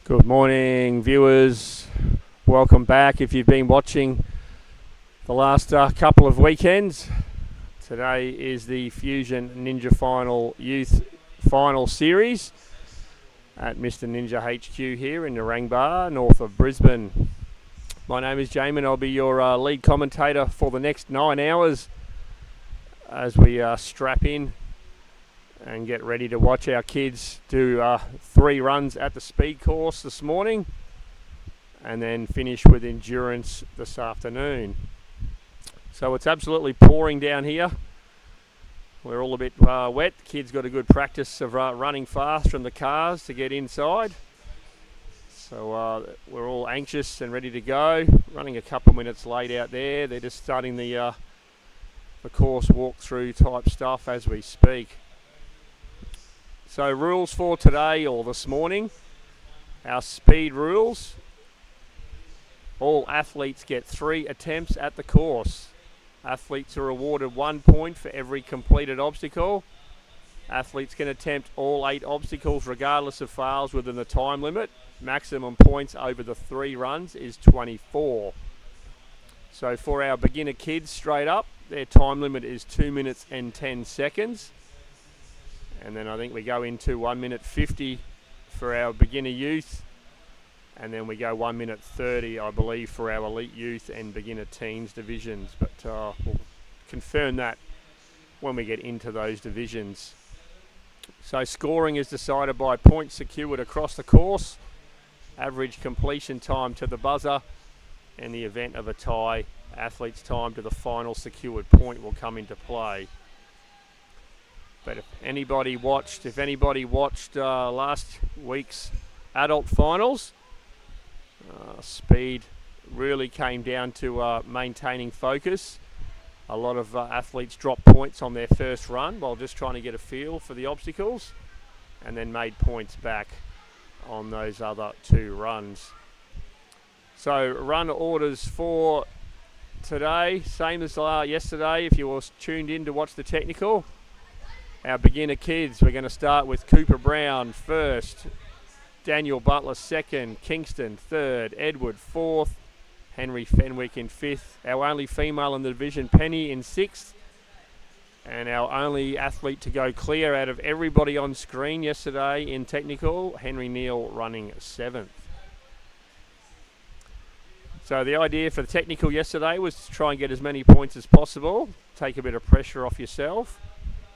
Good morning, viewers. Welcome back if you've been watching the last couple of weekends. Today is the Fusion Ninja Final Youth Final Series at Mr. Ninja HQ here in Narangba, north of Brisbane. My name is Jamin. I'll be your lead commentator for the next 9 hours as we strap in and get ready to watch our kids do 3 runs at the speed course this morning and then finish with endurance this afternoon. So it's absolutely pouring down here. We're all a bit wet. The kids got a good practice of running fast from the cars to get inside. So we're all anxious and ready to go. Running a couple minutes late out there. They're just starting the course walkthrough type stuff as we speak. So rules for today or this morning, our speed rules. All athletes get 3 attempts at the course. Athletes are awarded 1 point for every completed obstacle. Athletes can attempt all 8 obstacles regardless of fails within the time limit. Maximum points over the 3 runs is 24. So for our beginner kids straight up, their time limit is 2 minutes and 10 seconds. And then I think we go into 1 minute 50 for our beginner youth. And then we go 1 minute 30, I believe, for our elite youth and beginner teens divisions. But we'll confirm that when we get into those divisions. So scoring is decided by points secured across the course, average completion time to the buzzer. In the event of a tie, athlete's time to the final secured point will come into play. But if anybody watched last week's adult finals, speed really came down to maintaining focus. A lot of athletes dropped points on their first run while just trying to get a feel for the obstacles, and then made points back on those other 2 runs. So run orders for today, same as yesterday if you were tuned in to watch the technical. Our beginner kids, we're going to start with Cooper Brown first, Daniel Butler second, Kingston third, Edward fourth, Henry Fenwick in 5th. Our only female in the division, Penny, in 6th. And our only athlete to go clear out of everybody on screen yesterday in technical, Henry Neal, running 7th. So the idea for the technical yesterday was to try and get as many points as possible, take a bit of pressure off yourself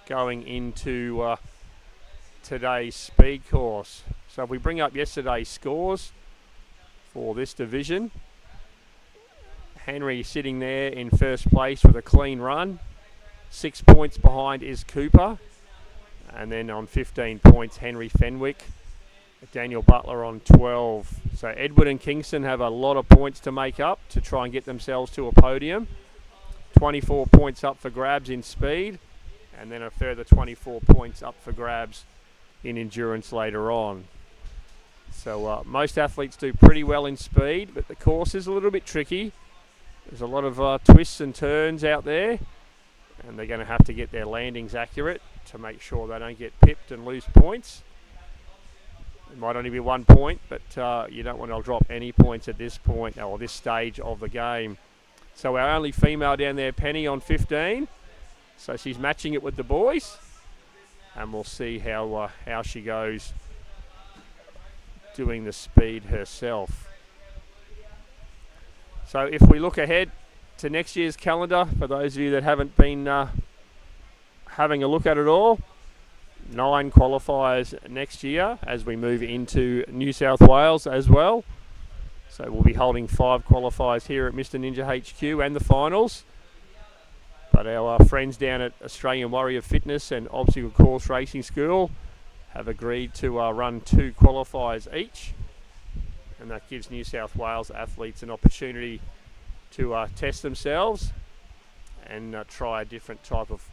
going into today's speed course. So if we bring up yesterday's scores for this division, Henry sitting there in first place with a clean run. 6 points behind is Cooper. And then on 15 points, Henry Fenwick. Daniel Butler on 12. So Edward and Kingston have a lot of points to make up to try and get themselves to a podium. 24 points up for grabs in speed. And then a further 24 points up for grabs in endurance later on. So most athletes do pretty well in speed, but the course is a little bit tricky. There's a lot of twists and turns out there, and they're going to have to get their landings accurate to make sure they don't get pipped and lose points. It might only be 1 point, but you don't want to drop any points at this point or this stage of the game. So our only female down there, Penny, on 15. So she's matching it with the boys, and we'll see how she goes doing the speed herself. So if we look ahead to next year's calendar, for those of you that haven't been having a look at it all, 9 qualifiers next year as we move into New South Wales as well. So we'll be holding 5 qualifiers here at Mr. Ninja HQ and the finals. But our friends down at Australian Warrior Fitness and Obstacle Course Racing School have agreed to run 2 qualifiers each. And that gives New South Wales athletes an opportunity to test themselves and try a different type of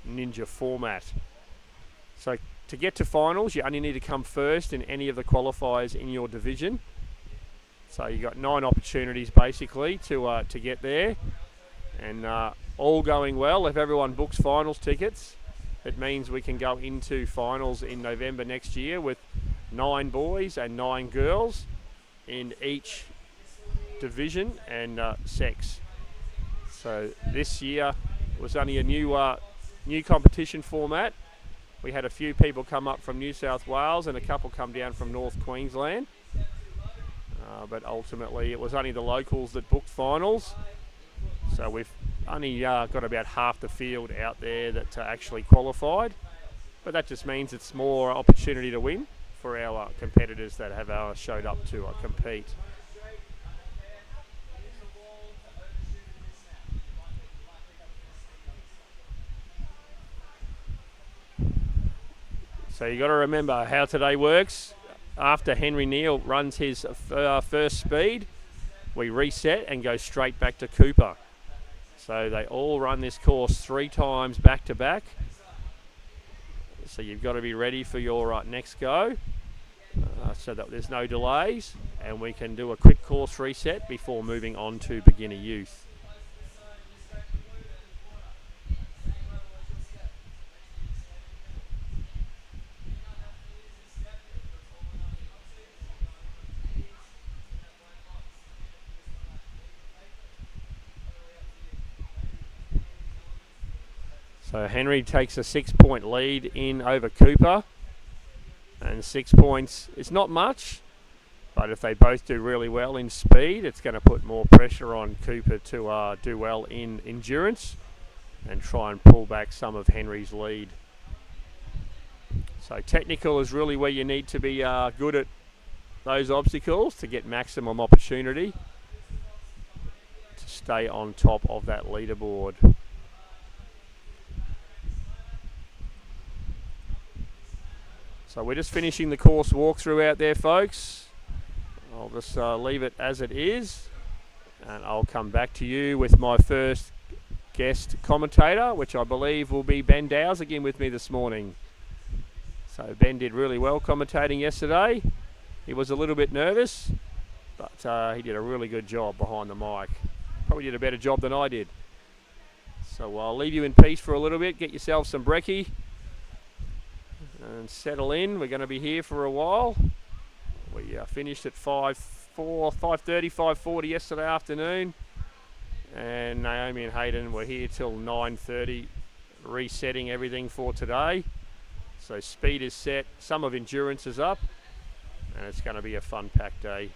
ninja format. So to get to finals, you only need to come first in any of the qualifiers in your division. So you've got 9 opportunities basically to get there. And all going well, if everyone books finals tickets, it means we can go into finals in November next year with 9 boys and 9 girls in each division and sex. So this year was only a new competition format. We had a few people come up from New South Wales and a couple come down from North Queensland. But ultimately it was only the locals that booked finals. So we've only got about half the field out there that actually qualified. But that just means it's more opportunity to win for our competitors that have showed up to compete. So you got to remember how today works. After Henry Neal runs his first speed, we reset and go straight back to Cooper. So they all run this course 3 times back to back. So you've got to be ready for your next go so that there's no delays and we can do a quick course reset before moving on to beginner youth. So Henry takes a 6-point lead in over Cooper. And 6 points is not much, but if they both do really well in speed, it's going to put more pressure on Cooper to do well in endurance and try and pull back some of Henry's lead. So technical is really where you need to be good at those obstacles to get maximum opportunity to stay on top of that leaderboard. So we're just finishing the course walkthrough out there, folks. I'll just leave it as it is, and I'll come back to you with my first guest commentator, which I believe will be Ben Dowes again with me this morning. So Ben did really well commentating yesterday. He was a little bit nervous, but he did a really good job behind the mic. Probably did a better job than I did. So I'll leave you in peace for a little bit. Get yourself some brekkie and settle in. We're going to be here for a while. We finished at 5:40 yesterday afternoon, and Naomi and Hayden were here till 9:30 resetting everything for today. So speed is set, some of endurance is up, and it's going to be a fun-packed day.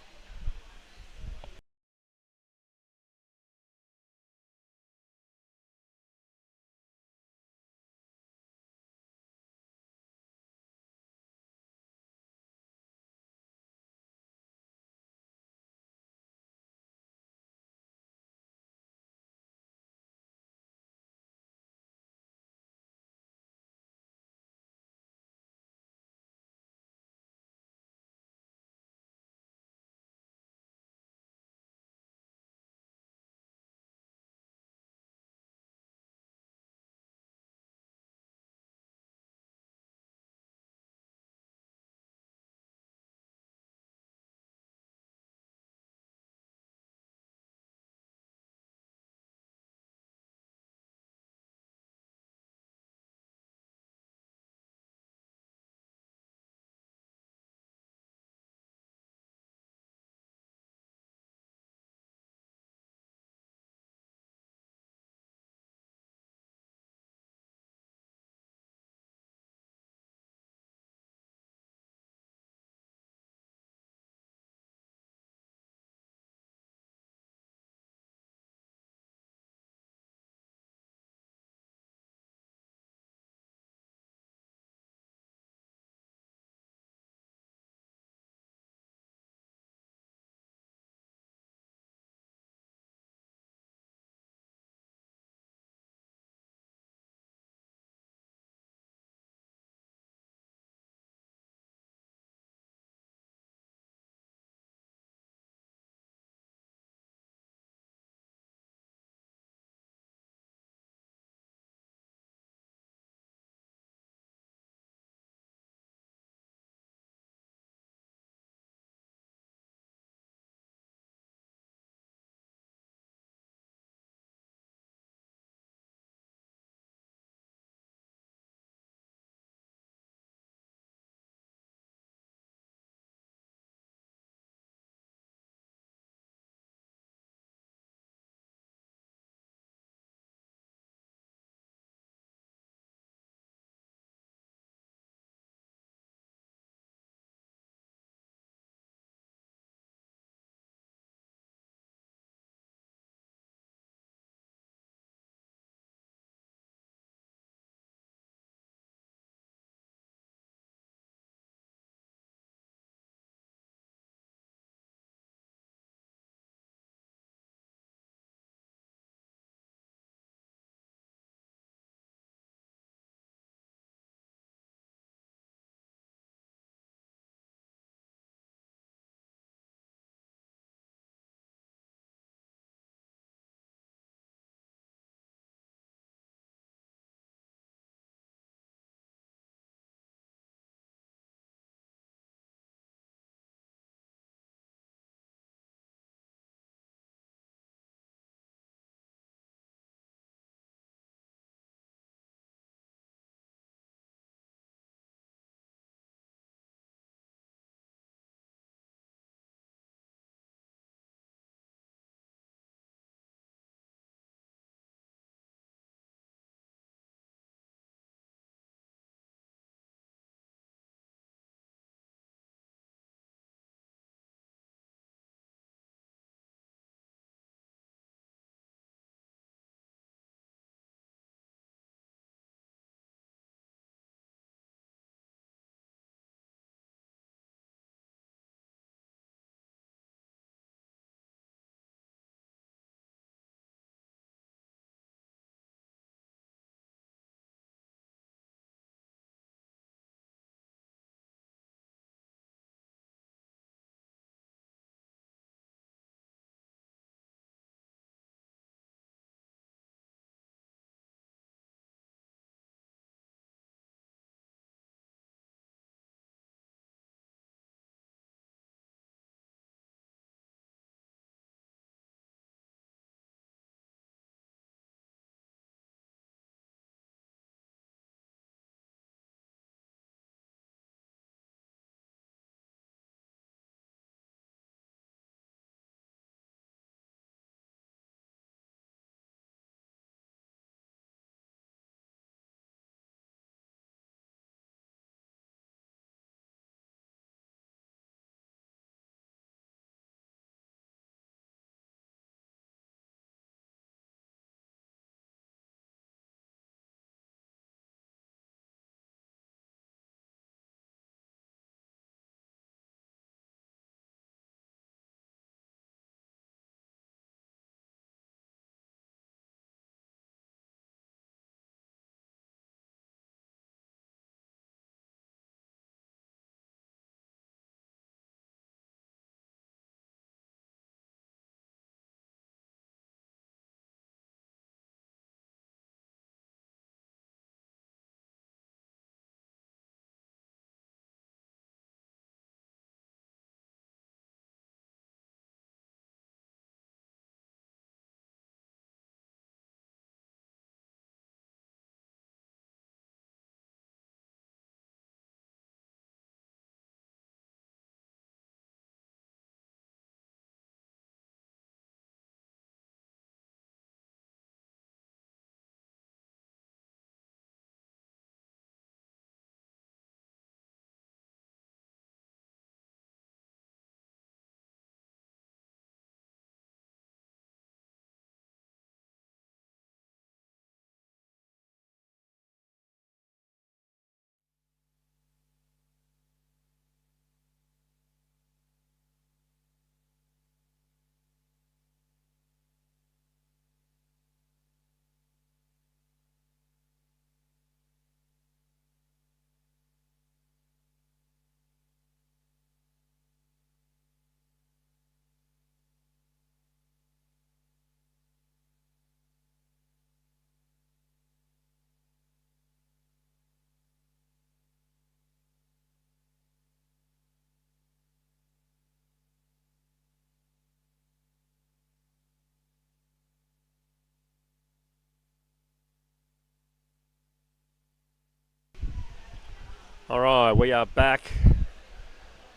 All right, we are back,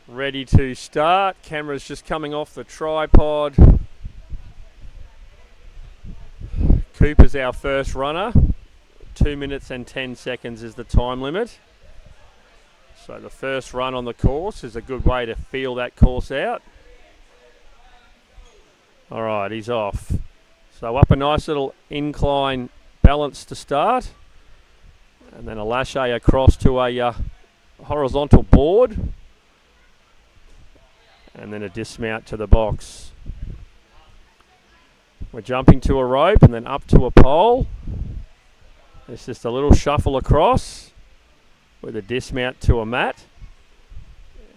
ready to start. Camera's just coming off the tripod. Cooper's our first runner. 2 minutes and 10 seconds is the time limit. So the first run on the course is a good way to feel that course out. All right, he's off. So up a nice little incline balance to start. And then a lache across to a horizontal board. And then a dismount to the box. We're jumping to a rope and then up to a pole. It's just a little shuffle across with a dismount to a mat.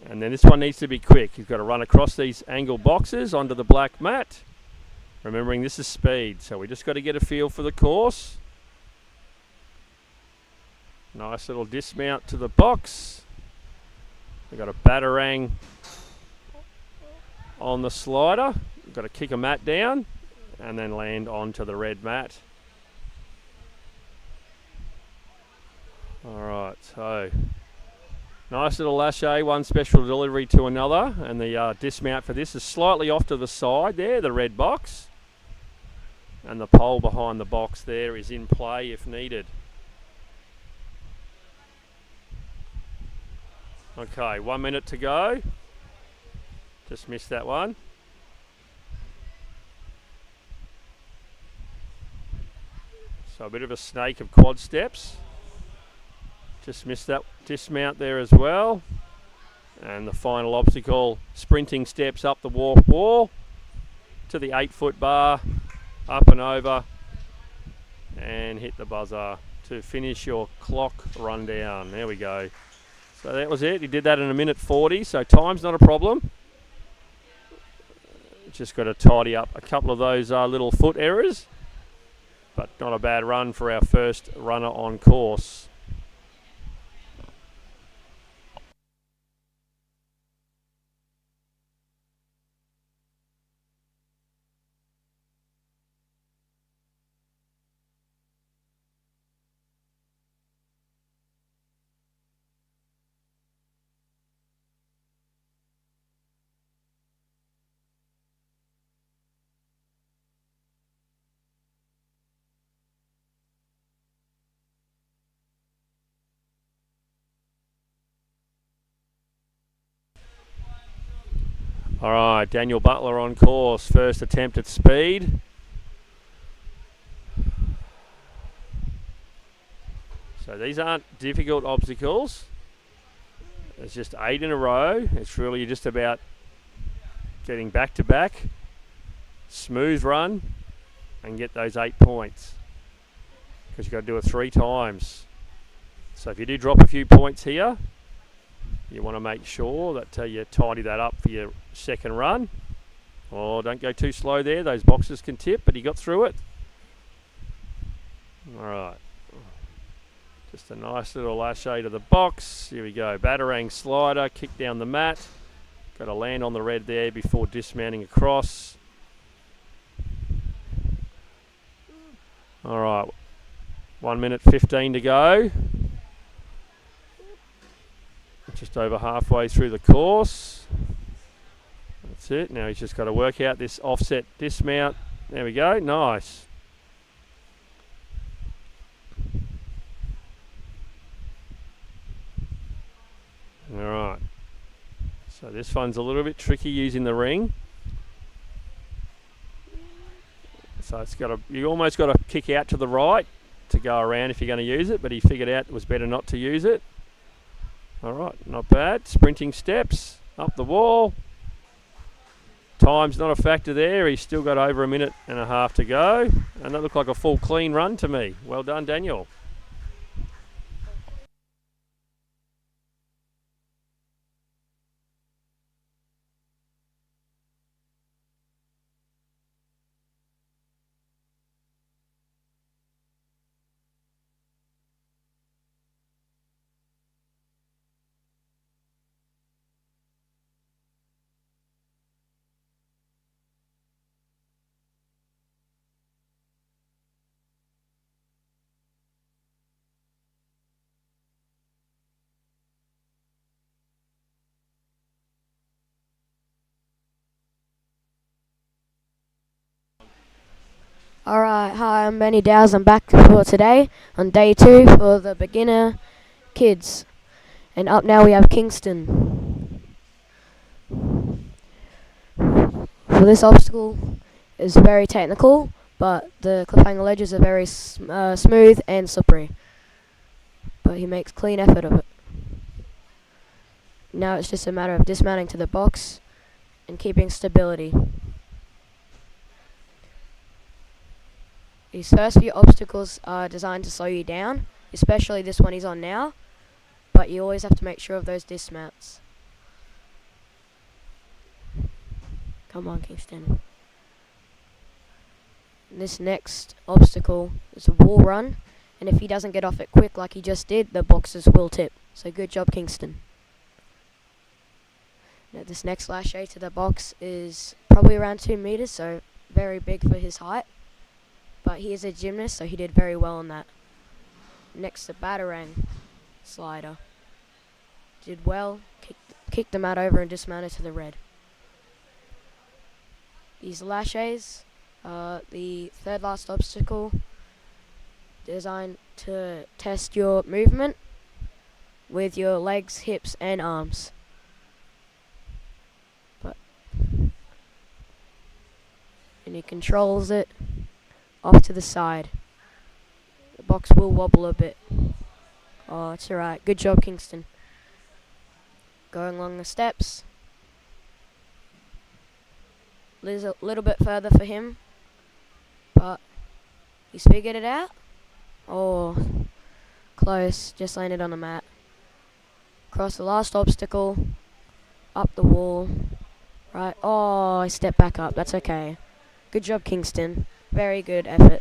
And then this one needs to be quick. You've got to run across these angle boxes onto the black mat. Remembering this is speed, so we just got to get a feel for the course. Nice little dismount to the box. We've got a batarang on the slider. We've got to kick a mat down and then land onto the red mat. Alright, so nice little lache, one special delivery to another, and the dismount for this is slightly off to the side there, the red box. And the pole behind the box there is in play if needed. Okay, 1 minute to go. Just missed that one. So a bit of a snake of quad steps. Just missed that dismount there as well. And the final obstacle, sprinting steps up the warp wall to the 8-foot bar, up and over, and hit the buzzer to finish your clock rundown. There we go. So that was it. He did that in 1:40, so time's not a problem. Just got to tidy up a couple of those little foot errors, but not a bad run for our first runner on course. All right, Daniel Butler on course. First attempt at speed. So these aren't difficult obstacles. It's just 8 in a row. It's really just about getting back to back, smooth run, and get those 8 points. Because you've got to do it 3 times. So if you do drop a few points here, you want to make sure that you tidy that up for your second run. Oh, don't go too slow there. Those boxes can tip, but he got through it. All right. Just a nice little lache to the box. Here we go. Batarang slider, kick down the mat. Got to land on the red there before dismounting across. All right. 1:15 to go. Just over halfway through the course. That's it. Now he's just got to work out this offset dismount. There we go. Nice. All right. So this one's a little bit tricky using the ring. So it's got you almost got to kick out to the right to go around if you're going to use it, but he figured out it was better not to use it. All right, not bad. Sprinting steps up the wall. Time's not a factor there. He's still got over 1.5 minutes to go. And that looked like a full clean run to me. Well done, Daniel. Alright, hi, I'm Benny Dowes. I'm back for today on day 2 for the beginner kids. And up now we have Kingston. For this obstacle is very technical, but the cliffhanger ledges are very smooth and slippery. But he makes clean effort of it. Now it's just a matter of dismounting to the box and keeping stability. These first few obstacles are designed to slow you down, especially this one he's on now, but you always have to make sure of those dismounts. Come on, Kingston. This next obstacle is a wall run, and if he doesn't get off it quick like he just did, the boxes will tip. So good job, Kingston. Now this next lâcher to the box is probably around 2 meters, so very big for his height. But he is a gymnast, so he did very well on that. Next, the batarang slider. Did well, kicked the mat over and dismounted to the red. These lâchers are the third last obstacle, designed to test your movement with your legs, hips and arms. And he controls it off to the side. The box will wobble a bit. Oh, it's alright. Good job, Kingston. Going along the steps. There's a little bit further for him, but he's figured it out. Oh, close. Just landed on the mat. Cross the last obstacle. Up the wall. Right. Oh, I stepped back up. That's okay. Good job, Kingston. Very good effort.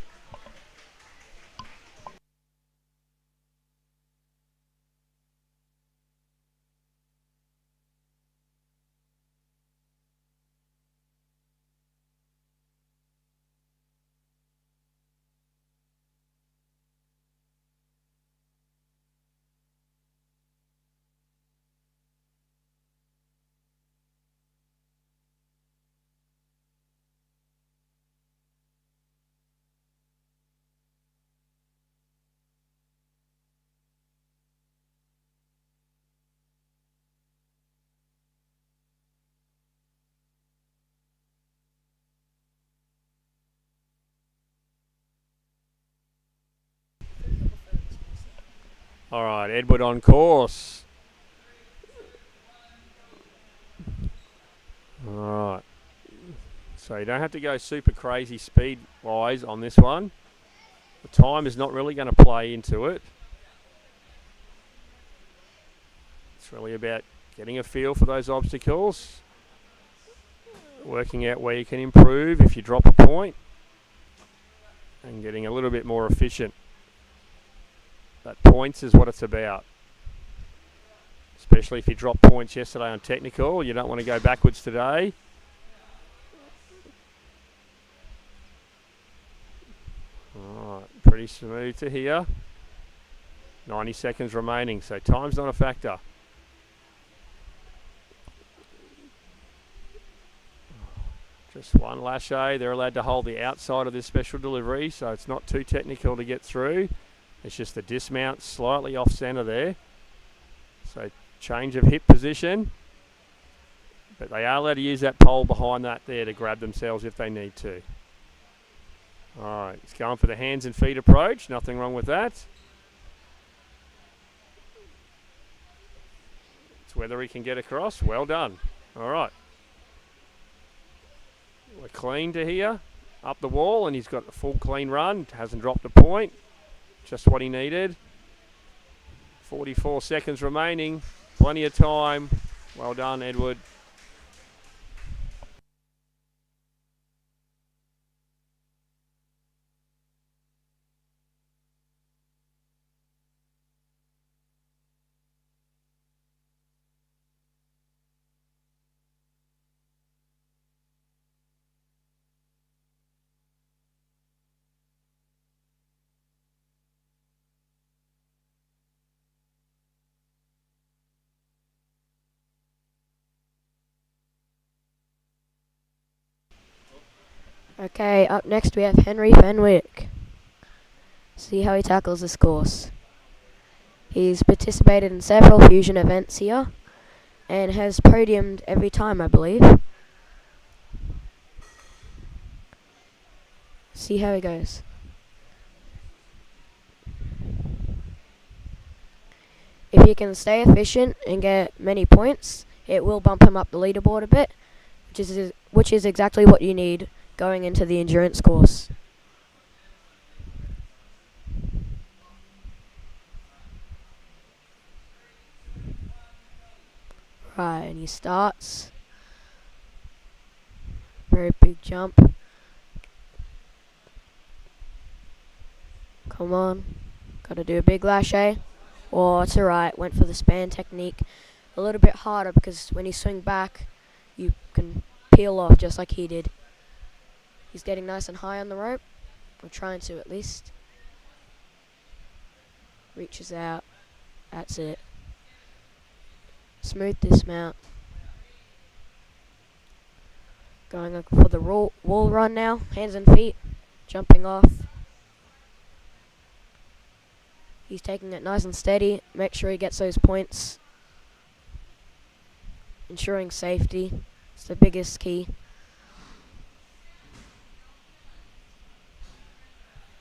All right, Edward on course. All right. So you don't have to go super crazy speed-wise on this one. The time is not really going to play into it. It's really about getting a feel for those obstacles, working out where you can improve if you drop a point, and getting a little bit more efficient. But points is what it's about. Especially if you dropped points yesterday on technical, you don't want to go backwards today. Alright, pretty smooth to here. 90 seconds remaining, so time's not a factor. Just one lâcher. They're allowed to hold the outside of this special delivery, so it's not too technical to get through. It's just the dismount slightly off centre there. So change of hip position. But they are allowed to use that pole behind that there to grab themselves if they need to. Alright, it's going for the hands and feet approach. Nothing wrong with that. It's whether he can get across. Well done. Alright. We're clean to here. Up the wall, and he's got a full clean run. Hasn't dropped a point. Just what he needed. 44 seconds remaining. Plenty of time. Well done, Edward. Okay, up next we have Henry Fenwick. See how he tackles this course. He's participated in several fusion events here and has podiumed every time, I believe. See how he goes. If he can stay efficient and get many points, it will bump him up the leaderboard a bit, which is exactly what you need going into the endurance course. Right, and he starts. Very big jump. Come on. Gotta do a big lâché. Oh, it's alright. Went for the span technique. A little bit harder because when you swing back, you can peel off just like he did. He's getting nice and high on the rope. Or trying to at least. Reaches out. That's it. Smooth dismount. Going for the wall run now. Hands and feet. Jumping off. He's taking it nice and steady. Make sure he gets those points. Ensuring safety. It's the biggest key.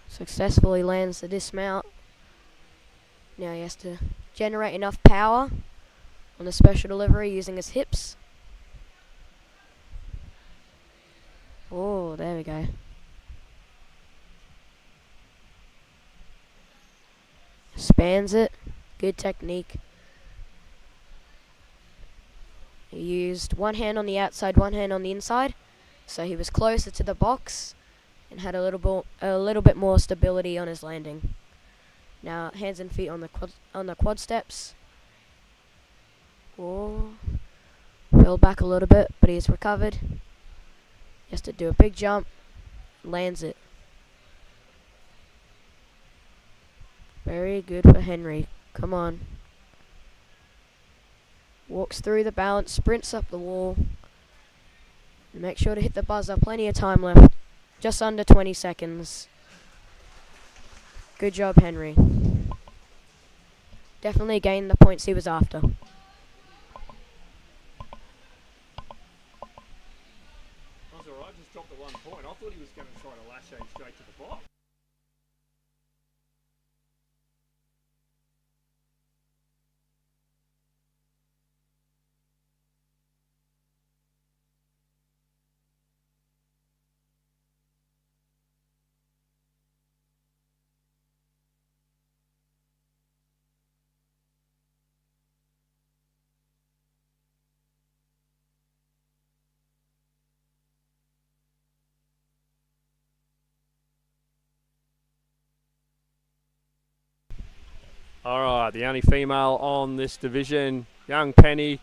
Successfully lands the dismount. Now he has to generate enough power on the special delivery using his hips. Oh, there we go. Spans it. Good technique. He used one hand on the outside, one hand on the inside, so he was closer to the box and had a little bit more stability on his landing. Now hands and feet on the quad steps. Oh, fell back a little bit, but he's recovered. He has to do a big jump. Lands it. Very good for Henry. Come on. Walks through the balance, sprints up the wall. And make sure to hit the buzzer. Plenty of time left. Just under 20 seconds. Good job, Henry. Definitely gained the points he was after. That's alright, just dropped the 1 point. I thought he was going to try to lash aim straight to the box. Alright, the only female on this division, young Penny,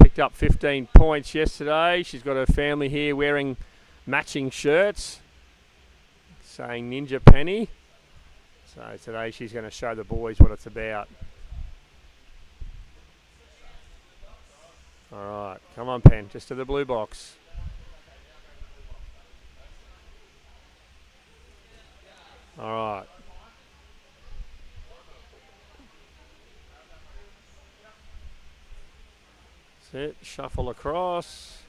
picked up 15 points yesterday. She's got her family here wearing matching shirts saying Ninja Penny. So today she's going to show the boys what it's about. Alright, come on Pen, just to the blue box. Alright. That's it, shuffle across.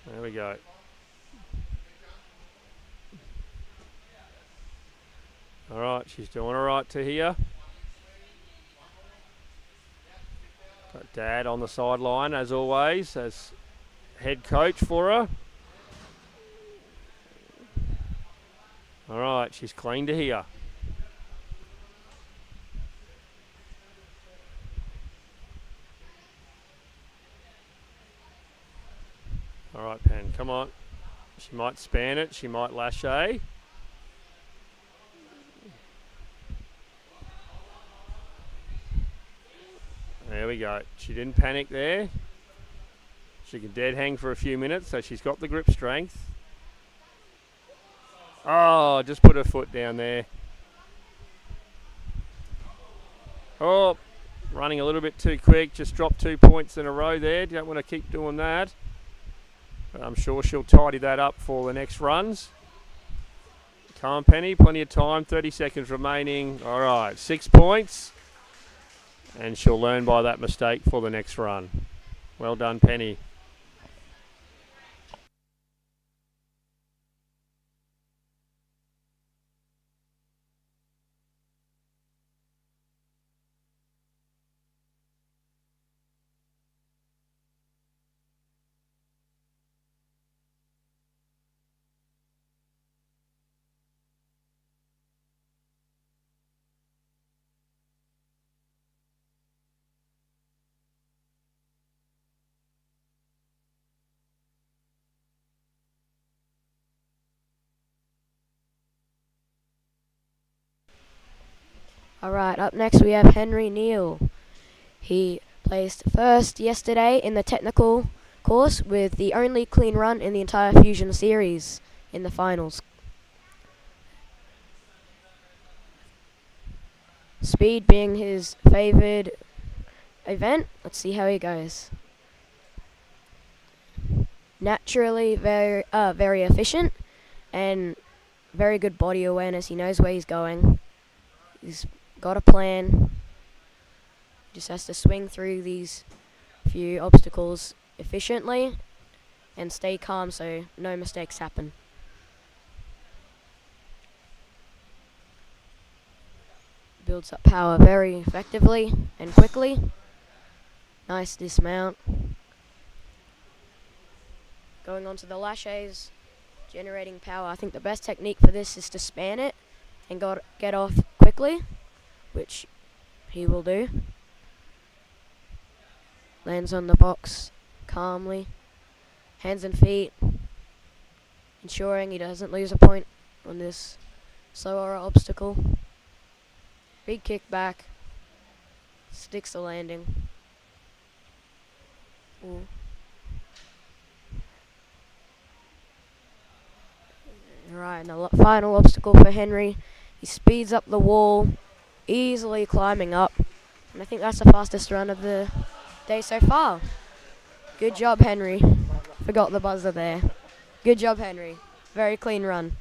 There we go. Alright, she's doing alright to here. Got Dad on the sideline as always, as head coach for her. Alright, she's clean to here. Alright, Pen, come on. She might span it, she might lâché. There we go. She didn't panic there. She can dead hang for a few minutes, so she's got the grip strength. Oh, just put her foot down there. Oh, running a little bit too quick. Just dropped 2 points in a row there. Don't want to keep doing that. I'm sure she'll tidy that up for the next runs. Come on, Penny, plenty of time, 30 seconds remaining. All right, 6 points. And she'll learn by that mistake for the next run. Well done, Penny. Alright, up next we have Henry Neal. He placed first yesterday in the technical course with the only clean run in the entire Fusion series in the finals. Speed being his favoured event. Let's see how he goes. Naturally very efficient and very good body awareness. He knows where he's going. He's got a plan. Just has to swing through these few obstacles efficiently and stay calm so no mistakes happen. Builds up power very effectively and quickly. Nice dismount. Going on to the laches, generating power. I think the best technique for this is to span it and get off quickly, which he will do. Lands on the box calmly. Hands and feet, ensuring he doesn't lose a point on this slower obstacle. Big kick back. Sticks the landing. Ooh. Alright, and the final obstacle for Henry. He speeds up the wall, easily climbing up. And I think that's the fastest run of the day so far. Good job, Henry. Forgot the buzzer there. Good job, Henry. Very clean run.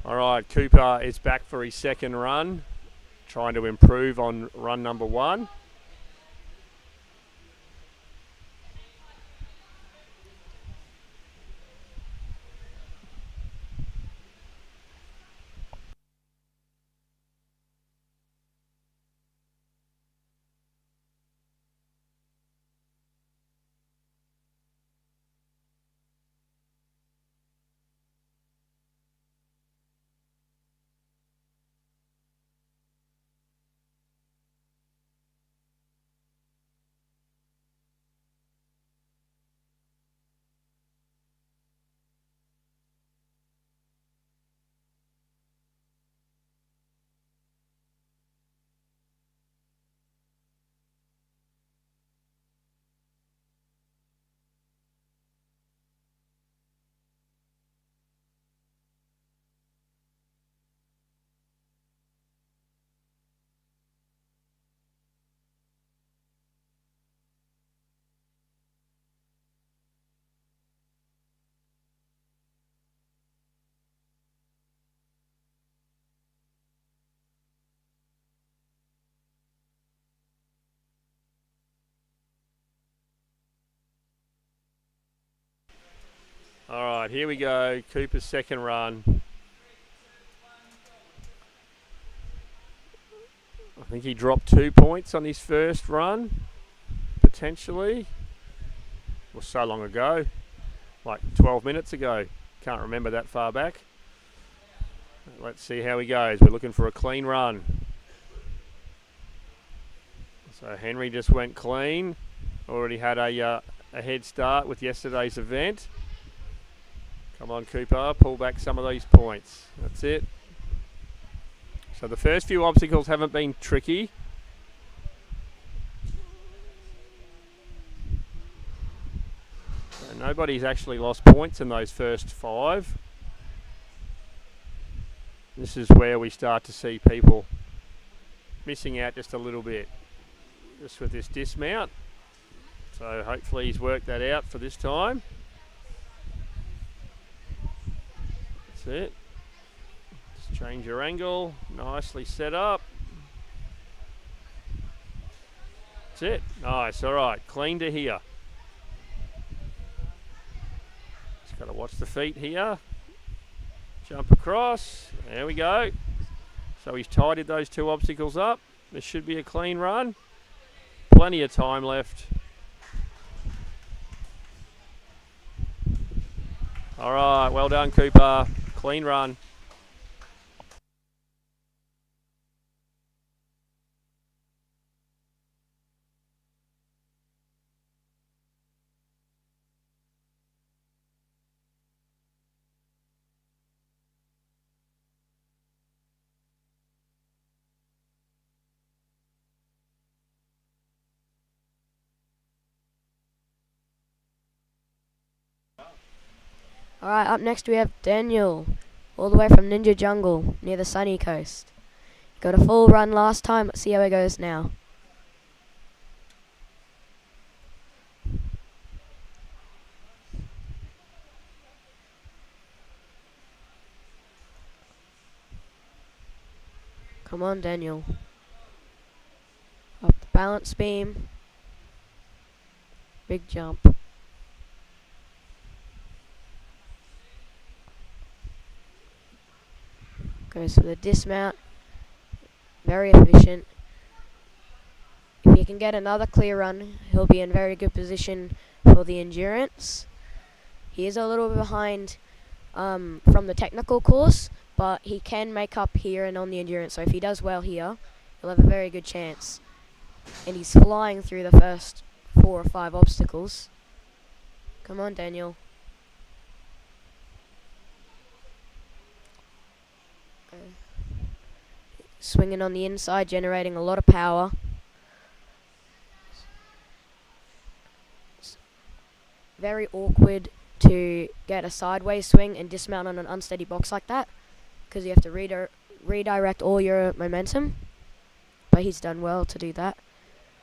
All right, Cooper is back for his second run, trying to improve on run number 1. All right, here we go. Cooper's second run. I think he dropped 2 points on his first run, potentially. It was so long ago, like 12 minutes ago. Can't remember that far back. Let's see how he goes. We're looking for a clean run. So Henry just went clean. Already had a a head start with yesterday's event. Come on, Cooper, pull back some of these points. That's it. So the first few obstacles haven't been tricky. So nobody's actually lost points in those first 5. This is where we start to see people missing out just a little bit, just with this dismount. So hopefully he's worked that out for this time. That's it. Just change your angle. Nicely set up. That's it. Nice. All right. Clean to here. Just got to watch the feet here. Jump across. There we go. So he's tidied those 2 obstacles up. This should be a clean run. Plenty of time left. All right, well done, Cooper. Clean run. Alright, up next we have Daniel, all the way from Ninja Jungle, near the sunny coast. Got a full run last time, let's see how it goes now. Come on, Daniel. Up the balance beam. Big jump. Goes for the dismount. Very efficient. If he can get another clear run, he'll be in very good position for the endurance. He is a little bit behind from the technical course, but he can make up here and on the endurance. So if he does well here, he'll have a very good chance. And he's flying through the first 4 or 5 obstacles. Come on, Daniel. Swinging on the inside, generating a lot of power. It's very awkward to get a sideways swing and dismount on an unsteady box like that, because you have to redirect all your momentum. But he's done well to do that.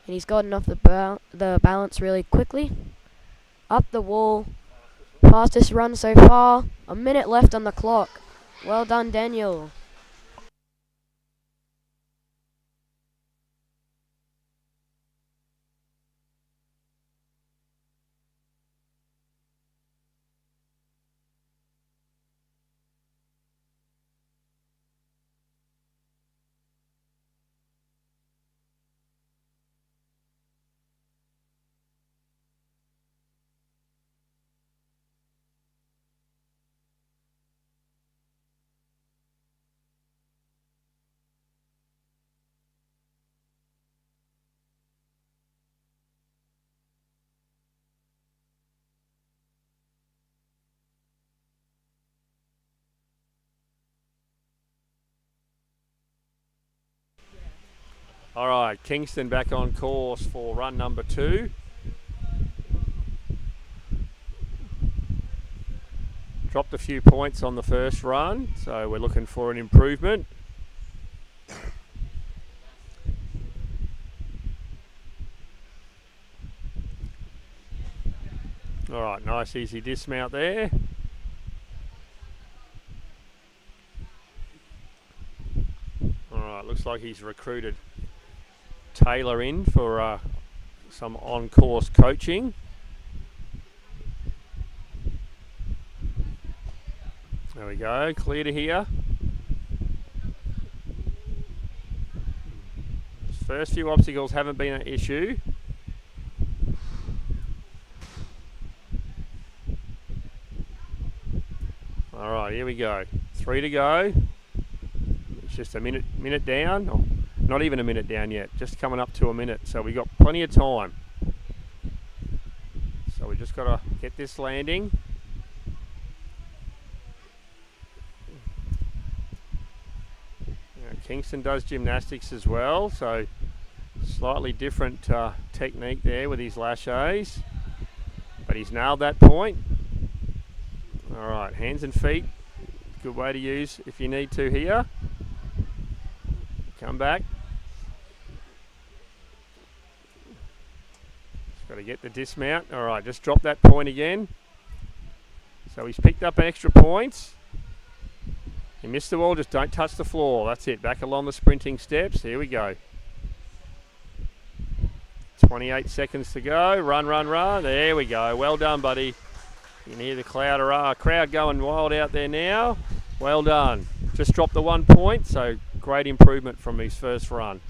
And he's gotten off the balance really quickly. Up the wall. Fastest run so far. A minute left on the clock. Well done, Daniel. All right, Kingston back on course for run number 2. Dropped a few points on the first run, so we're looking for an improvement. All right, nice easy dismount there. All right, looks like he's recruited Taylor in for some on-course coaching. There we go, clear to here. First few obstacles haven't been an issue. All right, here we go. 3 to go. It's just a minute down. Oh, not even a minute down yet. Just coming up to a minute. So we got plenty of time. So So we just got to get this landing. Kingston does gymnastics as well, so slightly different technique there with his laches, but he's nailed that point. All right, hands and feet, good way to use if you need to here. Come back. Just got to get the dismount. All right, just drop that point again. So he's picked up extra points. He missed the wall, just don't touch the floor. That's it, back along the sprinting steps. Here we go. 28 seconds to go. Run, run, run. There we go. Well done, buddy. You can hear the crowd going wild out there now. Well done. Just dropped the 1 point, so great improvement from his first run.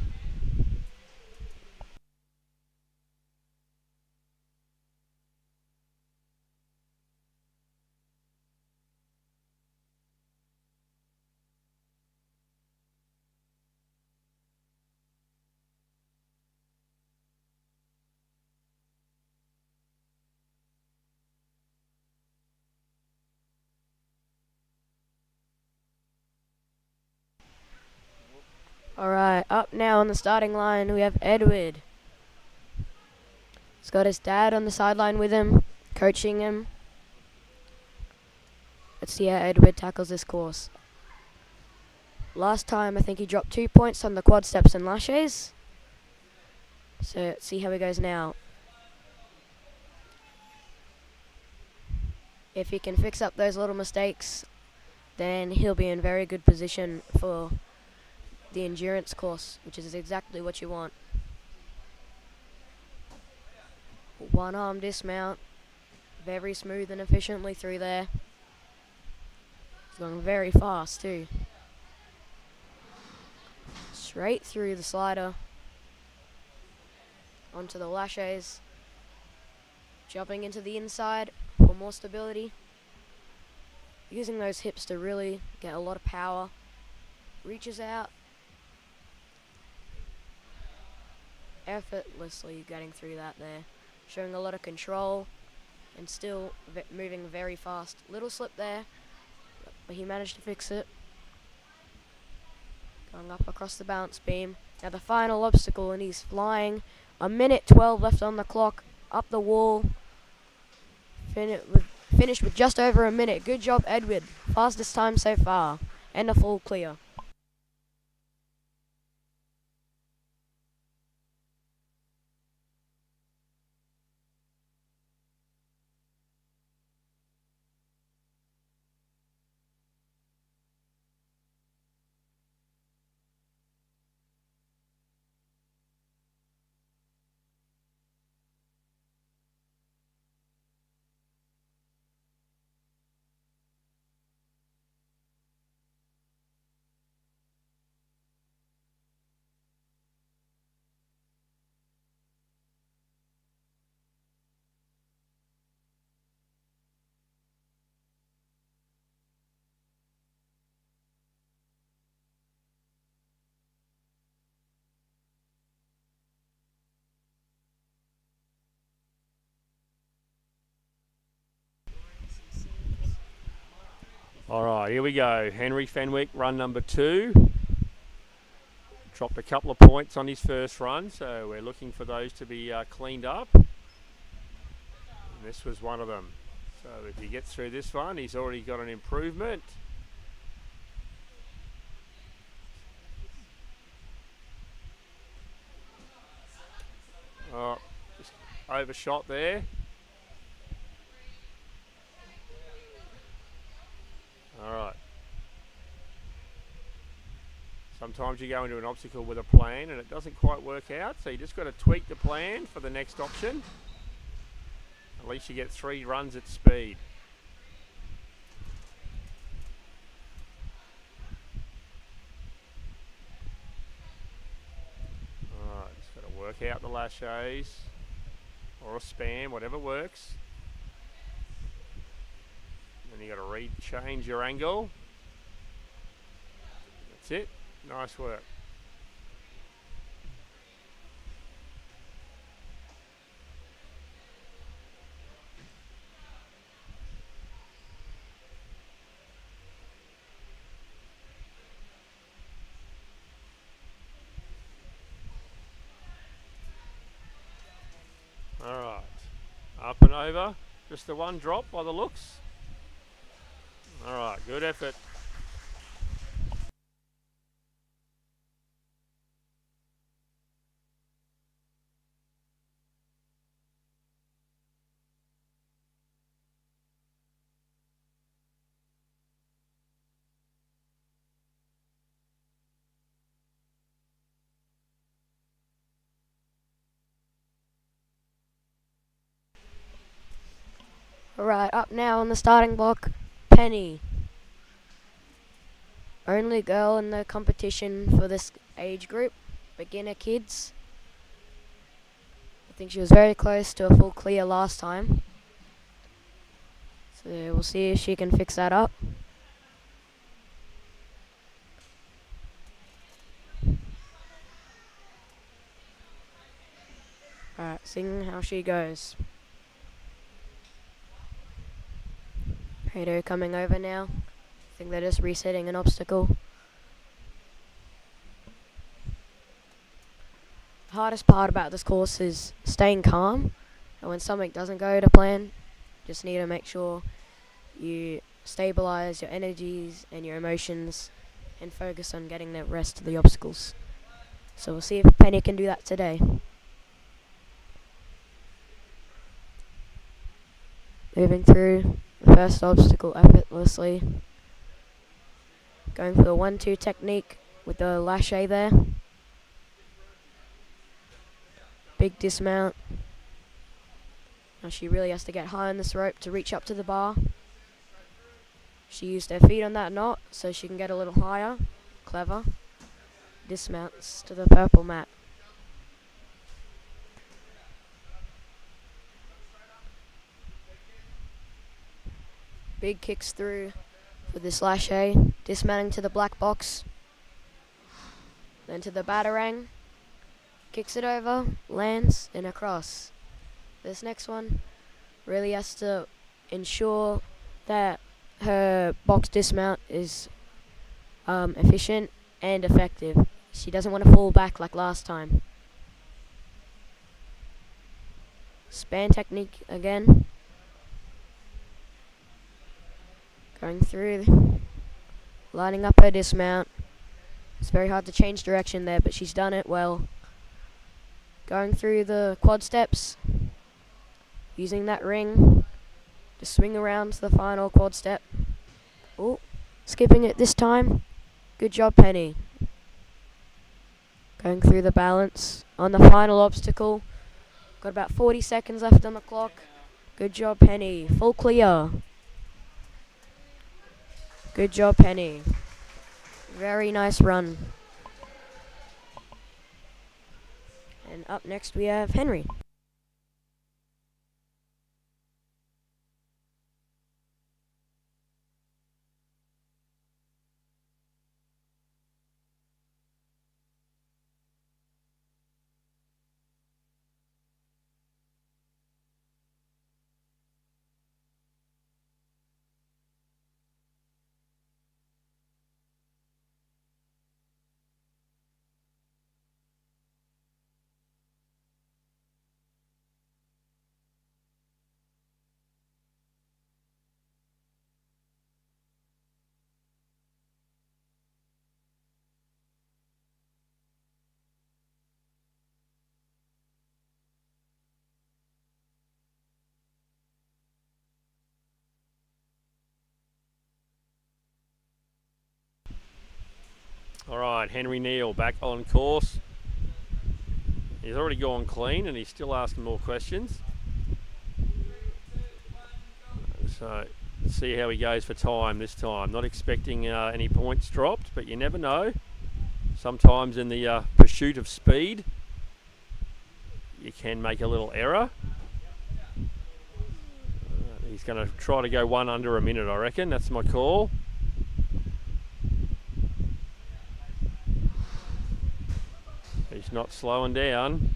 Alright, up now on the starting line we have Edward. He's got his dad on the sideline with him, coaching him. Let's see how Edward tackles this course. Last time I think he dropped 2 points on the quad steps and laches. So let's see how he goes now. If he can fix up those little mistakes, then he'll be in very good position for the endurance course, which is exactly what you want. One arm dismount, very smooth and efficiently through there. It's going very fast too. Straight through the slider, onto the laches, jumping into the inside for more stability. Using those hips to really get a lot of power. Reaches out, effortlessly getting through that there, showing a lot of control and still moving very fast. Little slip there, but he managed to fix it. Going up across the balance beam. Now the final obstacle, and he's flying. 1:12 left on the clock, up the wall. Finished with just over a minute. Good job, Edward. Fastest time so far, and a full clear. All right, here we go. Henry Fenwick, run number 2. Dropped a couple of points on his first run, so we're looking for those to be cleaned up. And this was one of them. So if he gets through this one, he's already got an improvement. Oh, just overshot there. Alright. Sometimes you go into an obstacle with a plan and it doesn't quite work out, so you just got to tweak the plan for the next option. At least you get 3 runs at speed. Alright, just got to work out the laches or a span, whatever works. Then you got to change your angle. That's it. Nice work. Up and over. Just the one drop by the looks. Alright, good effort. Alright, up now on the starting block, Penny. Only girl in the competition for this age group, beginner kids. I think she was very close to a full clear last time. So we'll see if she can fix that up. Alright, seeing how she goes. Rado coming over now. I think they're just resetting an obstacle. The hardest part about this course is staying calm. And when something doesn't go to plan, just need to make sure you stabilize your energies and your emotions and focus on getting the rest of the obstacles. So we'll see if Penny can do that today. Moving through the first obstacle effortlessly. Going for the 1-2 technique with the lache there. Big dismount. Now she really has to get high on this rope to reach up to the bar. She used her feet on that knot so she can get a little higher. Clever. Dismounts to the purple mat. Big kicks through for this lache. Dismounting to the black box. Then to the batarang. Kicks it over, lands, and across. This next one really has to ensure that her box dismount is efficient and effective. She doesn't want to fall back like last time. Span technique again. Going through, lining up her dismount. It's very hard to change direction there, but she's done it well. Going through the quad steps, using that ring to swing around to the final quad step. Oh, skipping it this time. Good job, Penny. Going through the balance on the final obstacle. Got about 40 seconds left on the clock. Good job, Penny. Full clear. Good job, Penny. Very nice run. And up next we have Henry. Alright, Henry Neal back on course. He's already gone clean and he's still asking more questions. So, let's see how he goes for time this time. Not expecting any points dropped, but you never know. Sometimes in the pursuit of speed, you can make a little error. He's going to try to go one under a minute, I reckon. That's my call. He's not slowing down.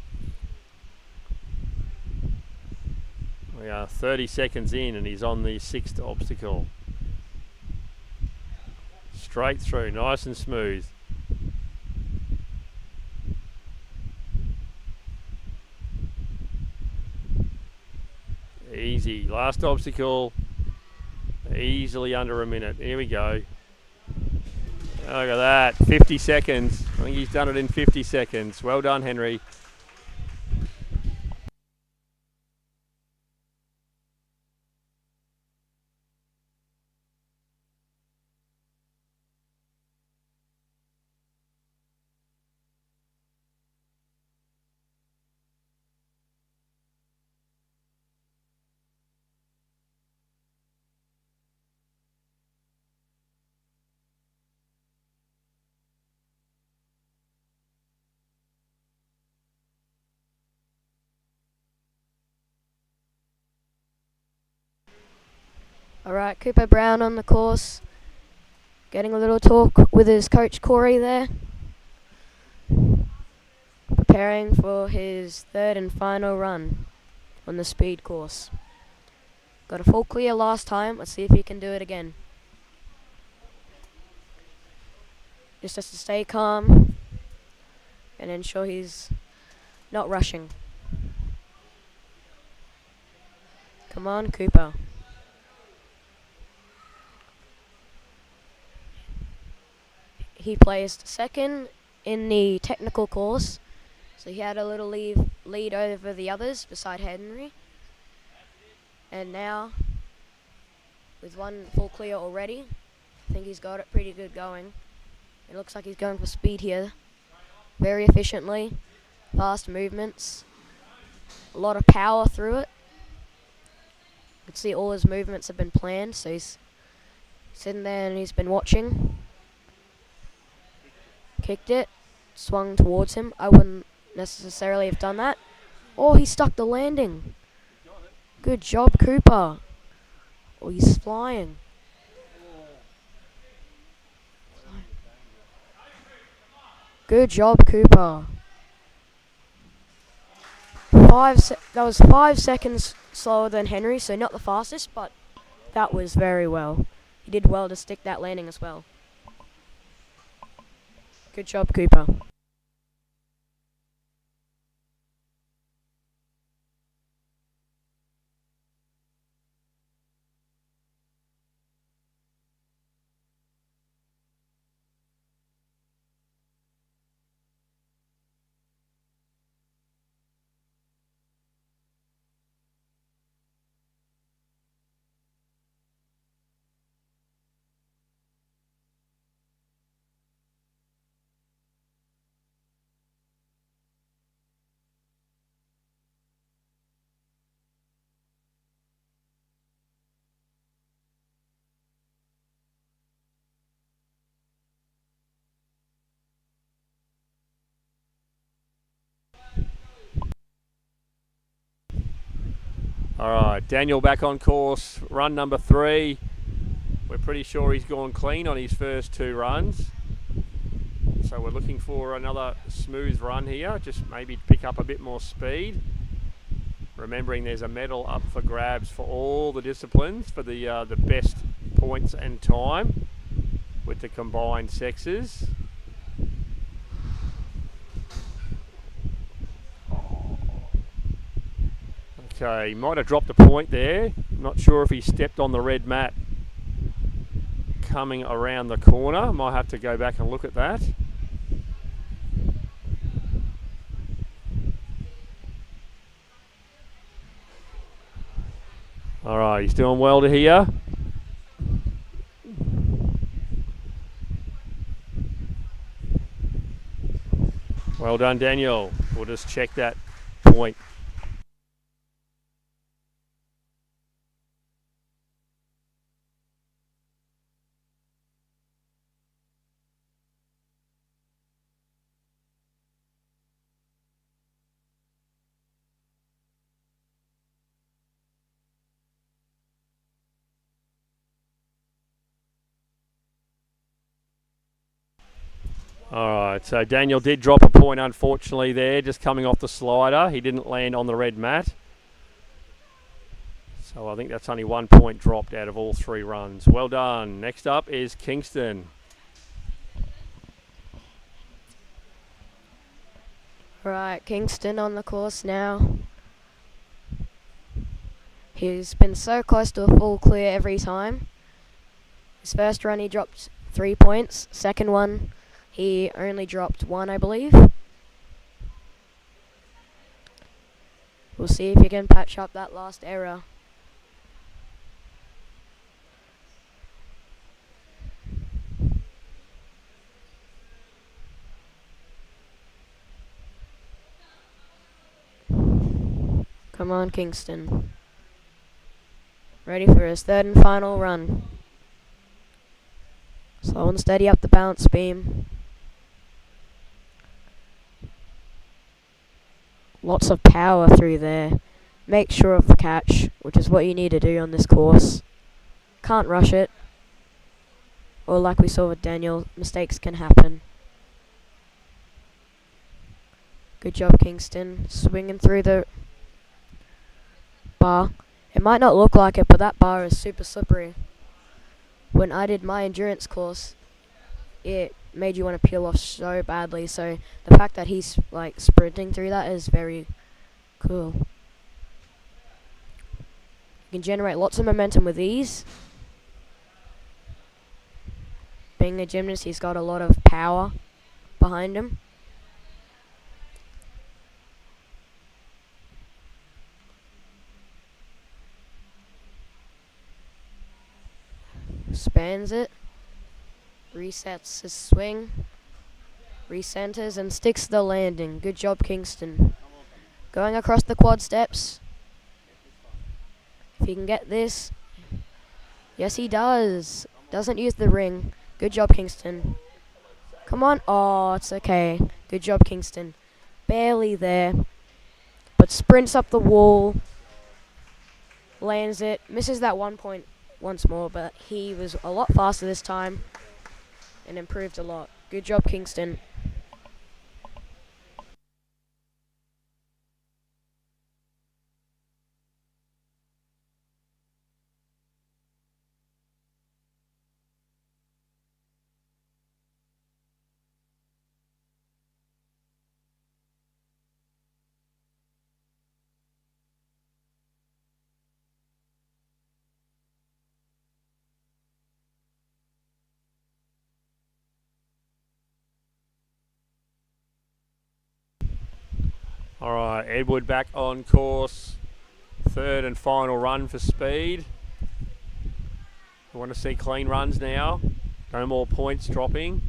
We are 30 seconds in and he's on the 6th obstacle. Straight through, nice and smooth. Easy. Last obstacle. Easily under a minute. Here we go. Look at that. 50 seconds. I think he's done it in 50 seconds. Well done, Henry. Alright, Cooper Brown on the course. Getting a little talk with his coach Corey there. Preparing for his third and final run on the speed course. Got a full clear last time. Let's see if he can do it again. Just has to stay calm and ensure he's not rushing. Come on, Cooper. He placed second in the technical course, so he had a little lead over the others beside Henry. And now, with one full clear already, I think he's got it pretty good going. It looks like he's going for speed here. Very efficiently, fast movements, a lot of power through it. You can see all his movements have been planned, so he's sitting there and he's been watching. Kicked it, swung towards him. I wouldn't necessarily have done that. Oh, he stuck the landing. Good job, Cooper. Oh, he's flying. Good job, Cooper. That was 5 seconds slower than Henry, so not the fastest, but that was very well. He did well to stick that landing as well. Good job, Cooper. Alright, Daniel back on course, run number 3. We're pretty sure he's gone clean on his first 2 runs. So we're looking for another smooth run here, just maybe pick up a bit more speed. Remembering there's a medal up for grabs for all the disciplines for the best points and time with the combined sexes. Okay, he might have dropped a point there. Not sure if he stepped on the red mat coming around the corner. Might have to go back and look at that. Alright, he's doing well to here. Well done, Daniel. We'll just check that point. Alright, so Daniel did drop a point unfortunately there, just coming off the slider. He didn't land on the red mat. So I think that's only 1 point dropped out of all 3 runs. Well done. Next up is Kingston. Right, Kingston on the course now. He's been so close to a full clear every time. His first run he dropped 3 points. Second one he only dropped 1, I believe. We'll see if he can patch up that last error. Come on, Kingston. Ready for his third and final run. Slow and steady up the bounce beam. Lots of power through there. Make sure of the catch, which is what you need to do on this course. Can't rush it. Or like we saw with Daniel, mistakes can happen. Good job, Kingston. Swinging through the bar. It might not look like it, but that bar is super slippery. When I did my endurance course, it made you want to peel off so badly. So the fact that he's like sprinting through that is very cool. You can generate lots of momentum with ease. Being a gymnast, he's got a lot of power behind him. Spans it, resets his swing, recenters and sticks the landing. Good job, Kingston. Going across the quad steps. If he can get this. Yes, he does. Doesn't use the ring. Good job, Kingston. Come on. Oh, it's okay. Good job, Kingston. Barely there, but sprints up the wall. Lands it. Misses that 1 point once more, but he was a lot faster this time and improved a lot. Good job, Kingston. Alright, Edward back on course. Third and final run for speed. We want to see clean runs now. No more points dropping.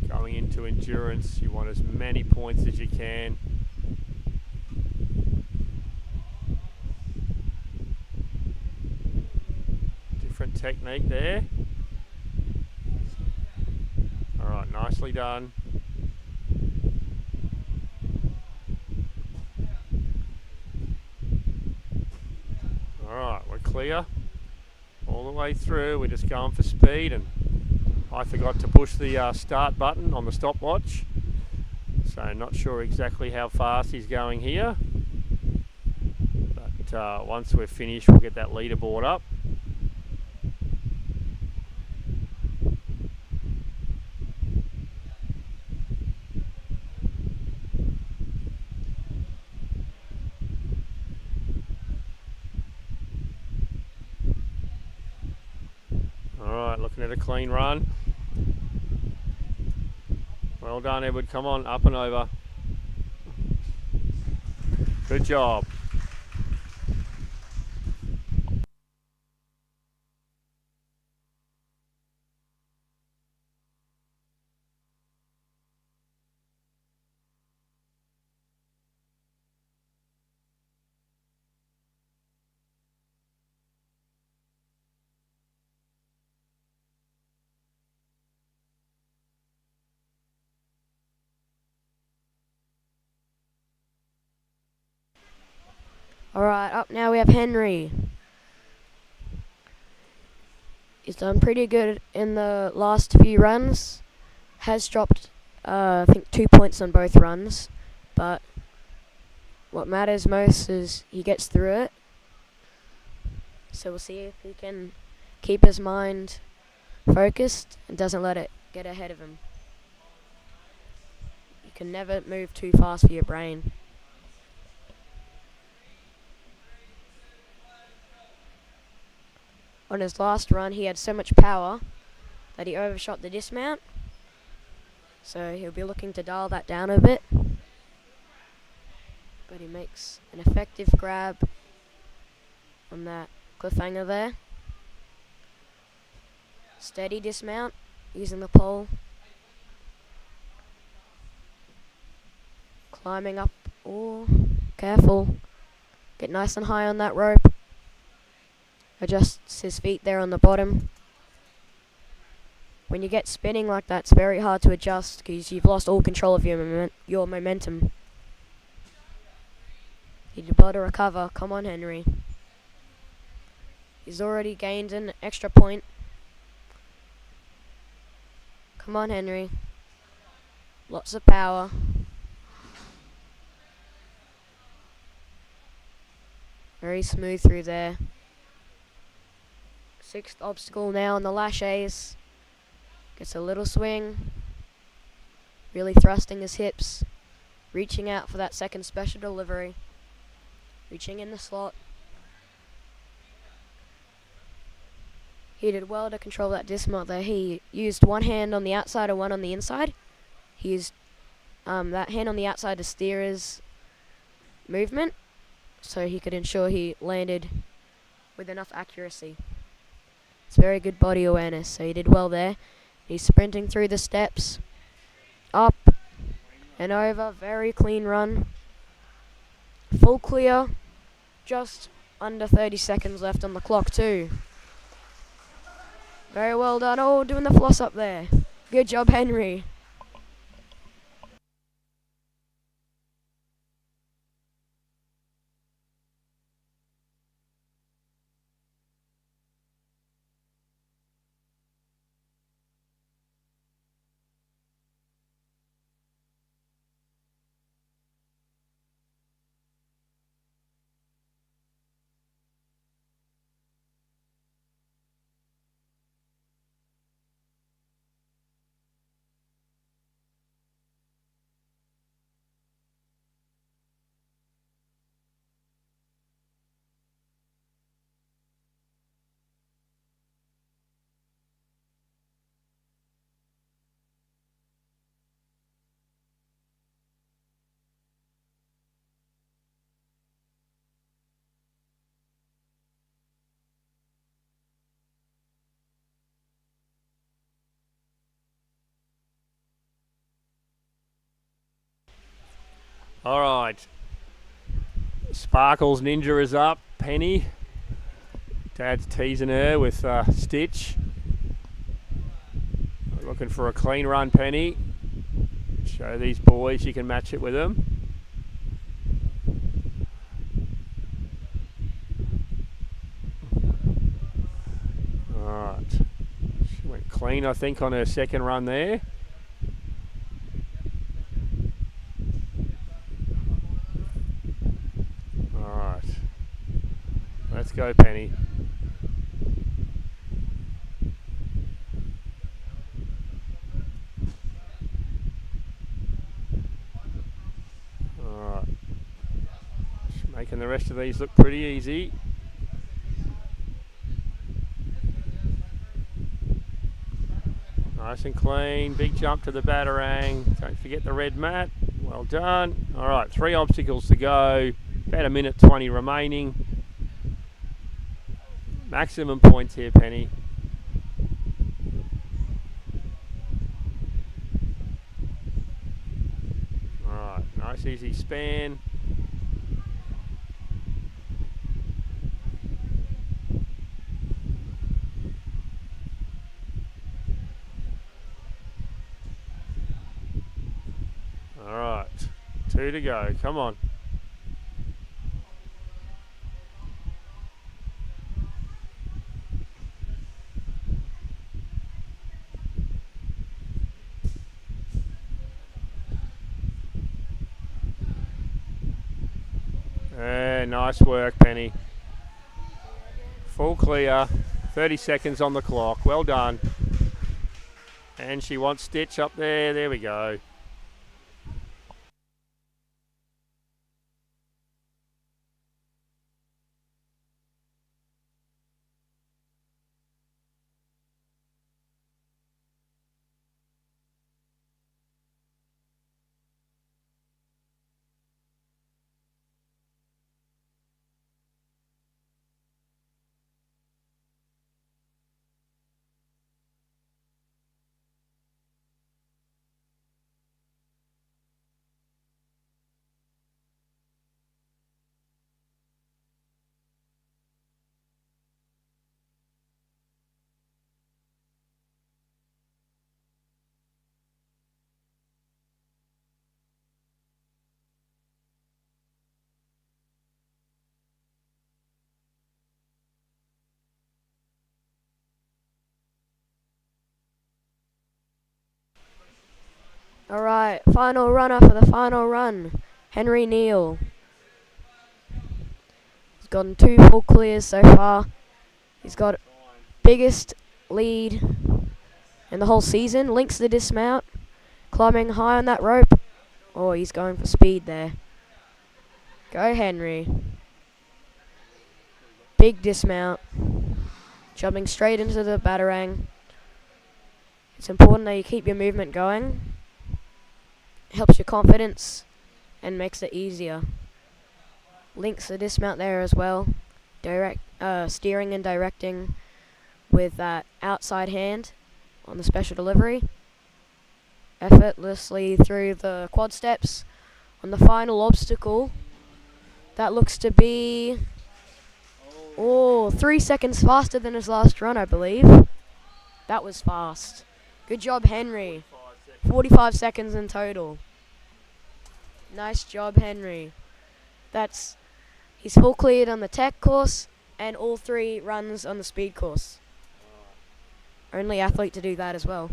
Going into endurance, you want as many points as you can. Different technique there. Alright, nicely done. Alright, we're clear all the way through. We're just going for speed, and I forgot to push the start button on the stopwatch, so not sure exactly how fast he's going here, but once we're finished we'll get that leaderboard up. Looking at a clean run. Well done, Edward. Come on, up and over. Good job. Alright, up now we have Henry. He's done pretty good in the last few runs. Has dropped, I think, 2 points on both runs. But what matters most is he gets through it. So we'll see if he can keep his mind focused and doesn't let it get ahead of him. You can never move too fast for your brain. On his last run, he had so much power that he overshot the dismount. So he'll be looking to dial that down a bit. But he makes an effective grab on that cliffhanger there. Steady dismount using the pole. Climbing up. Oh, careful. Get nice and high on that rope. Adjusts his feet there on the bottom. When you get spinning like that, it's very hard to adjust because you've lost all control of your momentum. You'd better recover. Come on, Henry. He's already gained an extra point. Come on, Henry. Lots of power. Very smooth through there. Sixth obstacle now on the laches. Gets a little swing. Really thrusting his hips. Reaching out for that second special delivery. Reaching in the slot. He did well to control that dismount there. He used one hand on the outside and one on the inside. He used that hand on the outside to steer his movement, so he could ensure he landed with enough accuracy. It's very good body awareness, so he did well there. He's sprinting through the steps. Up and over. Very clean run. Full clear. Just under 30 seconds left on the clock too. Very well done. Oh, doing the floss up there. Good job, Henry. All right. Sparkles Ninja is up. Penny. Dad's teasing her with Stitch. Looking for a clean run, Penny. Show these boys you can match it with them. All right. She went clean, I think, on her second run there. Let's go, Penny. Alright. Making the rest of these look pretty easy. Nice and clean. Big jump to the Batarang. Don't forget the red mat. Well done. Alright, 3 obstacles to go. About 1:20 remaining. Maximum points here, Penny. Alright, nice easy span. Alright, 2 to go. Come on. Nice work, Penny. Full clear. 30 seconds on the clock. Well done. And she wants Stitch up there. There we go. Alright, final runner for the final run. Henry Neal. He's gotten 2 full clears so far. He's got biggest lead in the whole season. Links the dismount. Climbing high on that rope. Oh, he's going for speed there. Go Henry. Big dismount. Jumping straight into the batarang. It's important that you keep your movement going. Helps your confidence and makes it easier. Links the dismount there as well. Steering and directing with that outside hand on the special delivery. Effortlessly through the quad steps on the final obstacle. That looks to be 3 seconds faster than his last run, I believe. That was fast. Good job, Henry. 45 seconds in total. Nice job, Henry. He's full cleared on the tech course and all 3 runs on the speed course. Only athlete to do that as well.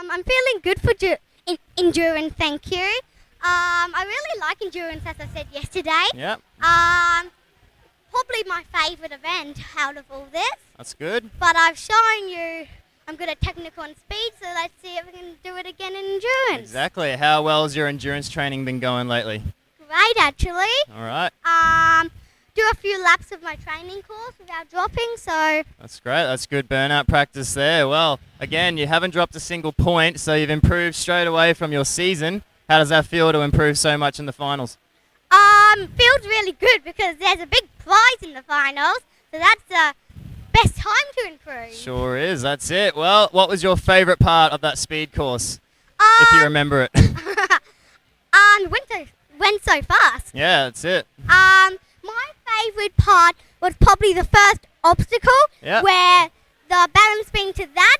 I'm feeling good for endurance, thank you. I really like endurance, as I said yesterday. Yep, Probably my favourite event out of all this. that's good. But I've shown you I'm good at technical and speed, so let's see if we can do it again in endurance. Exactly. How well has your endurance training been going lately? Great, actually. All right. Do a few laps of my training course without dropping, so... That's great. That's good burnout practice there. Well, again, you haven't dropped a single point, so you've improved straight away from your season. How does that feel to improve so much in the finals? Feels really good because there's a big prize in the finals, so that's the best time to improve. Sure is. That's it. Well, what was your favourite part of that speed course, if you remember it? Went so fast. Yeah, that's it. My favourite part was probably the first obstacle, Yep. where the balance beam to that.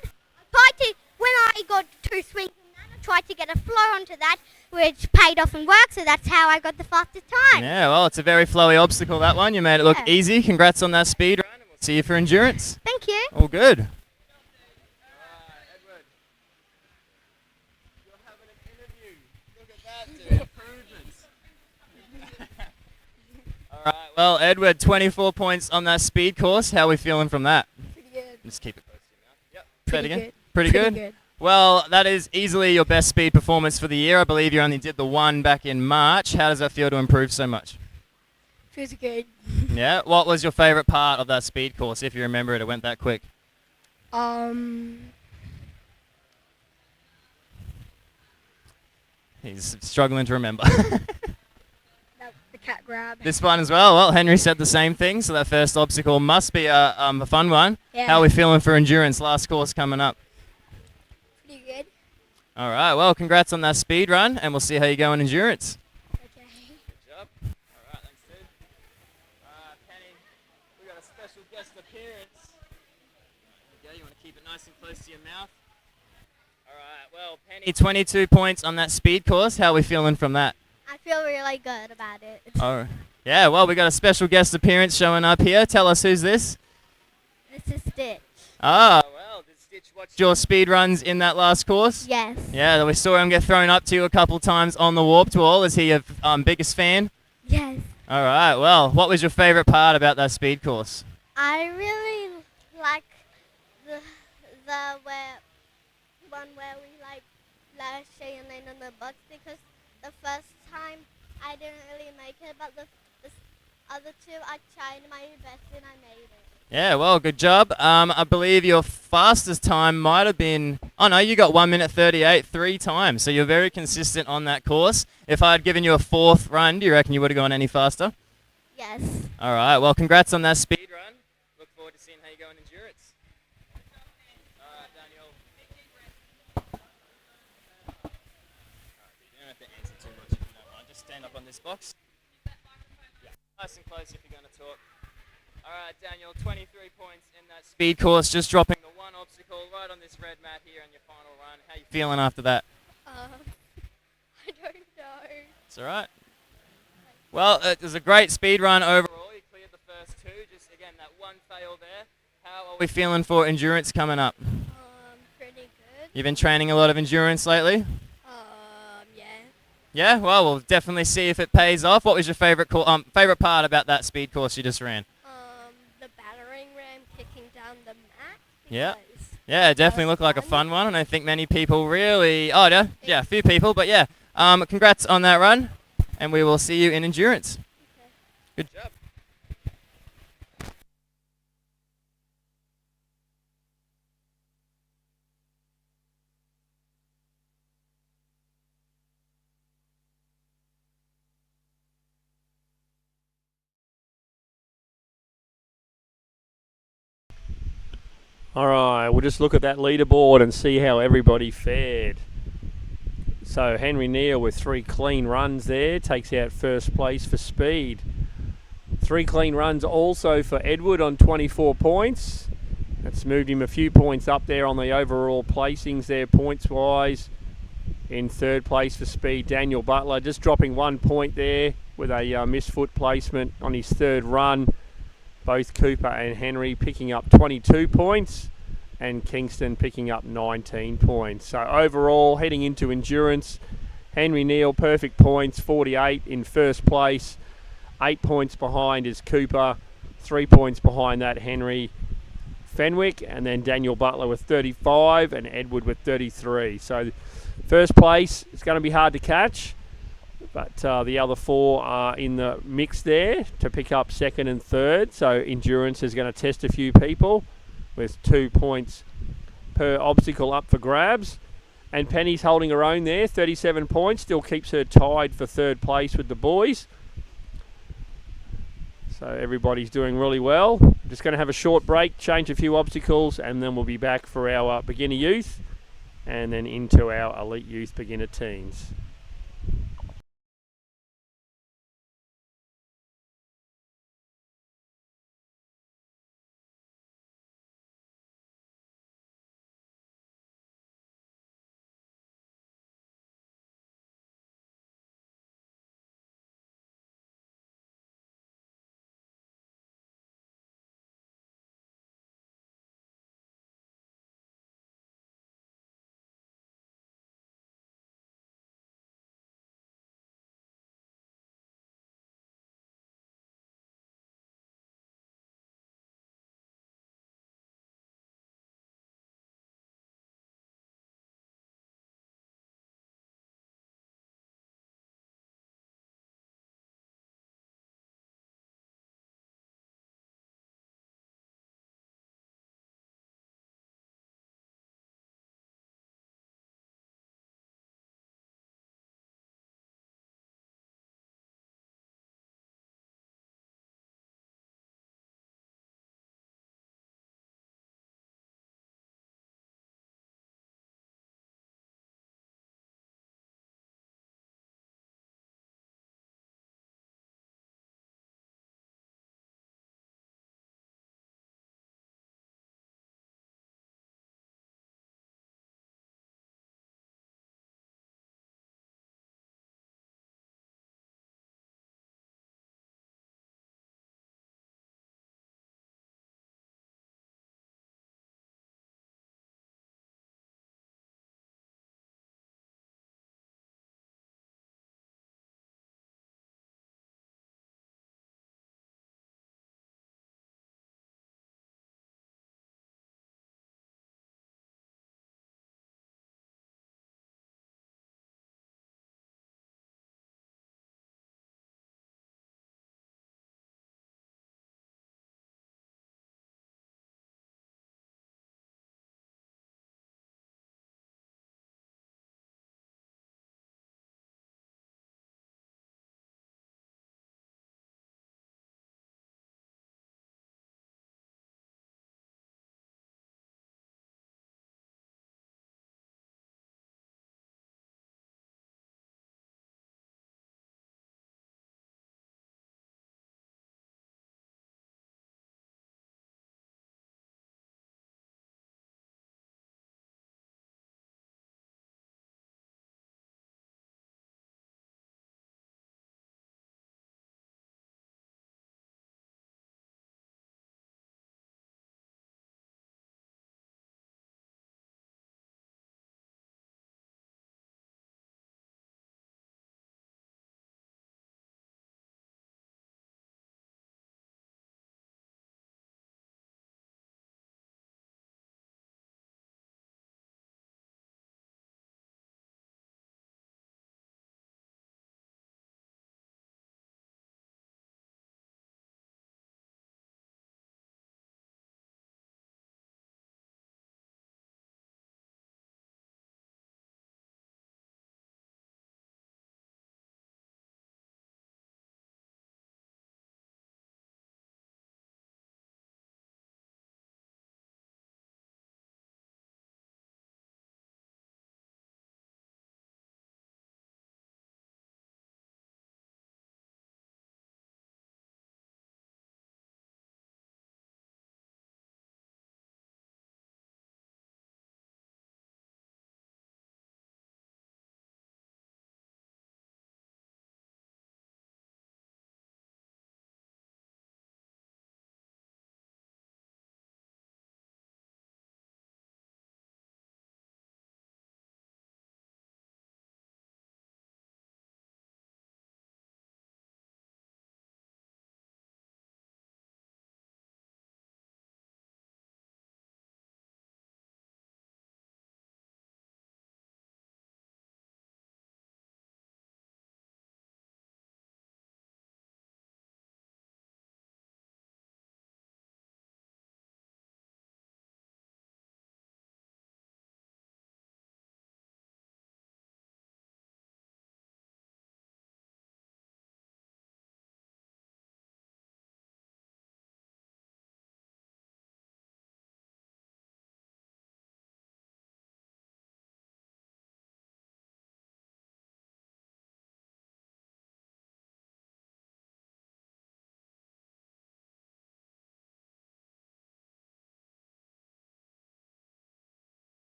When I got 2 swings in that, I tried to get a flow onto that, which paid off and worked, so that's how I got the fastest time. Yeah, well, it's a very flowy obstacle, that one. You made it look Yeah. easy. Congrats on that speed run. We'll see you for endurance. Thank you. All good. All right, well, Edward, 24 points on that speed course. How are we feeling from that? Pretty good. Just keep it close to your mouth. Yep. Say it Pretty again. good. Pretty Pretty good? good. Well, that is easily your best speed performance for the year. I believe you only did the one back in March. How does that feel to improve so much? Feels good. Yeah. What was your favourite part of that speed course, if you remember it? It went that quick. He's struggling to remember. The cat grab. This one as well. Well, Henry said the same thing, so that first obstacle must be a fun one. Yeah. How are we feeling for endurance? Last course coming up. Pretty good. All right. Well, congrats on that speed run, and we'll see how you go in endurance. Okay. Good job. All right, thanks, dude. Penny, we got a special guest appearance. There you go. You want to keep it nice and close to your mouth. All right. Well, Penny, 22 points on that speed course. How are we feeling from that? I feel really good about it. All right. Yeah. Well, we got a special guest appearance showing up here. Tell us who's this. This is Stitch. Ah, well, did Stitch watch your speed runs in that last course? Yes. Yeah, we saw him get thrown up to you a couple times on the warped wall. Is he your biggest fan? Yes. All right. Well, what was your favourite part about that speed course? I really like the one where we like Shay and Lane on the box because the first time I didn't really make it, but the other two I tried my best and I made it. Yeah, well, good job. I believe your fastest time might have been... Oh, no, you got 1 minute 38 3 times, so you're very consistent on that course. If I had given you a fourth run, do you reckon you would have gone any faster? Yes. All right, well, congrats on that speed run. Look forward to seeing how you go in endurance. All right, Daniel. All right, you don't have to answer too much if you don't mind. Just stand up on this box. Yeah, nice and close if you're going to talk. All right, Daniel, 23 points in that speed course, just dropping the one obstacle right on this red mat here on your final run. How you feeling after that? I don't know. It's all right. Well, it was a great speed run overall. You cleared the first two. Just, again, that one fail there. How are we feeling for endurance coming up? Pretty good. You've been training a lot of endurance lately? Yeah. Yeah? Well, we'll definitely see if it pays off. What was your favorite favorite part about that speed course you just ran? The battering ram kicking down the mat. Yeah. because Yeah, it definitely was looked like a fun. fun one. I don't think many people really... Oh, yeah, a few people, but yeah. Congrats on that run, and we will see you in endurance. Good job. All right, we'll just look at that leaderboard and see how everybody fared. So Henry Neal with 3 clean runs there takes out first place for speed. 3 clean runs also for Edward on 24 points. That's moved him a few points up there on the overall placings there points-wise. In third place for speed, Daniel Butler just dropping 1 point there with a missed foot placement on his third run. Both Cooper and Henry picking up 22 points and Kingston picking up 19 points. So overall, heading into endurance, Henry Neal, perfect points, 48 in first place. 8 points behind is Cooper. 3 points behind that, Henry Fenwick. And then Daniel Butler with 35 and Edward with 33. So first place is going to be hard to catch. But the other 4 are in the mix there to pick up second and third. So endurance is going to test a few people with 2 points per obstacle up for grabs. And Penny's holding her own there, 37 points. Still keeps her tied for third place with the boys. So everybody's doing really well. Just going to have a short break, change a few obstacles, and then we'll be back for our beginner youth and then into our elite youth beginner teens.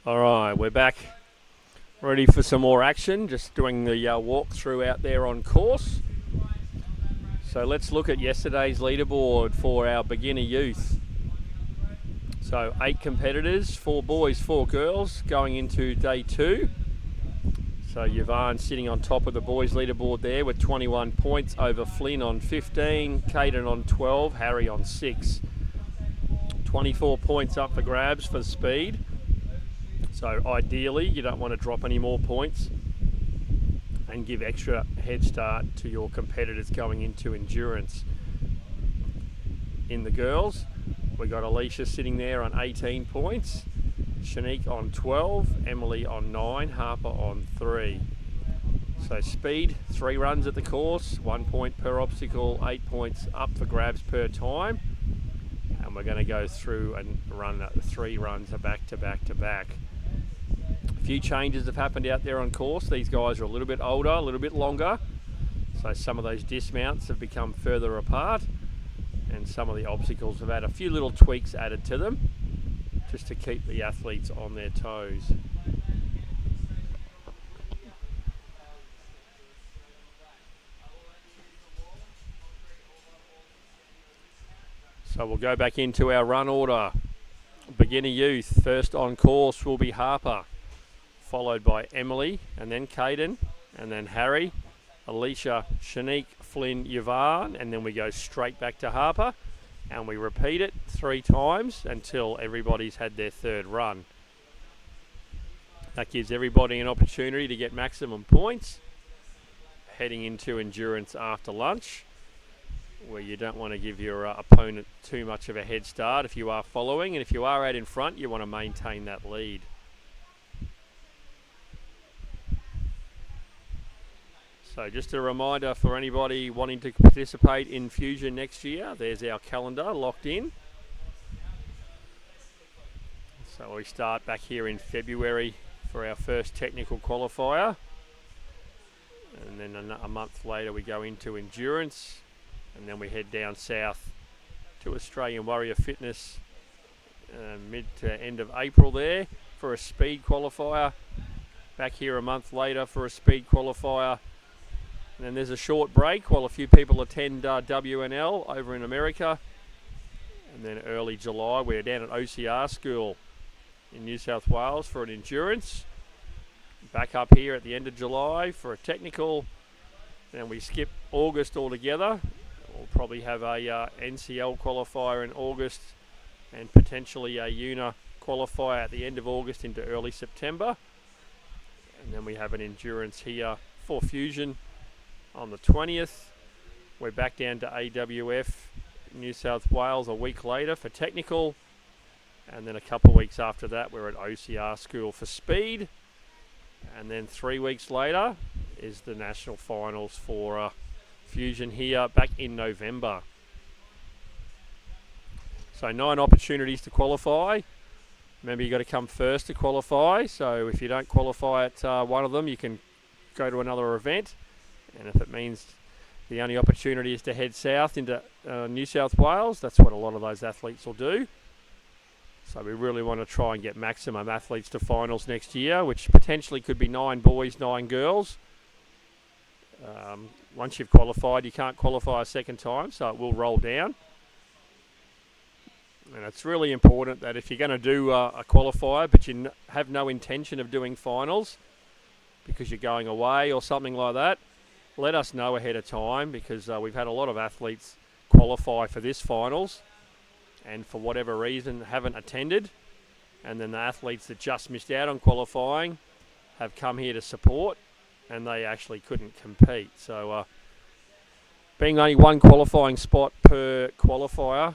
All right, we're back, ready for some more action. Just doing the walkthrough out there on course. So let's look at yesterday's leaderboard for our beginner youth. So 8 competitors, 4 boys, 4 girls, going into day 2. So Yvonne sitting on top of the boys leaderboard there with 21 points over Flynn on 15, Caden on 12, Harry on 6. 24 points up for grabs for speed. So ideally you don't want to drop any more points and give extra head start to your competitors going into endurance. In the girls, we got Alicia sitting there on 18 points, Shanique on 12, Emily on 9, Harper on 3. So speed, 3 runs at the course, 1 point per obstacle, 8 points up for grabs per time. And we're going to go through and run 3 runs back to back to back. A few changes have happened out there on course. These guys are a little bit older, a little bit longer. So some of those dismounts have become further apart. And some of the obstacles have had a few little tweaks added to them just to keep the athletes on their toes. So we'll go back into our run order. Beginner youth, first on course will be Harper, followed by Emily, and then Caden, and then Harry, Alicia, Shanique, Flynn, Yvonne, and then we go straight back to Harper, and we repeat it 3 times until everybody's had their 3rd run. That gives everybody an opportunity to get maximum points heading into endurance after lunch, where you don't want to give your opponent too much of a head start if you are following, and if you are out in front you want to maintain that lead. So just a reminder for anybody wanting to participate in Fusion next year, there's our calendar locked in. So we start back here in February for our first technical qualifier. And then a month later we go into endurance. And then we head down south to Australian Warrior Fitness mid to end of April there for a speed qualifier. Back here a month later for a speed qualifier. And then there's a short break while a few people attend WNL over in America. And then early July, we're down at OCR school in New South Wales for an endurance. Back up here at the end of July for a technical. Then we skip August altogether. We'll probably have a NCL qualifier in August and potentially a UNA qualifier at the end of August into early September. And then we have an endurance here for Fusion on the 20th. We're back down to AWF New South Wales a week later for technical, and then a couple of weeks after that we're at OCR school for speed, and then 3 weeks later is the national finals for Fusion here back in November. So 9 opportunities to qualify. Remember, you got to come first to qualify, so if you don't qualify at one of them you can go to another event. And if it means the only opportunity is to head south into New South Wales, that's what a lot of those athletes will do. So we really want to try and get maximum athletes to finals next year, which potentially could be 9 boys, 9 girls. Once you've qualified, you can't qualify a second time, so it will roll down. And it's really important that if you're going to do a qualifier, but you have no intention of doing finals because you're going away or something like that, let us know ahead of time, because we've had a lot of athletes qualify for this finals and for whatever reason haven't attended, and then the athletes that just missed out on qualifying have come here to support and they actually couldn't compete. So being only 1 qualifying spot per qualifier,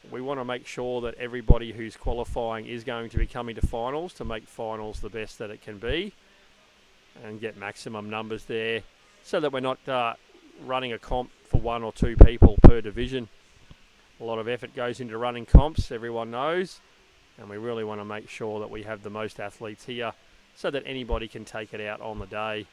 we want to make sure that everybody who's qualifying is going to be coming to finals to make finals the best that it can be and get maximum numbers there, so that we're not running a comp for 1 or 2 people per division. A lot of effort goes into running comps, everyone knows, and we really want to make sure that we have the most athletes here so that anybody can take it out on the day.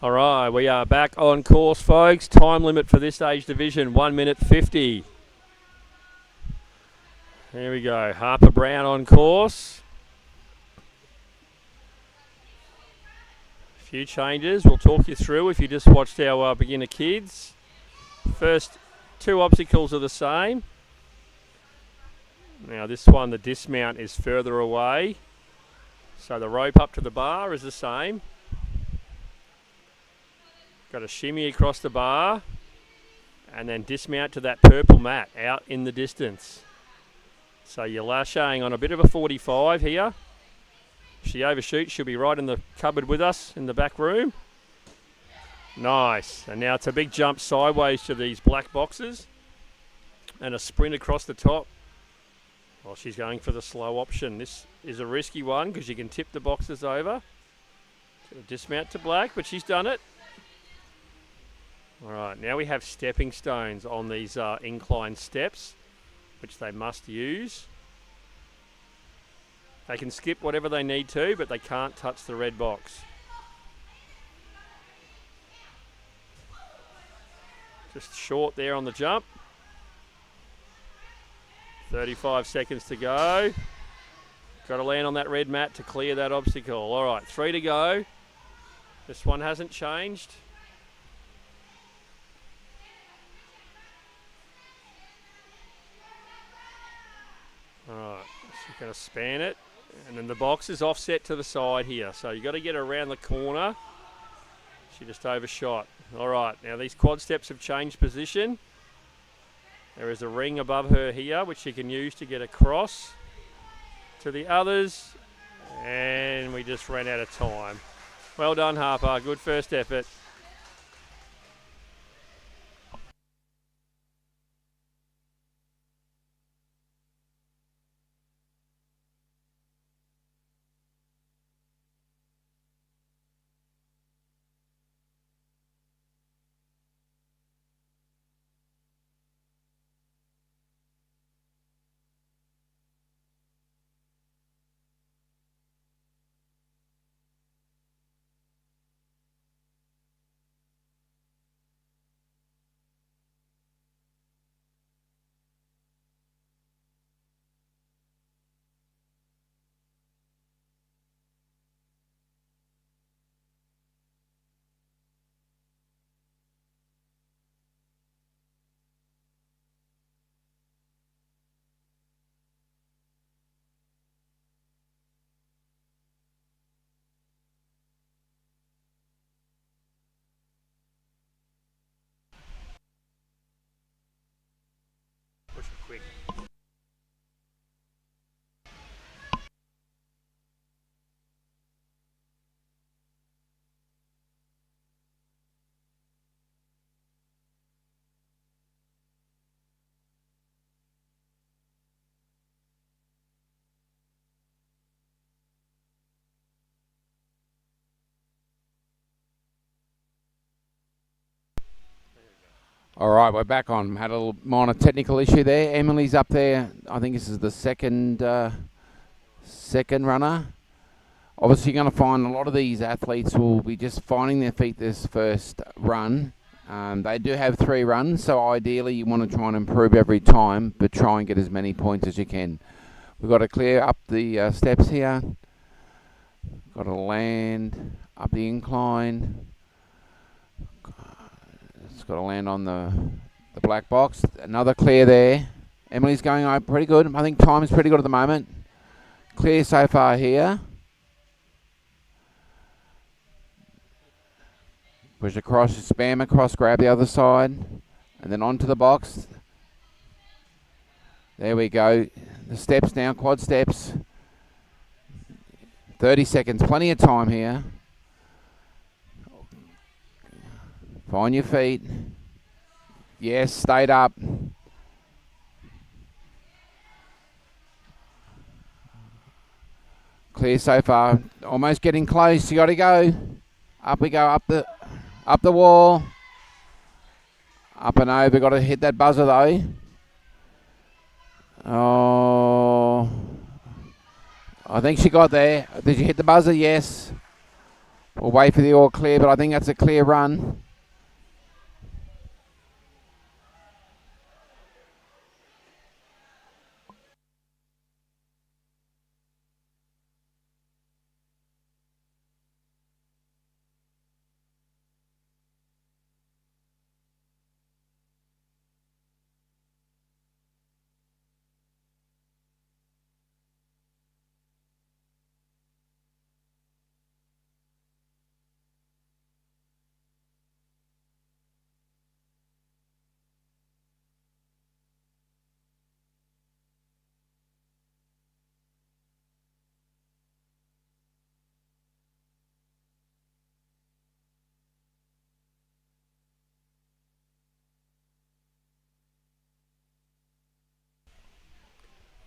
All right, we are back on course, folks. Time limit for this age division, 1 minute 50. Here we go. Harper Brown on course. A few changes. We'll talk you through if you just watched our beginner kids. First 2 obstacles are the same. Now this one, the dismount is further away. So the rope up to the bar is the same. Got a shimmy across the bar and then dismount to that purple mat out in the distance. So you're lashing on a bit of a 45 here. If she overshoots, she'll be right in the cupboard with us in the back room. Nice. And now it's a big jump sideways to these black boxes and a sprint across the top. Well, she's going for the slow option. This is a risky one because you can tip the boxes over. Dismount to black, but she's done it. All right, now we have stepping stones on these incline steps, which they must use. They can skip whatever they need to, but they can't touch the red box. Just short there on the jump. 35 seconds to go. Got to land on that red mat to clear that obstacle. All right, 3 to go. This one hasn't changed. All right, she's going to span it. And then the box is offset to the side here. So you've got to get around the corner. She just overshot. All right, now these quad steps have changed position. There is a ring above her here, which she can use to get across to the others. And we just ran out of time. Well done, Harper. Good first effort. Push it quick. All right, we're back on. Had a little minor technical issue there. Emily's up there. I think this is the second runner. Obviously, you're going to find a lot of these athletes will be just finding their feet this first run. They do have 3 runs, so ideally you want to try and improve every time, but try and get as many points as you can. We've got to clear up the steps here. Got to land up the incline. It's got to land on the black box. Another clear there. Emily's going out pretty good. I think time is pretty good at the moment. Clear so far here. Push across, spam across, grab the other side, and then onto the box. There we go. The steps now, quad steps. 30 seconds, plenty of time here. Find your feet. Yes, stayed up. Clear so far. Almost getting close. You got to go. Up we go. Up the wall. Up and over. Got to hit that buzzer though. Oh, I think she got there. Did you hit the buzzer? Yes. We'll wait for the all clear, but I think that's a clear run.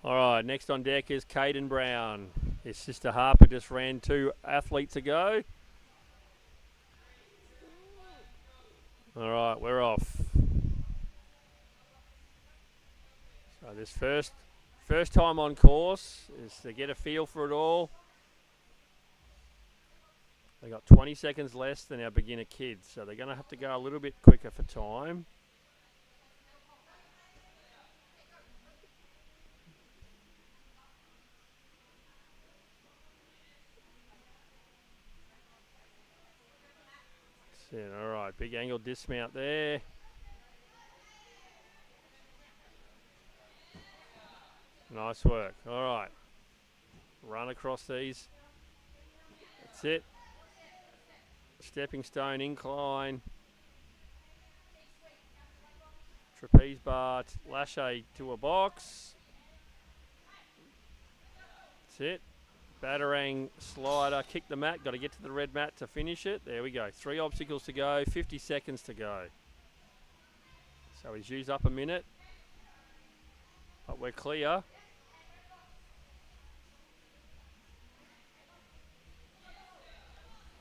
All right, next on deck is Caden Brown. His sister Harper just ran 2 athletes ago. All right, we're off. So this first time on course is to get a feel for it all. They got 20 seconds less than our beginner kids, so they're going to have to go a little bit quicker for time. All right, big angle dismount there. Nice work. All right. Run across these. That's it. Stepping stone incline. Trapeze bar, lache to a box. That's it. Batarang slider, kick the mat. Got to get to the red mat to finish it. There we go. 3 obstacles to go, 50 seconds to go. So he's used up a minute. But we're clear.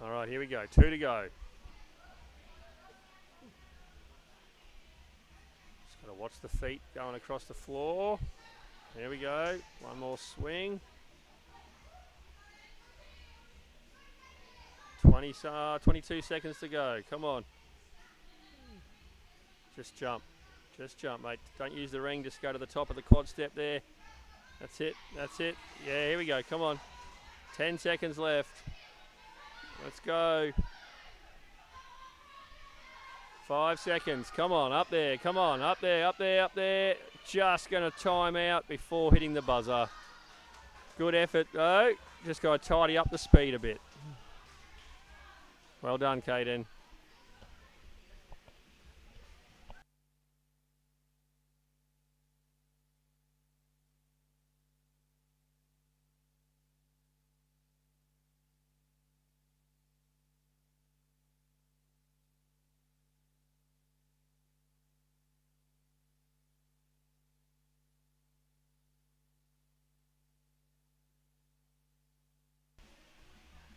All right, here we go. 2 to go. Just got to watch the feet going across the floor. There we go. 1 more swing. 22 seconds to go. Come on. Just jump. Just jump, mate. Don't use the ring. Just go to the top of the quad step there. That's it. That's it. Yeah, here we go. Come on. 10 seconds left. Let's go. 5 seconds. Come on. Up there. Come on. Up there. Up there. Up there. Just going to time out before hitting the buzzer. Good effort, though. Just got to tidy up the speed a bit. Well done, Caden.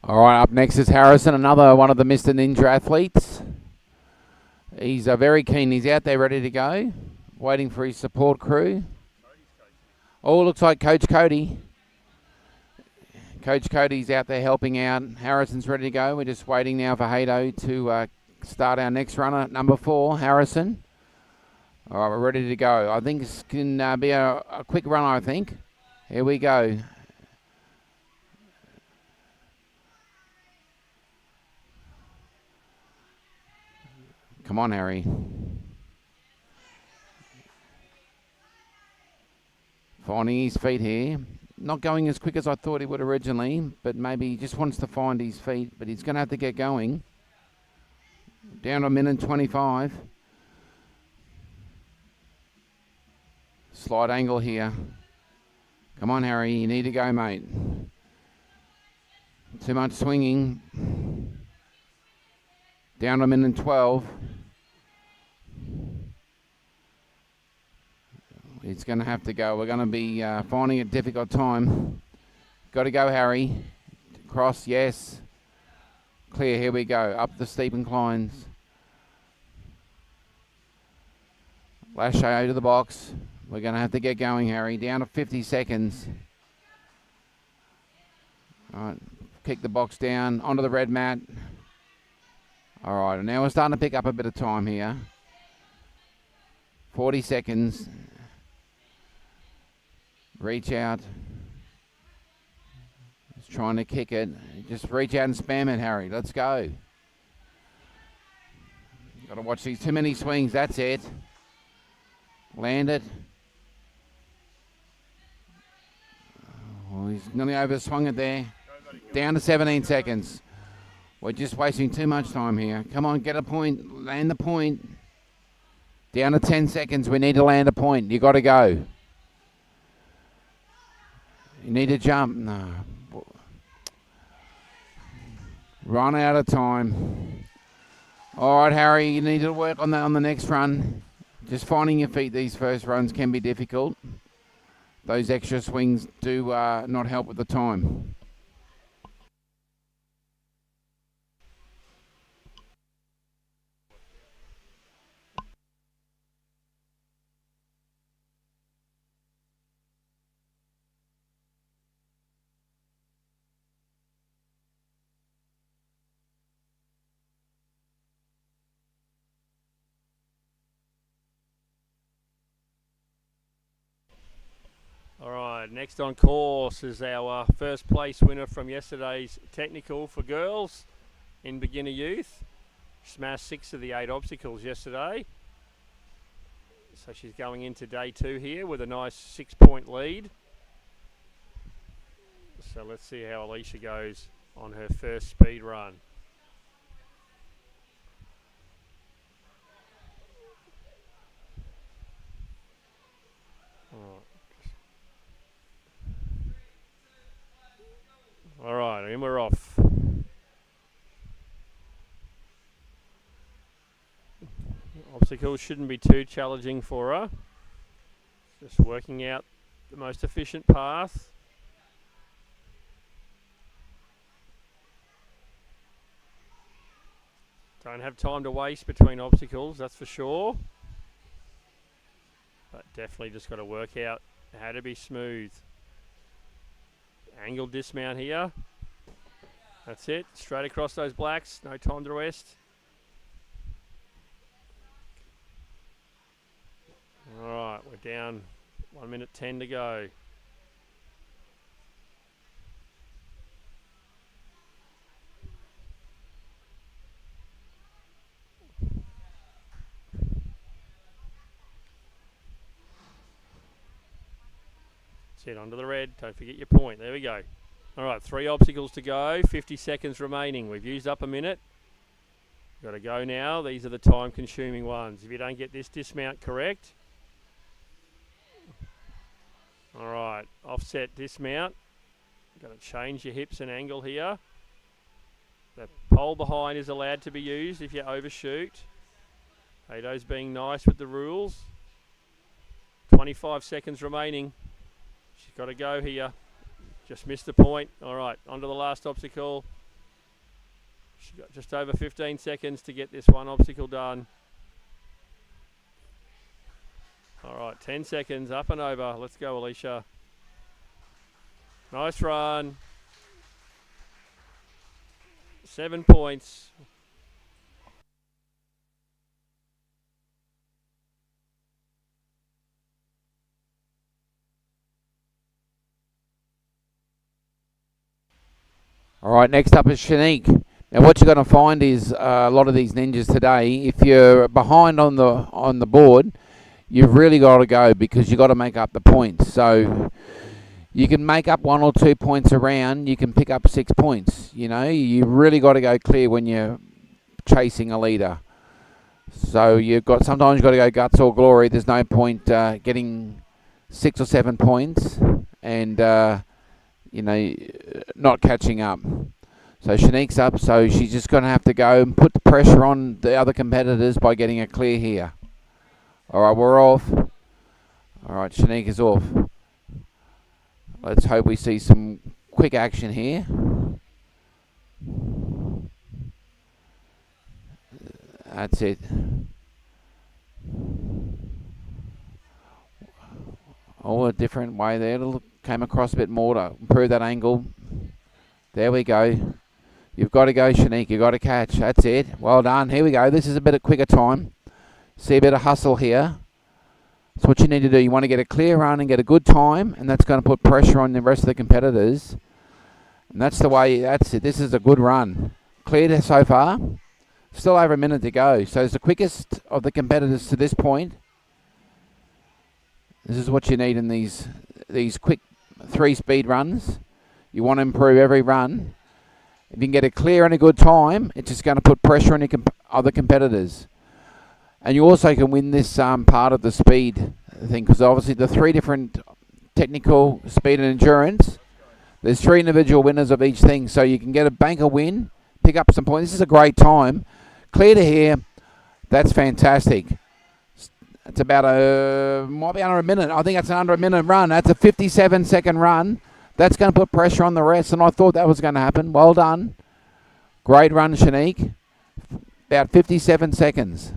All right, up next is Harrison, another one of the Mr. Ninja athletes. He's very keen. He's out there ready to go, waiting for his support crew. Oh, looks like Coach Cody. Coach Cody's out there helping out. Harrison's ready to go. We're just waiting now for Hato to start our next runner, number 4, Harrison. All right, we're ready to go. I think this can be a quick run, I think. Here we go. Come on, Harry. Finding his feet here. Not going as quick as I thought he would originally, but maybe he just wants to find his feet, but he's going to have to get going. Down to 1:25. Slight angle here. Come on, Harry. You need to go, mate. Too much swinging. Down to 1:12. He's going to have to go. We're going to be finding a difficult time. Got to go, Harry. Cross, yes. Clear, here we go. Up the steep inclines. Lache to the box. We're going to have to get going, Harry. Down to 50 seconds. All right. kick the box down onto the red mat. All right, now we're starting to pick up a bit of time here. 40 seconds. Reach out. Just trying to kick it. Just reach out and spam it, Harry. Let's go. Got to watch these too many swings. That's it. Land it. Oh, he's nearly overswung it there. Down to 17 seconds. We're just wasting too much time here. Come on, get a point. Land the point. Down to 10 seconds. We need to land a point. You got to go. You need to jump. No. Run out of time. All right, Harry, you need to work on that on the next run. Just finding your feet these first runs can be difficult. Those extra swings do not help with the time. Alright, next on course is our first place winner from yesterday's technical for girls in beginner youth. Smashed 6 of the 8 obstacles yesterday. So she's going into day 2 here with a nice 6-point lead. So let's see how Alicia goes on her first speed run. Alright, and we're off. Obstacles shouldn't be too challenging for her. Just working out the most efficient path. Don't have time to waste between obstacles, that's for sure. But definitely just got to work out how to be smooth. Angled dismount here. That's it. Straight across those blacks. No time to rest. Alright, we're down 1 minute 10 to go. That's it, onto the red. Don't forget your point. There we go. Alright, 3 obstacles to go. 50 seconds remaining. We've used up a minute. Got to go now. These are the time consuming ones. If you don't get this dismount correct. Alright, offset dismount. Got to change your hips and angle here. The pole behind is allowed to be used if you overshoot. Hado's being nice with the rules. 25 seconds remaining. She's got to go here. Just missed the point. Alright, onto the last obstacle. She's got just over 15 seconds to get this one obstacle done. Alright, 10 seconds, up and over. Let's go, Alicia. Nice run. 7 points. All right, next up is Shanique. Now, what you're going to find is a lot of these ninjas today, if you're behind on the board, you've really got to go because you've got to make up the points. So you can make up 1 or 2 points around. You can pick up 6 points. You know, you really got to go clear when you're chasing a leader. So sometimes you've got to go guts or glory. There's no point getting 6 or 7 points and not catching up. So Shanique's up, so she's just going to have to go and put the pressure on the other competitors by getting a clear here. All right, we're off. All right, Shanique is off. Let's hope we see some quick action here. That's it. Oh, a different way there. Came across a bit more to improve that angle. There we go. You've got to go, Shanique. You've got to catch. That's it. Well done. Here we go. This is a bit of quicker time. See a bit of hustle here. That's what you need to do. You want to get a clear run and get a good time, and that's going to put pressure on the rest of the competitors. And that's the way. That's it. This is a good run. Cleared so far. Still over a minute to go. So it's the quickest of the competitors to this point. This is what you need in these quick 3-speed runs. You want to improve every run. If you can get it clear and a good time, it's just going to put pressure on your other competitors. And you also can win this part of the speed thing, because obviously the 3 different technical, speed and endurance, there's 3 individual winners of each thing. So you can get a banker win, pick up some points. This is a great time. Clear to here. That's fantastic. It's about might be under a minute. I think that's an under a minute run. That's a 57-second run. That's going to put pressure on the rest, and I thought that was going to happen. Well done. Great run, Shanique. About 57 seconds.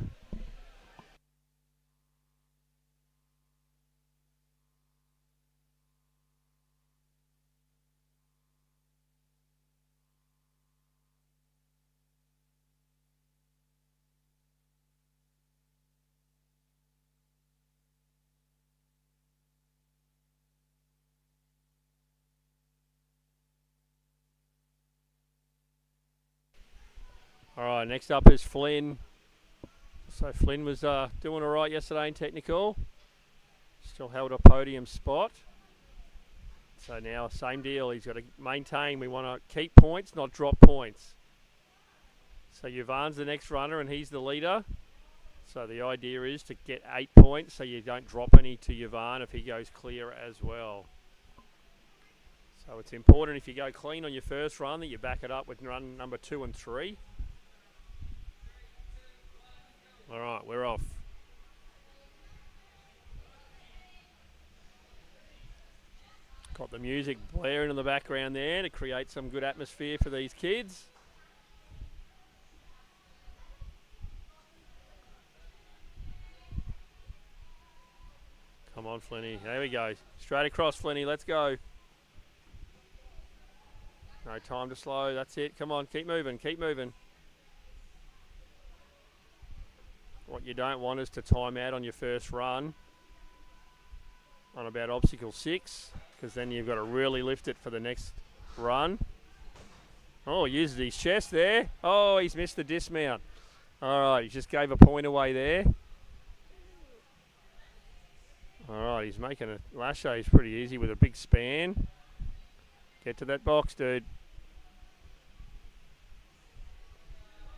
All right, next up is Flynn. So Flynn was doing all right yesterday in technical. Still held a podium spot. So now, same deal. He's got to maintain. We want to keep points, not drop points. So Yvonne's the next runner, and he's the leader. So the idea is to get 8 points so you don't drop any to Yvonne if he goes clear as well. So it's important if you go clean on your first run that you back it up with run number 2 and 3. All right, we're off. Got the music blaring in the background there to create some good atmosphere for these kids. Come on, Flinny. There we go. Straight across, Flinny. Let's go. No time to slow. That's it. Come on, keep moving. Keep moving. What you don't want is to time out on your first run on about obstacle 6, because then you've got to really lift it for the next run. Oh, uses his chest there. Oh, he's missed the dismount. All right, he just gave a point away there. All right, he's making a lasso. He's pretty easy with a big span. Get to that box, dude.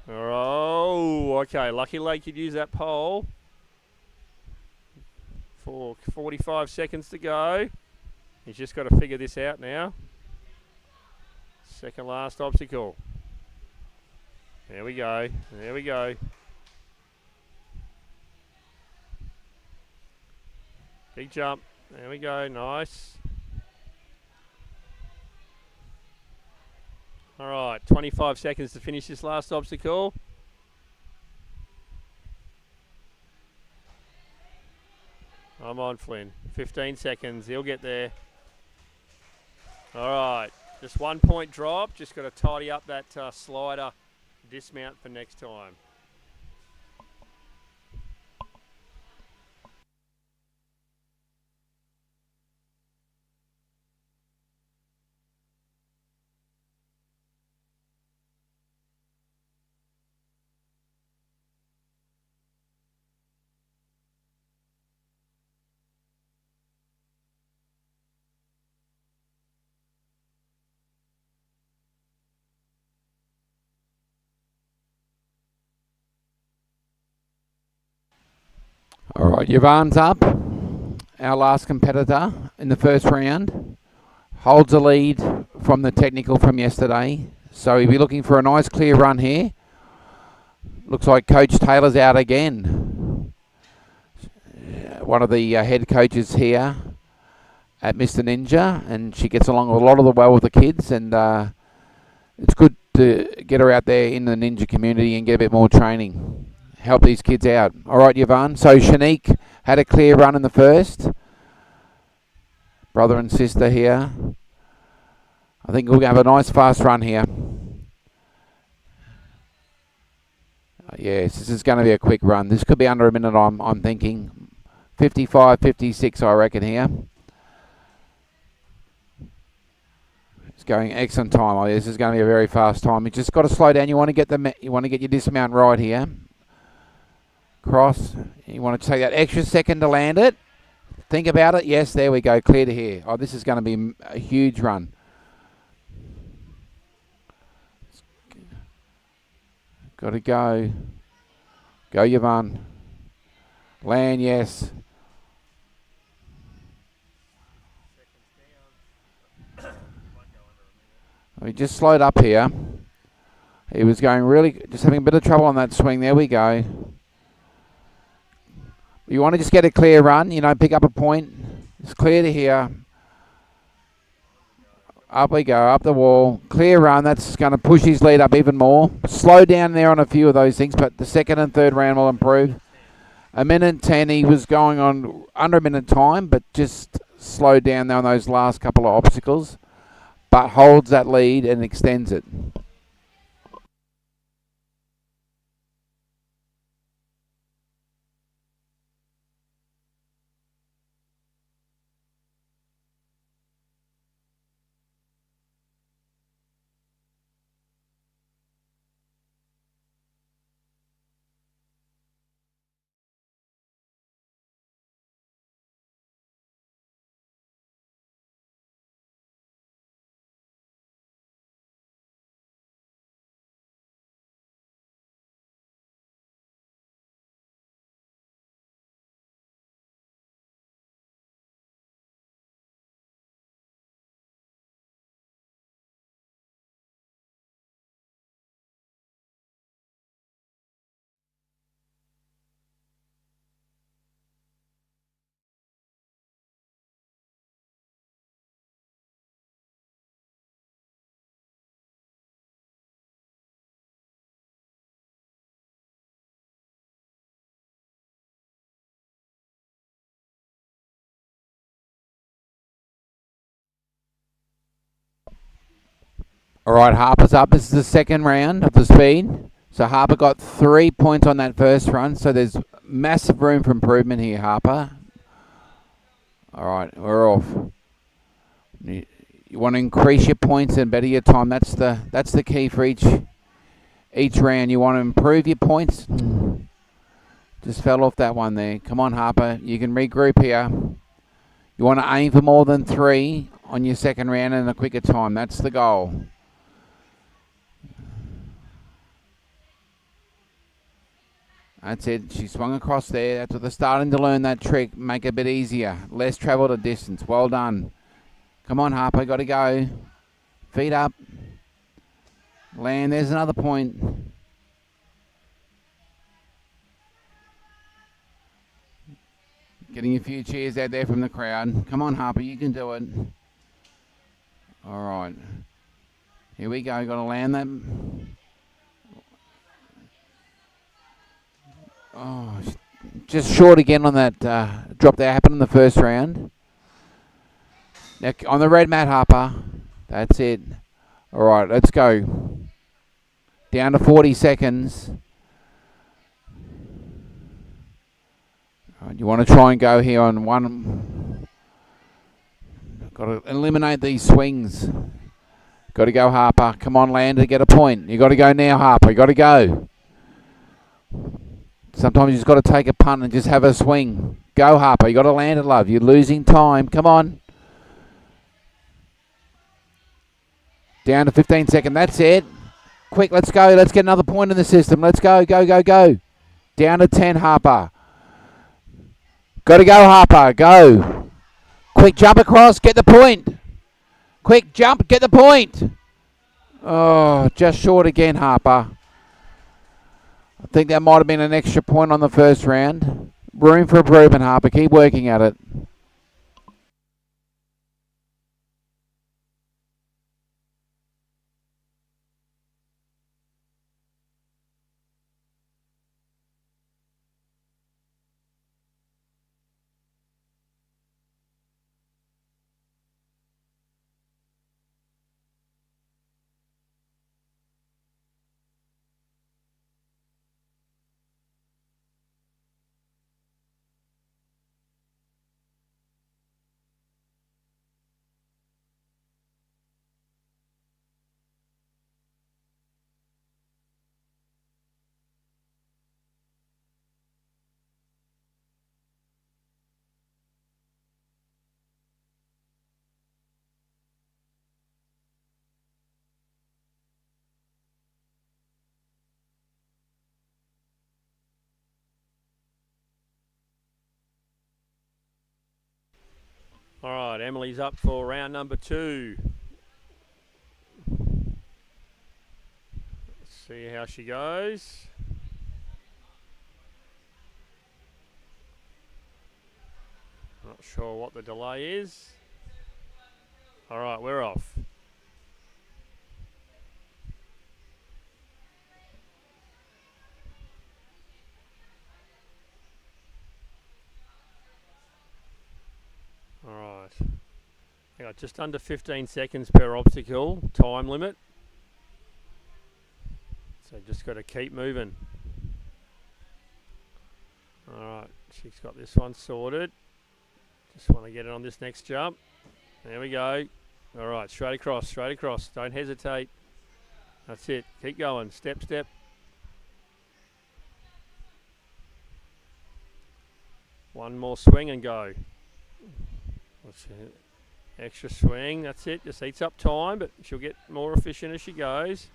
Oh, okay. Lucky Lake could use that pole. For 45 seconds to go. He's just got to figure this out now. Second last obstacle. There we go. There we go. Big jump. There we go. Nice. All right, 25 seconds to finish this last obstacle. I'm on, Flynn. 15 seconds. He'll get there. All right, just 1 point drop. Just got to tidy up that slider dismount for next time. All right, Yvonne's up. Our last competitor in the first round. Holds the lead from the technical from yesterday. So he'll be looking for a nice clear run here. Looks like Coach Taylor's out again. One of the head coaches here at Mr. Ninja. And she gets along a lot of the well with the kids. And it's good to get her out there in the Ninja community and get a bit more training. Help these kids out. All right, Yvonne. So Shanique had a clear run in the first. Brother and sister here. I think we're going to have a nice fast run here. Yes, this is going to be a quick run. This could be under a minute, I'm thinking. 55, 56, I reckon here. It's going excellent time. Oh, this is going to be a very fast time. You just got to slow down. You want to get your dismount right here. Cross. You want to take that extra second to land it. Think about it. Yes, there we go. Clear to here. Oh, this is going to be a huge run. Got to go. Go, Yvonne. Land, yes. We just slowed up here. He was going really, just having a bit of trouble on that swing. There we go. You want to just get a clear run, pick up a point. It's clear to here. Up we go, up the wall. Clear run, that's going to push his lead up even more. Slow down there on a few of those things, but the second and third round will improve. 1:10, he was going on under a minute time, but just slowed down there on those last couple of obstacles. But holds that lead and extends it. All right, Harper's up. This is the second round of the speed. So Harper got 3 points on that first run. So there's massive room for improvement here, Harper. All right, we're off. You want to increase your points and better your time. That's the key for each round. You want to improve your points. Just fell off that one there. Come on, Harper. You can regroup here. You want to aim for more than 3 on your second round and a quicker time. That's the goal. That's it. She swung across there. That's what they're starting to learn, that trick. Make it a bit easier. Less travel to distance. Well done. Come on, Harper. Got to go. Feet up. Land. There's another point. Getting a few cheers out there from the crowd. Come on, Harper. You can do it. All right. Here we go. Got to land that. Oh, just short again on that drop that happened in the first round. Now, on the red mat, Harper. That's it. All right, let's go. Down to 40 seconds. All right, you want to try and go here on one. Got to eliminate these swings. Got to go, Harper. Come on, land to get a point. You got to go now, Harper. You got to go. Sometimes you just got to take a punt and just have a swing. Go, Harper. You got to land it, love. You're losing time. Come on. Down to 15 seconds. That's it. Quick, let's go. Let's get another point in the system. Let's go, go, go, go. Down to 10, Harper. Got to go, Harper. Go. Quick jump across. Get the point. Quick jump. Get the point. Oh, just short again, Harper. I think that might have been an extra point on the first round. Room for improvement, Harper. Keep working at it. right, Emily's up for round number 2. Let's see how she goes. Not sure what the delay is. All right, we're off. All right. Yeah, just under 15 seconds per obstacle, time limit. So just got to keep moving. All right, she's got this one sorted. Just want to get it on this next jump. There we go. All right, straight across, straight across. Don't hesitate. That's it. Keep going. Step, step. One more swing and go. That's it. Extra swing. That's it. Just eats up time, but she'll get more efficient as she goes.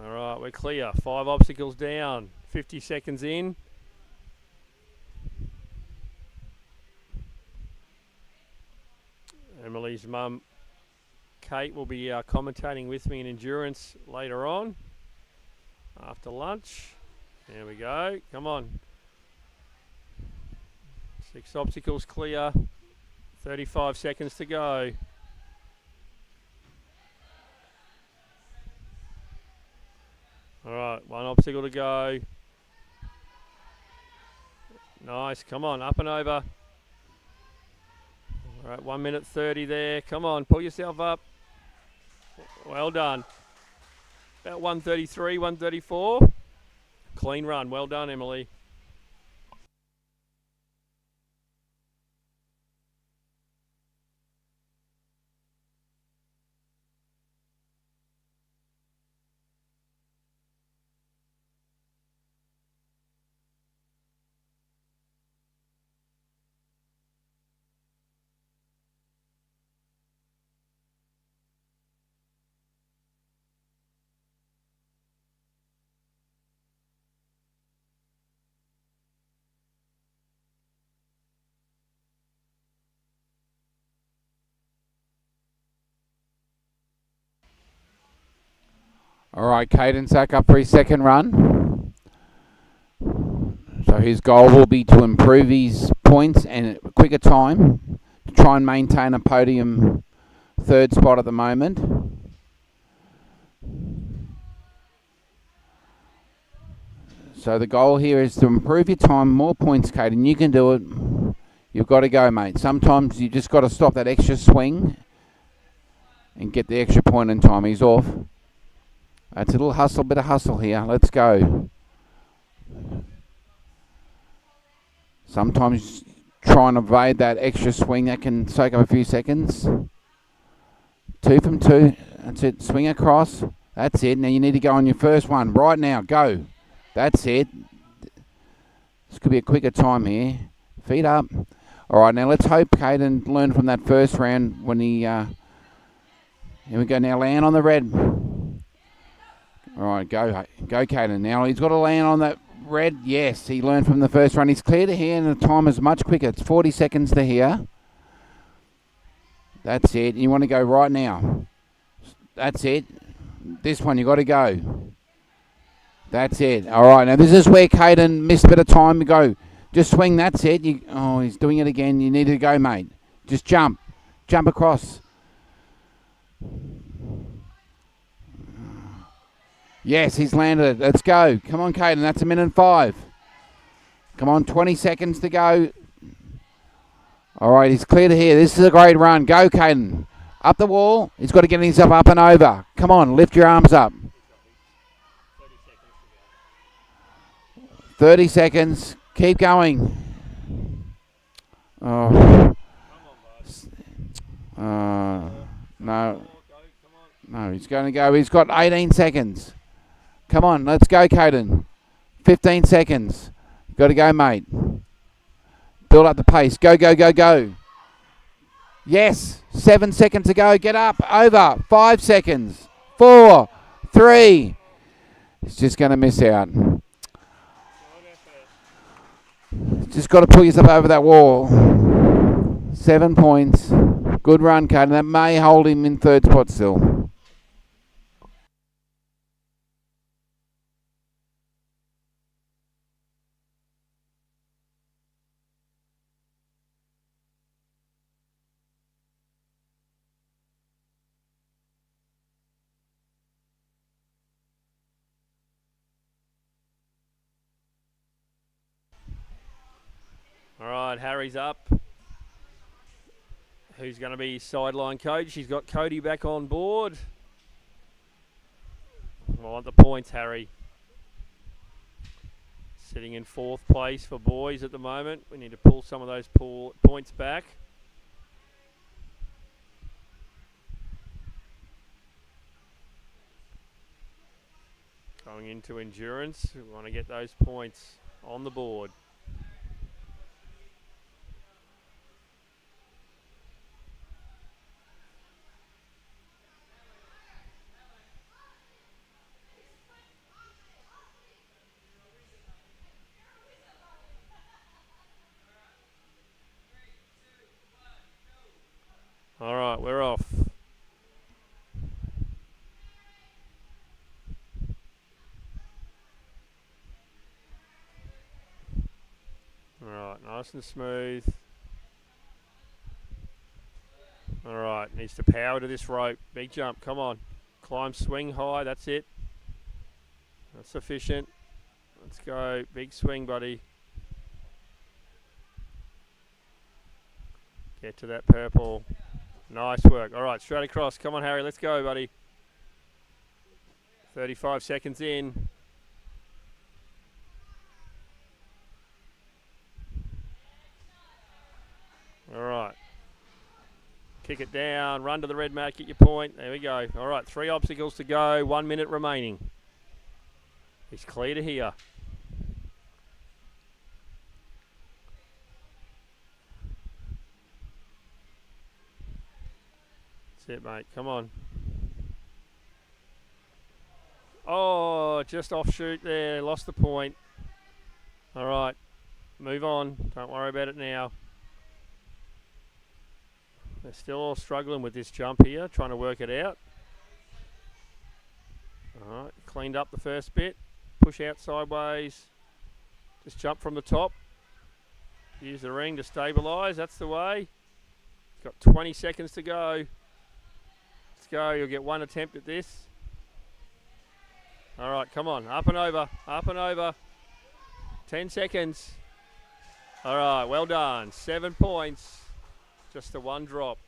All right, we're clear. 5 obstacles down. 50 seconds in. Emily's mum, Kate, will be commentating with me in endurance later on after lunch. There we go. Come on. 6 obstacles clear. 35 seconds to go. All right, 1 obstacle to go. Nice. Come on, up and over. All right, 1 minute 30 there. Come on, pull yourself up. Well done. About 133, 134. Clean run. Well done, Emily. All right, Caden Sack up for his second run. So his goal will be to improve his points and quicker time to try and maintain a podium 3rd spot at the moment. So the goal here is to improve your time, more points, Caden. You can do it. You've got to go, mate. Sometimes you just got to stop that extra swing and get the extra point in time. He's off. That's a little hustle, bit of hustle here. Let's go. Sometimes try and evade that extra swing. That can soak up a few seconds. 2 from 2. That's it. Swing across. That's it. Now you need to go on your first one. Right now. Go. That's it. This could be a quicker time here. Feet up. All right, now let's hope Caden learned from that first round when he... here we go. Now land on the red. All right, go Caden. Now he's got to land on that red. Yes, he learned from the first run. He's clear to here, and the time is much quicker. It's 40 seconds to here. That's it. You want to go right now. That's it. This one, you got to go. That's it. All right, now this is where Caden missed a bit of time. You go. Just swing. That's it. He's doing it again. You need to go, mate. Just jump. Jump across. Yes, he's landed it. Let's go. Come on, Caden. That's 1 minute 5. Come on, 20 seconds to go. All right, he's clear to here. This is a great run. Go, Caden. Up the wall. He's got to get himself up and over. Come on, lift your arms up. 30 seconds. Keep going. Oh. No. No, he's going to go. He's got 18 seconds. Come on, let's go, Caden. 15 seconds. Got to go, mate. Build up the pace. Go, go, go, go. Yes. 7 seconds to go. Get up. Over. 5 seconds. 4. 3. He's just going to miss out. Just got to pull yourself over that wall. 7 points. Good run, Caden. That may hold him in third spot still. All right, Harry's up. Who's going to be sideline coach? He's got Cody back on board. I want the points, Harry. Sitting in fourth place for boys at the moment. We need to pull some of those points back. Going into endurance, we want to get those points on the board. All right, we're off. All right, nice and smooth. All right, needs to power to this rope. Big jump, come on. Climb, swing high, that's it. That's sufficient. Let's go, big swing, buddy. Get to that purple. Nice work. All right, straight across. Come on, Harry, let's go, buddy. 35 seconds in. All right. Kick it down, run to the red mat, get your point. There we go. All right, 3 obstacles to go, 1 minute remaining. He's clear to here. That's it, mate. Come on. Oh, just offshoot there. Lost the point. All right. Move on. Don't worry about it now. They're still all struggling with this jump here, trying to work it out. All right. Cleaned up the first bit. Push out sideways. Just jump from the top. Use the ring to stabilise. That's the way. Got 20 seconds to go. Let's go. You'll get one attempt at this. All right, come on. Up and over. Up and over. 10 seconds. All right, well done. 7 points. Just the one drop.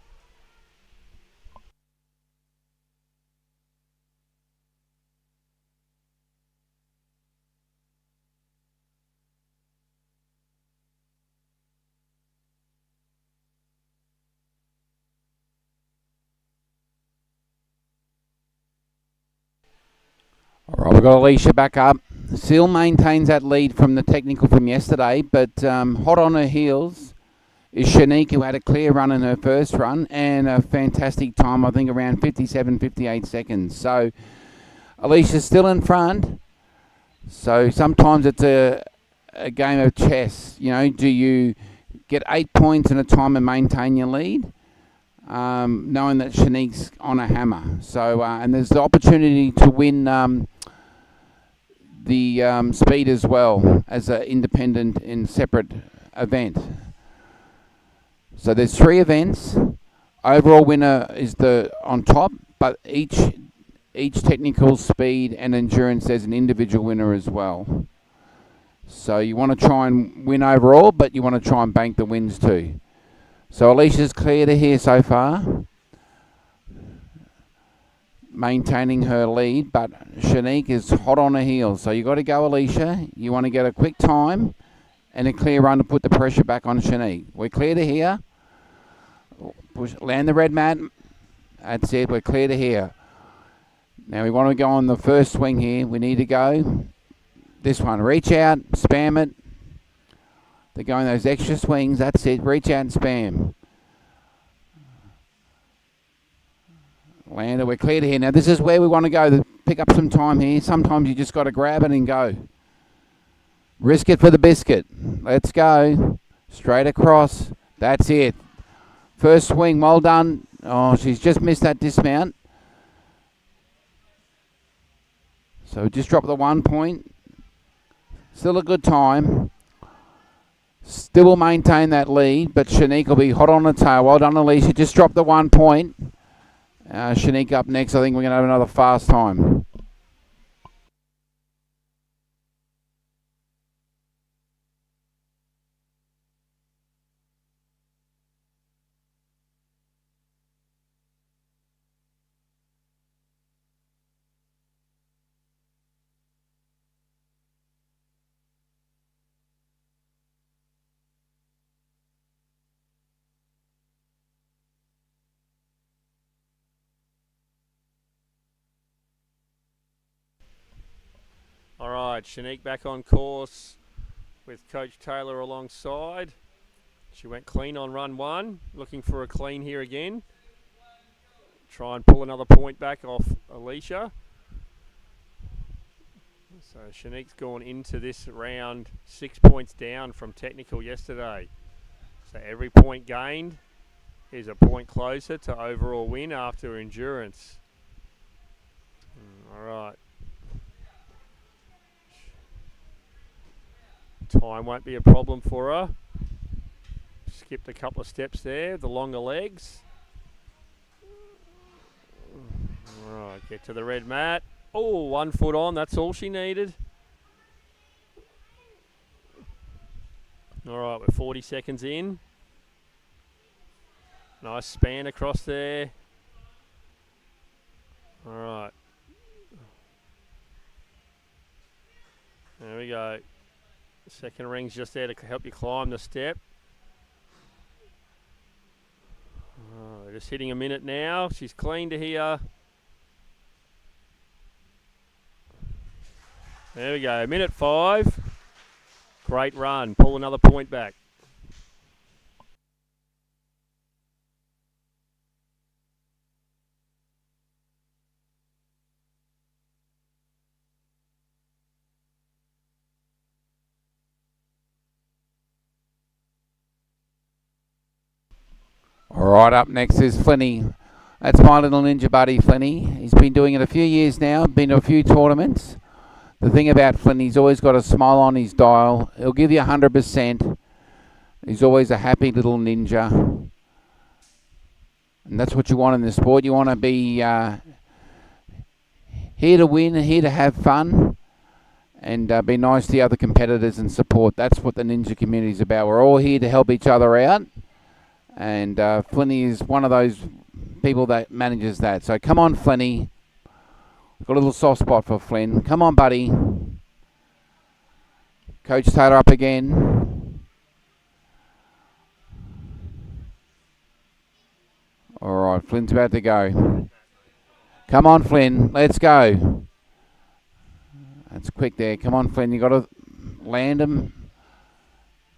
All right, we've got Alicia back up. Seal maintains that lead from the technical from yesterday, but hot on her heels is Shanique, who had a clear run in her first run and a fantastic time, I think around 57, 58 seconds. So Alicia's still in front. So sometimes it's a game of chess. You know, do you get 8 points in a time and maintain your lead? Knowing that Shanique's on a hammer. So, and there's the opportunity to win the speed as well as an independent and separate event. So there's 3 events. Overall winner is the on top, but each technical speed and endurance there's an individual winner as well. So you want to try and win overall, but you want to try and bank the wins too. So Alicia's clear to here so far, maintaining her lead, but Shanique is hot on her heels. So you got to go, Alicia. You want to get a quick time and a clear run to put the pressure back on Shanique. We're clear to here. Push, land the red mat. That's it. We're clear to here. Now we want to go on the first swing here. We need to go. This one, reach out, spam it. They're going those extra swings. That's it. Reach out and spam. Land it. We're clear to here. Now this is where we want to go to pick up some time here. Sometimes you just got to grab it and go. Risk it for the biscuit. Let's go. Straight across. That's it. First swing, well done. Oh, she's just missed that dismount. So just drop the 1 point. Still a good time. Still will maintain that lead, but Shanique will be hot on the tail. Well done, Alicia. Just dropped the 1 point. Shanique up next. I think we're going to have another fast time. All right, Shanique back on course with Coach Taylor alongside. She went clean on run 1, looking for a clean here again. Try and pull another point back off Alicia. So Shanique's gone into this round 6 points down from technical yesterday. So every point gained is a point closer to overall win after endurance. All right. Time won't be a problem for her. Skipped a couple of steps there, the longer legs. Alright, get to the red mat. Oh, 1 foot on, that's all she needed. Alright, we're 40 seconds in. Nice span across there. Alright. There we go. Second ring's just there to help you climb the step. Oh, just hitting a minute now. She's clean to here. There we go. Minute 5. Great run. Pull another point back. All right, up next is Flinny. That's my little ninja buddy, Flinny. He's been doing it a few years now, been to a few tournaments. The thing about Flinny, he's always got a smile on his dial. He'll give you 100%. He's always a happy little ninja. And that's what you want in the sport. You want to be here to win, here to have fun, and be nice to the other competitors and support. That's what the ninja community is about. We're all here to help each other out. And Flinny is one of those people that manages that. So come on, Flinny. Got a little soft spot for Flynn. Come on, buddy. Coach Taylor up again. All right, Flynn's about to go. Come on, Flynn. Let's go. That's quick there. Come on, Flynn. You got to land him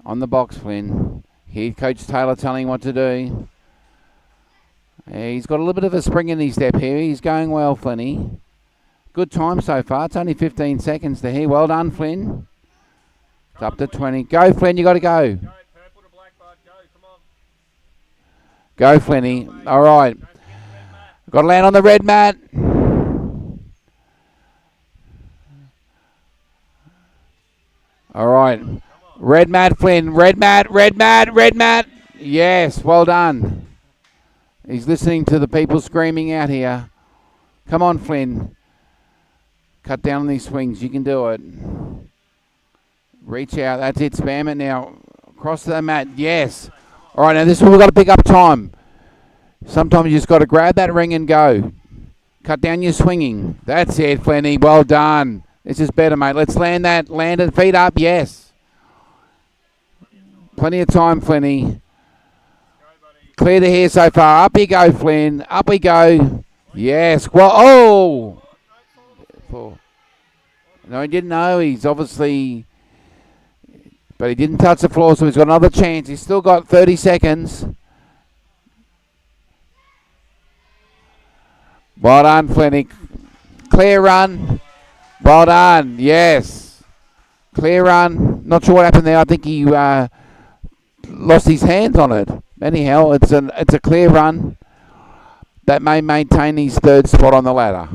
on the box, Flynn. Here, Coach Taylor telling him what to do. He's got a little bit of a spring in his step here. He's going well, Flinny. Good time so far. It's only 15 seconds to here. Well done, Flynn. It's up to 20. Go, Flynn. You got to go. Go, Flinny. All right. Got to land on the red mat. All right. Red mat, Flynn. Red mat, red mat, red mat. Yes, well done. He's listening to the people screaming out here. Come on, Flynn. Cut down on these swings. You can do it. Reach out. That's it. Spam it now. Across to the mat. Yes. All right, now this is where we've got to pick up time. Sometimes you just got to grab that ring and go. Cut down your swinging. That's it, Flinny. Well done. This is better, mate. Let's land that. Land it. Feet up. Yes. Plenty of time, Flinny. Clear the hair so far. Up you go, Flynn. Up we go. Yes. Well, oh. No, he didn't know. He's obviously... But he didn't touch the floor, so he's got another chance. He's still got 30 seconds. Well done, Flinny. Clear run. Well done. Yes. Clear run. Not sure what happened there. I think he... lost his hands on it. Anyhow, it's a clear run that may maintain his third spot on the ladder.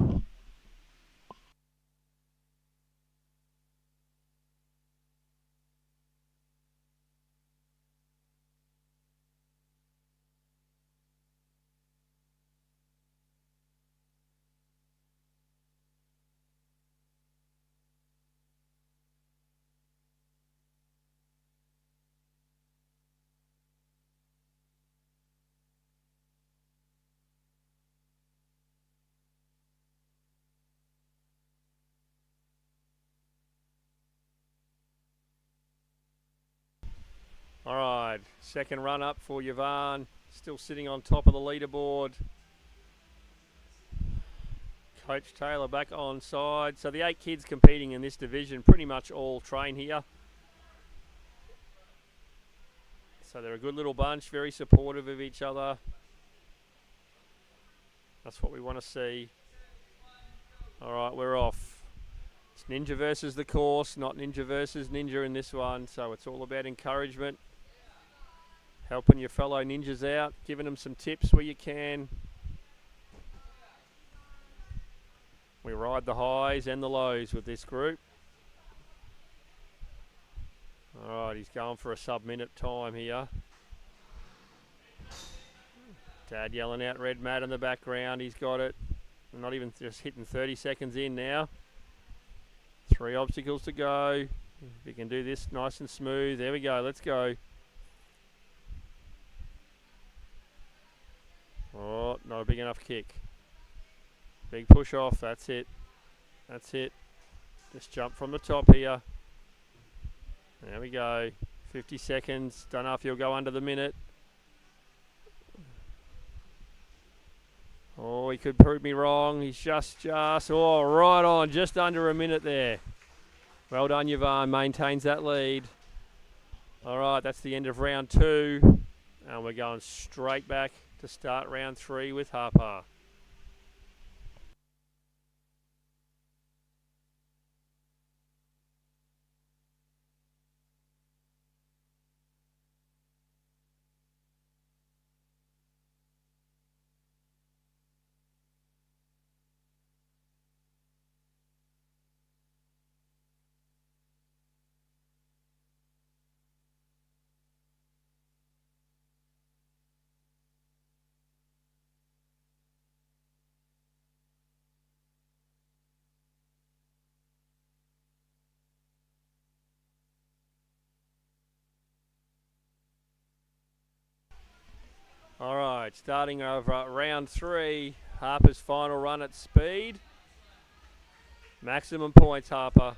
All right, second run up for Yvonne. Still sitting on top of the leaderboard. Coach Taylor back on side. So the 8 kids competing in this division pretty much all train here. So they're a good little bunch, very supportive of each other. That's what we want to see. All right, we're off. It's Ninja versus the course, not Ninja versus Ninja in this one. So it's all about encouragement. Helping your fellow ninjas out, giving them some tips where you can. We ride the highs and the lows with this group. All right, he's going for a sub-minute time here. Dad yelling out red mat in the background. He's got it. We're not even just hitting 30 seconds in now. 3 obstacles to go. If you can do this nice and smooth. There we go. Let's go. Oh, not a big enough kick. Big push off. That's it. That's it. Just jump from the top here. There we go. 50 seconds. Don't know if you'll go under the minute. Oh, he could prove me wrong. He's just, oh, right on. Just under a minute there. Well done, Yvonne. Maintains that lead. All right, that's the end of round 2. And we're going straight back to start round 3 with Harper. All right, starting over round 3, Harper's final run at speed. Maximum points, Harper.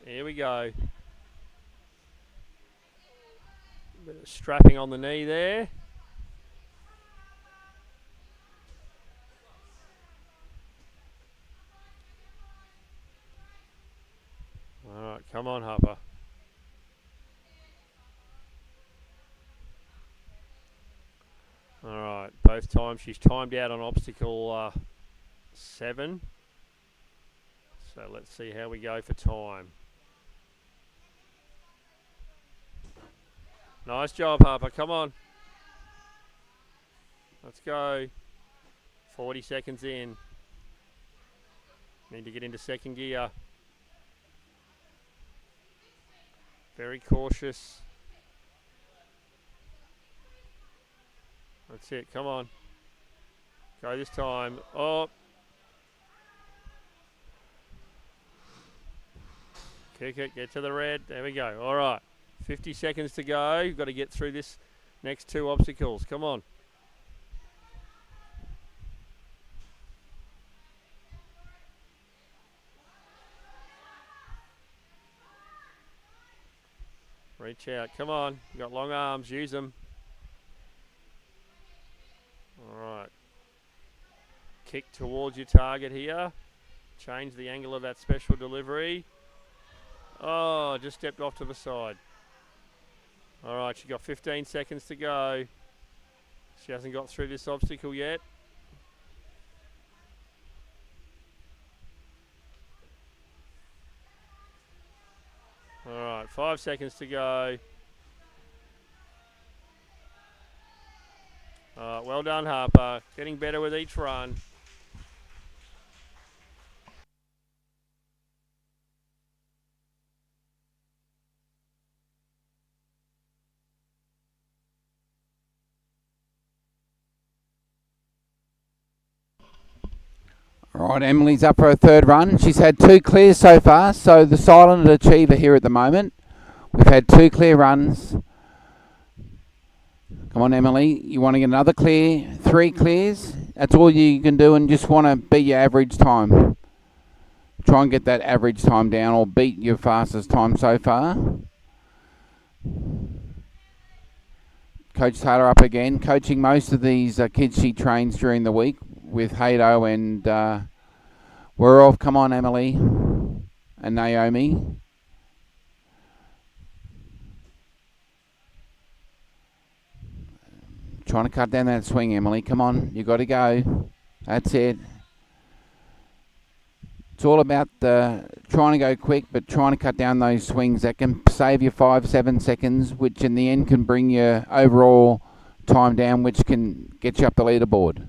Here we go. Bit of strapping on the knee there. All right, come on, Harper. All right, both times she's timed out on obstacle 7. So let's see how we go for time. Nice job, Harper. Come on. Let's go. 40 seconds in. Need to get into second gear. Very cautious. That's it. Come on. Go this time. Oh. Kick it. Get to the red. There we go. All right. 50 seconds to go. You've got to get through this next 2 obstacles. Come on. Reach out. Come on. You've got long arms. Use them. All right. Kick towards your target here. Change the angle of that special delivery. Oh, just stepped off to the side. All right, she's got 15 seconds to go. She hasn't got through this obstacle yet. All right, 5 seconds to go. Well done, Harper. Getting better with each run. All right, Emily's up for her third run. She's had 2 clears so far, so the silent achiever here at the moment. We've had 2 clear runs. Come on, Emily. You want to get another clear? 3 clears? That's all you can do, and just want to beat your average time. Try and get that average time down or beat your fastest time so far. Coach Taylor up again, coaching most of these kids she trains during the week with Hado and we're off. Come on, Emily and Naomi. Trying to cut down that swing, Emily. Come on, you got to go. That's it. It's all about trying to go quick, but trying to cut down those swings. That can save you 5-7 seconds, which in the end can bring your overall time down, which can get you up the leaderboard.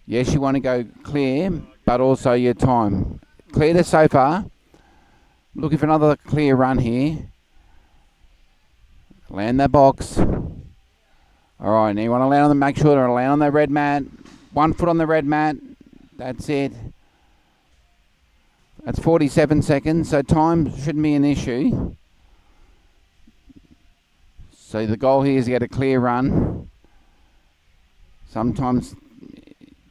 Yes, you want to go clear, but also your time. Cleared it so far. Looking for another clear run here. Land that box. All right, now you want to land on make sure to land on that red mat. 1 foot on the red mat. That's it. That's 47 seconds, so time shouldn't be an issue. So the goal here is to get a clear run. Sometimes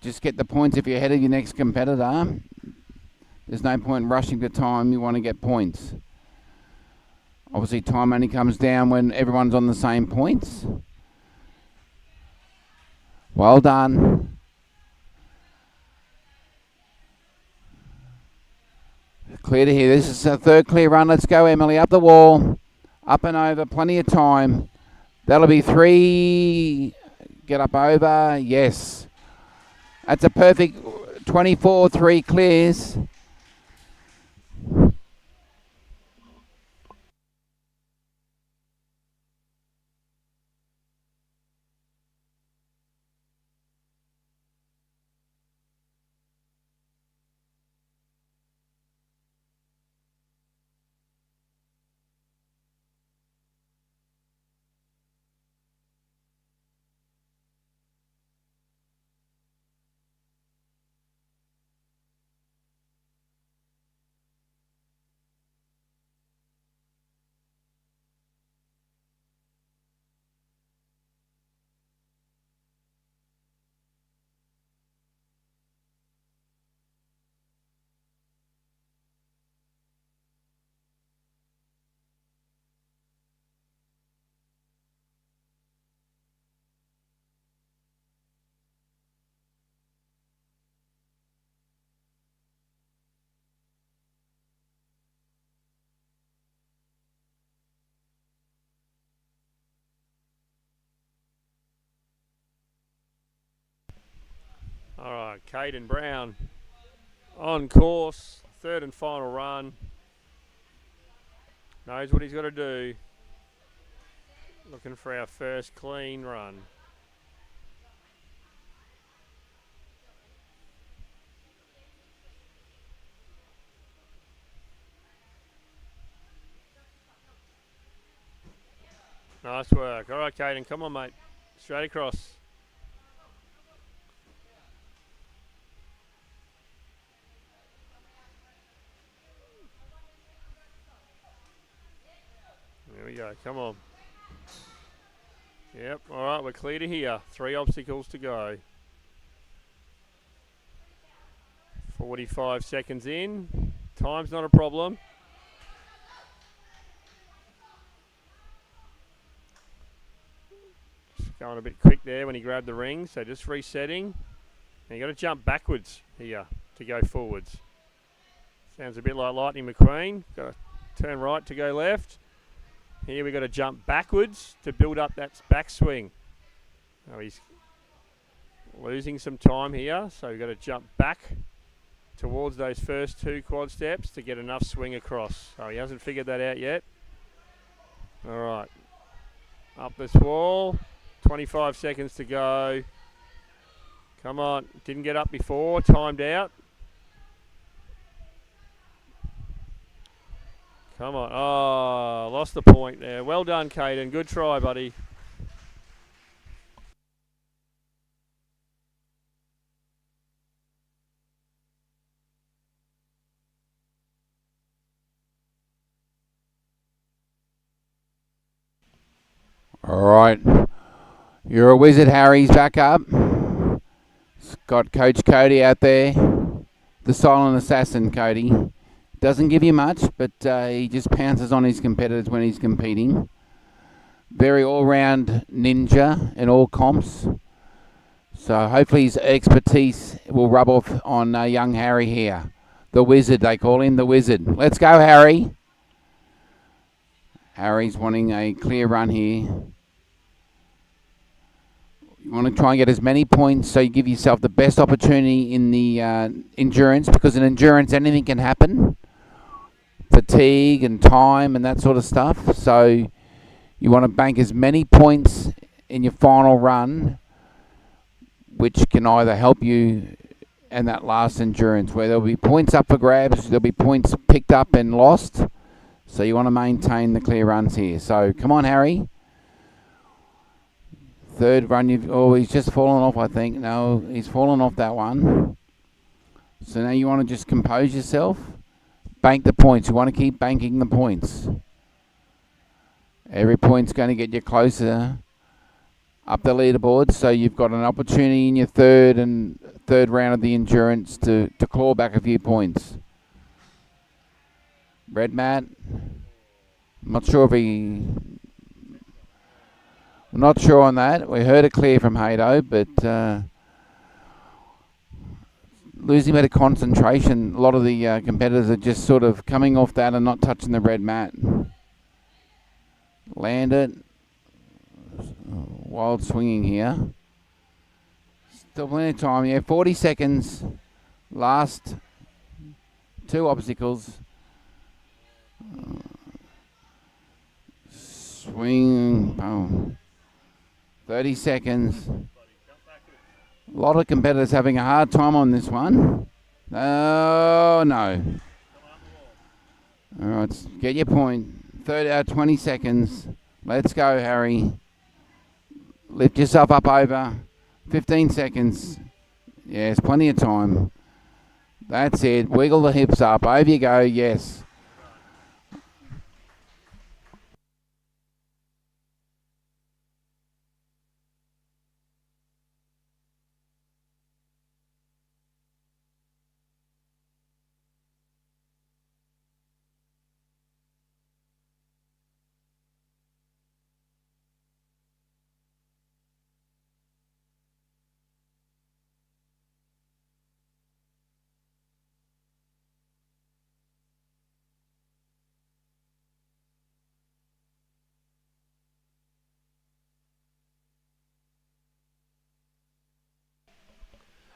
just get the points if you're ahead of your next competitor. There's no point rushing to time, you want to get points. Obviously time only comes down when everyone's on the same points. Well done. Clear to here. This is a third clear run. Let's go, Emily. Up the wall. Up and over. Plenty of time. That'll be 3. Get up over. Yes. That's a perfect 24-3 clears. All right, Caden Brown on course. Third and final run. Knows what he's got to do. Looking for our first clean run. Nice work. All right, Caden, come on, mate. Straight across. There we go. Come on. Yep. All right, we're clear to here. 3 obstacles to go. 45 seconds in. Time's not a problem. Just going a bit quick there when he grabbed the ring, so just resetting. And you got to jump backwards here to go forwards. Sounds a bit like Lightning McQueen. Got to turn right to go left. Here we've got to jump backwards to build up that backswing. Oh, he's losing some time here, so we've got to jump back towards those first 2 quad steps to get enough swing across. So he hasn't figured that out yet. All right. Up this wall. 25 seconds to go. Come on. Didn't get up before. Timed out. Come on. Oh, lost the point there. Well done, Caden. Good try, buddy. All right. You're a wizard, Harry's back up. It's got Coach Cody out there. The silent assassin, Cody. Doesn't give you much, but he just pounces on his competitors when he's competing. Very all-round ninja in all comps. So hopefully his expertise will rub off on young Harry here. The wizard, they call him the wizard. Let's go, Harry. Harry's wanting a clear run here. You want to try and get as many points so you give yourself the best opportunity in the endurance, because in endurance anything can happen. Fatigue and time and that sort of stuff. So you want to bank as many points in your final run, which can either help you in that last endurance, where there'll be points up for grabs, there'll be points picked up and lost. So you want to maintain the clear runs here. So come on, Harry. Third run, he's just fallen off, I think. No, he's fallen off that one. So now you want to just compose yourself. Bank the points. You want to keep banking the points. Every point's going to get you closer up the leaderboard. So you've got an opportunity in your third round of the endurance to claw back a few points. Red Matt. I'm not sure on that. We heard it clear from Haydo, but losing a bit of concentration. A lot of the competitors are just sort of coming off that and not touching the red mat. Land it. Wild swinging here. Still plenty of time. Yeah, 40 seconds. Last two obstacles. Swing. Boom. 30 seconds. A lot of competitors having a hard time on this one. Oh, no. All right, get your point. 20 seconds. Let's go, Harry. Lift yourself up over. 15 seconds. Yes, plenty of time. That's it. Wiggle the hips up. Over you go. Yes.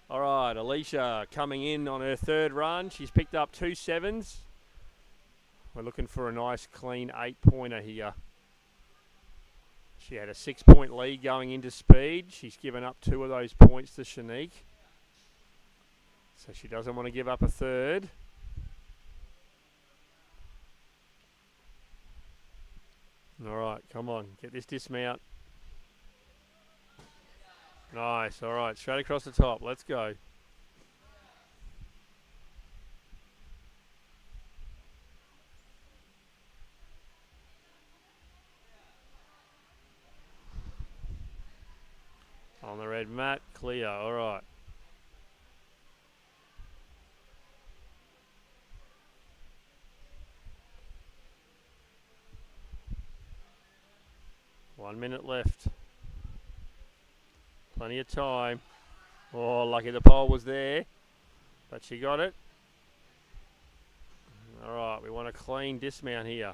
All right, Alicia coming in on her third run. She's picked up 2 7s. We're looking for a nice clean 8-pointer here. She had a 6-point lead going into speed. She's given up 2 of those points to Shanique. So she doesn't want to give up a third. All right, come on. Get this dismount. Nice. All right, straight across the top. Let's go. On the red mat, clear. All right. One minute left. Plenty of time. Oh, lucky the pole was there, but she got it. All right, we want a clean dismount here.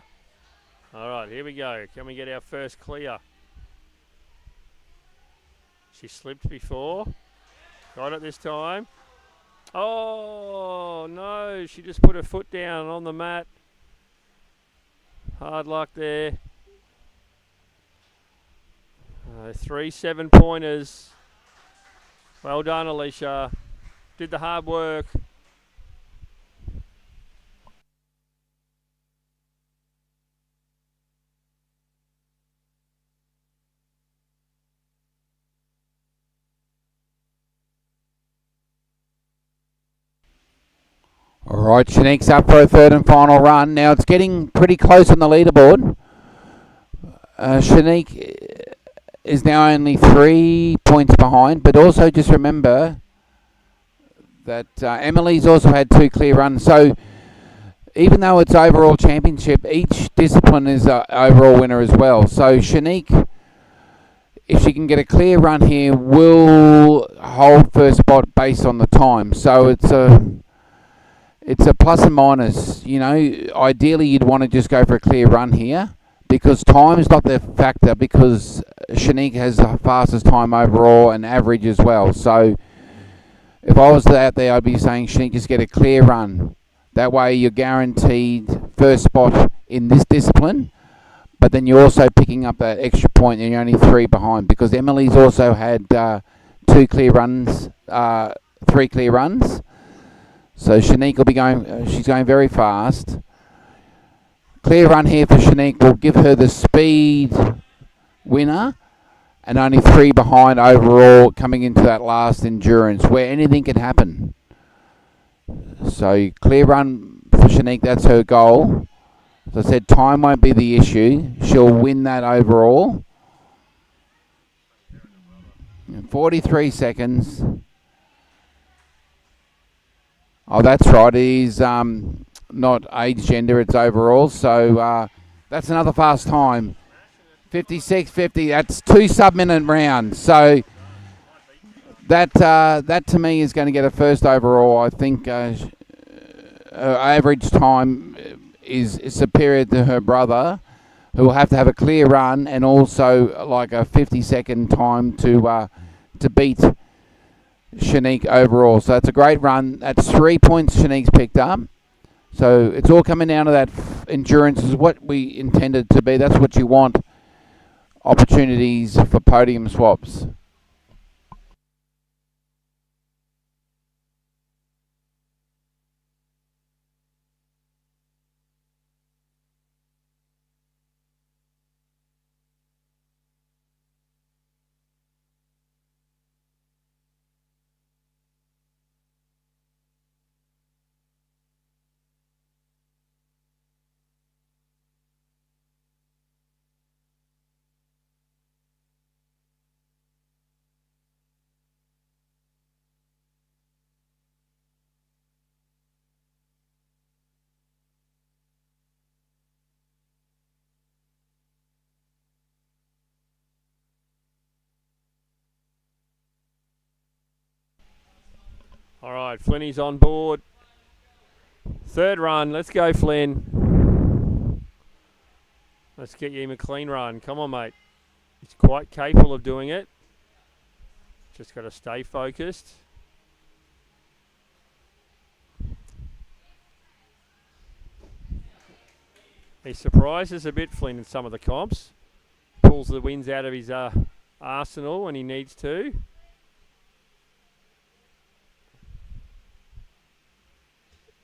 All right, here we go. Can we get our first clear? She slipped before. Got it this time. Oh, no. She just put her foot down on the mat. Hard luck there. 3 7-pointers. Well done, Alicia. Did the hard work. All right, Shanique's up for a third and final run. Now it's getting pretty close on the leaderboard. Shanique is now only 3 points behind, but also just remember that Emily's also had 2 clear runs. So even though it's overall championship, each discipline is an overall winner as well. So Shanique, if she can get a clear run here, will hold first spot based on the time. So it's a plus and minus. You know, ideally you'd want to just go for a clear run here because time is not the factor, because Shanique has the fastest time overall and average as well. So if I was out there, I'd be saying, Shanique, just get a clear run. That way you're guaranteed first spot in this discipline, but then you're also picking up that extra point and you're only 3 behind, because Emily's also had 2 clear runs, 3 clear runs. So Shanique will be going, she's going very fast. Clear run here for Shanique will give her the speed winner, and only 3 behind overall coming into that last endurance where anything can happen. So clear run for Shanique, that's her goal. As I said, time won't be the issue. She'll win that overall. 43 seconds. Oh, that's right. It is not age, gender, it's overall. So that's another fast time. 56.50. That's 2 sub-minute rounds. So that to me is going to get a first overall. I think average time is superior to her brother, who will have to have a clear run and also like a 50-second time to beat Shanique overall. So that's a great run. That's 3 points Shanique's picked up. So it's all coming down to that endurance is what we intended to be. That's what you want. Opportunities for podium swaps. All right, Flinny's on board. Third run. Let's go, Flynn. Let's get you a clean run. Come on, mate. He's quite capable of doing it. Just got to stay focused. He surprises a bit, Flynn, in some of the comps. Pulls the wins out of his arsenal when he needs to.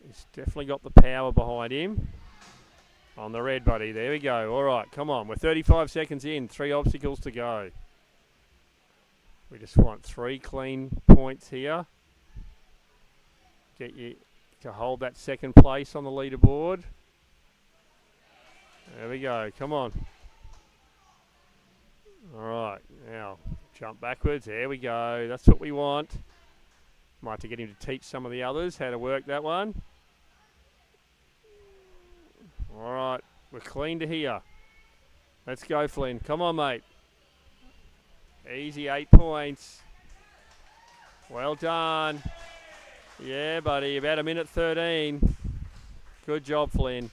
He's definitely got the power behind him. On the red, buddy. There we go. All right, come on. We're 35 seconds in. 3 obstacles to go. We just want 3 clean points here. Get you to hold that second place on the leaderboard. There we go. Come on. All right. Now, jump backwards. There we go. That's what we want. Might have to get him to teach some of the others how to work that one. All right. We're clean to here. Let's go, Flynn. Come on, mate. Easy, 8 points. Well done. Yeah, buddy. About 1:13. Good job, Flynn.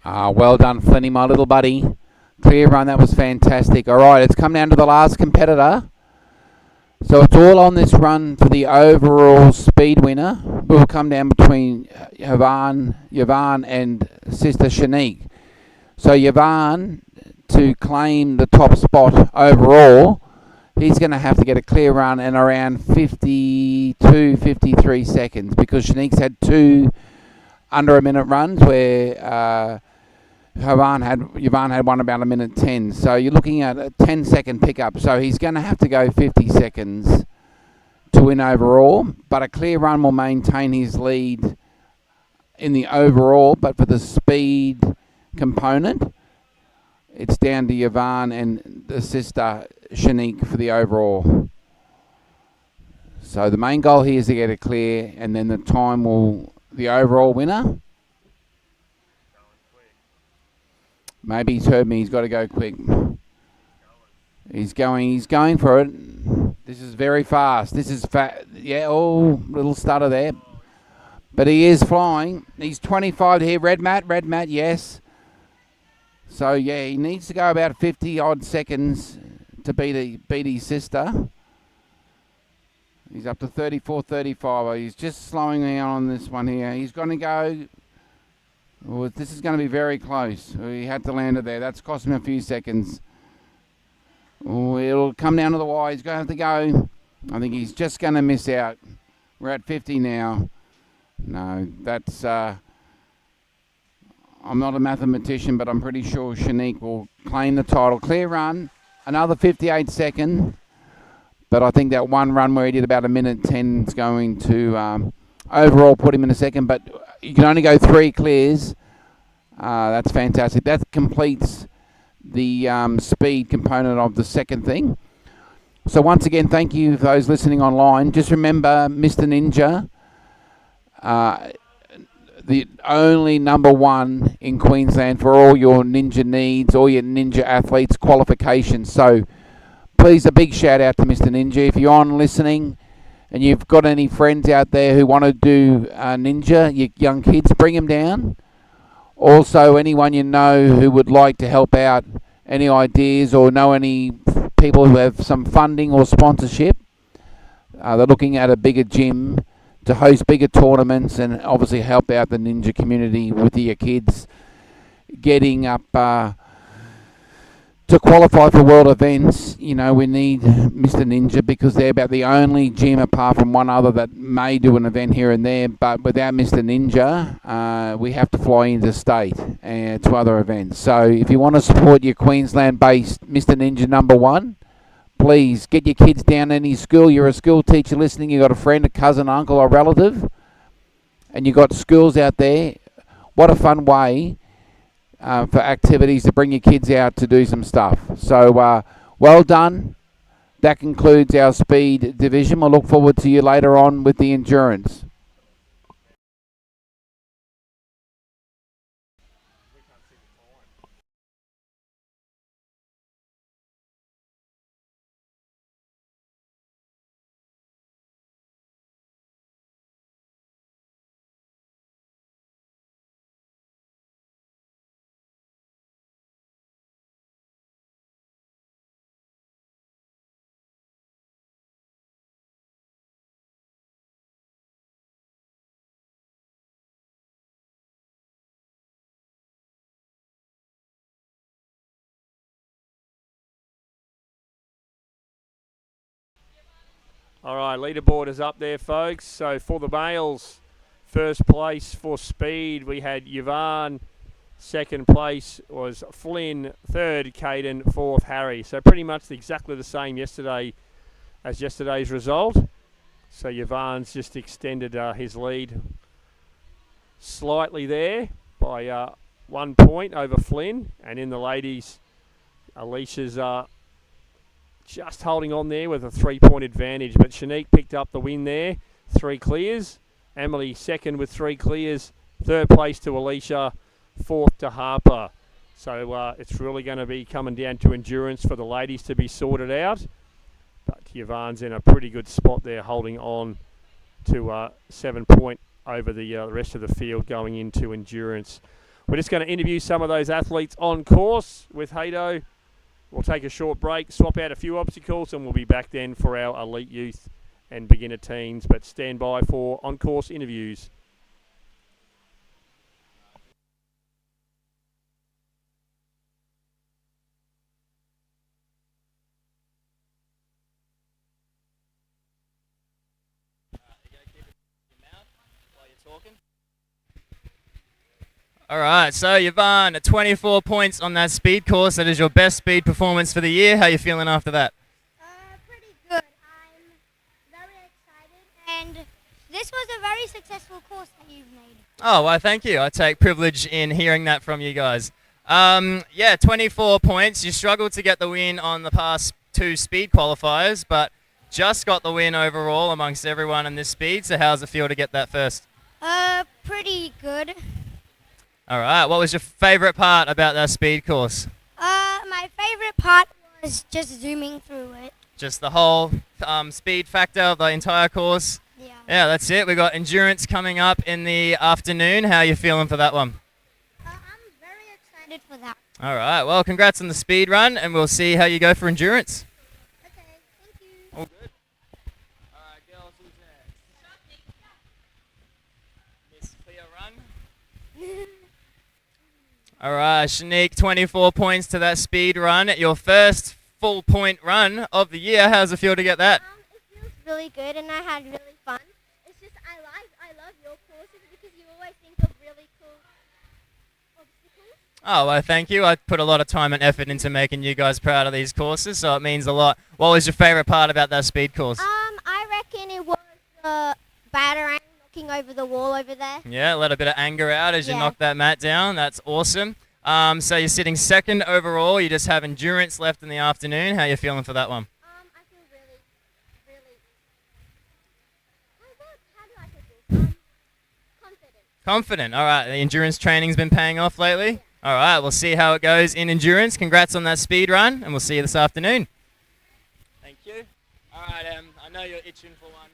Well done, Flinny, my little buddy. Clear run, that was fantastic. All right, it's come down to the last competitor. So it's all on this run for the overall speed winner. Will come down between Yvonne and sister Shanique. So Yvonne, to claim the top spot overall, he's going to have to get a clear run in around 52, 53 seconds, because Shanique's had two under a minute runs where Yvonne had one about a minute 10. So you're looking at a 10-second pickup. So he's going to have to go 50 seconds to win overall. But a clear run will maintain his lead in the overall. But for the speed component, it's down to Yvonne and the sister Shanique for the overall. So the main goal here is to get it clear, and then the time will, the overall winner. Maybe he's heard me. He's got to go quick. He's going for it. This is very fast. This is yeah, oh, little stutter there. But he is flying. He's 25 here. Red mat, yes. So, yeah, he needs to go about 50-odd seconds to beat his sister. He's up to 34, 35. He's just slowing down on this one here. He's going to go... Well, this is going to be very close. He had to land it there. That's cost him a few seconds. Oh, it'll come down to the wire. He's going to have to go. I think he's just going to miss out. We're at 50 now. No, that's... I'm not a mathematician, but I'm pretty sure Shanique will claim the title. Clear run. Another 58 seconds. But I think that one run where he did about a minute 10 is going to overall put him in a second. But you can only go 3 clears. That's fantastic. That completes the speed component of the second thing. So once again, thank you for those listening online. Just remember, Mr. Ninja, the only number one in Queensland for all your ninja needs, all your ninja athletes qualifications. So please, a big shout out to Mr. Ninja. If you're on listening and you've got any friends out there who want to do ninja, your young kids, bring them down. Also, anyone you know who would like to help out, any ideas or know any people who have some funding or sponsorship, they're looking at a bigger gym to host bigger tournaments and obviously help out the ninja community with your kids getting up to qualify for world events. You know, we need Mr. Ninja because they're about the only gym apart from one other that may do an event here and there, but without Mr. Ninja, we have to fly into state to other events. So if you want to support your Queensland-based Mr. Ninja number one, please get your kids down to any school. You're a school teacher listening, you've got a friend, a cousin, uncle or relative, and you've got schools out there. What a fun way for activities to bring your kids out to do some stuff. So well done. That concludes our speed division. We'll look forward to you later on with the endurance. All right, leaderboard is up there, folks. So for the males, first place for speed, we had Yvonne. Second place was Flynn. Third, Caden. Fourth, Harry. So pretty much exactly the same yesterday as yesterday's result. So Yvonne's just extended his lead slightly there by 1 point over Flynn. And in the ladies, Alicia's just holding on there with a 3-point advantage. But Shanique picked up the win there. 3 clears. Emily second with 3 clears. Third place to Alicia. Fourth to Harper. So it's really going to be coming down to endurance for the ladies to be sorted out. But Yvonne's in a pretty good spot there, holding on to 7 point over the rest of the field going into endurance. We're just going to interview some of those athletes on course with Hato. We'll take a short break, swap out a few obstacles, and we'll be back then for our elite youth and beginner teams. But stand by for on-course interviews. All right, so Yvonne, 24 points on that speed course. That is your best speed performance for the year. How are you feeling after that? Pretty good. I'm very excited, and this was a very successful course that you've made. Oh, well, thank you. I take privilege in hearing that from you guys. Yeah, 24 points. You struggled to get the win on the past 2 speed qualifiers, but just got the win overall amongst everyone in this speed. So how's it feel to get that first? Pretty good. All right, what was your favourite part about that speed course? My favorite part was just zooming through it. Just the whole speed factor of the entire course? Yeah. Yeah, that's it. We've got endurance coming up in the afternoon. How are you feeling for that one? I'm very excited for that. All right, well, congrats on the speed run, and we'll see how you go for endurance. Okay, thank you. All good. All right, girls, who's next? Miss for your run. All right, Shanique, 24 points to that speed run. Your first full point run of the year. How's it feel to get that? It feels really good, and I had really fun. It's just I love your courses because you always think of really cool obstacles. Oh, well, thank you. I put a lot of time and effort into making you guys proud of these courses, so it means a lot. What was your favourite part about that speed course? I reckon it was the batarang knocking over the wall over there. Yeah, let a bit of anger out as you Yeah. knock that mat down. That's awesome. So you're sitting second overall. You just have endurance left in the afternoon. How are you feeling for that one? I feel really. How do I put this? Confident. Confident. All right, the endurance training's been paying off lately. All right, we'll see how it goes in endurance. Congrats on that speed run, and we'll see you this afternoon. Thank you. All right, I know you're itching for one.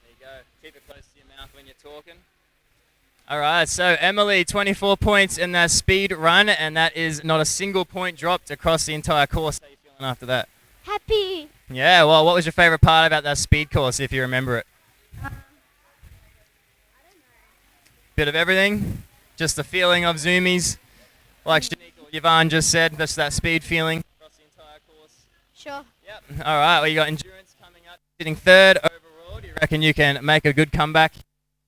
There you go. Keep it close to your mouth when you're talking. All right, so Emily, 24 points in that speed run, and that is not a single point dropped across the entire course. How are you feeling after that? Happy. Yeah, well, what was your favourite part about that speed course, if you remember it? Bit of everything? Just the feeling of zoomies? Like Shanique or Yvonne just said, just that speed feeling across the entire course? Sure. Yep. All right, well, you got endurance coming up. Sitting third overall. Do you reckon you can make a good comeback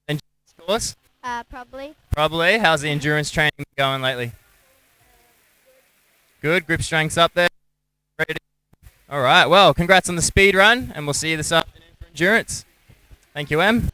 in this course? Probably. Probably. How's the endurance training going lately? Good. Grip strength's up there. Ready to... All right, well, congrats on the speed run, and we'll see you this afternoon for endurance. Thank you, Em.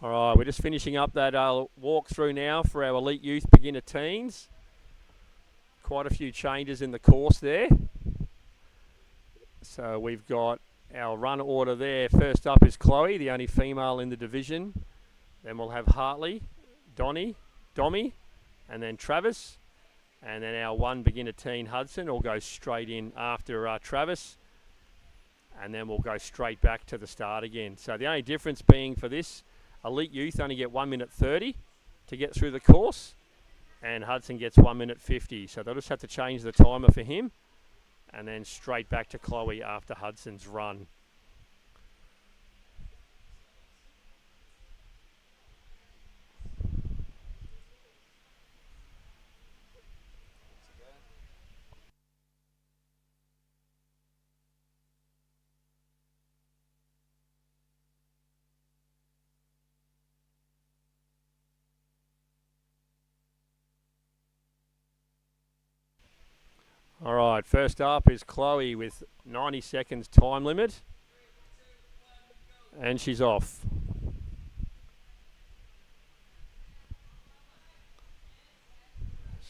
All right, we're just finishing up that walkthrough now for our elite youth beginner teens. Quite a few changes in the course there. So we've got our run order there. First up is Chloe, the only female in the division. Then we'll have Hartley, Domi, and then Travis. And then our one beginner teen, Hudson, will go straight in after Travis. And then we'll go straight back to the start again. So the only difference being for this, elite youth only get 1 minute 30 to get through the course. And Hudson gets 1 minute 50. So they'll just have to change the timer for him. And then straight back to Chloe after Hudson's run. All right, first up is Chloe with 90 seconds time limit. And she's off.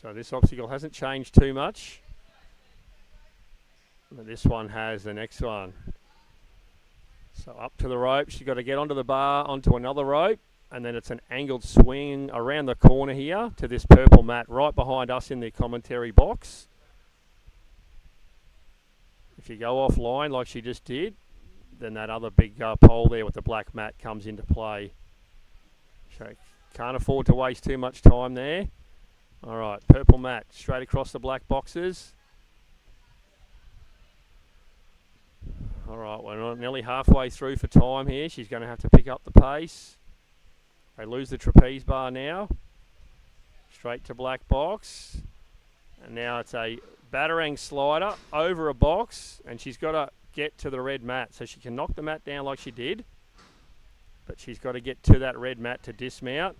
So this obstacle hasn't changed too much. But this one has the next one. So up to the rope. She's got to get onto the bar, onto another rope. And then it's an angled swing around the corner here to this purple mat right behind us in the commentary box. If you go offline like she just did, then that other big pole there with the black mat comes into play. So can't afford to waste too much time there. All right, purple mat straight across the black boxes. All right, we're nearly halfway through for time here. She's going to have to pick up the pace. They lose the trapeze bar now. Straight to black box. And now it's a batarang slider over a box, and she's got to get to the red mat. So she can knock the mat down like she did, but she's got to get to that red mat to dismount.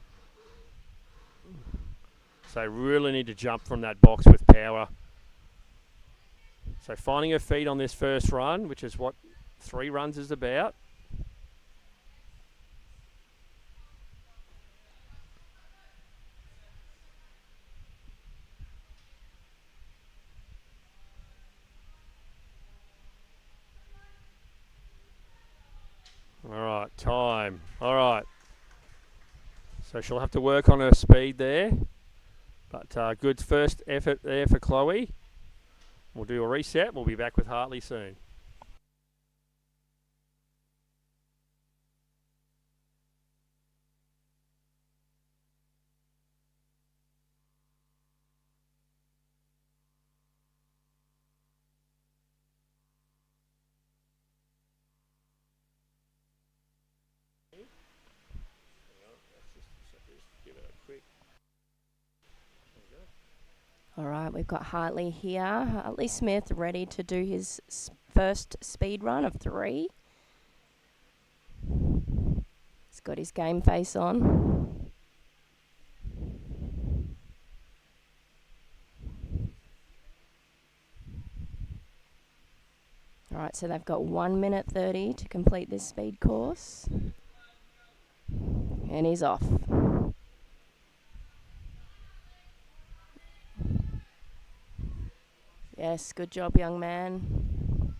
So really need to jump from that box with power. So finding her feet on this first run, which is what 3 runs is about. All right, time. All right. So she'll have to work on her speed there. But good first effort there for Chloe. We'll do a reset. We'll be back with Hartley soon. All right, we've got Hartley here. Hartley Smith ready to do his first speed run of 3. He's got his game face on. All right, so they've got 1 minute 30 to complete this speed course. And he's off. Yes, good job, young man.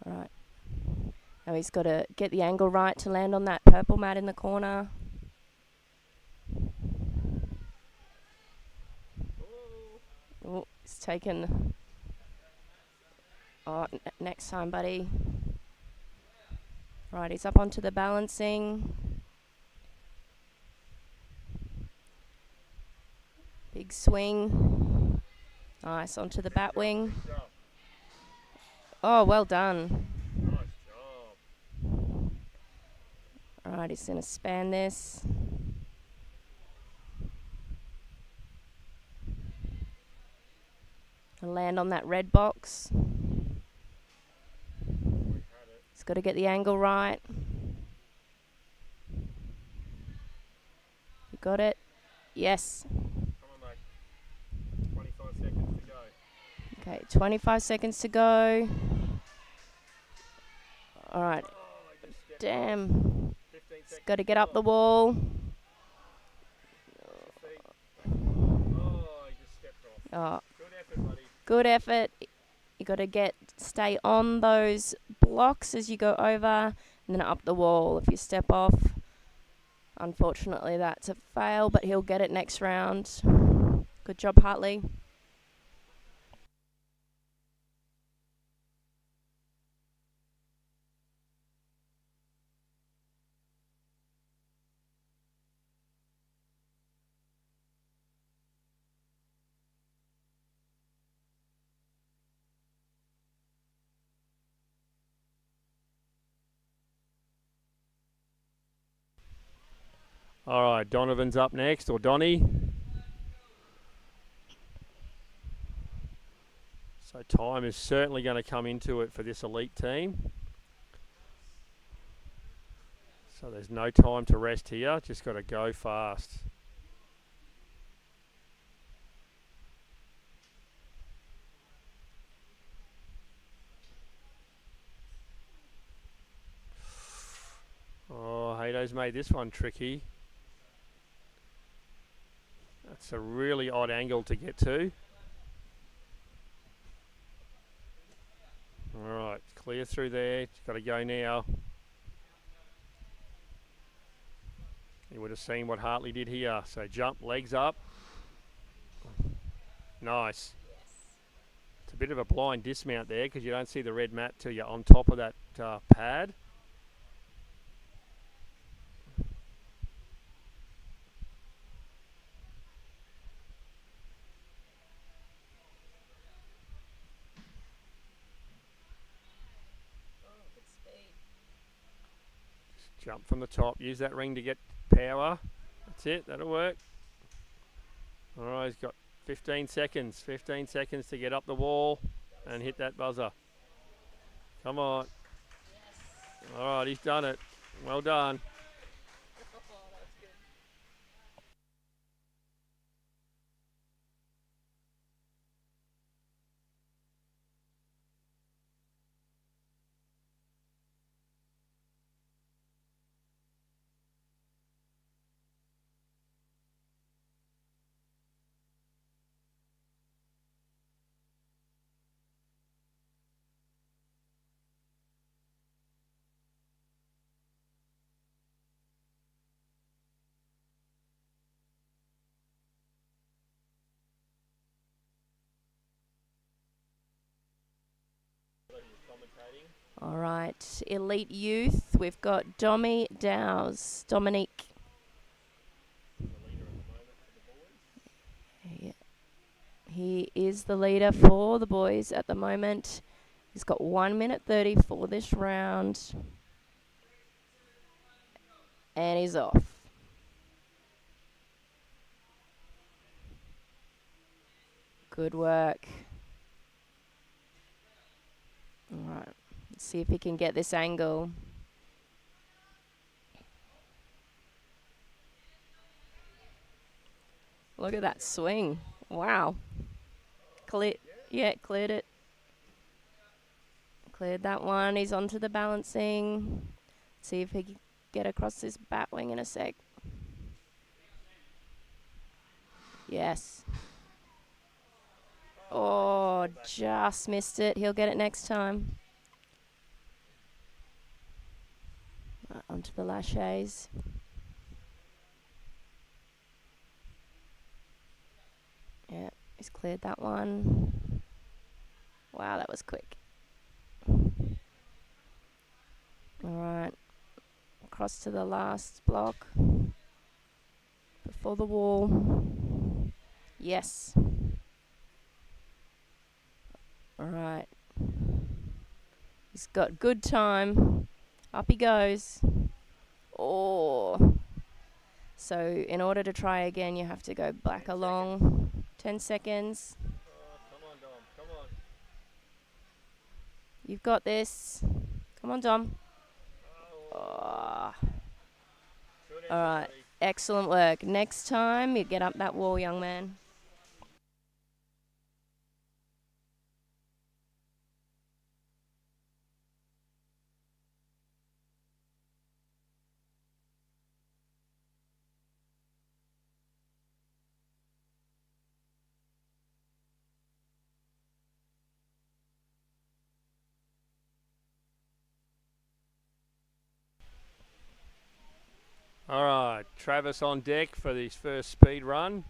All right. Now he's got to get the angle right to land on that purple mat in the corner. Oh, he's taken. Oh, next time, buddy. Right, he's up onto the balancing. Big swing. Nice, onto the bat wing. Oh, well done. Nice job. Alright, he's going to span this. And land on that red box. He's got to get the angle right. You got it? Yes. Okay, 25 seconds to go. All right. Damn. seconds. Got to get up the wall. Oh, he just stepped off. Oh, Good effort, buddy. good effort. You got to stay on those blocks as you go over, and then up the wall. If you step off, unfortunately that's a fail, but he'll get it next round. Good job, Hartley. All right, Donovan's up next, or Donny. So time is certainly going to come into it for this elite team. So there's no time to rest here, just got to go fast. Oh, Hado's made this one tricky. That's a really odd angle to get to. Alright, clear through there. Got to go now. You would have seen what Hartley did here. So jump, legs up. Nice. It's a bit of a blind dismount there because you don't see the red mat till you're on top of that pad. Jump from the top, use that ring to get power. That's it, that'll work. Alright, he's got 15 seconds. 15 seconds to get up the wall and hit that buzzer. Come on. Alright, he's done it. Well done. All right, elite youth. We've got Dominique. He is the leader for the boys at the moment. He's got 1 minute 30 for this round. And he's off. Good work. All right, let's see if he can get this angle. Look at that swing. Wow. Cleared it. Cleared that one. He's onto the balancing. See if he can get across this bat wing in a sec. Yes. Oh, just missed it. He'll get it next time. Onto the laches. Yeah, he's cleared that one. Wow, that was quick. Alright. Across to the last block. Before the wall. Yes. Alright. He's got good time. Up he goes. Oh. So in order to try again, you have to go back along. 10 seconds. Come on, Dom. Come on. You've got this. Come on, Dom. Oh. All right. Excellent work. Next time, you get up that wall, young man. All right, Travis on deck for his first speed run.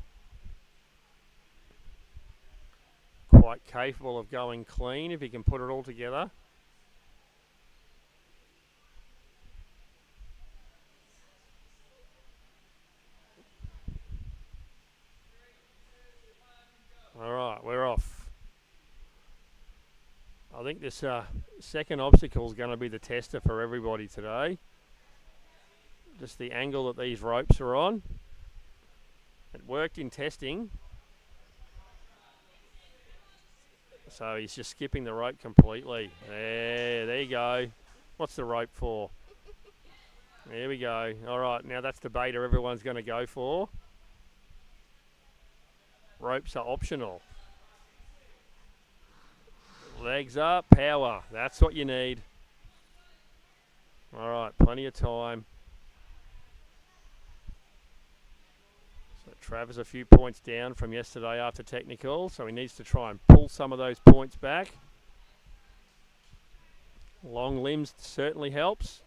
Quite capable of going clean if he can put it all together. All right, we're off. I think this second obstacle is going to be the tester for everybody today. Just the angle that these ropes are on. It worked in testing. So he's just skipping the rope completely. There you go. What's the rope for? There we go. All right, now that's the beta everyone's going to go for. Ropes are optional. Legs up, power. That's what you need. All right, plenty of time. So Travis a few points down from yesterday after technical, so he needs to try and pull some of those points back. Long limbs certainly helps.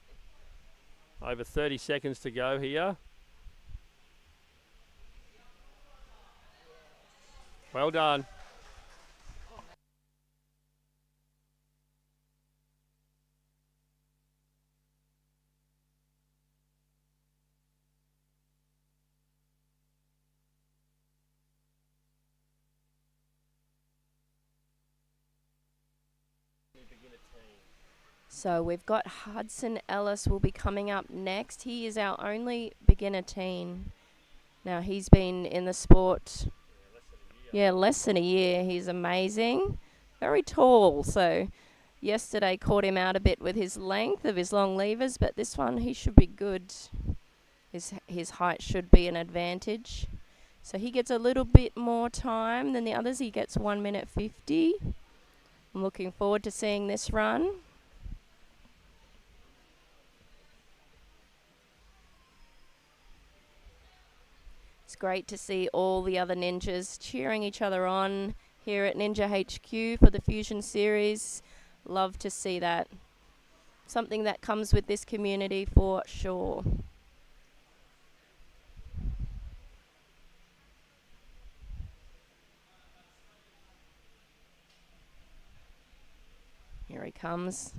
Over 30 seconds to go here. Well done. So we've got Hudson Ellis will be coming up next. He is our only beginner teen. Now he's been in the sport, less than a year. He's amazing. Very tall, so yesterday caught him out a bit with his length of his long levers, but this one he should be good. His height should be an advantage. So he gets a little bit more time than the others. He gets 1 minute 50. I'm looking forward to seeing this run. It's great to see all the other ninjas cheering each other on here at Ninja HQ for the Fusion Series. Love to see that. Something that comes with this community for sure. Here he comes.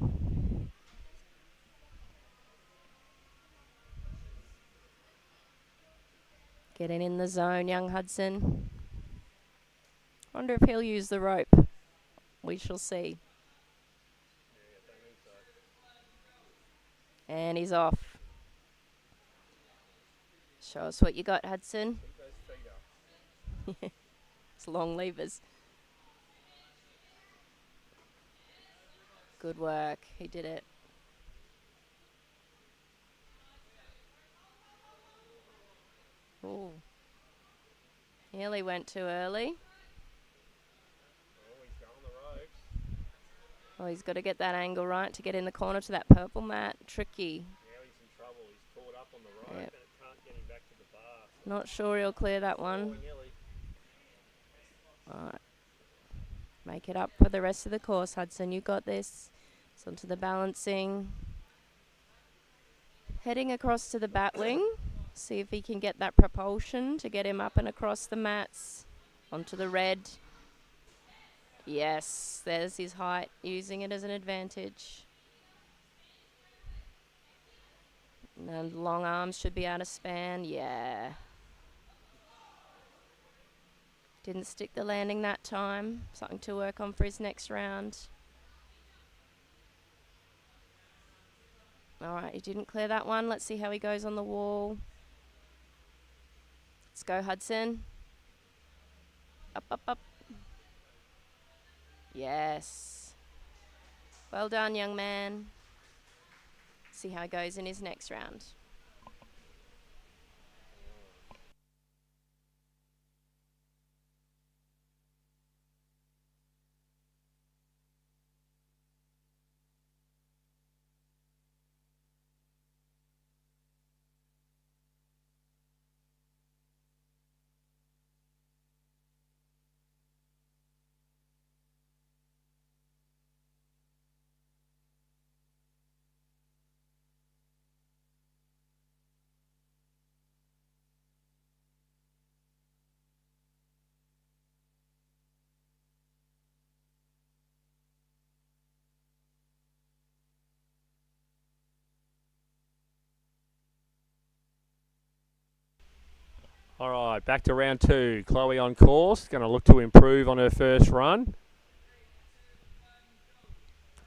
Getting in the zone, young Hudson. Wonder if he'll use the rope. We shall see. And he's off. Show us what you got, Hudson. It's long levers. Good work. He did it. Ooh. Nearly went too early. Oh, he's going the ropes. Oh, he's got to get that angle right to get in the corner to that purple mat. Tricky. Now he's in trouble. He's caught up on the rope Yep. and it can't get him back to the bar. Not sure he'll clear that one. Nearly. Alright. Make it up for the rest of the course, Hudson. You got this. It's onto the balancing. Heading across to the bat wing. See if he can get that propulsion to get him up and across the mats. Onto the red. Yes, there's his height. Using it as an advantage. And long arms should be out of span. Yeah. Didn't stick the landing that time. Something to work on for his next round. Alright, he didn't clear that one. Let's see how he goes on the wall. Let's go, Hudson. Up, up, up. Yes. Well done, young man. See how he goes in his next round. All right, back to round 2. Chloe on course, going to look to improve on her first run.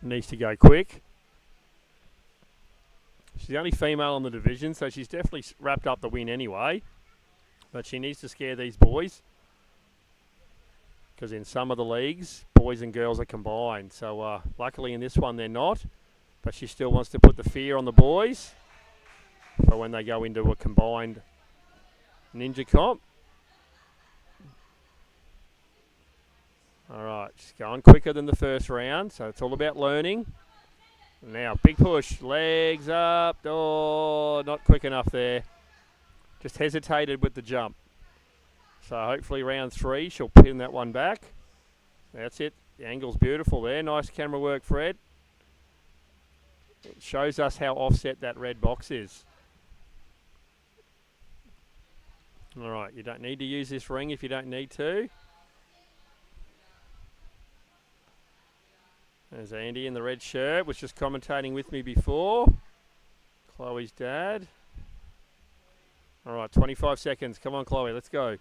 Needs to go quick. She's the only female in the division, so she's definitely wrapped up the win anyway. But she needs to scare these boys, because in some of the leagues, boys and girls are combined. So luckily in this one they're not. But she still wants to put the fear on the boys for when they go into a combined ninja comp. All right, she's going quicker than the first round, so it's all about learning. Now, big push, legs up. Oh, not quick enough there. Just hesitated with the jump. So hopefully round 3, she'll pin that one back. That's it. The angle's beautiful there. Nice camera work, Fred. It shows us how offset that red box is. All right, you don't need to use this ring if you don't need to. There's Andy in the red shirt, was just commentating with me before. Chloe's dad. All right, 25 seconds. Come on, Chloe, let's go.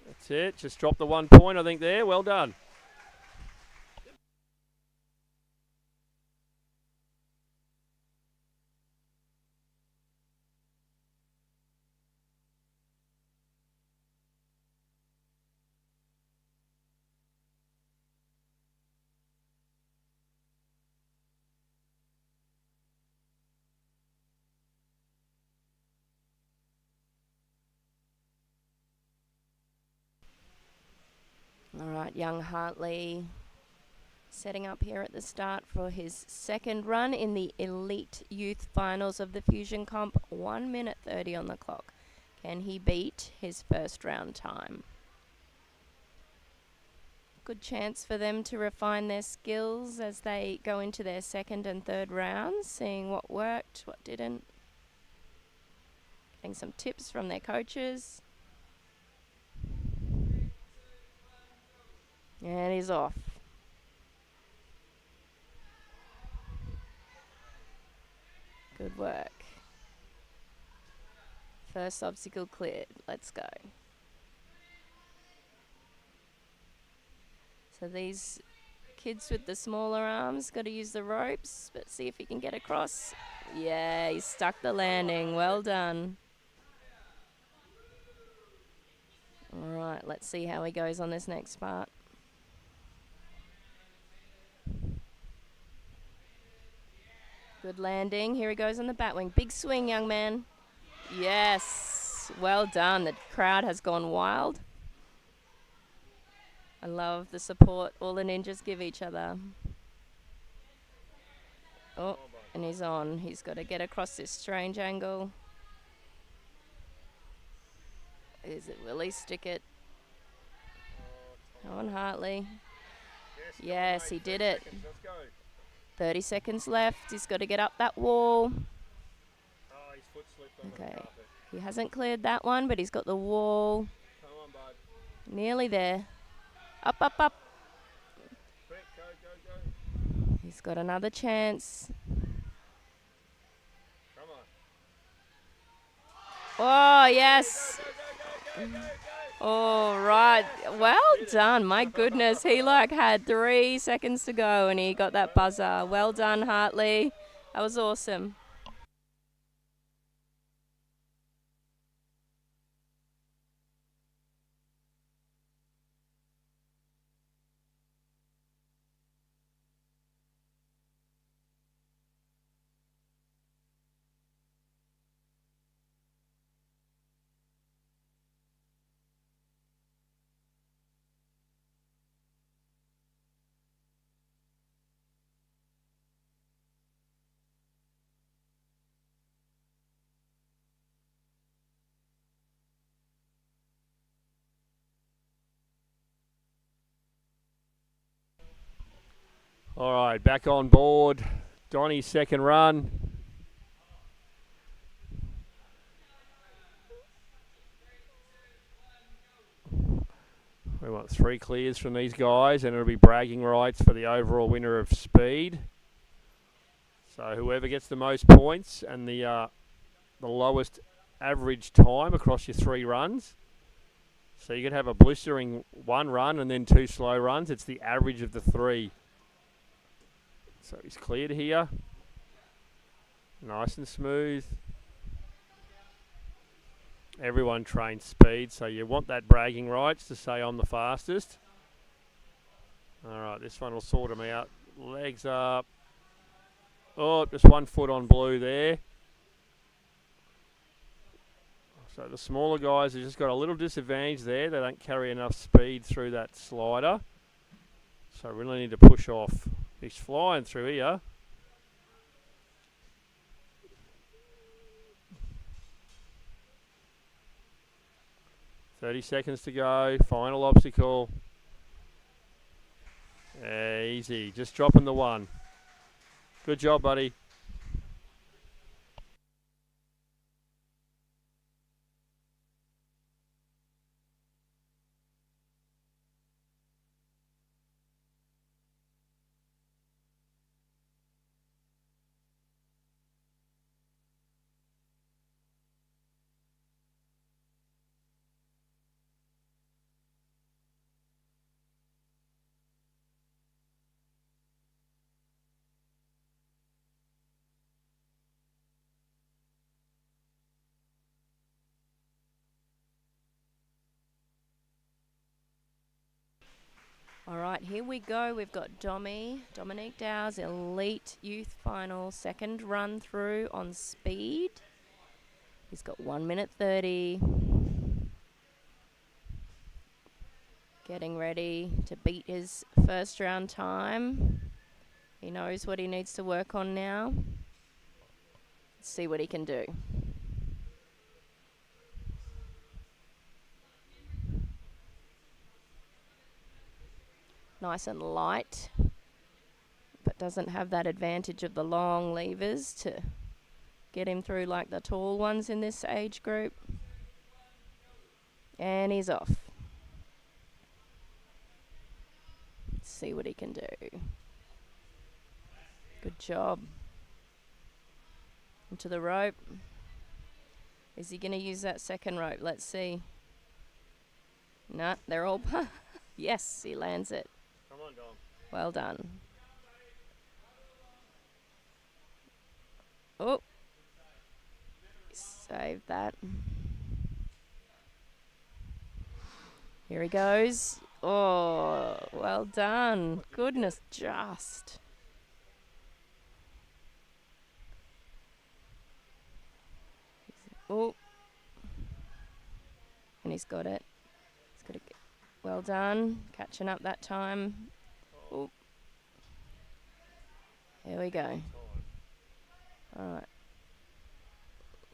That's it. Just drop the 1 point, I think, there. Well done. All right, young Hartley setting up here at the start for his second run in the Elite Youth Finals of the Fusion Comp. 1 minute 30 on the clock. Can he beat his first round time? Good chance for them to refine their skills as they go into their second and third rounds, seeing what worked, what didn't. Getting some tips from their coaches. And he's off. Good work. First obstacle cleared. Let's go. So these kids with the smaller arms got to use the ropes, but see if he can get across. Yeah, he stuck the landing. Well done. All right, let's see how he goes on this next part. Good landing. Here he goes on the bat wing. Big swing, young man. Yes. Well done. The crowd has gone wild. I love the support all the ninjas give each other. Oh, and he's on. He's got to get across this strange angle. Will he stick it? Come on, Hartley. Yes, he did it. 30 seconds left. He's got to get up that wall. Okay. He hasn't cleared that one, but he's got the wall. Nearly there. Up, up, up. He's got another chance. Oh, yes. All right. Well done. My goodness. He had 3 seconds to go and he got that buzzer. Well done, Hartley. That was awesome. All right, back on board. Donnie's second run. We want 3 clears from these guys, and it'll be bragging rights for the overall winner of speed. So whoever gets the most points and the lowest average time across your 3 runs. So you could have a blistering 1 run and then 2 slow runs. It's the average of the 3. So he's cleared here. Nice and smooth. Everyone trains speed, so you want that bragging rights to say I'm the fastest. Alright, this one will sort him out. Legs up. Oh, just 1 foot on blue there. So the smaller guys have just got a little disadvantage there. They don't carry enough speed through that slider. So really need to push off. He's flying through here. $30 to go. Final obstacle. Easy. Just dropping the 1. Good job, buddy. All right, here we go. We've got Dominique Dow's Elite Youth Final, second run through on speed. He's got 1 minute 30. Getting ready to beat his first round time. He knows what he needs to work on now. Let's see what he can do. Nice and light, but doesn't have that advantage of the long levers to get him through like the tall ones in this age group. And he's off. Let's see what he can do. Good job. Into the rope. Is he going to use that second rope? Let's see. Nah, they're all... Yes, he lands it. Come on, Dom. Well done. Oh. Save that. Here he goes. Oh, well done. Goodness, just. Oh. And he's got it. He's got to get. Well done. Catching up that time. Oh. Here we go. All right.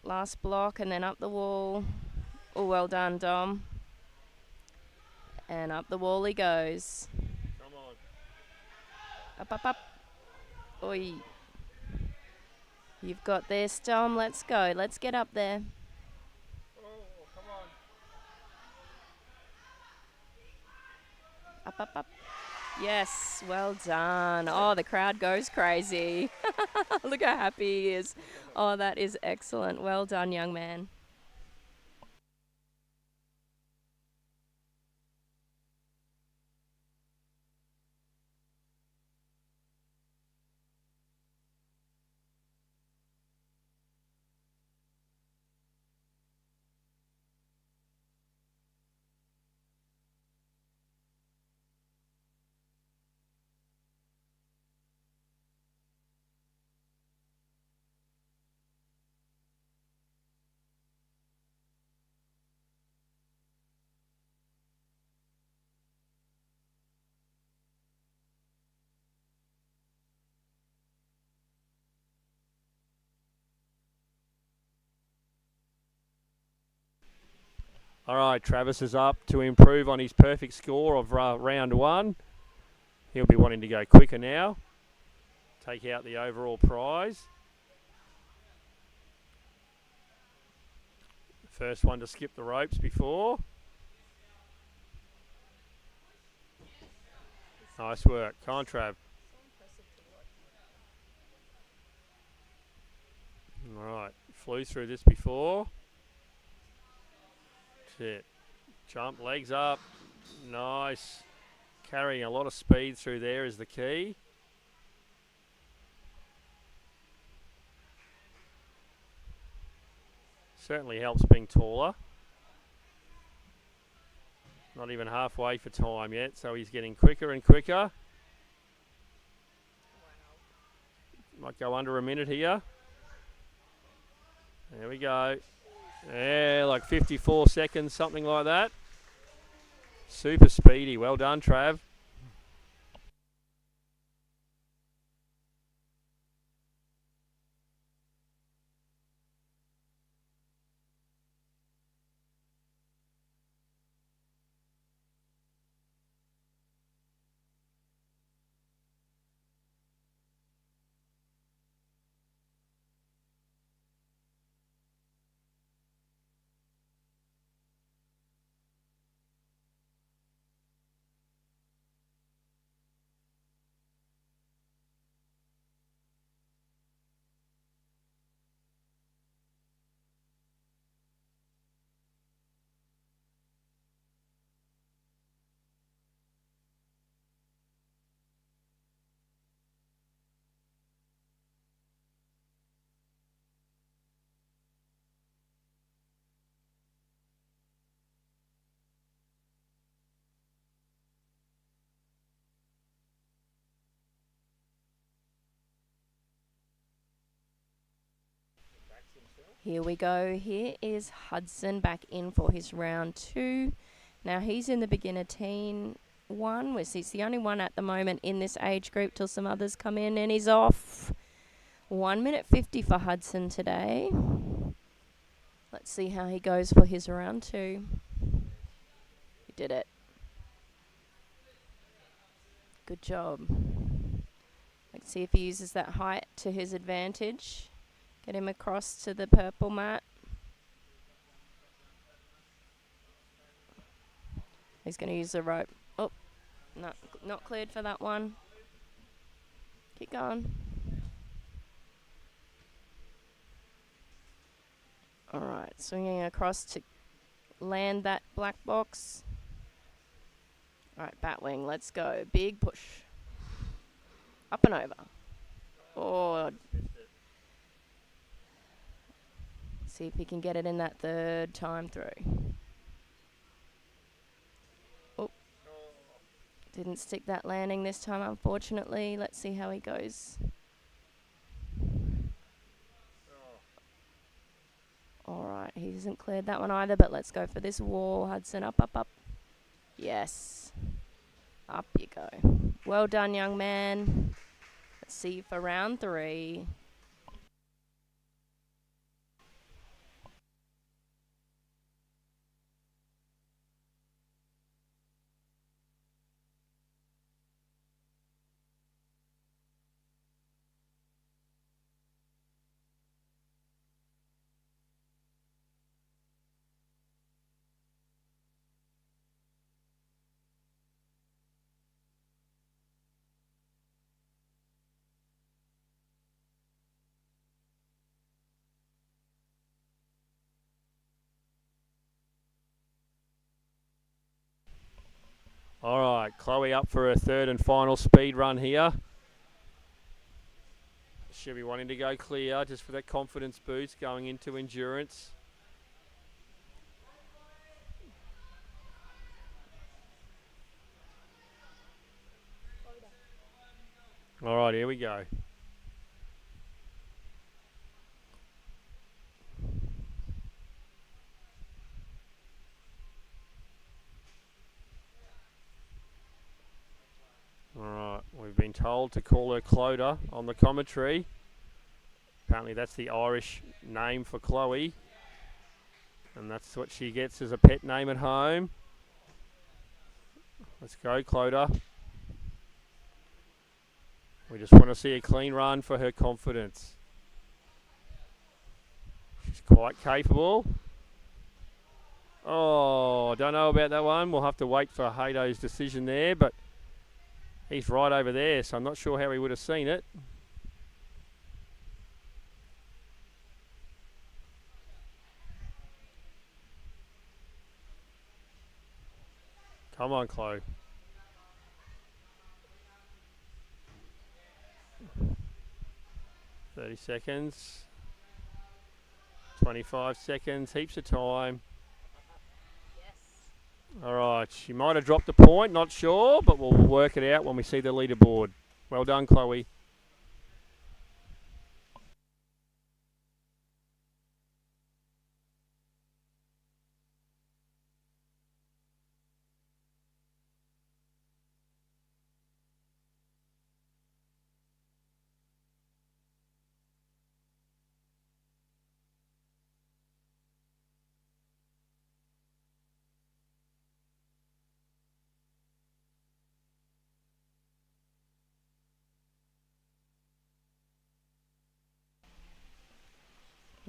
Last block and then up the wall. Oh, well done, Dom. And up the wall he goes. Come on. Up, up, up. Oi. You've got this, Dom. Let's go. Let's get up there. Oh, come on. Up, up, up. Yes, well done. Oh, the crowd goes crazy. Look how happy he is. Oh, that is excellent. Well done, young man. All right, Travis is up to improve on his perfect score of round 1. He'll be wanting to go quicker now. Take out the overall prize. First one to skip the ropes before. Nice work. Come on, Trav. All right, flew through this before. it. Jump, legs up. Nice. Carrying a lot of speed through there is the key. Certainly helps being taller. Not even halfway for time yet, so he's getting quicker and quicker. Might go under a minute here. There we go. Yeah, like 54 seconds, something like that. Super speedy. Well done, Trav. Here we go. Here is Hudson back in for his round 2. Now he's in the beginner teen one, which he's the only one at the moment in this age group till some others come in, and he's off. 1 minute 50 for Hudson today. Let's see how he goes for his round 2. He did it. Good job. Let's see if he uses that height to his advantage. Get him across to the purple mat. He's going to use the rope. Oh, no, not cleared for that one. Keep going. All right, swinging across to land that black box. All right, Batwing, let's go. Big push. Up and over. Oh. See if he can get it in that third time through. Oh. Didn't stick that landing this time, unfortunately. Let's see how he goes. All right, he hasn't cleared that one either, but let's go for this wall. Hudson, up, up, up. Yes. Up you go. Well done, young man. Let's see you for round 3. All right, Chloe up for her third and final speed run here. She'll be wanting to go clear just for that confidence boost going into endurance. All right, here we go. Alright, we've been told to call her Clodagh on the commentary. Apparently that's the Irish name for Chloe. And that's what she gets as a pet name at home. Let's go, Clodagh. We just want to see a clean run for her confidence. She's quite capable. Oh, don't know about that one. We'll have to wait for Hado's decision there, but he's right over there, so I'm not sure how he would have seen it. Come on, Chloe. 30 seconds. 25 seconds. Heaps of time. All right. She might have dropped a point. Not sure, but we'll work it out when we see the leaderboard. Well done, Chloe.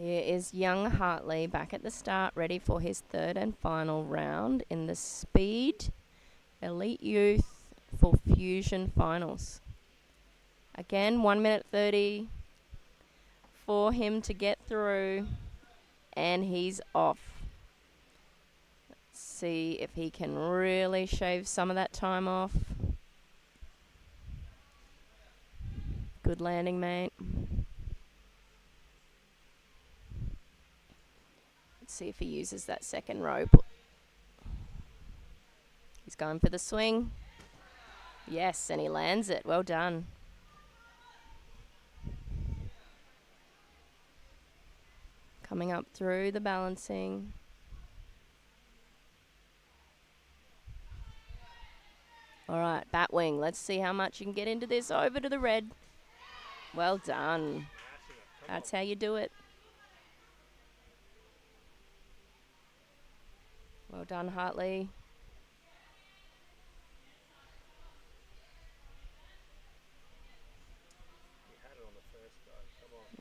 Here is young Hartley back at the start, ready for his third and final round in the Speed Elite Youth for Fusion Finals. Again, 1 minute 30 for him to get through, and he's off. Let's see if he can really shave some of that time off. Good landing, mate. Let's see if he uses that second rope. He's going for the swing. Yes, and he lands it. Well done. Coming up through the balancing. All right, bat wing. Let's see how much you can get into this. Over to the red. Well done. That's how you do it. Well done, Hartley.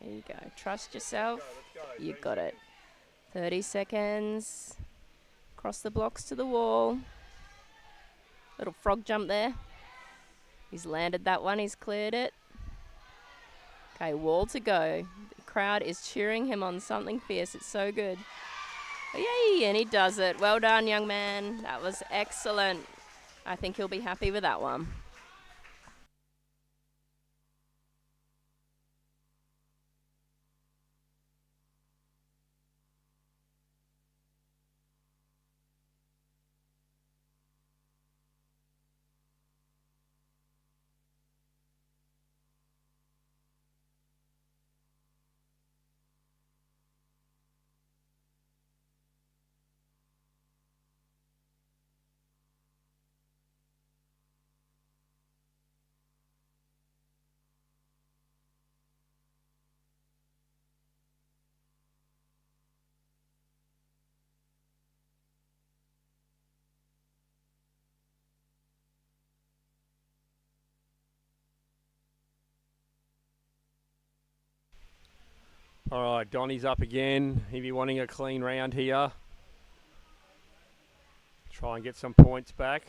There you go. Trust yourself. You got it. 30 seconds. Cross the blocks to the wall. Little frog jump there. He's landed that one. He's cleared it. Okay, wall to go. The crowd is cheering him on. Something fierce. It's so good. Yay, and he does it. Well done, young man. That was excellent. I think he'll be happy with that one. All right, Donnie's up again. He'll be wanting a clean round here. Try and get some points back.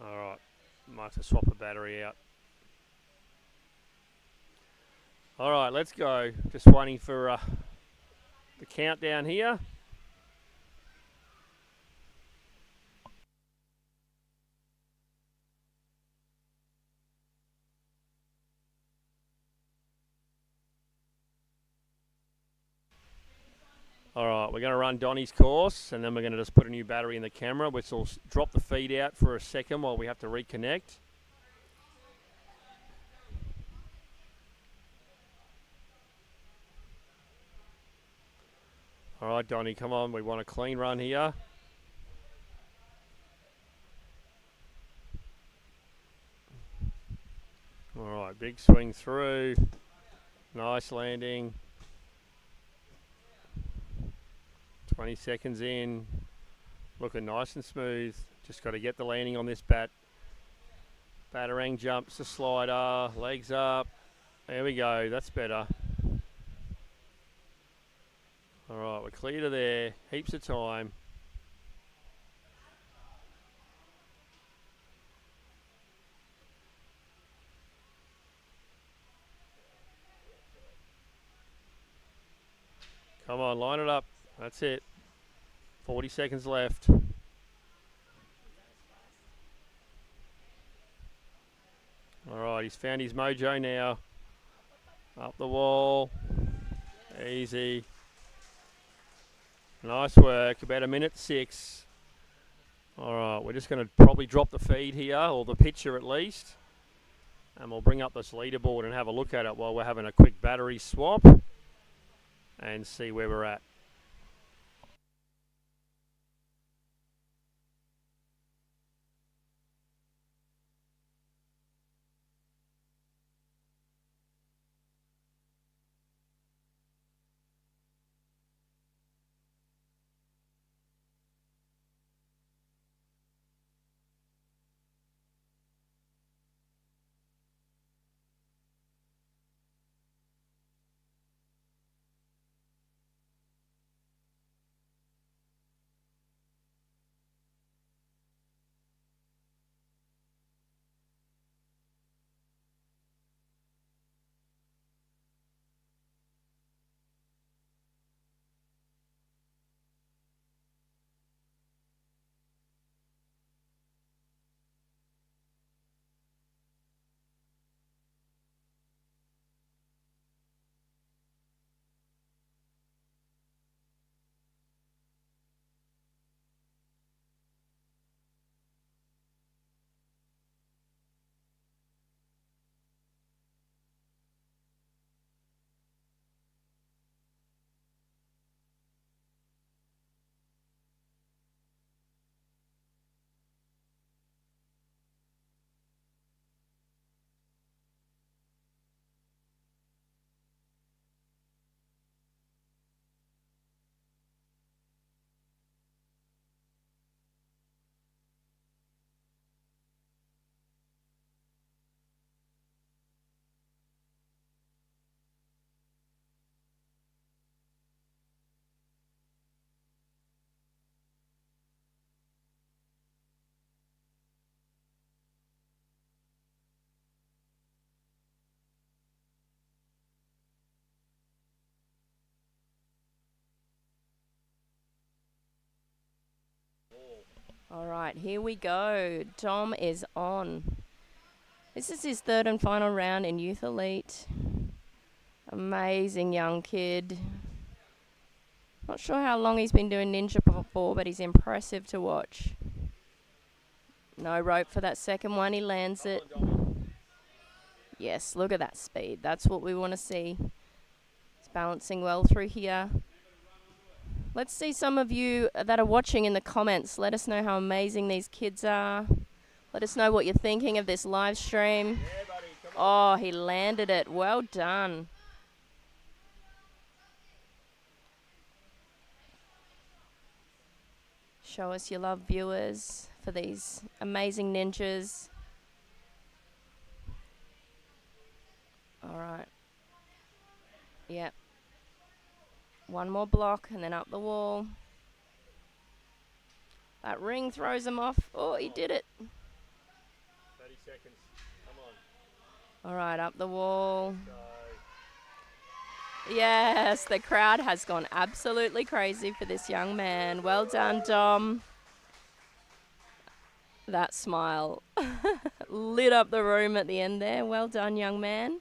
All right, might have to swap a battery out. All right, let's go. Just waiting for the countdown here. All right, we're going to run Donnie's course, and then we're going to just put a new battery in the camera, which will drop the feed out for a second while we have to reconnect. All right, Donnie, come on. We want a clean run here. All right, big swing through. Nice landing. 20 seconds in. Looking nice and smooth. Just got to get the landing on this bat. Batarang jumps the slider. Legs up. There we go. That's better. All right, we're clear to there. Heaps of time. Come on, line it up. That's it. 40 seconds left. All right, he's found his mojo now. Up the wall. Easy. Nice work. About 1:06. All right, we're just going to probably drop the feed here, or the picture at least. And we'll bring up this leaderboard and have a look at it while we're having a quick battery swap and see where we're at. All right, here we go. Dom is on. This is his third and final round in Youth Elite. Amazing young kid. Not sure how long he's been doing ninja before, but he's impressive to watch. No rope for that second one. He lands it. Yes, look at that speed. That's what we want to see. He's balancing well through here. Let's see some of you that are watching in the comments. Let us know how amazing these kids are. Let us know what you're thinking of this live stream. Oh, he landed it. Well done. Show us your love, viewers, for these amazing ninjas. All right. Yep. One more block and then up the wall. That ring throws him off. Oh, he did it. 30 seconds. Come on. All right, up the wall. Yes, the crowd has gone absolutely crazy for this young man. Well done, Dom. That smile lit up the room at the end there. Well done, young man.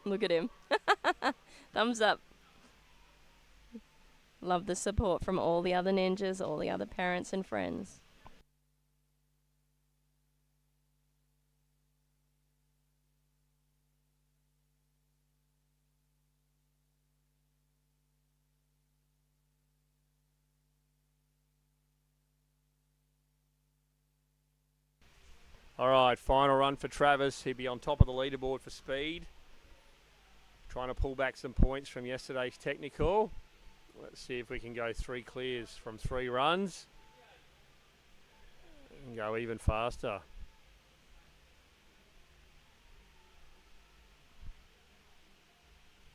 Look at him. Thumbs up. Love the support from all the other ninjas, all the other parents and friends. All right, final run for Travis. He'd be on top of the leaderboard for speed. Trying to pull back some points from yesterday's technical. Let's see if we can go 3 clears from 3 runs. And go even faster.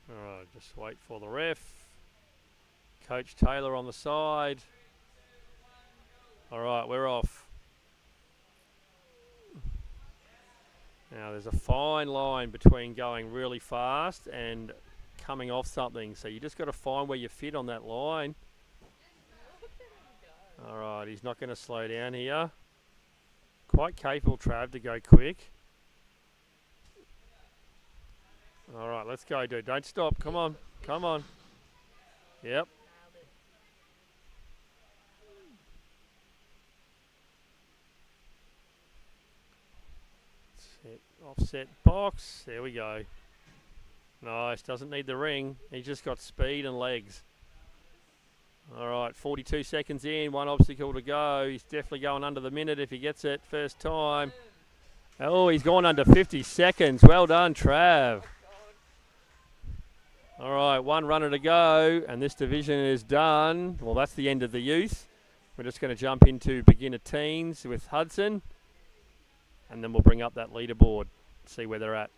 All right, just wait for the ref. Coach Taylor on the side. All right, we're off. Now there's a fine line between going really fast and coming off something. So you just got to find where you fit on that line. All right, he's not going to slow down here. Quite capable, Trav, to go quick. All right, let's go, dude. Don't stop. Come on. Come on. Yep. Set, offset box. There we go. Nice. Doesn't need the ring. He's just got speed and legs. All right, 42 seconds in. One obstacle to go. He's definitely going under the minute if he gets it first time. Oh, he's gone under 50 seconds. Well done, Trav. All right, one runner to go, and this division is done. Well, that's the end of the youth. We're just going to jump into beginner teens with Hudson, and then we'll bring up that leaderboard, see where they're at.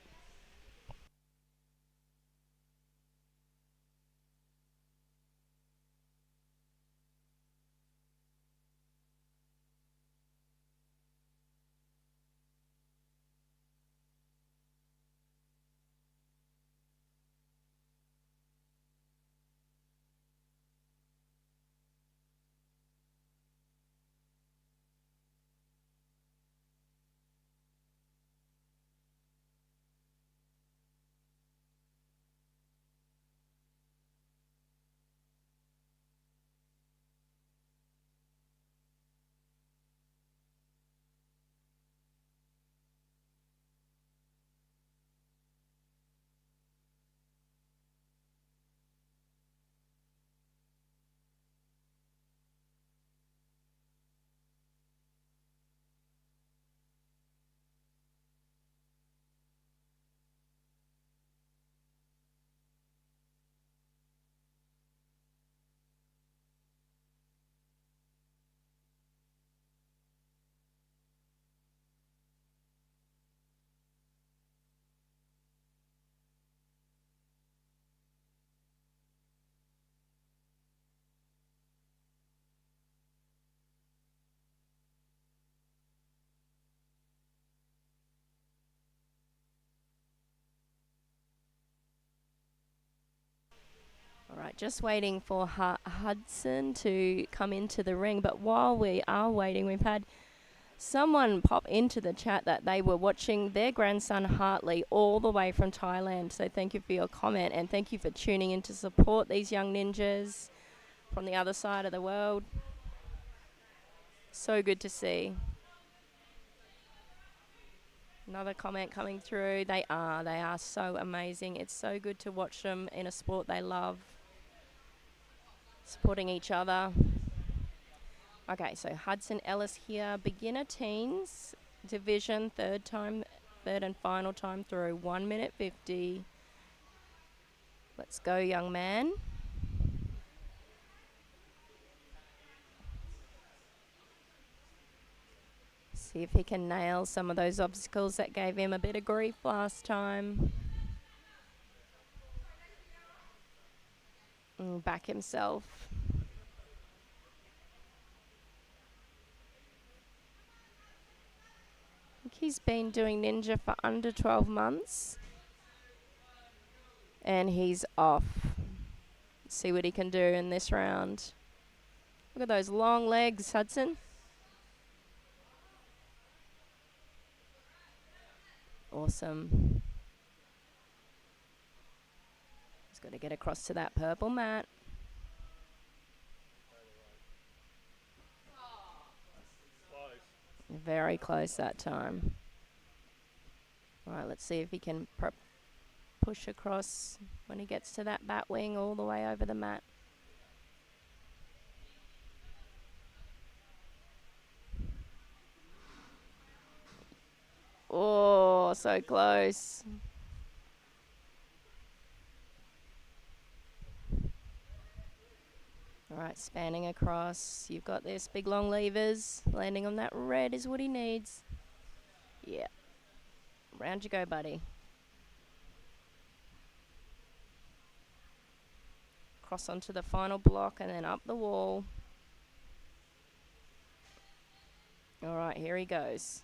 All right, just waiting for Hudson to come into the ring. But while we are waiting, we've had someone pop into the chat that they were watching their grandson Hartley all the way from Thailand. So thank you for your comment, and thank you for tuning in to support these young ninjas from the other side of the world. So good to see. Another comment coming through. They are so amazing. It's so good to watch them in a sport they love, supporting each other. Okay, so Hudson Ellis here, beginner teens division, third and final time through, 1 minute 50. Let's go, young man. See if he can nail some of those obstacles that gave him a bit of grief last time. Back himself. I think he's been doing ninja for under 12 months. And he's off. Let's see what he can do in this round. Look at those long legs, Hudson. Awesome. He's got to get across to that purple mat. Very close that time. All right, let's see if he can push across when he gets to that bat wing all the way over the mat. Oh, so close. All right, spanning across. You've got this, big long levers. Landing on that red is what he needs. Yeah. Round you go, buddy. Cross onto the final block and then up the wall. All right, here he goes.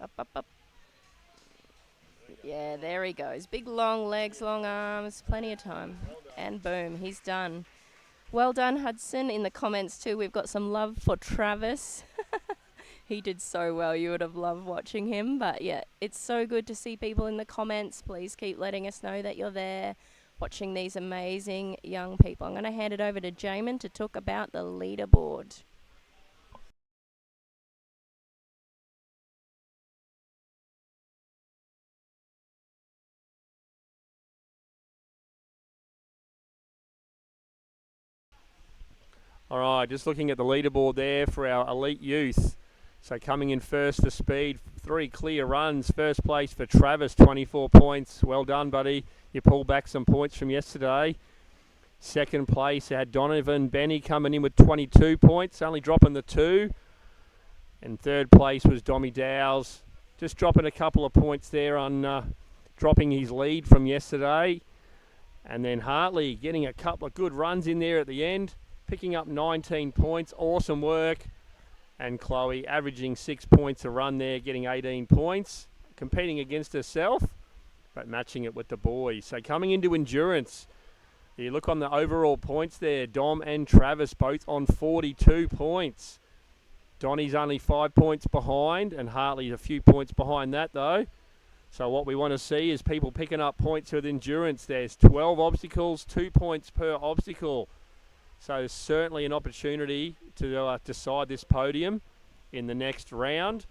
Up, up, up. Yeah, there he goes. Big long legs, long arms, plenty of time. And boom, he's done. Well done, Hudson. In the comments too, we've got some love for Travis. He did so well. You would have loved watching him. But yeah, it's so good to see people in the comments. Please keep letting us know that you're there watching these amazing young people. I'm going to hand it over to Jamin to talk about the leaderboard. All right, just looking at the leaderboard there for our elite youth. So coming in first for speed, 3 clear runs. First place for Travis, 24 points. Well done, buddy. You pulled back some points from yesterday. Second place had Donovan Benny coming in with 22 points, only dropping the 2. And third place was Dommy Dowles, just dropping a couple of points there on dropping his lead from yesterday. And then Hartley getting a couple of good runs in there at the end, picking up 19 points. Awesome work. And Chloe averaging 6 points a run there, getting 18 points, competing against herself, but matching it with the boys. So coming into endurance, you look on the overall points there, Dom and Travis both on 42 points. Donnie's only 5 points behind, and Hartley's a few points behind that though. So what we want to see is people picking up points with endurance. There's 12 obstacles, 2 points per obstacle. So certainly an opportunity to decide this podium in the next round.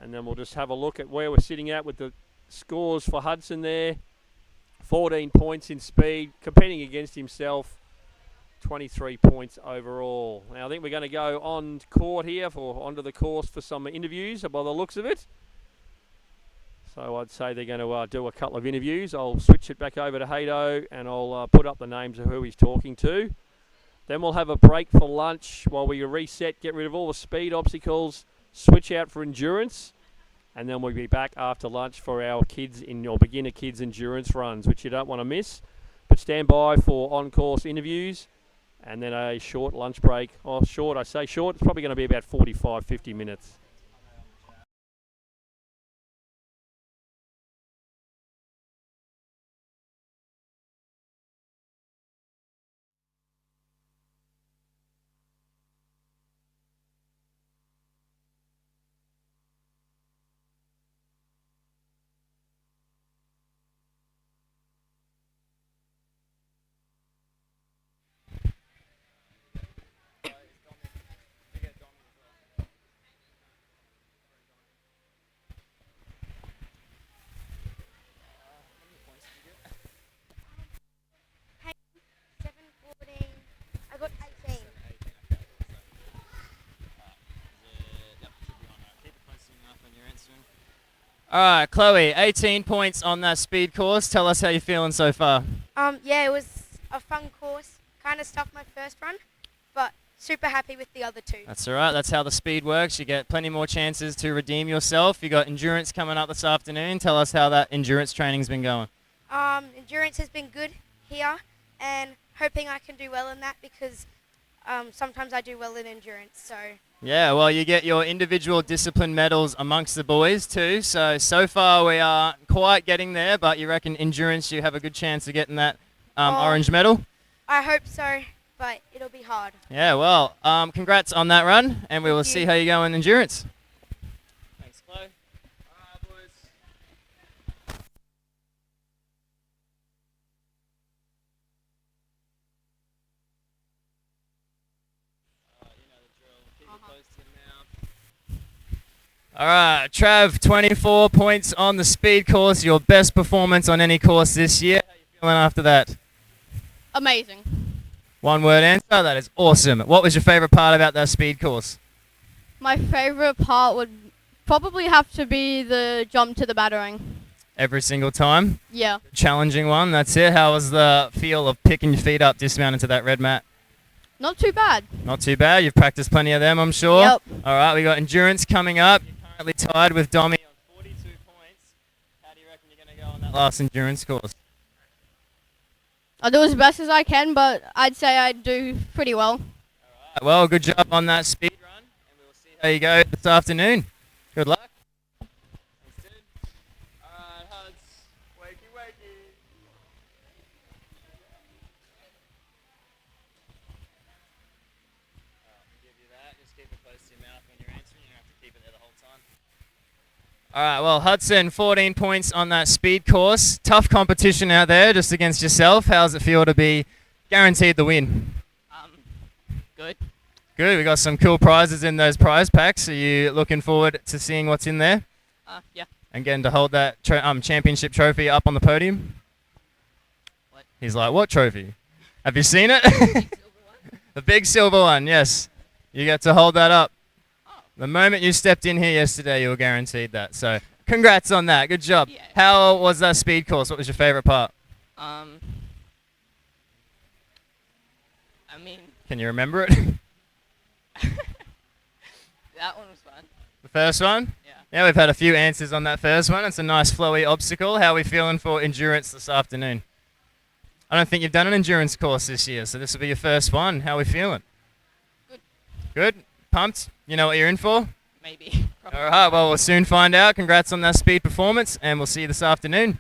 And then we'll just have a look at where we're sitting at with the scores for Hudson there. 14 points in speed, competing against himself. 23 points overall. Now I think we're going to go on court here, onto the course for some interviews by the looks of it. So I'd say they're going to do a couple of interviews. I'll switch it back over to Hato and I'll put up the names of who he's talking to. Then we'll have a break for lunch while we reset, get rid of all the speed obstacles, switch out for endurance, and then we'll be back after lunch for our beginner kids endurance runs, which you don't want to miss. But stand by for on-course interviews and then a short lunch break. Oh, short, I say short, it's probably going to be about 45, 50 minutes. I got 18. All right, Chloe, 18 points on that speed course. Tell us how you're feeling so far. Yeah, it was a fun course. Kind of stuffed my first run, but super happy with the other 2. That's all right. That's how the speed works. You get plenty more chances to redeem yourself. You got endurance coming up this afternoon. Tell us how that endurance training's been going. Endurance has been good here, and hoping I can do well in that because sometimes I do well in endurance. So Yeah, well, you get your individual discipline medals amongst the boys too. So far we are quite getting there, but you reckon endurance you have a good chance of getting that orange medal? I hope so, but it'll be hard. Yeah, well, congrats on that run, and we will see how you go in endurance. Thanks, Chloe. All right, boys. All right, Trav, 24 points on the speed course. Your best performance on any course this year. How are you feeling after that? Amazing. One word answer. That is awesome. What was your favorite part about that speed course? My favorite part would probably have to be the jump to the battering. Every single time? Yeah. Challenging one, that's it. How was the feel of picking your feet up, dismounting to that red mat? Not too bad. Not too bad. You've practiced plenty of them, I'm sure. Yep. All right, we got endurance coming up. You're currently tied with Dommy on 42 points. How do you reckon you're going to go on that last endurance course? I'll do as best as I can, but I'd say I do pretty well. All right, well, good job on that speed run, and we'll see how you go this afternoon. Good luck. Thanks, dude. All right, Give you that. Just keep it close to your mouth when you're answering. You don't have to keep it there the whole time. All right, well, Hudson, 14 points on that speed course. Tough competition out there just against yourself. How does it feel to be guaranteed the win? Good. Good. We got some cool prizes in those prize packs. Are you looking forward to seeing what's in there? Yeah. And getting to hold that championship trophy up on the podium? What? He's like, what trophy? Have you seen it? The big silver one, yes. You get to hold that up. The moment you stepped in here yesterday, you were guaranteed that. So, congrats on that. Good job. Yeah. How was that speed course? What was your favorite part? I mean, Can you remember it? that one was fun. The first one? Yeah. Yeah, we've had a few answers on that first one. It's a nice flowy obstacle. How are we feeling for endurance this afternoon? I don't think you've done an endurance course this year, so this will be your first one. How are we feeling? Good. Good? Pumped? You know what you're in for? Maybe. All right, well, we'll soon find out. Congrats on that speed performance, and we'll see you this afternoon.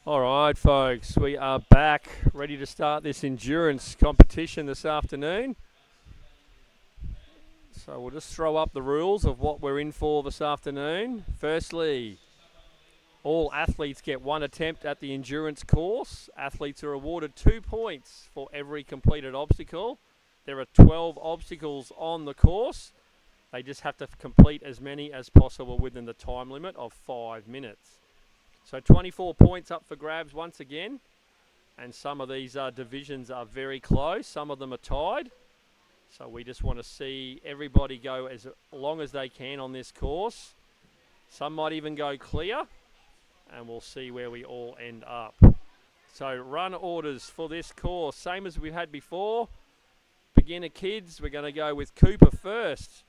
All right, folks, we are back, ready to start this endurance competition this afternoon. So we'll just throw up the rules of what we're in for this afternoon. Firstly, all athletes get one attempt at the endurance course. Athletes are awarded 2 points for every completed obstacle. There are 12 obstacles on the course. They just have to complete as many as possible within the time limit of 5 minutes. So 24 points up for grabs once again. And some of these divisions are very close. Some of them are tied. So we just want to see everybody go as long as they can on this course. Some might even go clear. And we'll see where we all end up. So run orders for this course, same as we had before. Beginner kids, we're going to go with Cooper first.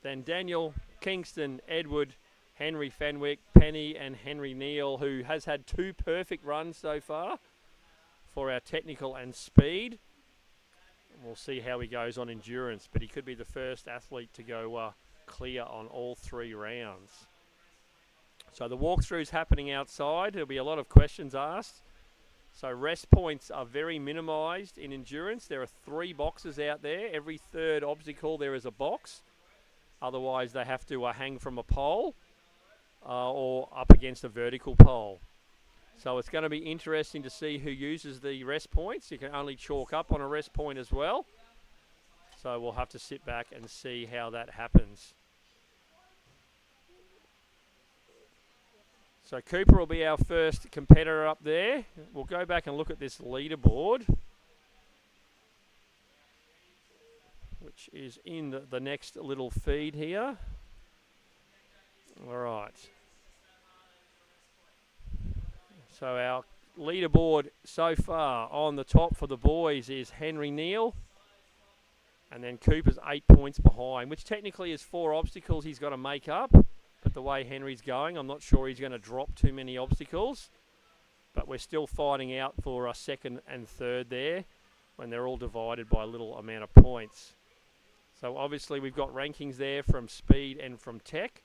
Then Daniel, Kingston, Edward, Henry Fenwick, Penny and Henry Neal, who has had 2 perfect runs so far for our technical and speed. And we'll see how he goes on endurance, but he could be the first athlete to go clear on all 3 rounds. So the walkthrough's happening outside. There'll be a lot of questions asked. So rest points are very minimised in endurance. There are 3 boxes out there. Every 3rd obstacle there is a box. Otherwise they have to hang from a pole. Or up against a vertical pole. So it's going to be interesting to see who uses the rest points. You can only chalk up on a rest point as well. So we'll have to sit back and see how that happens. So Cooper will be our first competitor up there. We'll go back and look at this leaderboard, which is in the next little feed here. All right. So our leaderboard so far on the top for the boys is Henry Neal. And then Cooper's 8 points behind, which technically is 4 obstacles he's got to make up. But the way Henry's going, I'm not sure he's going to drop too many obstacles. But we're still fighting out for a 2nd and 3rd there when they're all divided by a little amount of points. So obviously we've got rankings there from speed and from tech.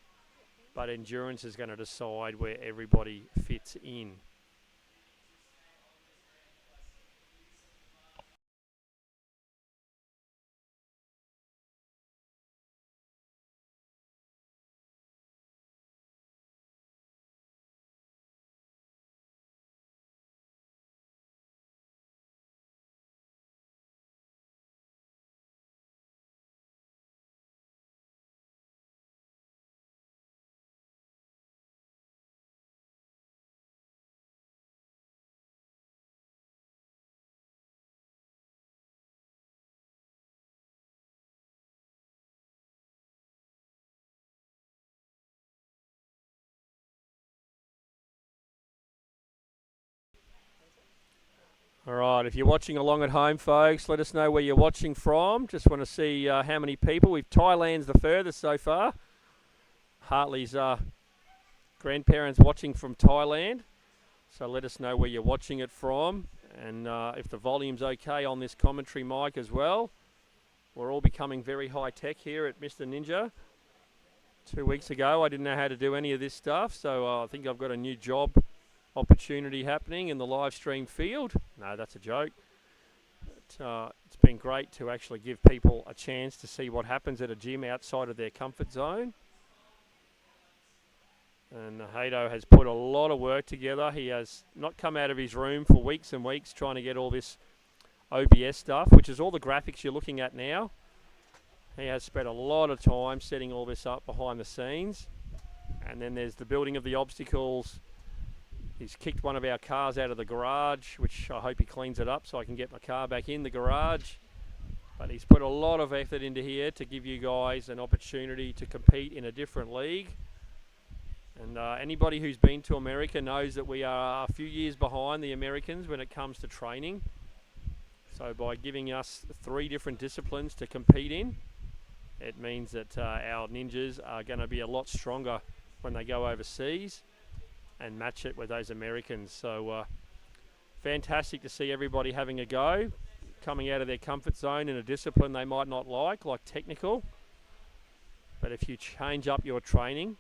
But endurance is going to decide where everybody fits in. All right, if you're watching along at home, folks, let us know where you're watching from. Just want to see how many people. Thailand's the furthest so far. Hartley's grandparents watching from Thailand. So let us know where you're watching it from. And if the volume's okay on this commentary mic as well. We're all becoming very high-tech here at Mr. Ninja. 2 weeks ago, I didn't know how to do any of this stuff. So I think I've got a new job opportunity happening in the live stream field. No, that's a joke. But, it's been great to actually give people a chance to see what happens at a gym outside of their comfort zone. And Hato has put a lot of work together. He has not come out of his room for weeks and weeks trying to get all this OBS stuff, which is all the graphics you're looking at now. He has spent a lot of time setting all this up behind the scenes. And then there's the building of the obstacles. He's kicked one of our cars out of the garage, which I hope he cleans it up so I can get my car back in the garage. But he's put a lot of effort into here to give you guys an opportunity to compete in a different league. And anybody who's been to America knows that we are a few years behind the Americans when it comes to training. So by giving us 3 different disciplines to compete in, it means that our ninjas are going to be a lot stronger when they go overseas and match it with those Americans. So fantastic to see everybody having a go, coming out of their comfort zone in a discipline they might not like technical. But if you change up your training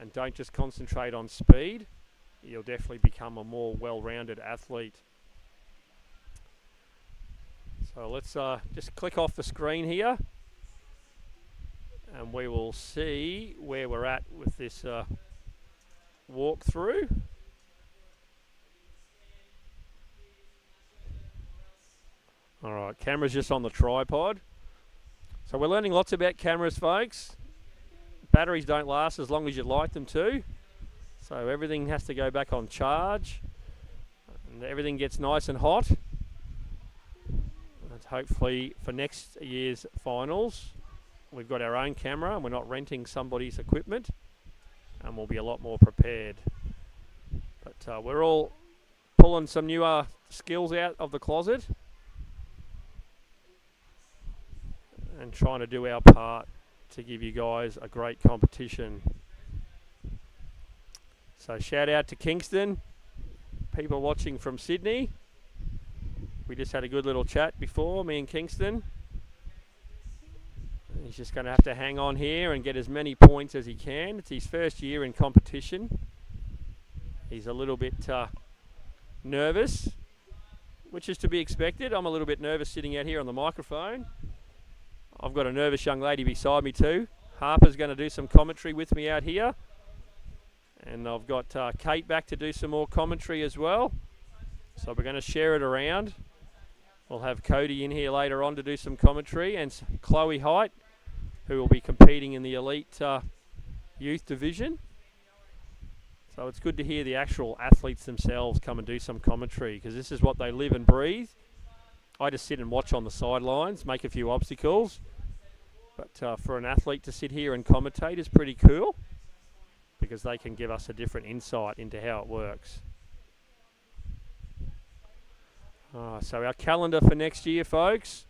and don't just concentrate on speed, you'll definitely become a more well-rounded athlete. So let's just click off the screen here, and we will see where we're at with this walkthrough. All right, camera's just on the tripod. So we're learning lots about cameras, folks. Batteries don't last as long as you'd like them to. So everything has to go back on charge. And everything gets nice and hot. And hopefully for next year's finals, we've got our own camera and we're not renting somebody's equipment. And we'll be a lot more prepared. But we're all pulling some new skills out of the closet. And trying to do our part to give you guys a great competition. So shout out to Kingston, people watching from Sydney. We just had a good little chat before, me and Kingston. He's just going to have to hang on here and get as many points as he can. It's his first year in competition. He's a little bit nervous, which is to be expected. I'm a little bit nervous sitting out here on the microphone. I've got a nervous young lady beside me too. Harper's going to do some commentary with me out here. And I've got Kate back to do some more commentary as well. So we're going to share it around. We'll have Cody in here later on to do some commentary. And Chloe Height, who will be competing in the elite youth division. So it's good to hear the actual athletes themselves come and do some commentary, because this is what they live and breathe. I just sit and watch on the sidelines, make a few obstacles. But for an athlete to sit here and commentate is pretty cool, because they can give us a different insight into how it works. So our calendar for next year, folks.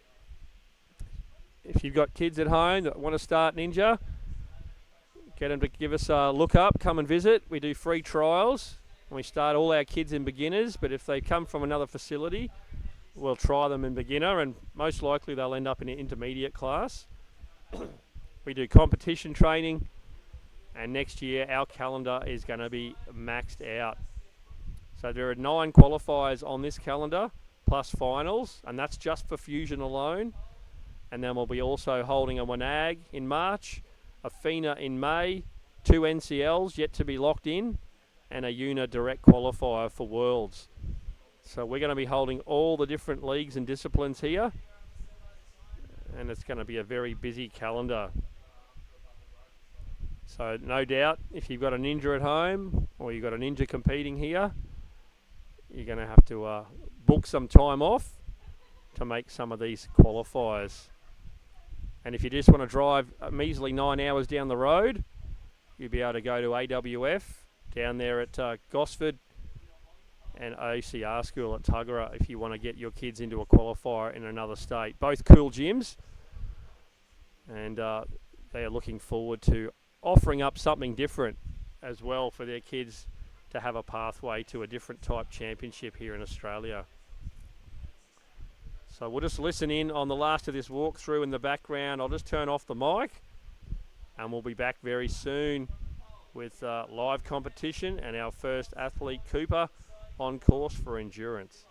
If you've got kids at home that want to start Ninja, get them to give us a look up, come and visit. We do free trials. We start all our kids in beginners, but if they come from another facility, we'll try them in beginner, and most likely they'll end up in an intermediate class. We do competition training, and next year our calendar is going to be maxed out. So there are 9 qualifiers on this calendar, plus finals, and that's just for Fusion alone. And then we'll be also holding a WNAG in March, a FINA in May, 2 NCLs yet to be locked in, and a UNA direct qualifier for Worlds. So we're going to be holding all the different leagues and disciplines here, and it's going to be a very busy calendar. So no doubt, if you've got a Ninja at home or you've got a Ninja competing here, you're going to have to book some time off to make some of these qualifiers. And if you just want to drive a measly 9 hours down the road, you'll be able to go to AWF down there at Gosford and OCR school at Tuggerah if you want to get your kids into a qualifier in another state. Both cool gyms, and they are looking forward to offering up something different as well for their kids to have a pathway to a different type championship here in Australia. So we'll just listen in on the last of this walkthrough in the background. I'll just turn off the mic, and we'll be back very soon with live competition and our first athlete, Cooper, on course for endurance.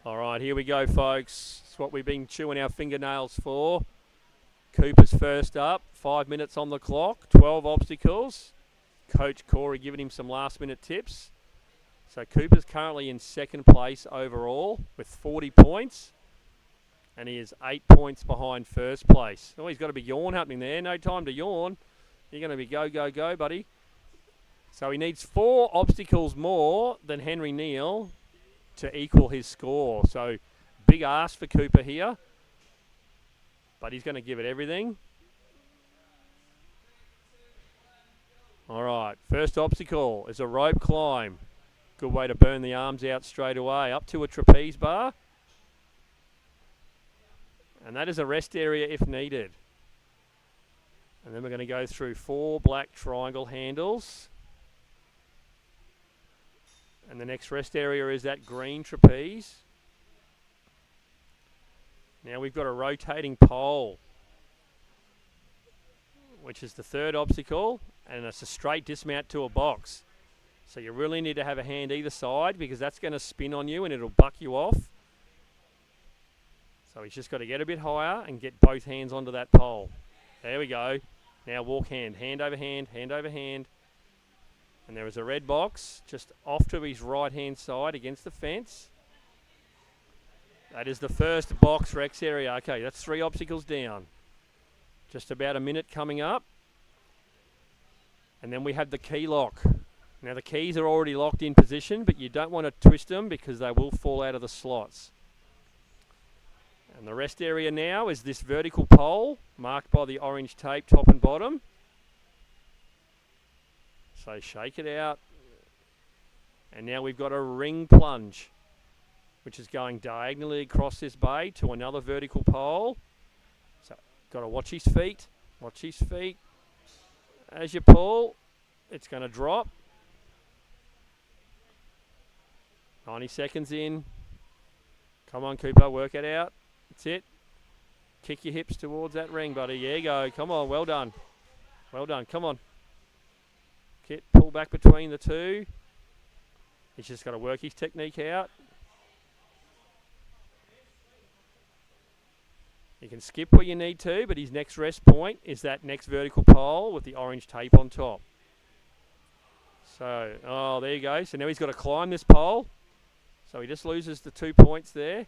All right, here we go, folks. It's what we've been chewing our fingernails for. Cooper's first up. 5 minutes on the clock. 12 obstacles. Coach Corey giving him some last-minute tips. So Cooper's currently in second place overall with 40 points. And he is 8 points behind first place. Oh, he's got a big yawn happening there. No time to yawn. You're going to be go, go, go, buddy. So he needs 4 obstacles more than Henry Neal to equal his score. So big ask for Cooper here. But he's going to give it everything. All right, first obstacle is a rope climb. Good way to burn the arms out straight away. Up to a trapeze bar. And that is a rest area if needed. And then we're going to go through 4 black triangle handles. And the next rest area is that green trapeze. Now we've got a rotating pole, which is the third obstacle, and it's a straight dismount to a box. So you really need to have a hand either side because that's going to spin on you and it'll buck you off. So he's just got to get a bit higher and get both hands onto that pole. There we go. Now walk hand, hand over hand, hand over hand. And there is a red box just off to his right-hand side against the fence. That is the first box Rex area. Okay, that's 3 obstacles down. Just about a minute coming up. And then we have the key lock. Now the keys are already locked in position, but you don't want to twist them because they will fall out of the slots. And the rest area now is this vertical pole marked by the orange tape top and bottom. So shake it out. And now we've got a ring plunge, which is going diagonally across this bay to another vertical pole. So got to watch his feet. Watch his feet. As you pull, it's going to drop. 90 seconds in. Come on, Cooper, work it out. That's it. Kick your hips towards that ring, buddy. There you go. Come on, well done. Well done, come on. Pull back between the two. He's just got to work his technique out. You can skip where you need to, but his next rest point is that next vertical pole with the orange tape on top. So, oh, there you go. So now he's got to climb this pole. So he just loses the 2 points there.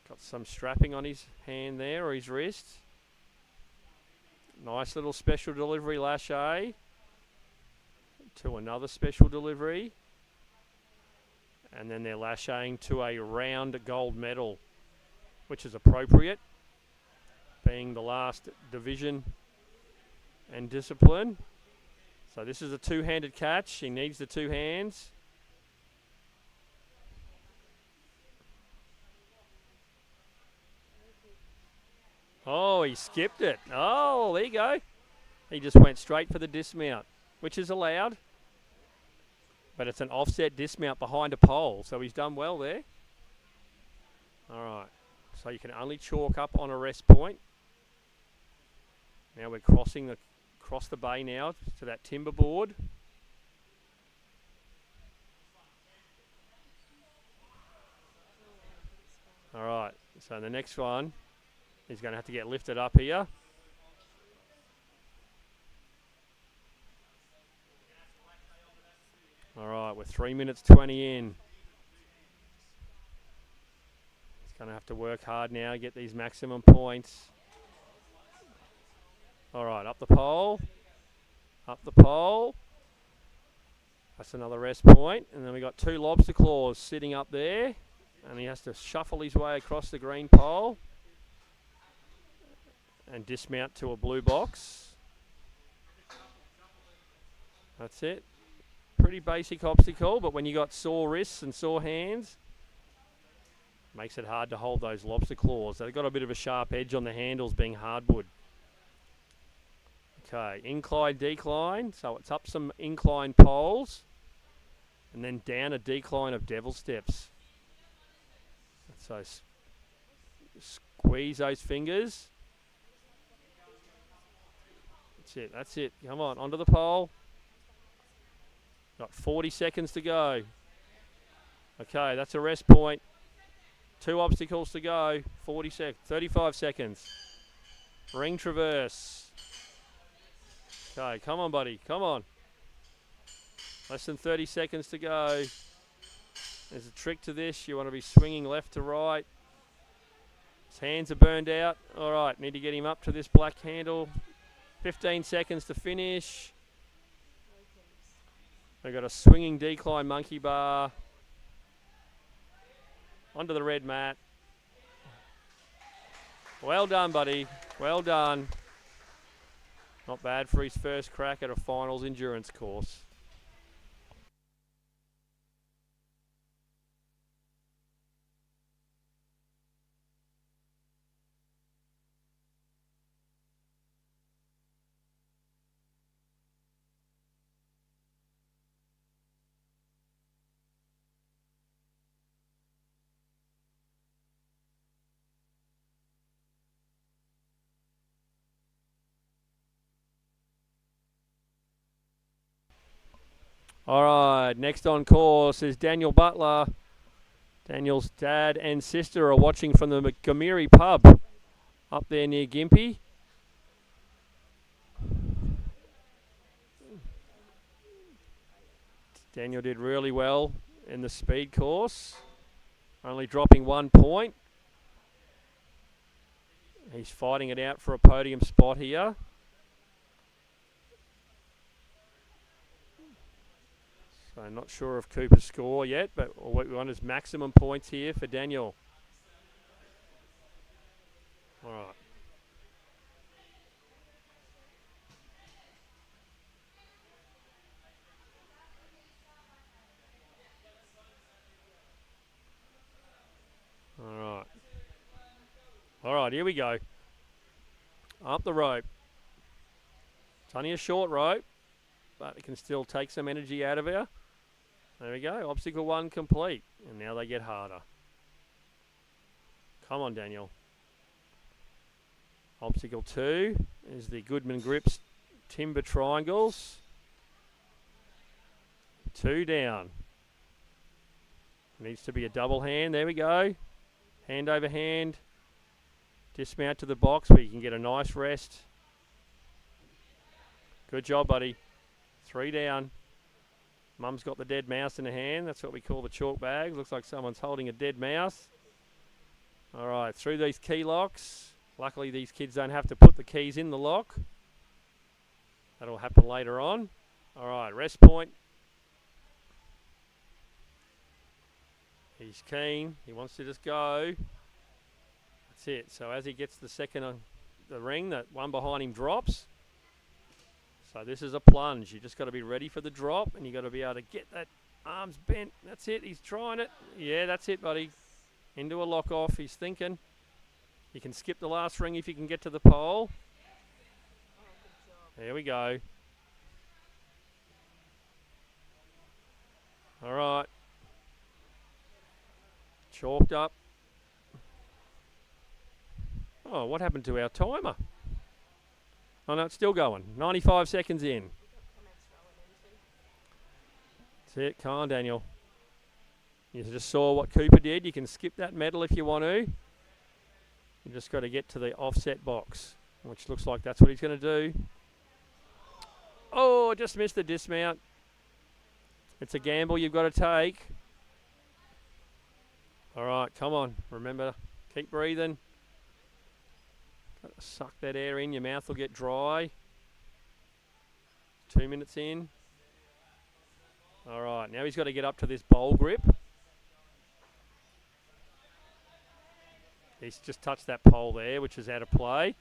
Got some strapping on his hand there, or his wrist. Nice little special delivery lâché to another special delivery. And then they're lâchéing to a round gold medal, which is appropriate, being the last division and discipline. So this is a two-handed catch. He needs the 2 hands. Oh, he skipped it. Oh, there you go. He just went straight for the dismount, which is allowed. But it's an offset dismount behind a pole, so he's done well there. All right. So you can only chalk up on a rest point. Now we're crossing across the bay now to that timber board. All right. So the next one, he's going to have to get lifted up here. All right, we're 3 minutes 20 in. He's going to have to work hard now to get these maximum points. All right, up the pole. Up the pole. That's another rest point. And then we got 2 lobster claws sitting up there. And he has to shuffle his way across the green pole and dismount to a blue box. That's it. Pretty basic obstacle, but when you got sore wrists and sore hands, makes it hard to hold those lobster claws. They've got a bit of a sharp edge on the handles being hardwood. Okay, incline, decline. So it's up some incline poles and then down a decline of devil steps. So squeeze those fingers. That's it, that's it. Come on, onto the pole. Got 40 seconds to go. Okay, that's a rest point. 2 obstacles to go. 35 seconds. Ring traverse. Okay, come on, buddy. Come on. Less than 30 seconds to go. There's a trick to this. You want to be swinging left to right. His hands are burned out. All right, need to get him up to this black handle. 15 seconds to finish. We've got a swinging decline monkey bar. Onto the red mat. Well done, buddy. Well done. Not bad for his first crack at a finals endurance course. All right, next on course is Daniel Butler. Daniel's dad and sister are watching from the Montgomery pub up there near Gympie. Daniel did really well in the speed course, only dropping 1 point. He's fighting it out for a podium spot here. So not sure of Cooper's score yet, but what we want is maximum points here for Daniel. All right. All right. All right, here we go. Up the rope. It's only a short rope, but it can still take some energy out of her. There we go. Obstacle 1 complete. And now they get harder. Come on, Daniel. Obstacle 2 is the Goodman Grips timber triangles. 2 down. Needs to be a double hand. There we go. Hand over hand. Dismount to the box where you can get a nice rest. Good job, buddy. 3 down. Mum's got the dead mouse in her hand. That's what we call the chalk bag. Looks like someone's holding a dead mouse. All right, through these key locks. Luckily, these kids don't have to put the keys in the lock. That'll happen later on. All right, rest point. He's keen. He wants to just go. That's it. So as he gets the second on the ring, that one behind him drops. So this is a plunge. You just got to be ready for the drop, and you got to be able to get that arms bent. That's it. He's trying it. Yeah, that's it, buddy. Into a lock off. He's thinking. You can skip the last ring if you can get to the pole. There we go. All right. Chalked up. Oh, what happened to our timer? Oh, no, it's still going. 95 seconds in. That's it. Come on, Daniel. You just saw what Cooper did. You can skip that medal if you want to. You just got to get to the offset box, which looks like that's what he's going to do. Oh, just missed the dismount. It's a gamble you've got to take. All right, come on. Remember, keep breathing. Got to suck that air in. Your mouth will get dry. 2 minutes in. All right, now he's got to get up to this bowl grip. He's just touched that pole there, which is out of play.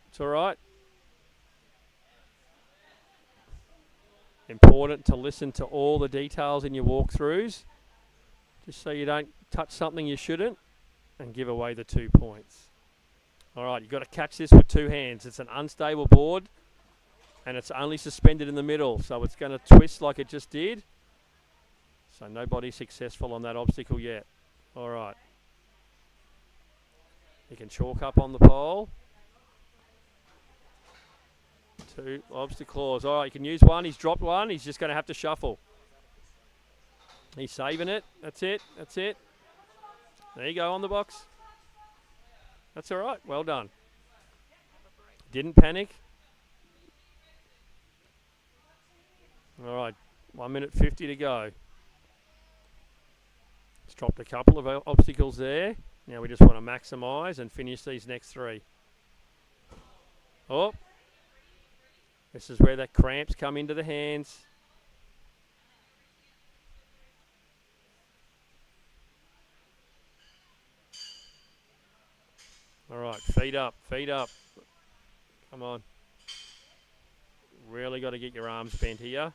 It's all right. Important to listen to all the details in your walkthroughs, just so you don't touch something you shouldn't and give away the 2 points. All right, you've got to catch this with 2 hands. It's an unstable board, and it's only suspended in the middle, so it's going to twist like it just did. So nobody's successful on that obstacle yet. All right. You can chalk up on the pole. 2 obstacles. All right, you can use one. He's dropped one. He's just going to have to shuffle. He's saving it. That's it. That's it. There you go on the box. That's all right. Well done. Didn't panic. All right. 1 minute 50 to go. It's dropped a couple of obstacles there. Now we just want to maximise and finish these next three. Oh. This is where the cramps come into the hands. All right, feet up, feet up. Come on. Really got to get your arms bent here.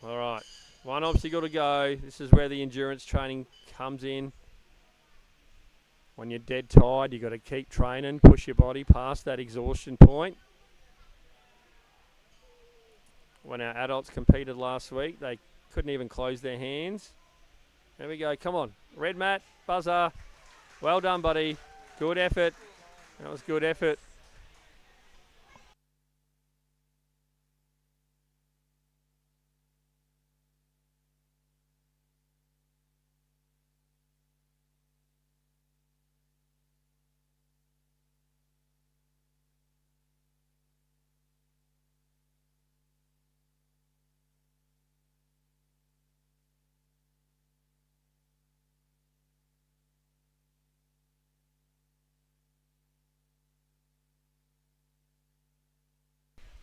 All right, one obstacle to go. This is where the endurance training comes in. When you're dead tired, you've got to keep training, push your body past that exhaustion point. When our adults competed last week, they couldn't even close their hands. There we go, come on. Red mat, buzzer. Well done, buddy. Good effort. That was good effort.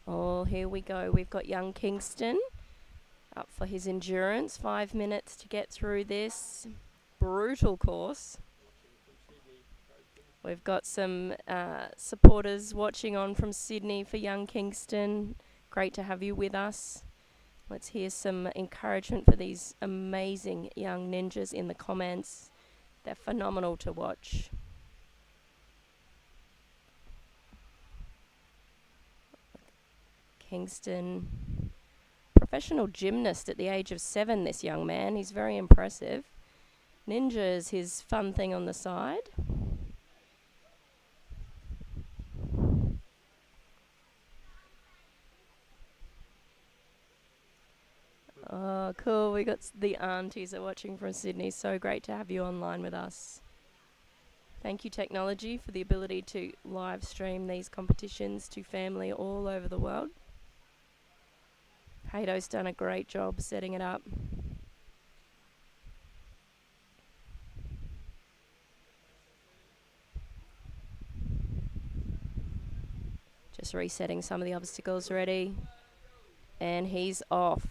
Oh, here we go. We've got young Kingston up for his endurance. 5 minutes to get through this brutal course. We've got some supporters watching on from Sydney for young Kingston. Great to have you with us. Let's hear some encouragement for these amazing young ninjas in the comments. They're phenomenal to watch. Kingston, professional gymnast at the age of 7, this young man. He's very impressive. Ninja is his fun thing on the side. Oh, cool. We got the aunties are watching from Sydney. So great to have you online with us. Thank you, technology, for the ability to live stream these competitions to family all over the world. Haydo's done a great job setting it up. Just resetting some of the obstacles ready. And he's off.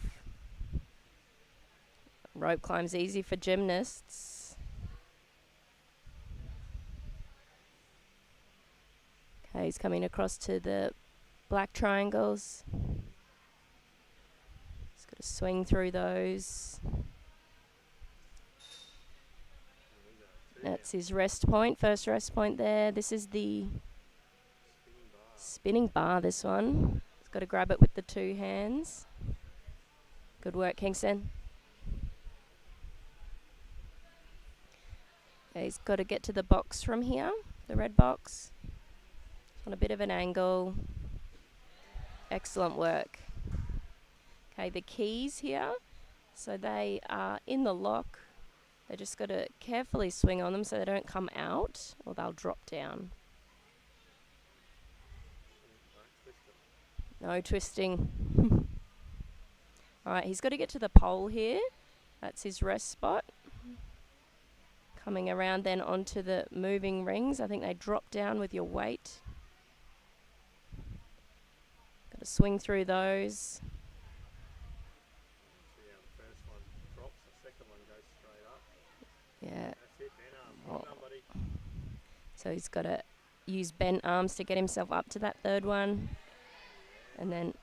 Rope climb's easy for gymnasts. Okay, he's coming across to the black triangles. He's got to swing through those. That's his rest point, first rest point there. This is the spinning bar, this one. He's got to grab it with the 2 hands. Good work, Kingston. Okay, he's got to get to the box from here, the red box. On a bit of an angle. Excellent work. Okay, the keys here. So they are in the lock. They just got to carefully swing on them so they don't come out or they'll drop down. No twisting. Alright, he's got to get to the pole here. That's his rest spot. Coming around then onto the moving rings. I think they drop down with your weight. Got to swing through those. The first one drops, the second one goes straight up. Yeah. That's it, Ben. Well done, buddy. So he's got to use bent arms to get himself up to that third one. And then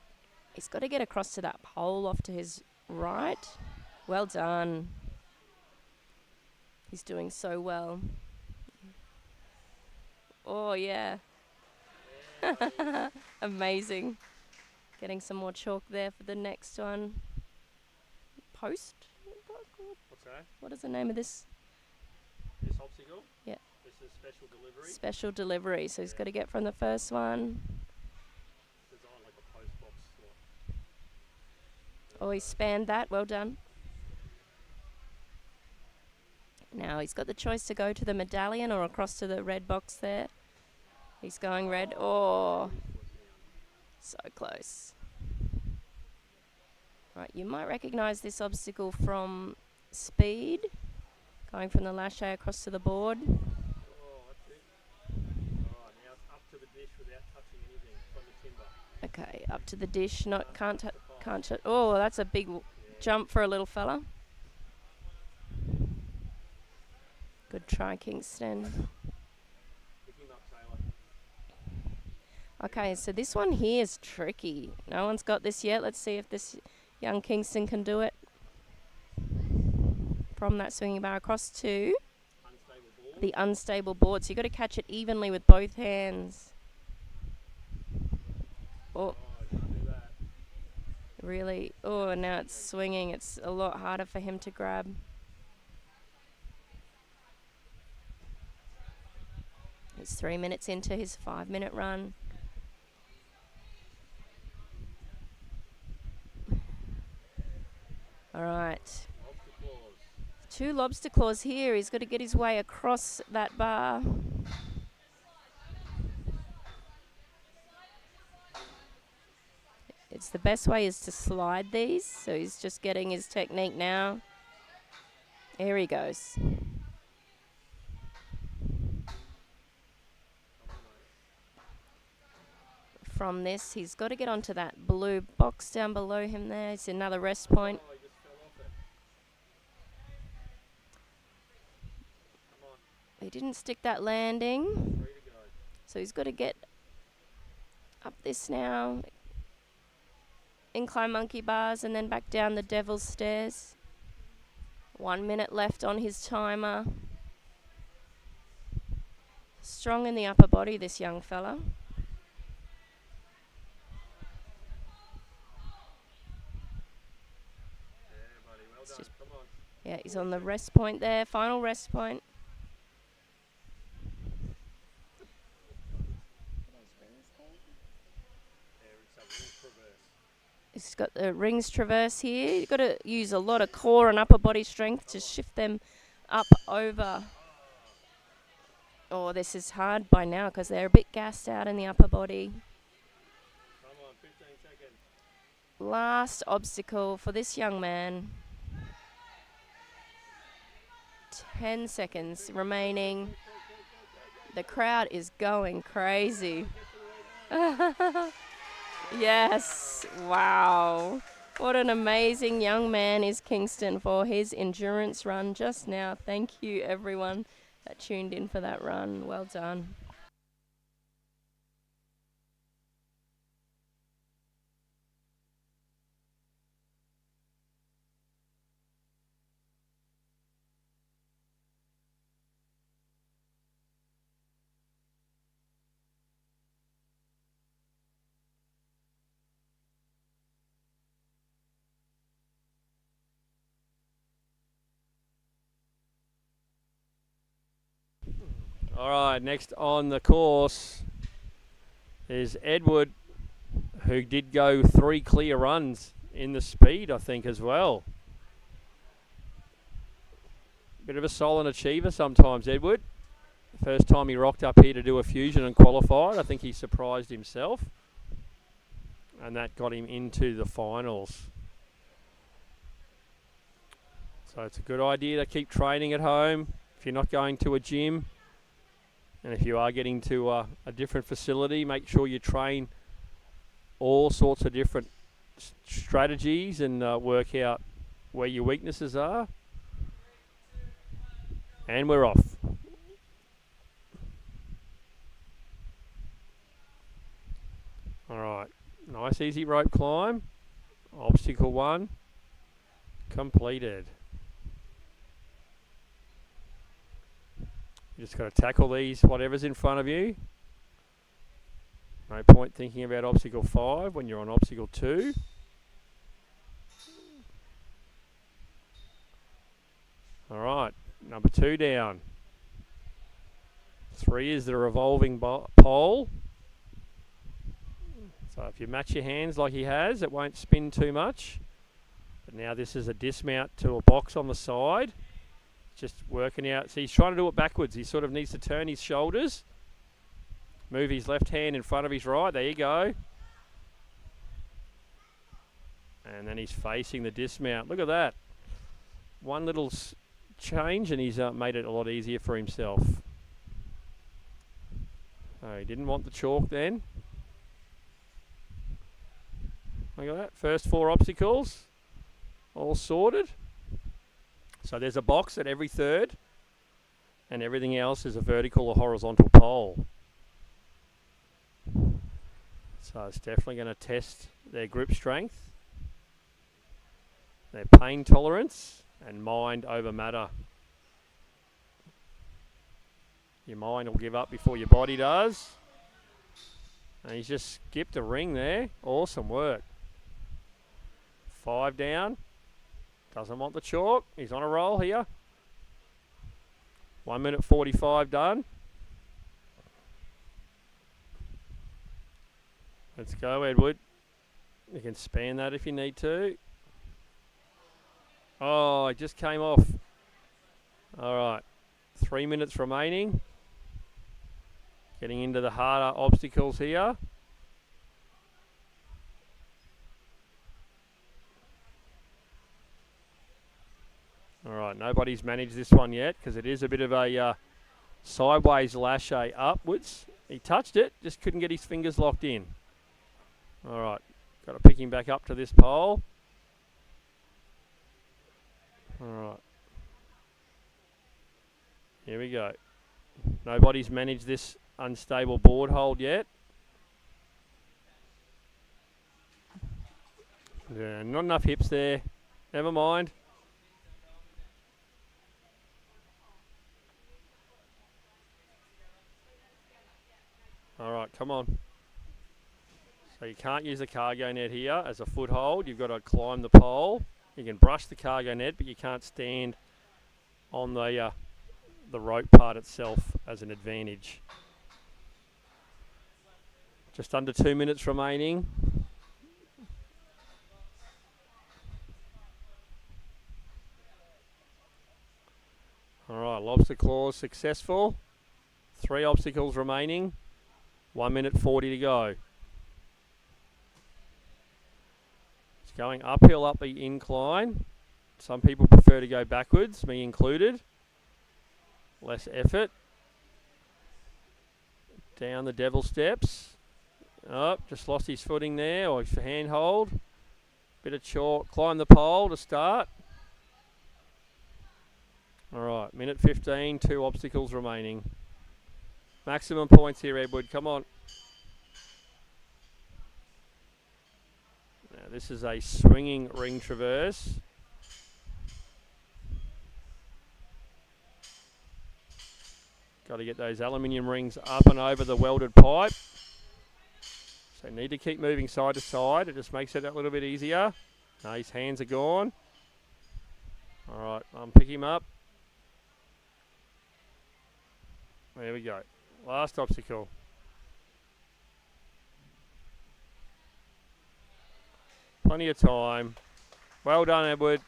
he's got to get across to that pole off to his right. Well done. He's doing so well. Oh, yeah. Amazing. Getting some more chalk there for the next one. Post? What's that? What is the name of this? This obstacle? Yeah. This is special delivery. Special delivery. So he's got to get from the first one. Designed like a post box slot. Oh, he spanned that. Well done. Now he's got the choice to go to the medallion or across to the red box there. He's going red. Oh, so close. Right, you might recognise this obstacle from speed. Going from the lache across to the board. Oh, that's it. Alright, now it's up to the dish without touching anything from the timber. Okay, up to the dish. Can't. Oh, that's a big jump for a little fella. Good try, Kingston. Pick him up, Taylor. Okay, so this one here is tricky. No one's got this yet. Let's see if this young Kingston can do it. From that swinging bar across to the unstable board. So you've got to catch it evenly with both hands. Oh, really? Oh, now it's swinging. It's a lot harder for him to grab. He's 3 minutes into his 5-minute run. All right. 2 lobster claws here. He's got to get his way across that bar. It's the best way is to slide these. So he's just getting his technique now. Here he goes. From this, he's got to get onto that blue box down below him there. It's another rest point. He didn't stick that landing. So he's got to get up this now. Incline monkey bars and then back down the devil's stairs. 1 minute left on his timer. Strong in the upper body, this young fella. Yeah, he's on the rest point there, final rest point. He's got the rings traverse here. You've got to use a lot of core and upper body strength to shift them up over. Oh, this is hard by now because they're a bit gassed out in the upper body. Come on, 15 seconds. Last obstacle for this young man. 10 seconds remaining. The crowd is going crazy. Yes, wow. What an amazing young man is Kingston for his endurance run just now. Thank you everyone that tuned in for that run. Well done. All right, next on the course is Edward, who did go 3 clear runs in the speed, I think, as well. Bit of a silent achiever sometimes, Edward. First time he rocked up here to do a fusion and qualified. I think he surprised himself. And that got him into the finals. So it's a good idea to keep training at home if you're not going to a gym. And if you are getting to a different facility, make sure you train all sorts of different strategies and work out where your weaknesses are. And we're off. All right, nice easy rope climb. Obstacle 1 completed. You just got to tackle these, whatever's in front of you. No point thinking about obstacle 5 when you're on obstacle 2. All right, number 2 down. 3 is the revolving pole. So if you match your hands like he has, it won't spin too much. Now this is a dismount to a box on the side. Just working out. So he's trying to do it backwards. He sort of needs to turn his shoulders. Move his left hand in front of his right. There you go. And then he's facing the dismount. Look at that. One little change and he's made it a lot easier for himself. So he didn't want the chalk then. Look at that. First 4 obstacles. All sorted. So there's a box at every third. And everything else is a vertical or horizontal pole. So it's definitely going to test their grip strength, their pain tolerance, and mind over matter. Your mind will give up before your body does. And he's just skipped a ring there. Awesome work. 5 down. Doesn't want the chalk. He's on a roll here. 1 minute 45 done. Let's go, Edward. You can span that if you need to. Oh, it just came off. All right. 3 minutes remaining. Getting into the harder obstacles here. All right, nobody's managed this one yet because it is a bit of a sideways lache upwards. He touched it, just couldn't get his fingers locked in. All right, got to pick him back up to this pole. All right. Here we go. Nobody's managed this unstable board hold yet. Yeah, not enough hips there. Never mind. All right, come on. So you can't use the cargo net here as a foothold. You've got to climb the pole. You can brush the cargo net, but you can't stand on the rope part itself as an advantage. Just under 2 minutes remaining. All right, lobster claws successful. 3 obstacles remaining. 1 minute 40 to go. It's going uphill up the incline. Some people prefer to go backwards, me included. Less effort. Down the devil steps. Oh, just lost his footing there, or his handhold. Bit of chalk. Climb the pole to start. All right, minute 15, 2 obstacles remaining. Maximum points here, Edward. Come on. Now, this is a swinging ring traverse. Got to get those aluminium rings up and over the welded pipe. So need to keep moving side to side. It just makes it a little bit easier. No, his hands are gone. All right, pick him up. There we go. Last obstacle. Plenty of time. Well done, Edward.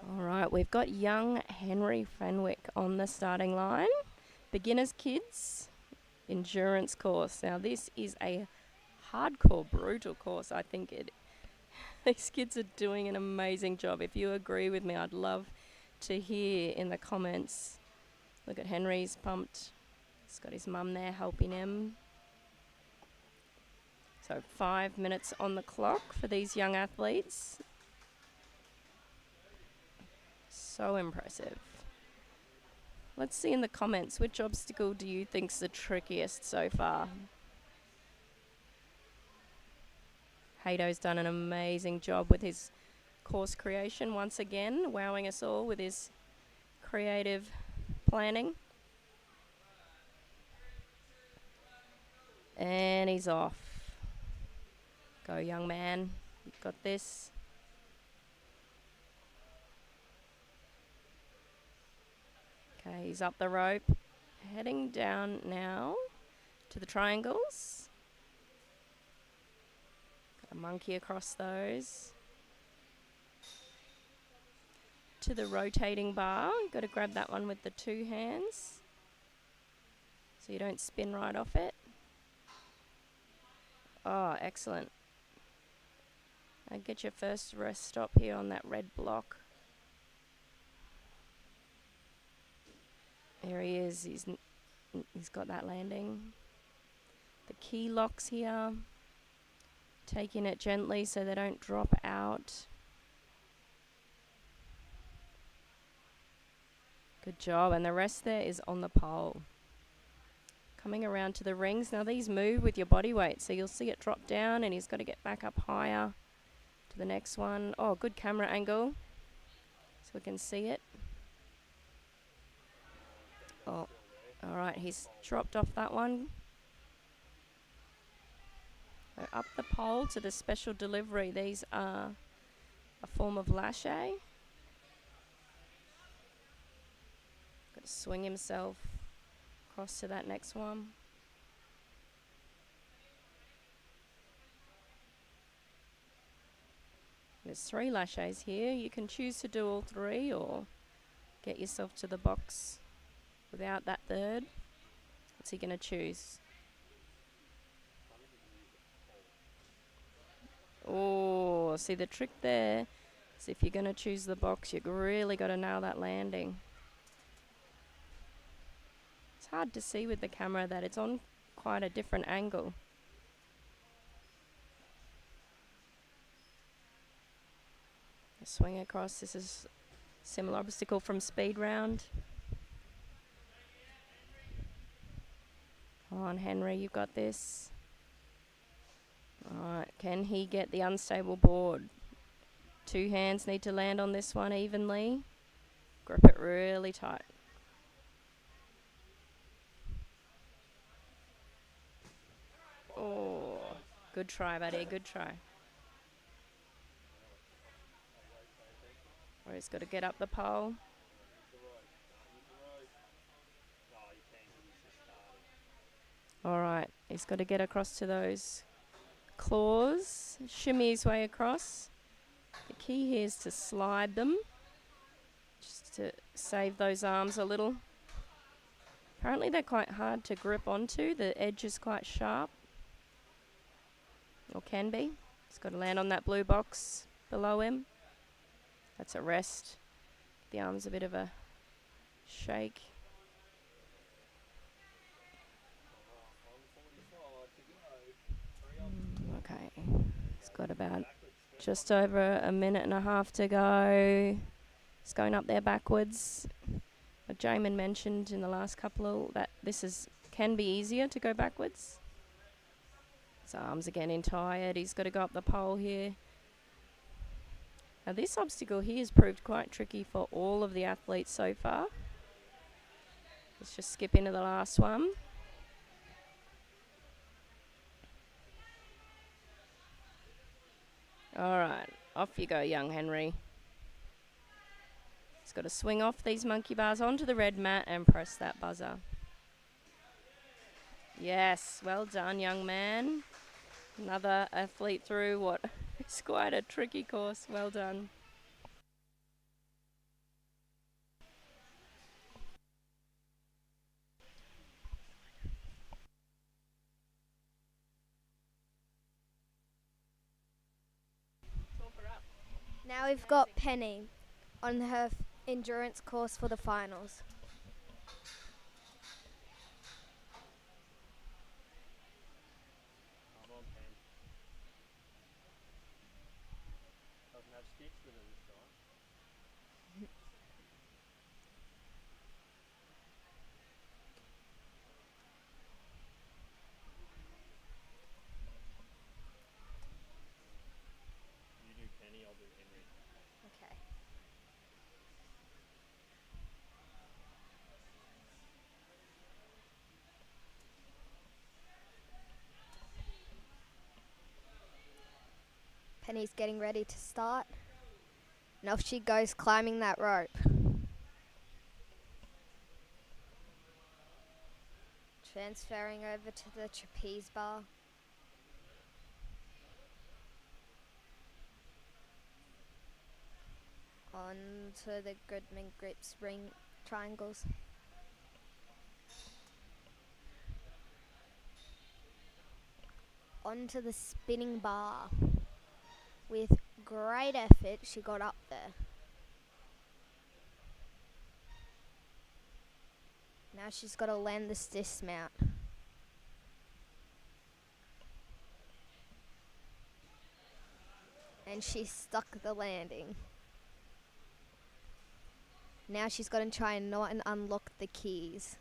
All right, we've got young Henry Fenwick on the starting line. Beginners kids endurance course. Now this is a hardcore, brutal course. I think these kids are doing an amazing job. If you agree with me, I'd love to hear in the comments. Look at Henry's pumped. He's got his mum there helping him. So 5 minutes on the clock for these young athletes. So impressive. Let's see in the comments, which obstacle do you think's the trickiest so far? Hado's done an amazing job with his course creation once again, wowing us all with his creative planning. And he's off. Go, young man. You've got this. Okay, he's up the rope. Heading down now to the triangles. Got a monkey across those. To the rotating bar. Got to grab that one with the two hands so you don't spin right off it. Oh, excellent. Now get your first rest stop here on that red block. There he is. He's got that landing. The key locks here. Taking it gently so they don't drop out. Good job. And the rest there is on the pole. Coming around to the rings. Now these move with your body weight, so you'll see it drop down and he's got to get back up higher to the next one. Oh, good camera angle so we can see it. Oh, all right, he's dropped off that one. So up the pole to the special delivery. These are a form of lache. Got to swing himself across to that next one. There's 3 laches here. You can choose to do all 3 or get yourself to the box without that third. What's he going to choose? Oh, see the trick there is if you're going to choose the box, you've really got to nail that landing. It's hard to see with the camera that it's on quite a different angle. Swing across. This is similar obstacle from speed round. Come on, Henry, you've got this. Alright, can he get the unstable board? 2 hands need to land on this one evenly. Grip it really tight. Oh, good try, buddy, good try. Or he's got to get up the pole. Alright, he's got to get across to those claws. Shimmy his way across. The key here is to slide them, just to save those arms a little. Apparently they're quite hard to grip onto. The edge is quite sharp. Or can be. He's got to land on that blue box below him. That's a rest. The arm's a bit of a shake. Okay. He's got about just over a minute and a half to go. He's going up there backwards. But Jamin mentioned in the last couple that this can be easier to go backwards. His arms are getting tired. He's got to go up the pole here. Now this obstacle here has proved quite tricky for all of the athletes so far. Let's just skip into the last one. Alright, off you go, young Henry. He's got to swing off these monkey bars onto the red mat and press that buzzer. Yes, well done, young man. Another athlete through what is quite a tricky course. Well done. Now we've got Penny on her endurance course for the finals. Doesn't have sticks with it this time. Penny's getting ready to start. And off she goes climbing that rope. Transferring over to the trapeze bar. Onto the Goodman grips ring triangles. Onto the spinning bar. With great effort, she got up there. Now she's got to land this dismount. And she stuck the landing. Now she's got to try and not unlock the keys.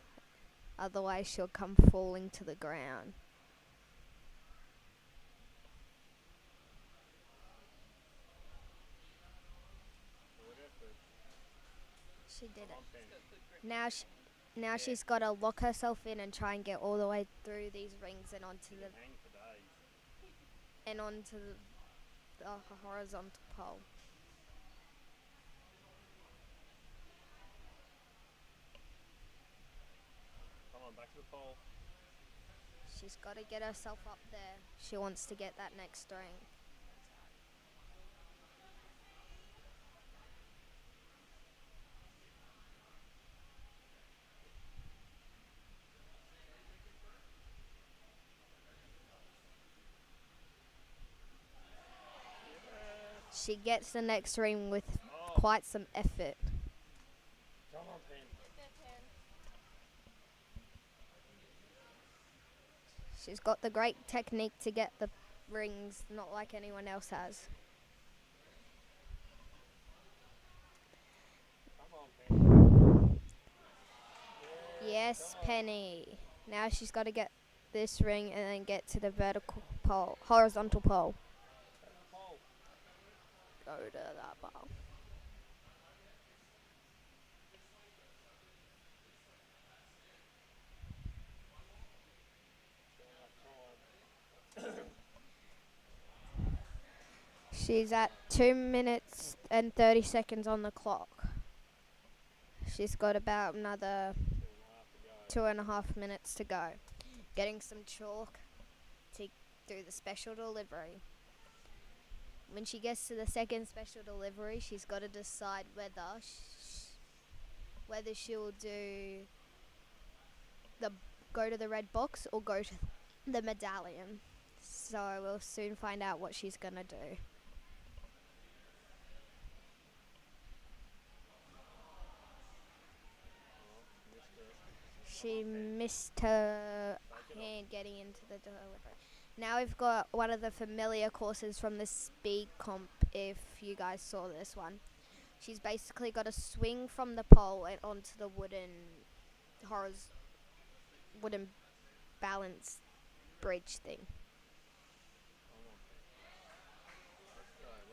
Otherwise she'll come falling to the ground. She did it. Now she's got to lock herself in and try and get all the way through these rings and onto the horizontal pole. Come on, back to the pole. She's got to get herself up there. She wants to get that next ring. She gets the next ring with quite some effort. Come on, Pen. She's got the great technique to get the rings, not like anyone else has. Come on, Pen. Yes, Penny. Now she's got to get this ring and then get to the vertical pole, horizontal pole. Go to that bar. She's at 2 minutes and 30 seconds on the clock. She's got about another 2.5 minutes to go. Getting some chalk to do the special delivery. When she gets to the second special delivery, she's got to decide whether she'll go to the red box or go to the medallion. So we'll soon find out what she's gonna do. She missed her hand getting into the delivery. Now we've got one of the familiar courses from the speed comp, if you guys saw this one. She's basically got to swing from the pole and onto the wooden balance bridge thing.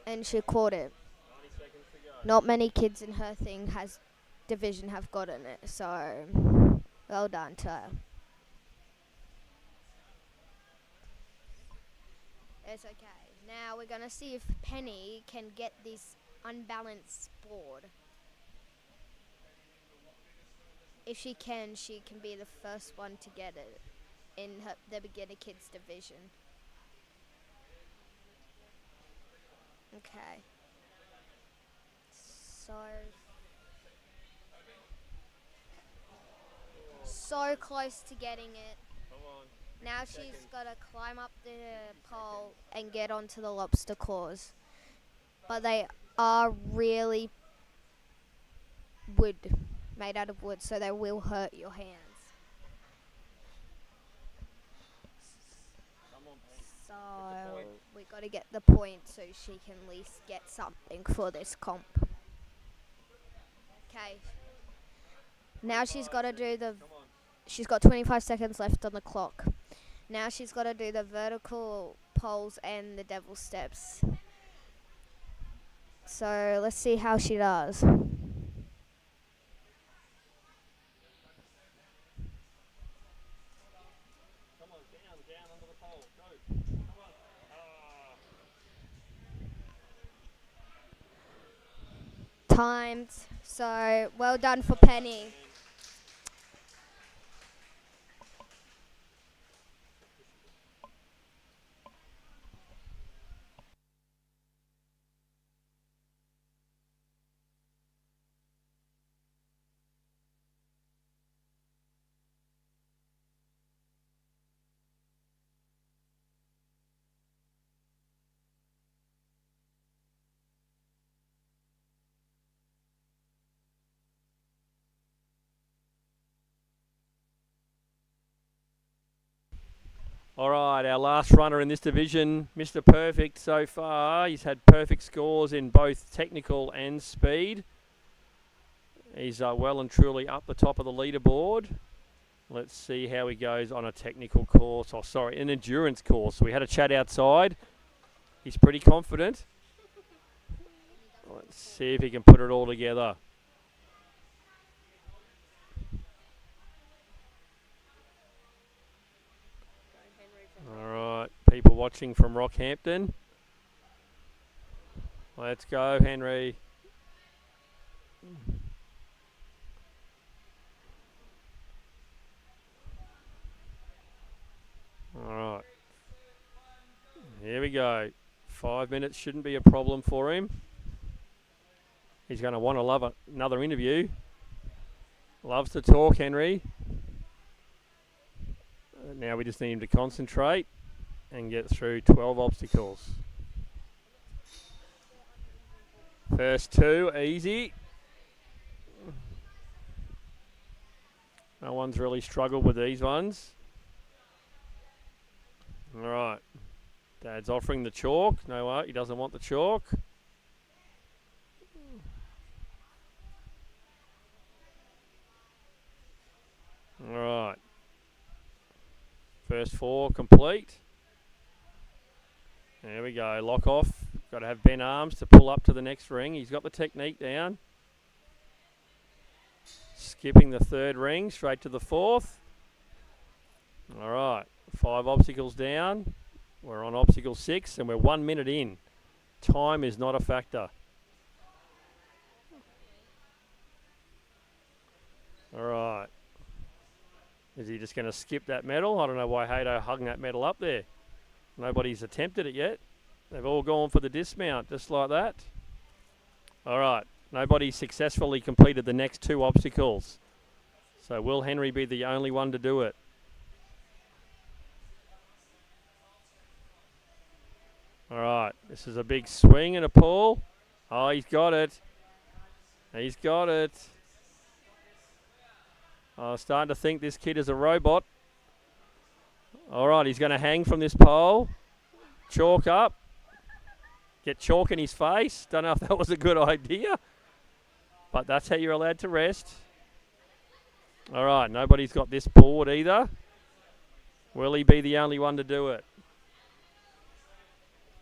And she caught it. 90 seconds to go. Not many kids in her division have gotten it, so well done to her. It's okay. Now we're going to see if Penny can get this unbalanced board. If she can be the first one to get it in the beginner kids division. Okay. So close to getting it. Come on. Now she's got to climb up the pole and get onto the lobster claws. But they are really made out of wood, so they will hurt your hands. Come on, Pen. So point. we got to get the point so she can at least get something for this comp. Okay. Now she's got to do the... Come on. She's got 25 seconds left on the clock. Now she's got to do the vertical poles and the devil steps. So let's see how she does. Come on, down under the pole. Go. Come on. timed. So well done for Penny. All right, our last runner in this division, Mr. Perfect so far. He's had perfect scores in both technical and speed. He's well and truly up the top of the leaderboard. Let's see how he goes on a technical course, an endurance course. We had a chat outside. He's pretty confident. Let's see if he can put it all together. All right, people watching from Rockhampton. Let's go, Henry. All right. Here we go. 5 minutes shouldn't be a problem for him. He's going to want to love another interview. Loves to talk, Henry. Now we just need him to concentrate and get through 12 obstacles. First two, easy. No one's really struggled with these ones. All right. Dad's offering the chalk. No, he doesn't want the chalk. All right. First four complete. There we go. Lock off. Got to have bent arms to pull up to the next ring. He's got the technique down. Skipping the third ring, straight to the fourth. All right. 5 obstacles down. We're on obstacle 6 and we're 1 minute in. Time is not a factor. All right. Is he just going to skip that medal? I don't know why Hato hung that medal up there. Nobody's attempted it yet. They've all gone for the dismount, just like that. All right. Nobody successfully completed the next 2 obstacles. So will Henry be the only one to do it? All right. This is a big swing and a pull. Oh, he's got it. He's got it. I'm starting to think this kid is a robot. All right, he's going to hang from this pole. Chalk up. Get chalk in his face. Don't know if that was a good idea. But that's how you're allowed to rest. All right, nobody's got this pulled either. Will he be the only one to do it?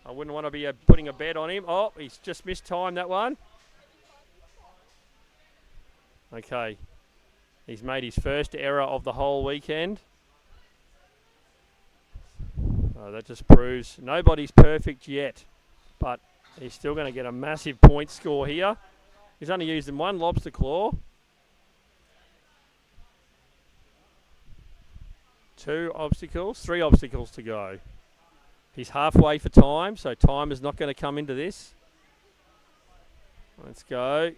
I wouldn't want to be putting a bet on him. Oh, he's just missed time, that one. Okay. He's made his first error of the whole weekend. Oh, that just proves nobody's perfect yet. But he's still going to get a massive point score here. He's only used in 1 lobster claw. 2 obstacles, 3 obstacles to go. He's halfway for time, so time is not going to come into this. Let's go.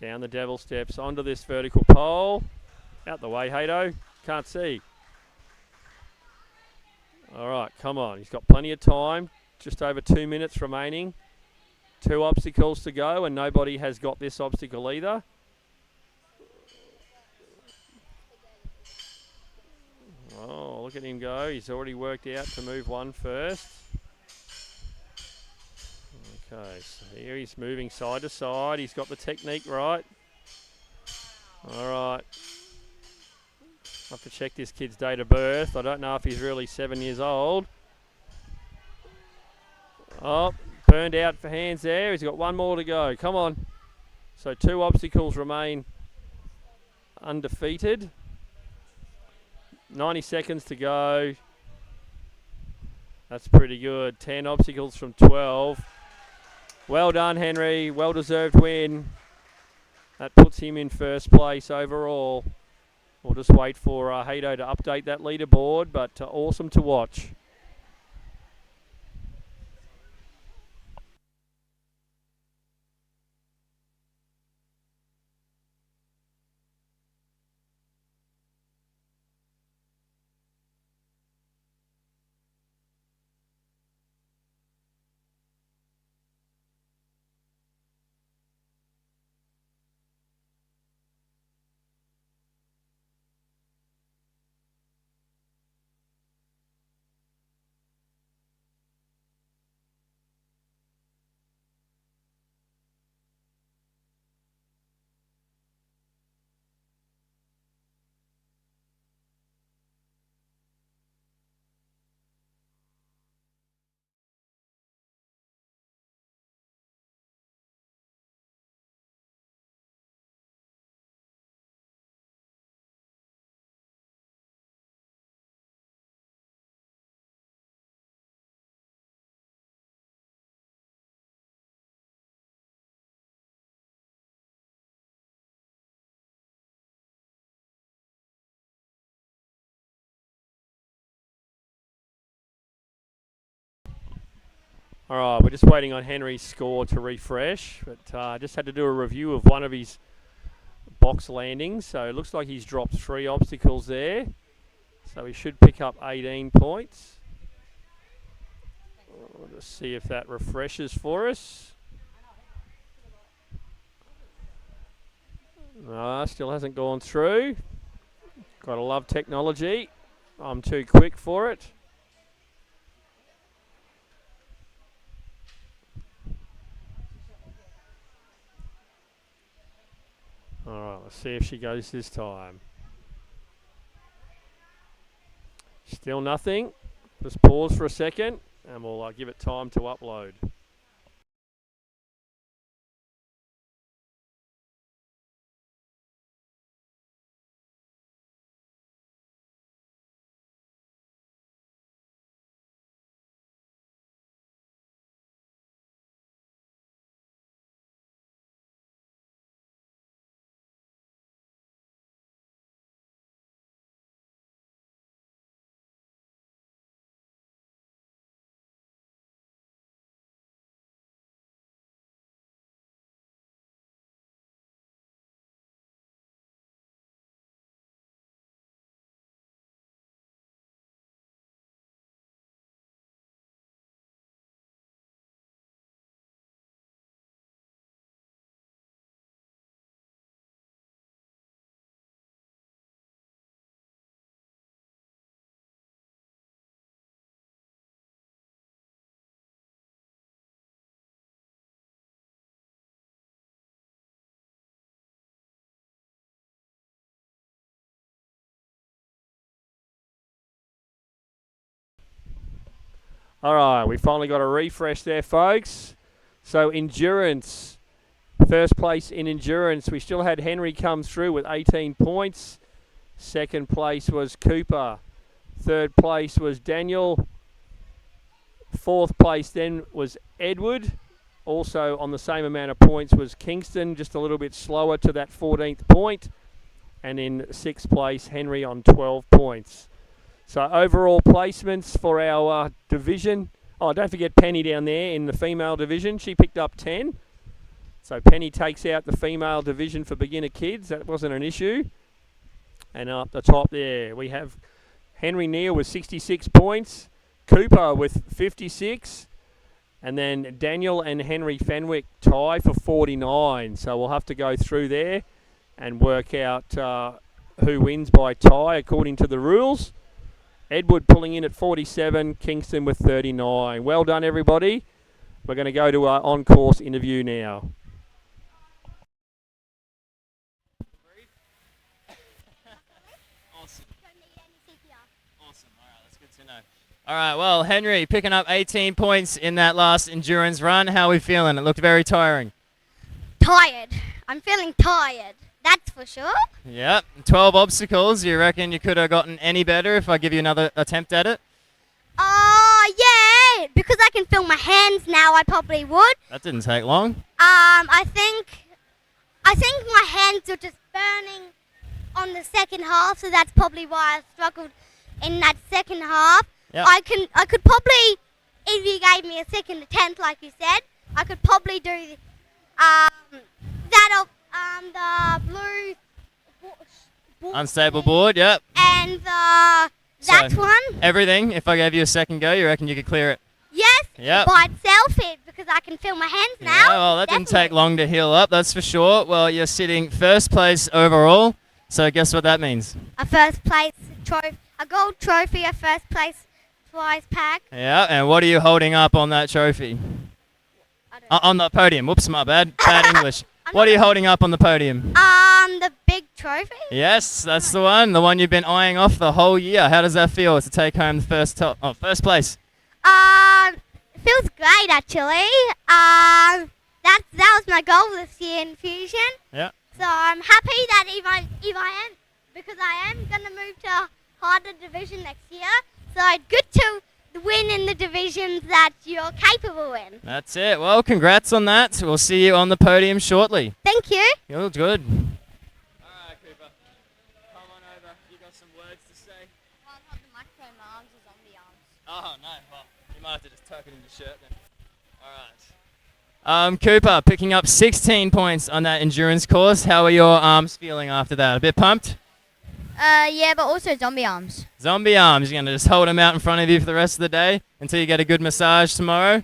Down the devil steps onto this vertical pole. Out the way, Hato. Can't see. All right, come on. He's got plenty of time. Just over 2 minutes remaining. 2 obstacles to go, and nobody has got this obstacle either. Oh, look at him go. He's already worked out to move 1 first. Okay, so here he's moving side to side. He's got the technique right. All right. I have to check this kid's date of birth. I don't know if he's really 7 years old. Oh, burned out for hands there. He's got 1 more to go. Come on. So 2 obstacles remain undefeated. 90 seconds to go. That's pretty good. 10 obstacles from 12. Well done, Henry. Well-deserved win. That puts him in first place overall. We'll just wait for Hato to update that leaderboard, but awesome to watch. All right, we're just waiting on Henry's score to refresh, but I just had to do a review of one of his box landings. So it looks like he's dropped 3 obstacles there. So he should pick up 18 points. We'll just see if that refreshes for us. No, still hasn't gone through. Gotta love technology. I'm too quick for it. Alright, let's see if she goes this time. Still nothing. Just pause for a second and we'll give it time to upload. All right, we finally got a refresh there, folks. So endurance, first place in endurance. We still had Henry come through with 18 points. Second place was Cooper. Third place was Daniel. Fourth place then was Edward. Also on the same amount of points was Kingston, just a little bit slower to that 14th point. And in sixth place, Henry on 12 points. So overall placements for our division. Oh, don't forget Penny down there in the female division. She picked up 10. So Penny takes out the female division for beginner kids. That wasn't an issue. And up the top there, we have Henry Neal with 66 points. Cooper with 56. And then Daniel and Henry Fenwick tie for 49. So we'll have to go through there and work out who wins by tie according to the rules. Edward pulling in at 47, Kingston with 39. Well done, everybody. We're going to go to our on-course interview now. Awesome. Awesome. All right, that's good to know. All right, well, Henry picking up 18 points in that last endurance run. How are we feeling? It looked very tiring. Tired. I'm feeling tired. That's for sure. Yep. 12 obstacles. You reckon you could have gotten any better if I give you another attempt at it? Yeah, because I can feel my hands now, I probably would. That didn't take long. I think my hands were just burning on the second half, so that's probably why I struggled in that second half. Yep. I could probably, if you gave me a second attempt, like you said, I could probably do that of the blue Unstable board, yep. and that So, one. Everything, if I gave you a second go, you reckon you could clear it? Yes, Yep. by itself, because I can feel my hands now. Yeah, well, that didn't take long to heal up, that's for sure. Well, you're sitting first place overall, so guess what that means? A first place trophy, a gold trophy, a first place prize pack. Yeah, and what are you holding up on that trophy? On the podium. Whoops, my bad. Bad English. What are you holding up on the podium? The big trophy. Yes, that's the one you've been eyeing off the whole year. How does that feel to take home the first place? It feels great actually. That was my goal this year in Fusion. Yeah. So I'm happy that if I am, because I am gonna move to harder division next year. So it's good to win in the divisions that you're capable in. That's it. Well, congrats on that. We'll see you on the podium shortly. Thank you. You're good. All right, Cooper. Come on over. You got some words to say? Can't hold the microphone in my arms or zombie arms. Oh, no. Well, you might have to just tuck it in your shirt then. All right. Cooper, picking up 16 points on that endurance course. How are your arms feeling after that? A bit pumped? Yeah, but also zombie arms. Zombie arms. You're going to just hold them out in front of you for the rest of the day until you get a good massage tomorrow?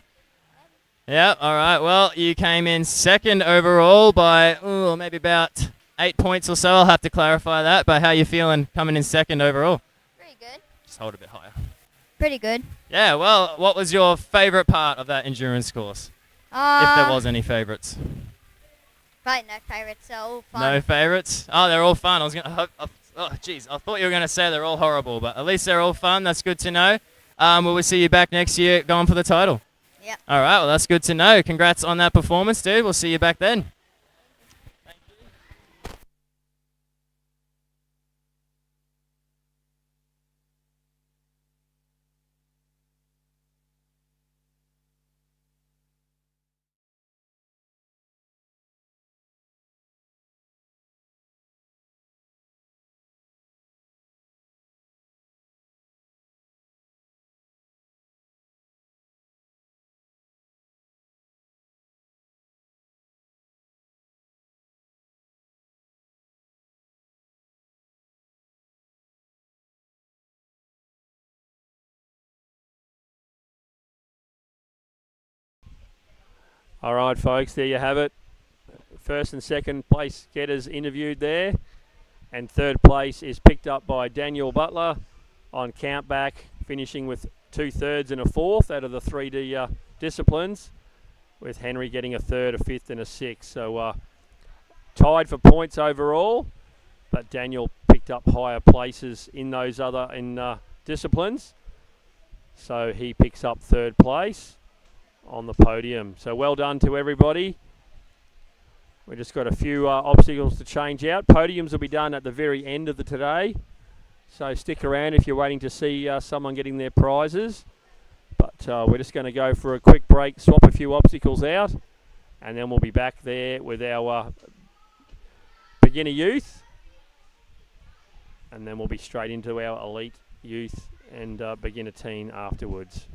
Yeah, all right. Well, you came in second overall by maybe about 8 points or so. I'll have to clarify that. But how are you feeling coming in second overall? Pretty good. Just hold a bit higher. Pretty good. Yeah, well, what was your favourite part of that endurance course? If there was any favourites. Probably no favourites. They're all fun. No favourites? Oh, they're all fun. Oh, jeez. I thought you were going to say they're all horrible, but at least they're all fun. That's good to know. Will we see you back next year going for the title? Yep. All right, well, that's good to know. Congrats on that performance, dude. We'll see you back then. All right, folks, there you have it. First and second place getters interviewed there. And third place is picked up by Daniel Butler on countback, finishing with 2/3 and a 4th out of the 3D disciplines, with Henry getting a 3rd, a 5th and a 6th. So tied for points overall, but Daniel picked up higher places in those other disciplines. So he picks up 3rd place on the podium. So well done to everybody. We just got a few obstacles to change out. Podiums will be done at the very end of the today. So stick around if you're waiting to see someone getting their prizes. But we're just going to go for a quick break, swap a few obstacles out, and then we'll be back there with our beginner youth. And then we'll be straight into our elite youth and beginner teen afterwards.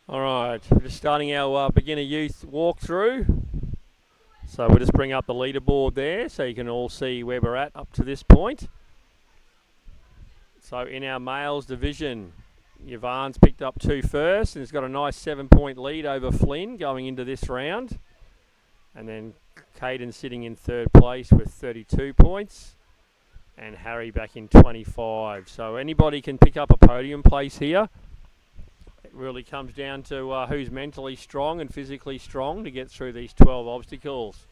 All right, we're just starting our beginner youth walkthrough. So we'll just bring up the leaderboard there so you can all see where we're at up to this point. So in our males division, Yvonne's picked up 2 first and has got a nice 7-point lead over Flynn going into this round. And then Caden sitting in 3rd place with 32 points. And Harry back in 25. So anybody can pick up a podium place here. It really comes down to who's mentally strong and physically strong to get through these 12 obstacles.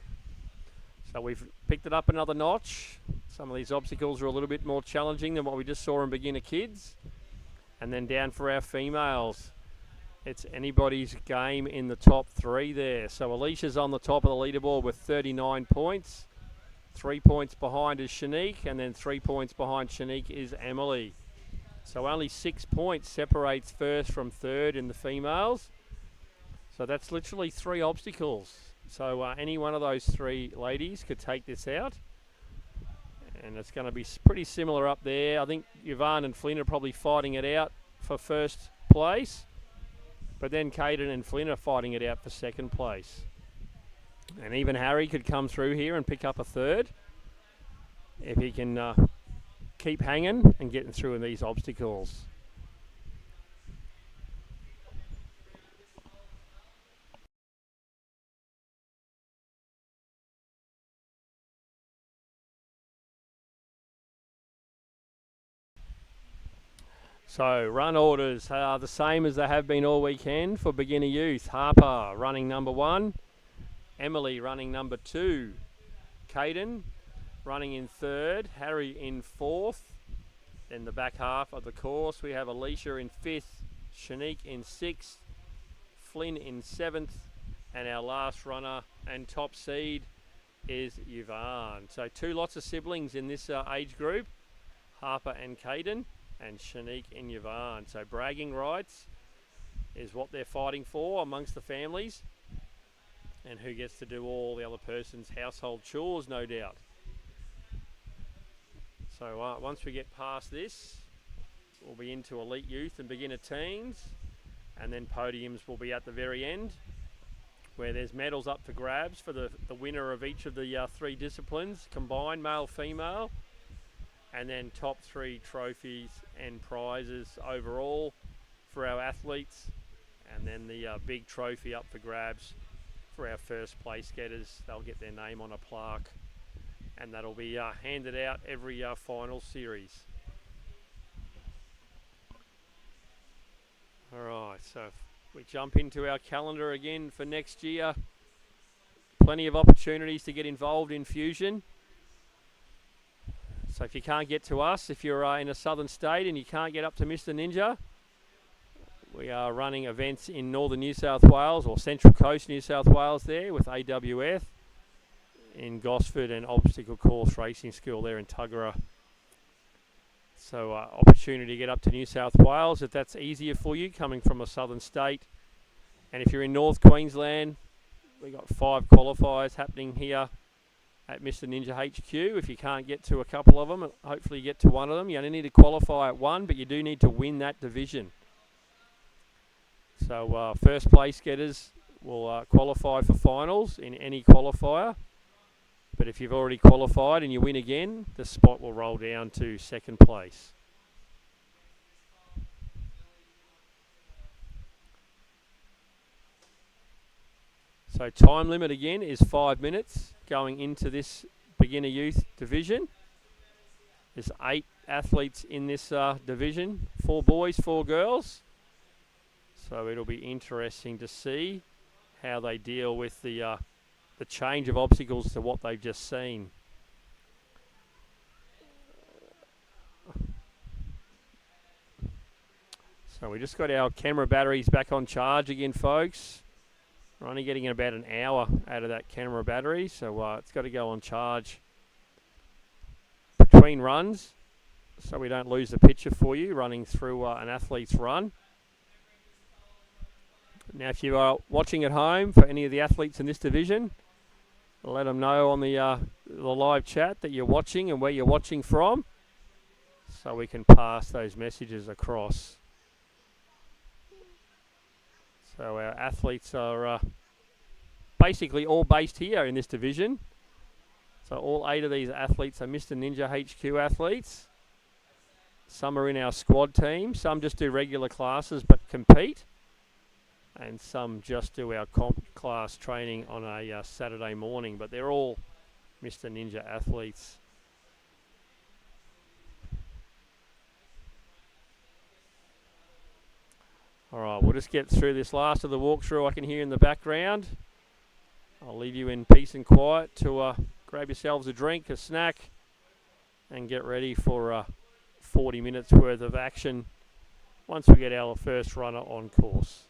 So we've picked it up another notch. Some of these obstacles are a little bit more challenging than what we just saw in beginner kids. And then down for our females, it's anybody's game in the top 3 there. So Alicia's on the top of the leaderboard with 39 points. 3 points behind is Shanique, and then 3 points behind Shanique is Emily. So only 6 points separates first from third in the females. So that's literally 3 obstacles. So any one of those 3 ladies could take this out. And it's going to be pretty similar up there. I think Yvonne and Flynn are probably fighting it out for first place. But then Caden and Flynn are fighting it out for 2nd place. And even Harry could come through here and pick up a 3rd. If he can keep hanging and getting through in these obstacles. So run orders are the same as they have been all weekend for beginner youth. Harper running number 1, Emily running number 2, Caden running in 3rd, Harry in 4th. Then the back half of the course we have Alicia in 5th, Shanique in 6th, Flynn in 7th, and our last runner and top seed is Yvonne. So 2 lots of siblings in this age group, Harper and Caden, and Shanique and Yvonne. So bragging rights is what they're fighting for amongst the families, and who gets to do all the other person's household chores, no doubt. So once we get past this, we'll be into elite youth and beginner teens, and then podiums will be at the very end, where there's medals up for grabs for the winner of each of the 3 disciplines, combined male, female, and then top 3 trophies and prizes overall for our athletes, and then the big trophy up for grabs for our first place getters. They'll get their name on a plaque, and that'll be handed out every final series. Alright, so if we jump into our calendar again for next year, plenty of opportunities to get involved in Fusion. So if you can't get to us, if you're in a southern state and you can't get up to Mr. Ninja, we are running events in northern New South Wales or Central Coast New South Wales there with AWF in Gosford, and Obstacle Course Racing School there in Tuggerah. So opportunity to get up to New South Wales if that's easier for you coming from a southern state. And if you're in North Queensland, we've got 5 qualifiers happening here at Mr. Ninja HQ. If you can't get to a couple of them, hopefully you get to one of them. You only need to qualify at 1, but you do need to win that division. So first place getters will qualify for finals in any qualifier. But if you've already qualified and you win again, the spot will roll down to 2nd place. So time limit again is 5 minutes going into this beginner youth division. There's 8 athletes in this division, 4 boys, 4 girls. So it'll be interesting to see how they deal with the change of obstacles to what they've just seen. So we just got our camera batteries back on charge again, folks. We're only getting about an hour out of that camera battery, so it's got to go on charge between runs so we don't lose the picture for you running through an athlete's run. Now, if you are watching at home for any of the athletes in this division, let them know on the live chat that you're watching and where you're watching from, so we can pass those messages across. So our athletes are basically all based here in this division. So all 8 of these athletes are Mr. Ninja HQ athletes. Some are in our squad team. Some just do regular classes but compete. And some just do our comp class training on a Saturday morning. But they're all Mr. Ninja athletes. All right, we'll just get through this last of the walkthrough I can hear in the background. I'll leave you in peace and quiet to grab yourselves a drink, a snack, and get ready for 40 minutes worth of action once we get our first runner on course.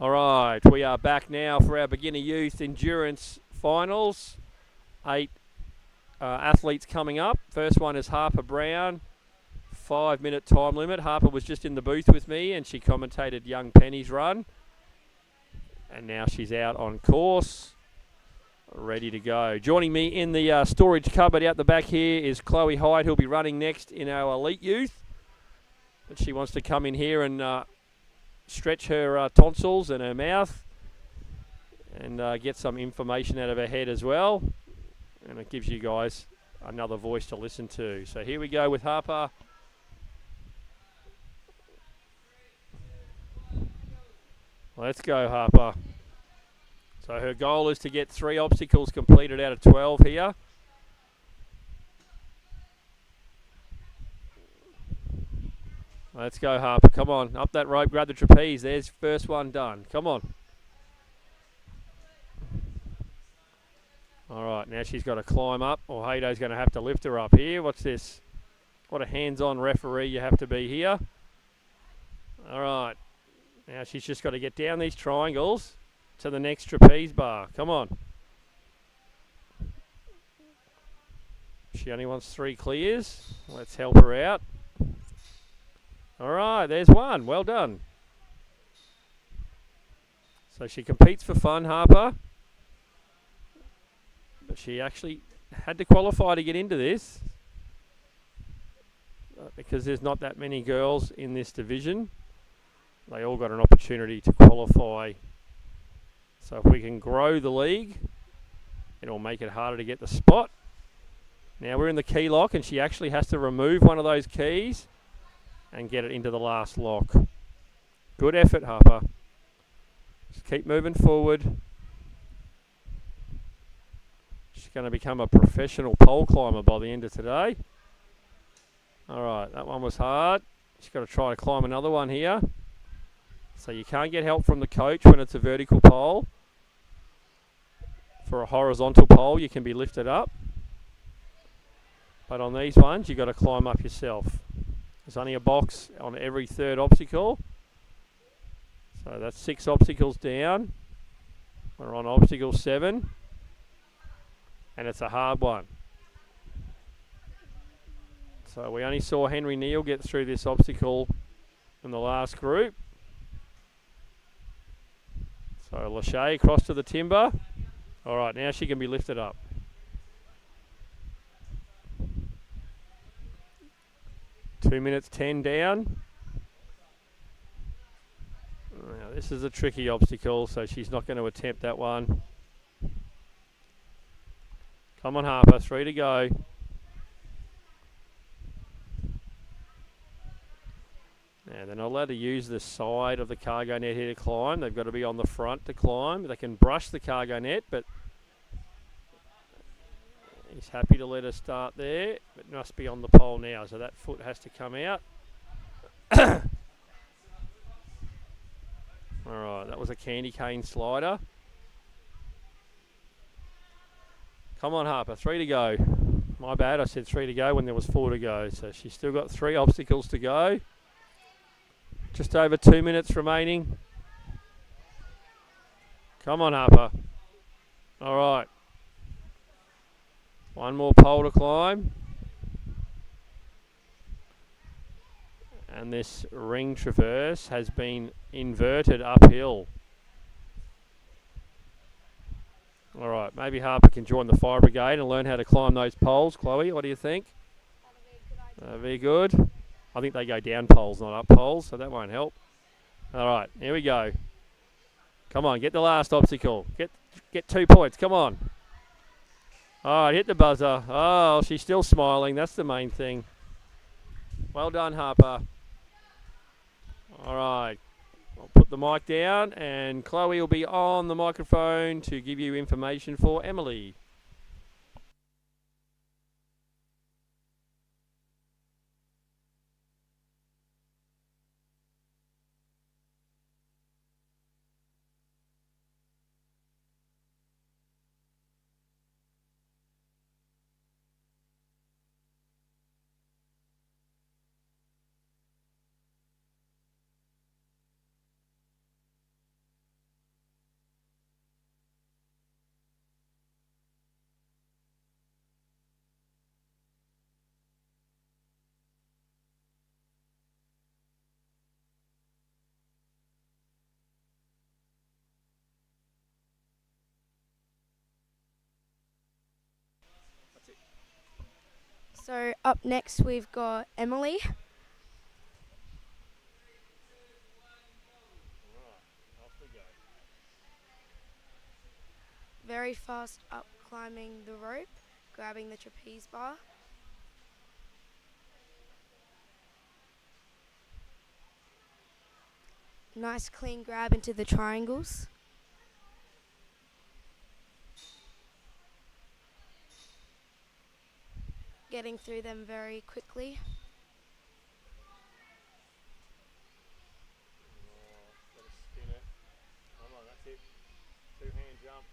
All right, we are back now for our beginner youth endurance finals. 8 athletes coming up. First one is Harper Brown. 5-minute time limit. Harper was just in the booth with me and she commentated young Penny's run. And now she's out on course, ready to go. Joining me in the storage cupboard out the back here is Chloe Hyde, who'll be running next in our elite youth. But she wants to come in here and stretch her tonsils and her mouth and get some information out of her head as well. And it gives you guys another voice to listen to. So here we go with Harper. Let's go, Harper. So her goal is to get 3 obstacles completed out of 12 here. Let's go, Harper. Come on. Up that rope, grab the trapeze. There's first one done. Come on. All right, now she's got to climb up, or Hado's going to have to lift her up here. What's this? What a hands-on referee you have to be here. All right. Now she's just got to get down these triangles to the next trapeze bar. Come on. She only wants 3 clears. Let's help her out. All right, there's one. Well done. So she competes for fun, Harper. But she actually had to qualify to get into this because there's not that many girls in this division. They all got an opportunity to qualify. So if we can grow the league, it'll make it harder to get the spot. Now we're in the key lock and she actually has to remove one of those keys and get it into the last lock. Good effort, Harper. Just keep moving forward. She's going to become a professional pole climber by the end of today. All right, that one was hard. She's got to try to climb another one here. So you can't get help from the coach when it's a vertical pole. For a horizontal pole, you can be lifted up. But on these ones, you've got to climb up yourself. There's only a box on every 3rd obstacle. So that's 6 obstacles down. We're on obstacle 7. And it's a hard one. So we only saw Henry Neal get through this obstacle in the last group. So Lachey across to the timber. All right, now she can be lifted up. Two minutes 10 down. Now this is a tricky obstacle, so she's not going to attempt that one. Come on, Harper, 3 to go. Now they're not allowed to use the side of the cargo net here to climb. They've got to be on the front to climb. They can brush the cargo net, but he's happy to let her start there, but must be on the pole now, so that foot has to come out. All right, that was a candy cane slider. Come on, Harper, 3 to go. My bad, I said 3 to go when there was 4 to go. So she's still got 3 obstacles to go. Just over 2 minutes remaining. Come on, Harper. All right. One more pole to climb. And this ring traverse has been inverted uphill. All right, maybe Harper can join the fire brigade and learn how to climb those poles. Chloe, what do you think? That'll be good. I think they go down poles, not up poles, so that won't help. All right, here we go. Come on, get the last obstacle. Get 2 points, come on. All right, hit the buzzer. Oh, she's still smiling. That's the main thing. Well done, Harper. All right. I'll put the mic down and Chloe will be on the microphone to give you information for Emily. So up next we've got Emily. Very fast up climbing the rope, grabbing the trapeze bar. Nice clean grab into the triangles. Getting through them very quickly. Spin it. Come on, that's it. 2-hand jump.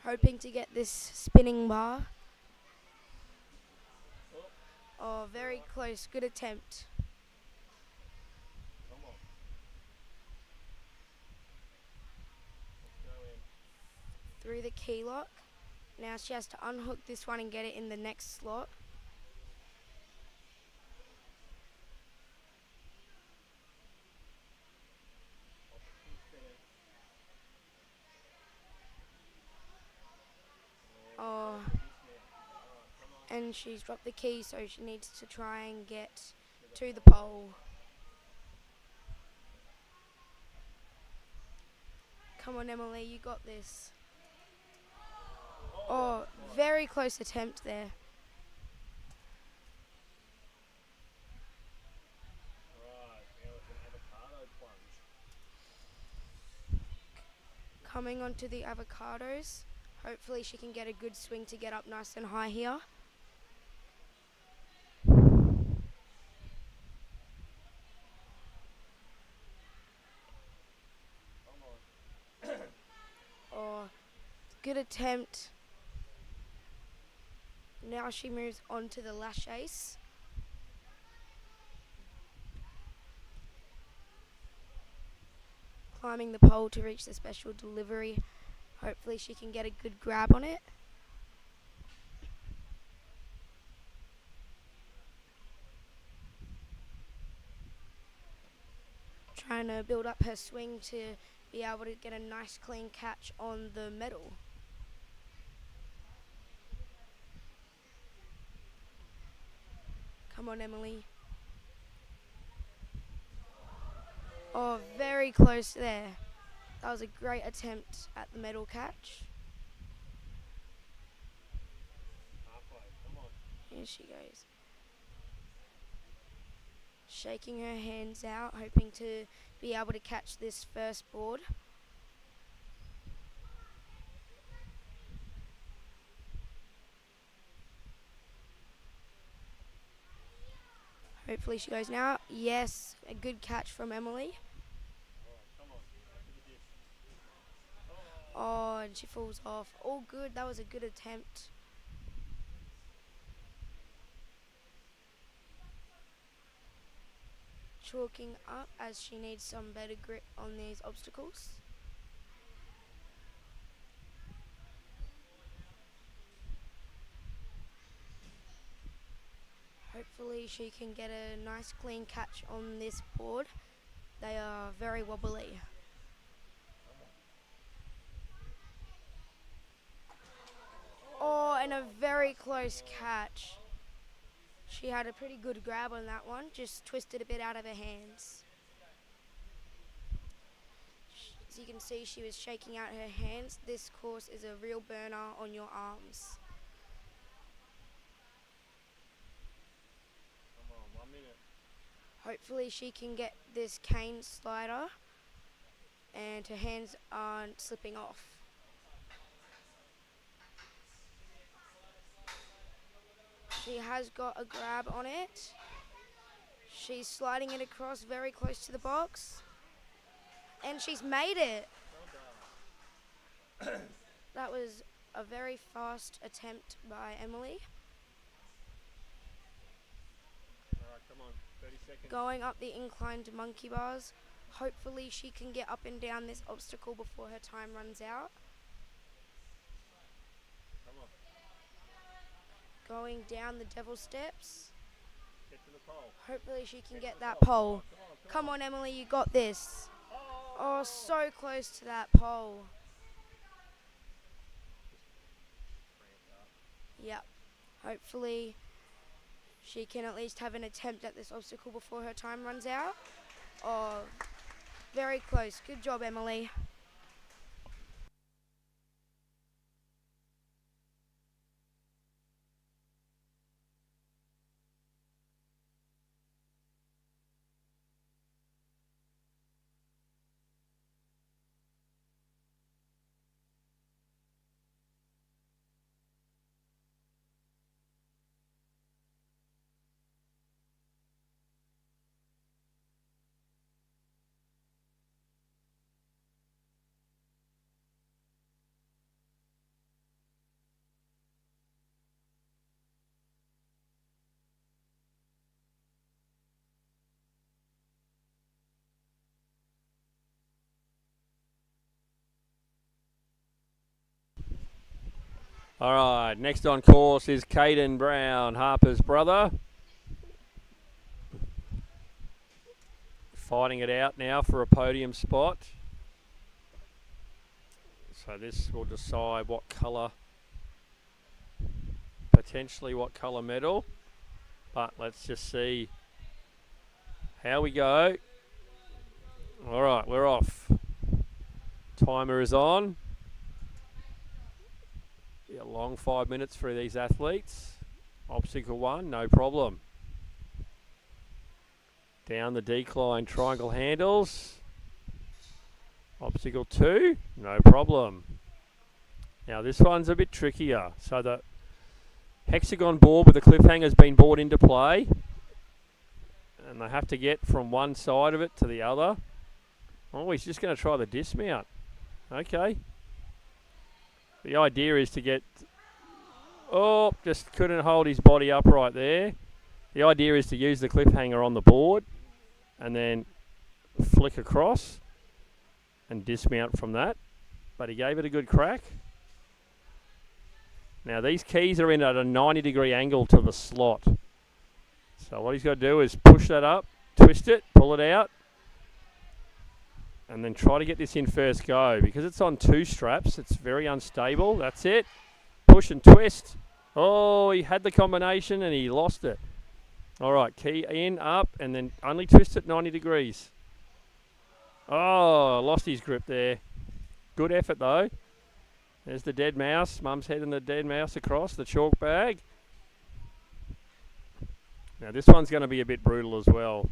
Hoping to get this spinning bar. Oh, very close. Good attempt. Come on. Through the key lock. Now she has to unhook this one and get it in the next slot. Oh, and she's dropped the key, so she needs to try and get to the pole. Come on, Emily, you got this. Oh, very close attempt there. Coming onto the avocados. Hopefully she can get a good swing to get up nice and high here. Oh, good attempt. Now she moves on to the lash ace. Climbing the pole to reach the special delivery. Hopefully she can get a good grab on it. Trying to build up her swing to be able to get a nice clean catch on the medal. Come on, Emily. Oh, very close there. That was a great attempt at the medal catch. Here she goes. Shaking her hands out, hoping to be able to catch this first board. Hopefully she goes now. Yes, a good catch from Emily. Oh, and she falls off. All good. That was a good attempt. Chalking up as she needs some better grip on these obstacles. Hopefully she can get a nice clean catch on this board. They are very wobbly. Oh, and a very close catch. She had a pretty good grab on that one, just twisted a bit out of her hands. As you can see, she was shaking out her hands. This course is a real burner on your arms. Come on, 1 minute. Hopefully she can get this cane slider and her hands aren't slipping off. She has got a grab on it. She's sliding it across very close to the box. And she's made it. That was a very fast attempt by Emily. Alright, come on, 30 seconds. Going up the inclined monkey bars. Hopefully she can get up and down this obstacle before her time runs out. Come on. Going down the devil steps. Get to the pole. Hopefully she can get that pole. Come on, Emily, you got this. Oh, so close to that pole. hopefully she can at least have an attempt at this obstacle before her time runs out. Oh, very close. Good job, Emily. All right, next on course is Caden Brown, Harper's brother. Fighting it out now for a podium spot. So this will decide what colour, potentially what colour medal. But let's just see how we go. All right, we're off. Timer is on. A long 5 minutes for these athletes. Obstacle 1, no problem. Down the decline, triangle handles. Obstacle 2, no problem. Now this one's a bit trickier. So the hexagon board with the cliffhanger has been brought into play. And they have to get from one side of it to the other. Oh, he's just going to try the dismount. Okay. The idea is to get... Oh, just couldn't hold his body upright there. The idea is to use the cliffhanger on the board and then flick across and dismount from that. But he gave it a good crack. Now these keys are in at a 90-degree angle to the slot. So what he's got to do is push that up, twist it, pull it out, and then try to get this in first go. Because it's on 2 straps, it's very unstable. That's it. Push and twist. Oh, he had the combination and he lost it. All right, key in, up, and then only twist it 90 degrees. Oh, lost his grip there. Good effort, though. There's the dead mouse. Mum's heading the dead mouse across the chalk bag. Now, this one's going to be a bit brutal as well.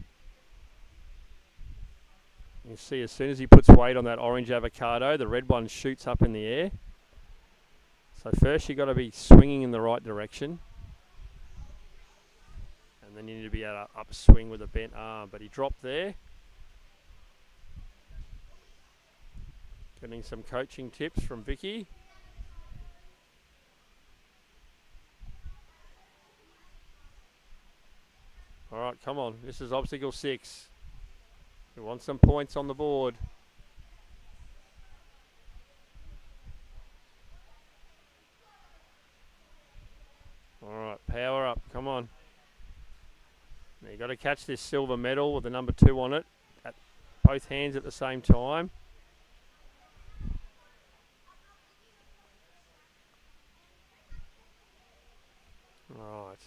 You see, as soon as he puts weight on that orange avocado, the red one shoots up in the air. So first you've got to be swinging in the right direction. And then you need to be able to upswing with a bent arm. But he dropped there. Getting some coaching tips from Vicky. All right, come on. This is obstacle 6. We want some points on the board. All right, power up. Come on. Now you got to catch this silver medal with the number 2 on it at both hands at the same time. All right.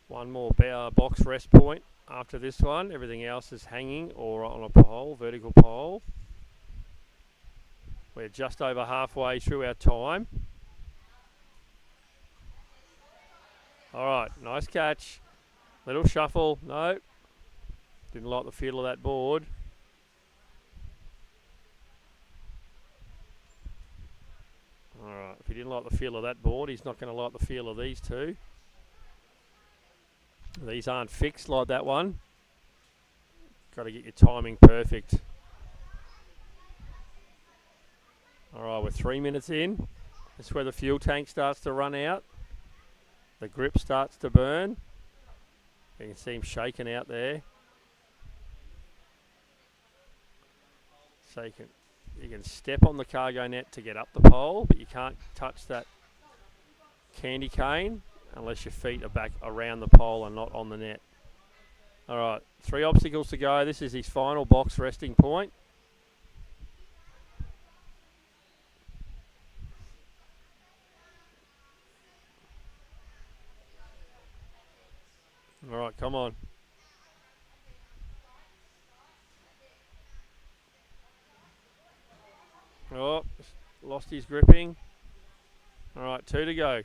One more box rest point after this one. Everything else is hanging or on a pole, vertical pole. We're just over halfway through our time. All right, nice catch. Little shuffle. No. Didn't like the feel of that board. All right, if he didn't like the feel of that board, he's not going to like the feel of these two. These aren't fixed like that one. Got to get your timing perfect. All right, we're 3 minutes in. This is where the fuel tank starts to run out. The grip starts to burn. You can see him shaking out there. So you can step on the cargo net to get up the pole, but you can't touch that candy cane unless your feet are back around the pole and not on the net. All right, 3 obstacles to go. This is his final box resting point. right, come on. Oh, lost his gripping. All right, 2 to go.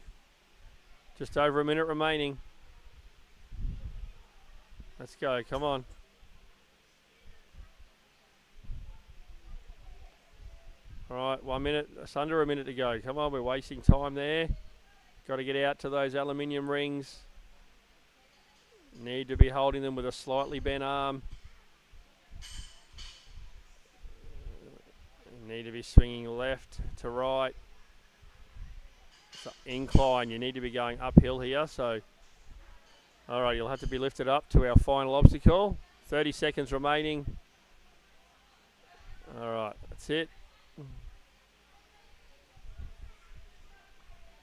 Just over a minute remaining. Let's go, come on. All right, 1 minute, it's under a minute to go. Come on, we're wasting time there. Got to get out to those aluminium rings. Need to be holding them with a slightly bent arm. Need to be swinging left to right. It's an incline. You need to be going uphill here. So, all right, you'll have to be lifted up to our final obstacle. 30 seconds remaining. All right, that's it.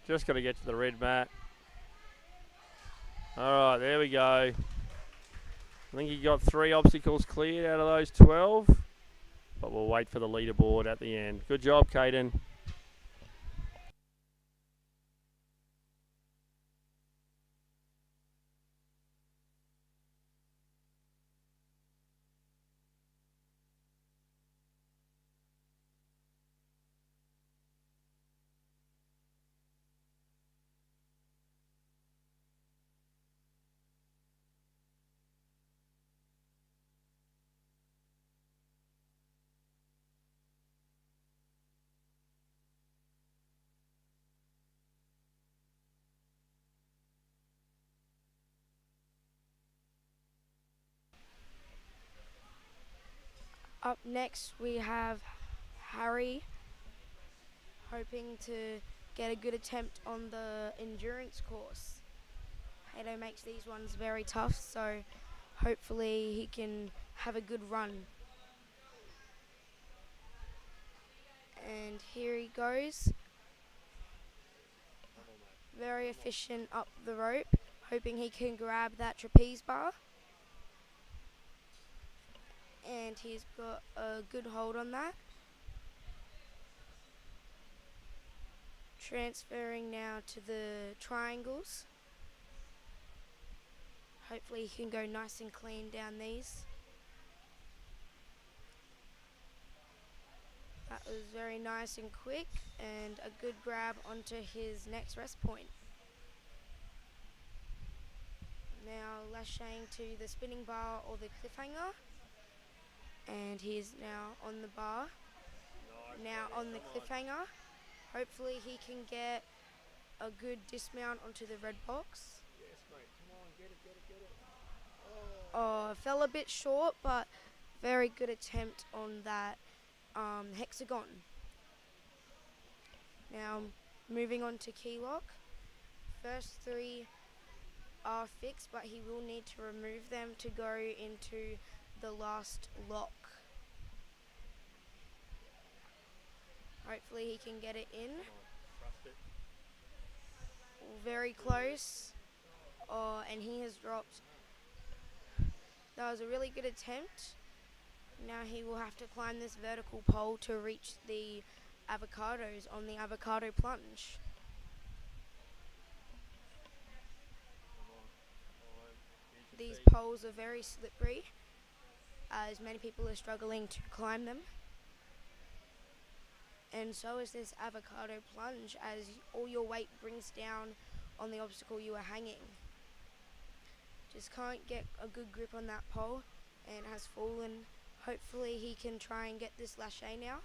Just got to get to the red mat. All right, there we go. I think he got 3 obstacles cleared out of those 12. But we'll wait for the leaderboard at the end. Good job, Caden. Up next, we have Harry, hoping to get a good attempt on the endurance course. Halo makes these ones very tough, so hopefully he can have a good run. And here he goes. Very efficient up the rope, hoping he can grab that trapeze bar. And he's got a good hold on that. Transferring now to the triangles. Hopefully he can go nice and clean down these. That was very nice and quick, and a good grab onto his next rest point. Now lashing to the spinning bar or the cliffhanger. And he's now on the bar. Now on the cliffhanger. Hopefully he can get a good dismount onto the red box. Yes, mate. Come on, get it. Oh, fell a bit short, but very good attempt on that hexagon. Now moving on to key lock. First 3 are fixed, but he will need to remove them to go into the last lock. Hopefully he can get it in. Very close. Oh, and he has dropped. That was a really good attempt. Now he will have to climb this vertical pole to reach the avocados on the avocado plunge. These poles are very slippery, as many people are struggling to climb them. And so is this avocado plunge, as all your weight brings down on the obstacle you are hanging. Just can't get a good grip on that pole and has fallen. Hopefully he can try and get this lache now.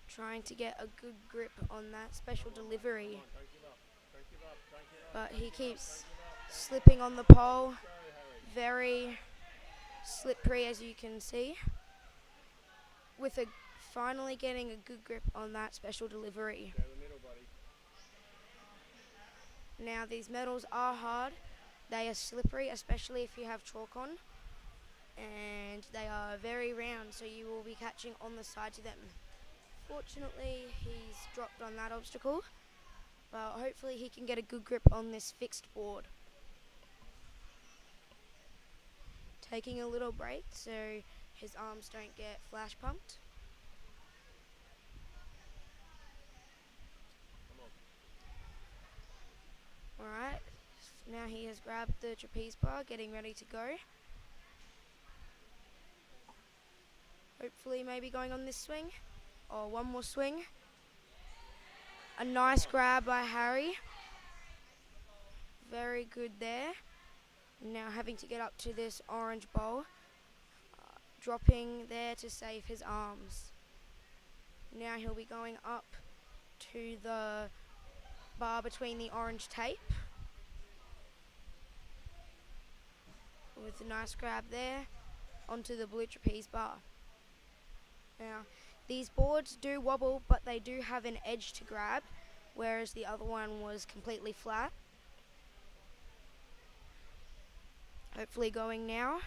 Trying to get a good grip on that special delivery. But he keeps slipping on the pole. Very slippery, as you can see. With finally getting a good grip on that special delivery. Now these metals are hard. They are slippery, especially if you have chalk on. And they are very round, so you will be catching on the sides of them. Fortunately, he's dropped on that obstacle. But hopefully he can get a good grip on this fixed board. Taking a little break so his arms don't get flash pumped. Now he has grabbed the trapeze bar, getting ready to go. Hopefully maybe going on this swing. Or one more swing. A nice grab by Harry. Very good there. Now having to get up to this orange bowl. Dropping there to save his arms. Now he'll be going up to the bar between the orange tape. With a nice grab there onto the blue trapeze bar. Now, these boards do wobble, but they do have an edge to grab, whereas the other one was completely flat. Hopefully going now.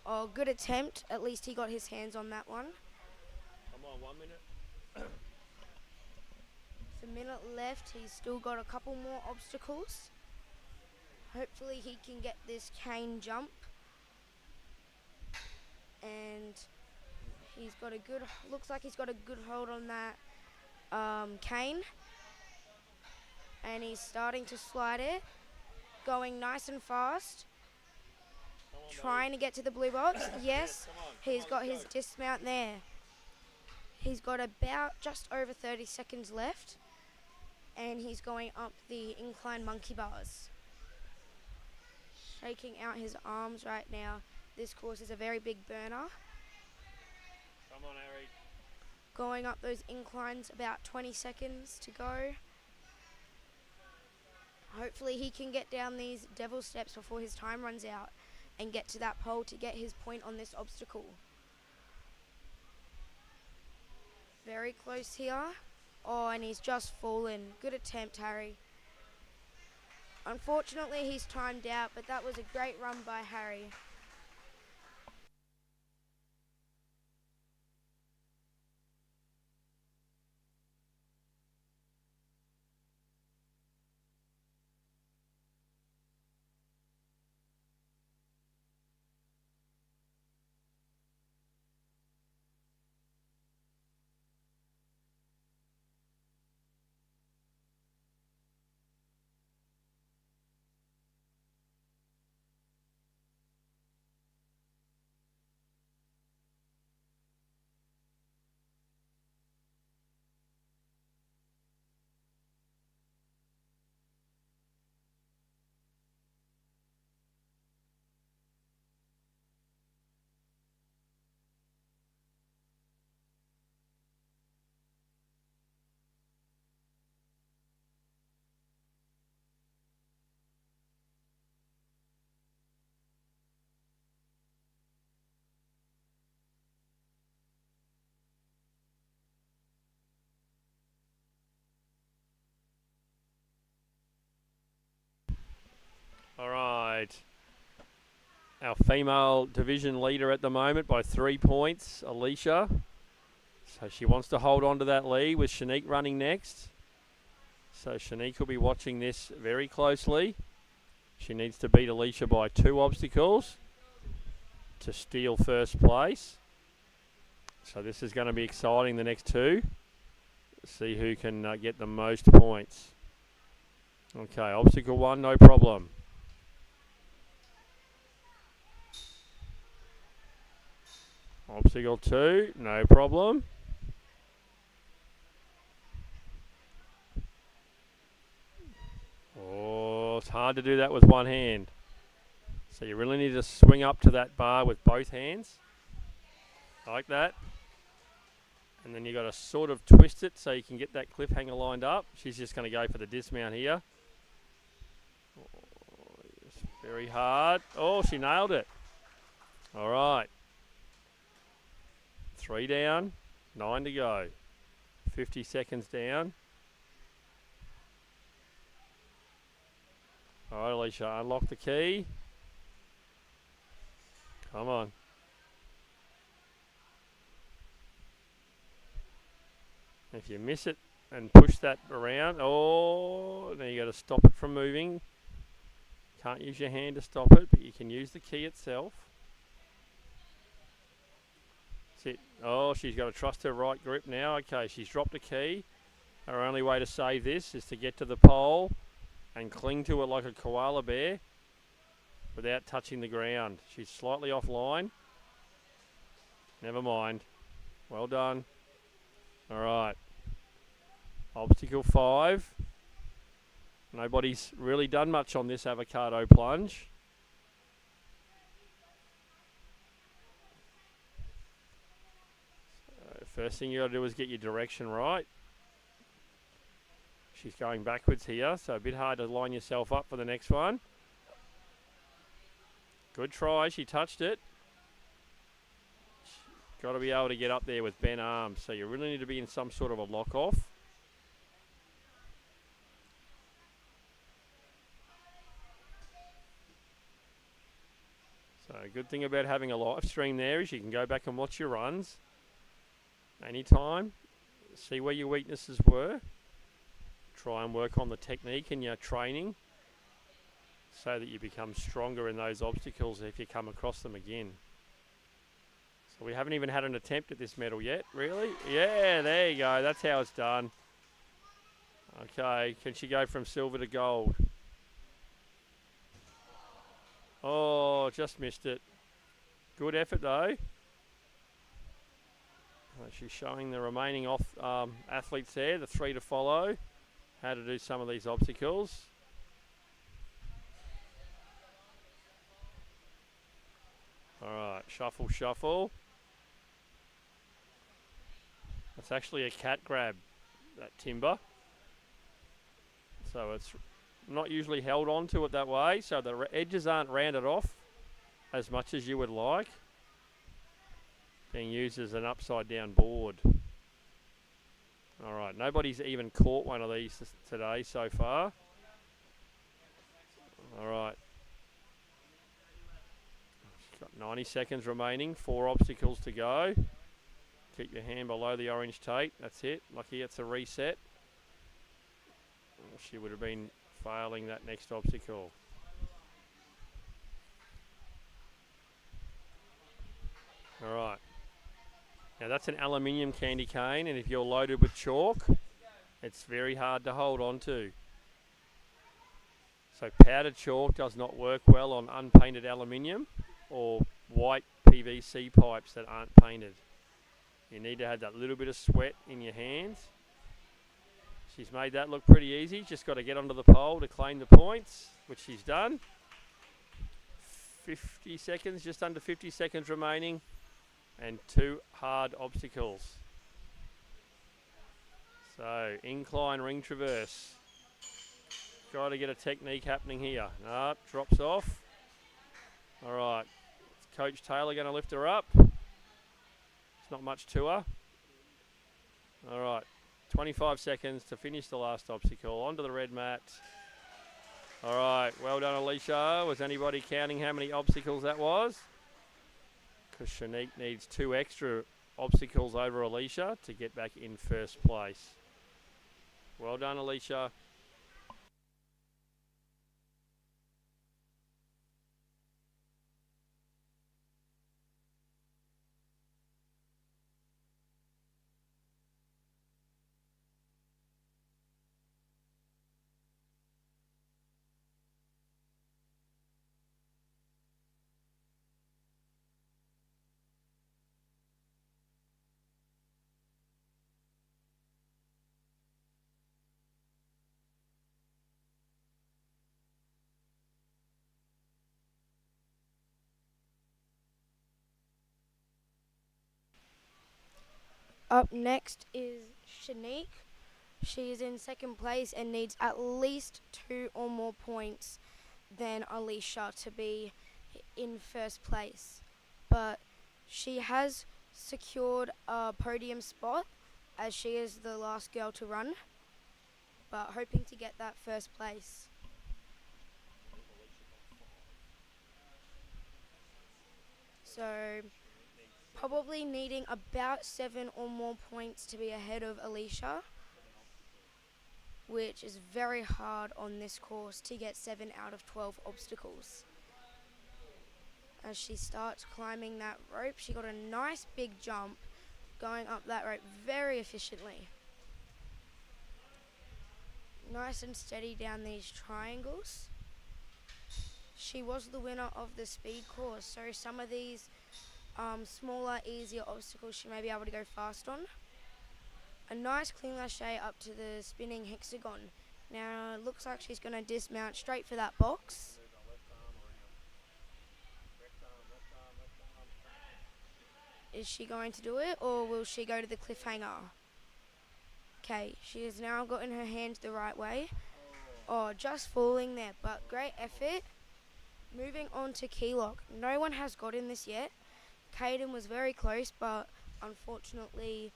Oh, good attempt. At least he got his hands on that one. Come on, 1 minute. It's a minute left. He's still got a couple more obstacles. Hopefully he can get this cane jump. And he's got a good, looks like he's got a good hold on that cane. And he's starting to slide it. Going nice and fast. Trying to get to the blue box. Yes, he's got his dismount there. He's got about just over 30 seconds left. And he's going up the incline monkey bars. Shaking out his arms right now. This course is a very big burner. Come on, Harry. Going up those inclines, about 20 seconds to go. Hopefully he can get down these devil steps before his time runs out and get to that pole to get his point on this obstacle. Very close here. Oh, and he's just fallen. Good attempt, Harry. Unfortunately, he's timed out, but that was a great run by Harry. All right. Our female division leader at the moment by 3 points, Alicia. So she wants to hold on to that lead with Shanique running next. So Shanique will be watching this very closely. She needs to beat Alicia by 2 obstacles to steal first place. So this is going to be exciting, the next 2. See who can get the most points. Okay, obstacle 1, no problem. Obstacle 2, no problem. Oh, it's hard to do that with one hand. So you really need to swing up to that bar with both hands. Like that. And then you got to sort of twist it so you can get that cliffhanger lined up. She's just going to go for the dismount here. Oh, it's very hard. Oh, she nailed it. All right. 3 down, 9 to go. 50 seconds down. All right, Alicia, unlock the key. Come on. If you miss it and push that around, oh, now you got to stop it from moving. Can't use your hand to stop it, but you can use the key itself. That's it. Oh, she's got to trust her right grip now. Okay, she's dropped a key. Her only way to save this is to get to the pole and cling to it like a koala bear without touching the ground. She's slightly offline. Never mind. Well done. All right. Obstacle 5. Nobody's really done much on this avocado plunge. First thing you got to do is get your direction right. She's going backwards here, so a bit hard to line yourself up for the next one. Good try, she touched it. Got to be able to get up there with bent arms, so you really need to be in some sort of a lock-off. So a good thing about having a live stream there is you can go back and watch your runs anytime, see where your weaknesses were, try and work on the technique in your training so that you become stronger in those obstacles if you come across them again. So we haven't even had an attempt at this medal yet, really? Yeah, there you go, that's how it's done. Okay, can she go from silver to gold? Oh, just missed it. Good effort though. She's showing the remaining athletes there, the 3 to follow, how to do some of these obstacles. Alright, shuffle, shuffle. It's actually a cat grab, that timber. So it's not usually held on to it that way, so the edges aren't rounded off as much as you would like. Being used as an upside down board. Alright, nobody's even caught one of these today so far. Alright. Got 90 seconds remaining, 4 obstacles to go. Keep your hand below the orange tape, that's it. Lucky it's a reset. She would have been failing that next obstacle. Alright. Now that's an aluminium candy cane, and if you're loaded with chalk, it's very hard to hold on to. So powdered chalk does not work well on unpainted aluminium or white PVC pipes that aren't painted. You need to have that little bit of sweat in your hands. She's made that look pretty easy. Just got to get onto the pole to claim the points, which she's done. 50 seconds, just under 50 seconds remaining. And 2 hard obstacles. So, incline ring traverse. Got to get a technique happening here. No, drops off. Alright, Coach Taylor going to lift her up. It's not much to her. Alright, 25 seconds to finish the last obstacle. Onto the red mat. Alright, well done Alicia. Was anybody counting how many obstacles that was? Because Shanique needs 2 extra obstacles over Alicia to get back in first place. Well done, Alicia. Up next is Shanique. She is in second place and needs at least 2 or more points than Alicia to be in first place. But she has secured a podium spot as she is the last girl to run, but hoping to get that first place. So probably needing about 7 or more points to be ahead of Alicia, which is very hard on this course to get 7 out of 12 obstacles. As she starts climbing that rope, she got a nice big jump going up that rope very efficiently. nice and steady down these triangles. She was the winner of the speed course, so some of these smaller, easier obstacles she may be able to go fast on. A nice clean lâché up to the spinning hexagon. Now it looks like she's going to dismount straight for that box. Is she going to do it, or will she go to the cliffhanger? Okay, she has now gotten her hands the right way. Oh, just falling there, but great effort. Moving on to key lock. No one has gotten this yet. Caden was very close, but unfortunately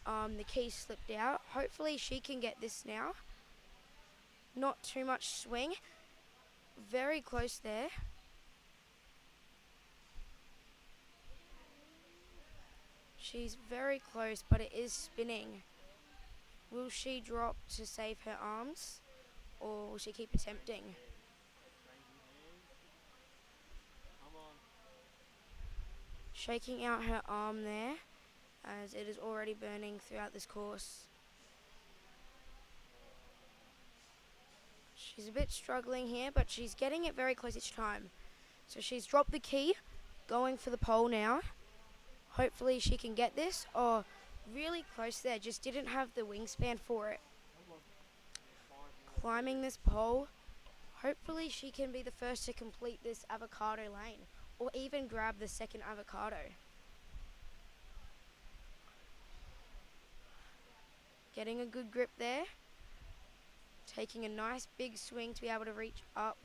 the key slipped out. Hopefully she can get this now. Not too much swing. Very close there. She's very close, but it is spinning. Will she drop to save her arms, or will she keep attempting? Shaking out her arm there, as it is already burning throughout this course. She's a bit struggling here, but she's getting it very close each time. So she's dropped the key, going for the pole now. Hopefully she can get this. Oh, really close there, just didn't have the wingspan for it. Climbing this pole. Hopefully she can be the first to complete this avocado lane, or even grab the second avocado. Getting a good grip there. Taking a nice big swing to be able to reach up.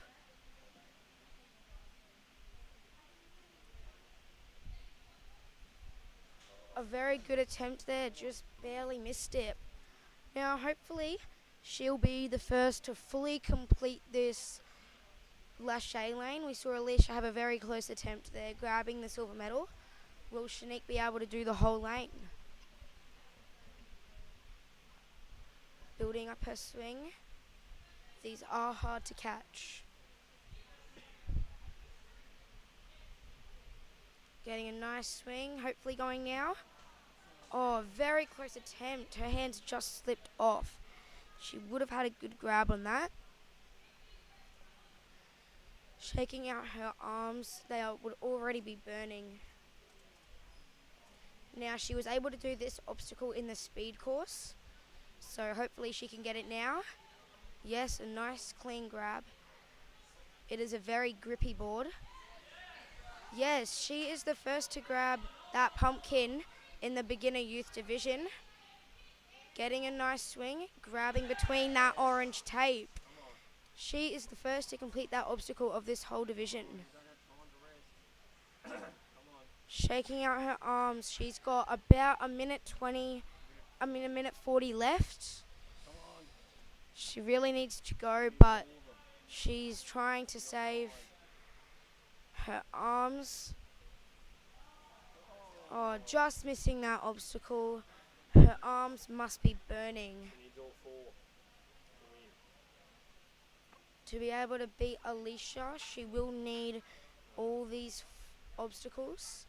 A very good attempt there, just barely missed it. Now hopefully she'll be the first to fully complete this lâché lane. We saw Alicia have a very close attempt there, grabbing the silver medal. Will Shanique be able to do the whole lane? Building up her swing. These are hard to catch. Getting a nice swing, hopefully going now. Oh, very close attempt. Her hands just slipped off. She would have had a good grab on that. Shaking out her arms, would already be burning. Now she was able to do this obstacle in the speed course, so hopefully she can get it now. Yes, a nice clean grab. It is a very grippy board. Yes, she is the first to grab that pumpkin in the beginner youth division. Getting a nice swing, grabbing between that orange tape. She is the first to complete that obstacle of this whole division. Shaking out her arms. She's got about a minute 40 left. She really needs to go, but she's trying to save her arms. Oh, just missing that obstacle. Her arms must be burning. To be able to beat Alicia, she will need all these obstacles,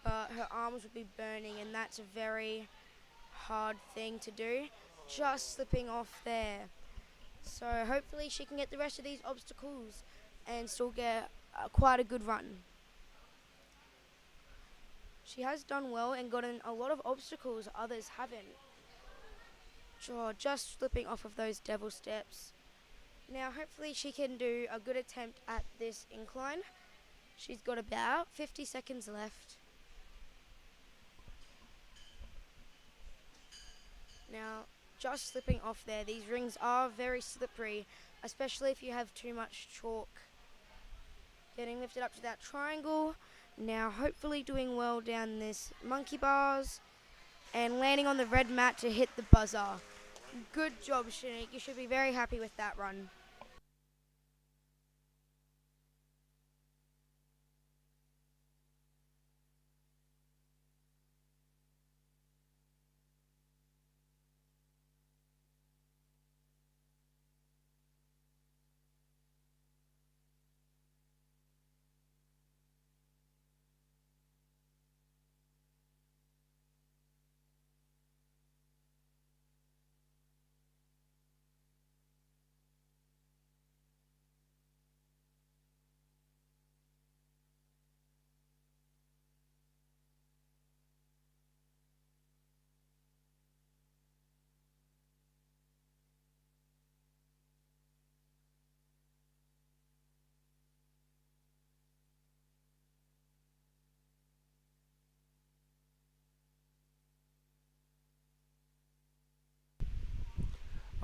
but her arms will be burning, and that's a very hard thing to do. Just slipping off there. So hopefully she can get the rest of these obstacles and still get quite a good run. She has done well and gotten a lot of obstacles others haven't. Just slipping off of those devil steps. Now hopefully she can do a good attempt at this incline. She's got about 50 seconds left. Now just slipping off there. These rings are very slippery, especially if you have too much chalk. Getting lifted up to that triangle. Now hopefully doing well down this monkey bars and landing on the red mat to hit the buzzer. Good job, Shanique. You should be very happy with that run.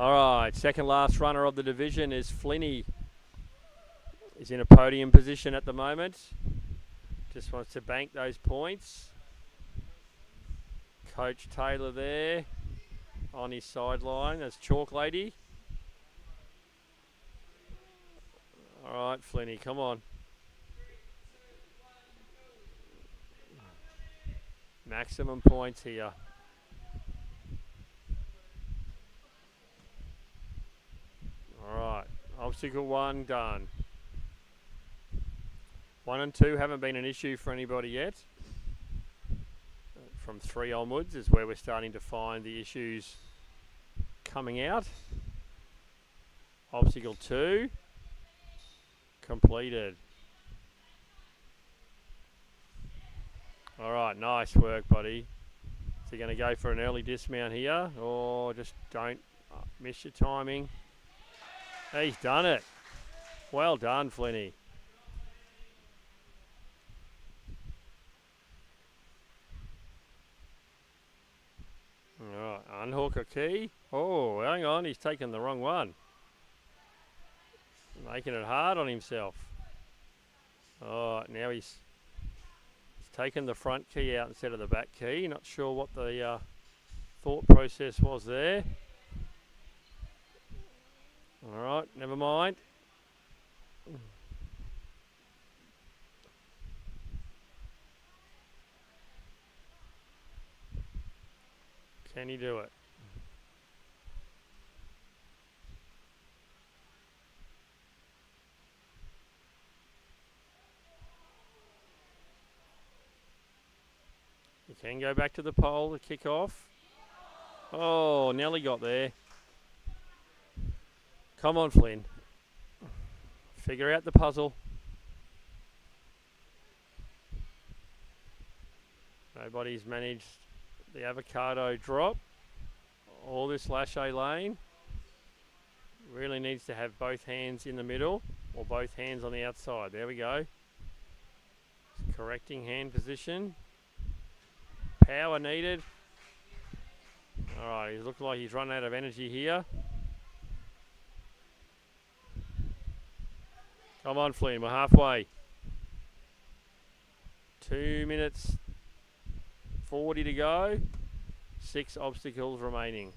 All right, second last runner of the division is Flinny. He's in a podium position at the moment. Just wants to bank those points. Coach Taylor there on his sideline. That's Chalk Lady. All right, Flinny, come on. Maximum points here. All right, obstacle 1 done. 1 and 2 haven't been an issue for anybody yet. From 3 onwards is where we're starting to find the issues coming out. Obstacle 2 completed. All right, nice work, buddy. So you're going to go for an early dismount here, or just don't miss your timing. He's done it. Well done, Flinny. All right, unhook a key. Oh, hang on, he's taken the wrong one. Making it hard on himself. Oh, now he's taken the front key out instead of the back key. Not sure what the thought process was there. All right, never mind. Can he do it? You can go back to the pole to kick off. Oh, Nelly got there. Come on, Flynn. Figure out the puzzle. Nobody's managed the avocado drop. All this lache lane. Really needs to have both hands in the middle or both hands on the outside. There we go. Correcting hand position. Power needed. Alright, he's looking like he's run out of energy here. Come on, Flynn, we're halfway. 2 minutes 40 to go. 6 obstacles remaining.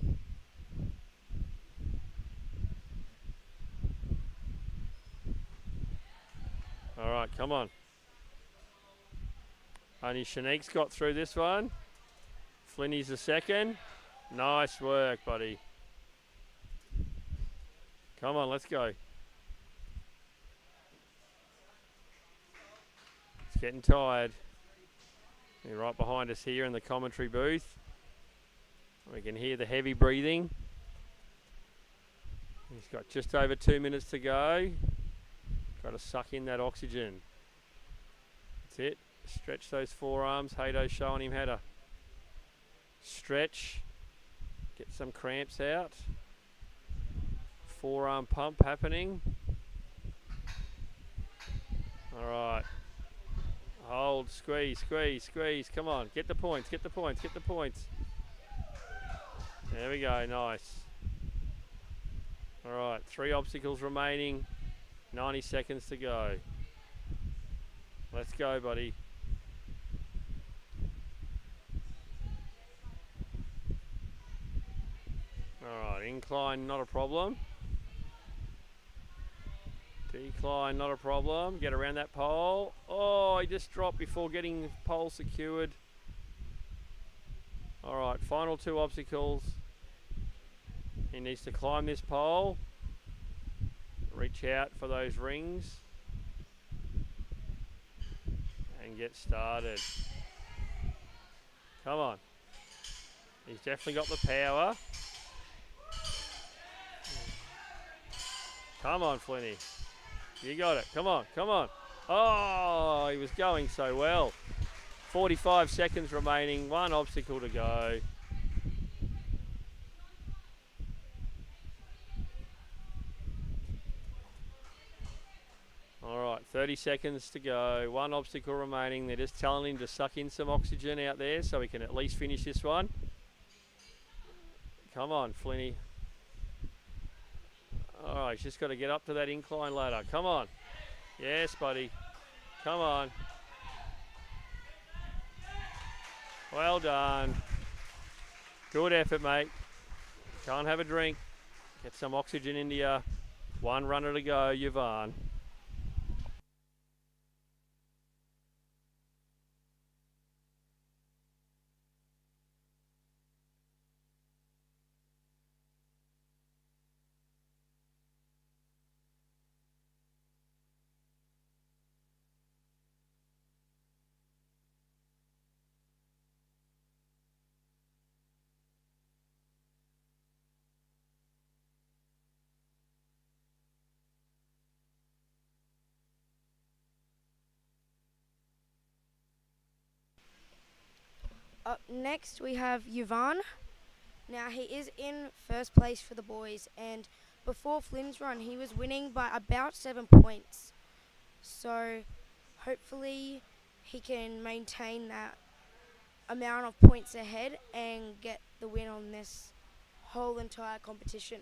Alright, come on. Only Shanique's got through this one. Flinny's the second. Nice work, buddy. Come on, let's go. It's getting tired. You're right behind us here in the commentary booth. We can hear the heavy breathing. He's got just over 2 minutes to go. Got to suck in that oxygen. That's it. Stretch those forearms. Hado's showing him how to stretch. Get some cramps out. Forearm pump happening. All right. Hold, squeeze, squeeze, squeeze. Come on, get the points, get the points, get the points. There we go, nice. All right, 3 obstacles remaining. 90 seconds to go. Let's go, buddy. All right, incline, not a problem. Decline, not a problem. Get around that pole. Oh, he just dropped before getting the pole secured. All right, final 2 obstacles. He needs to climb this pole. Reach out for those rings. And get started. Come on. He's definitely got the power. Come on, Flinny. You got it. Come on, come on. Oh, he was going so well. 45 seconds remaining. 1 obstacle to go. All right, 30 seconds to go. 1 obstacle remaining. They're just telling him to suck in some oxygen out there so he can at least finish this one. Come on, Flinny. All right, just got to get up to that incline ladder. Come on. Yes, buddy. Come on. Well done. Good effort, mate. Can't have a drink. Get some oxygen into you. One runner to go, Yvonne. Up next we have Yvonne. Now he is in first place for the boys, and before Flynn's run he was winning by about 7 points. So hopefully he can maintain that amount of points ahead and get the win on this whole entire competition.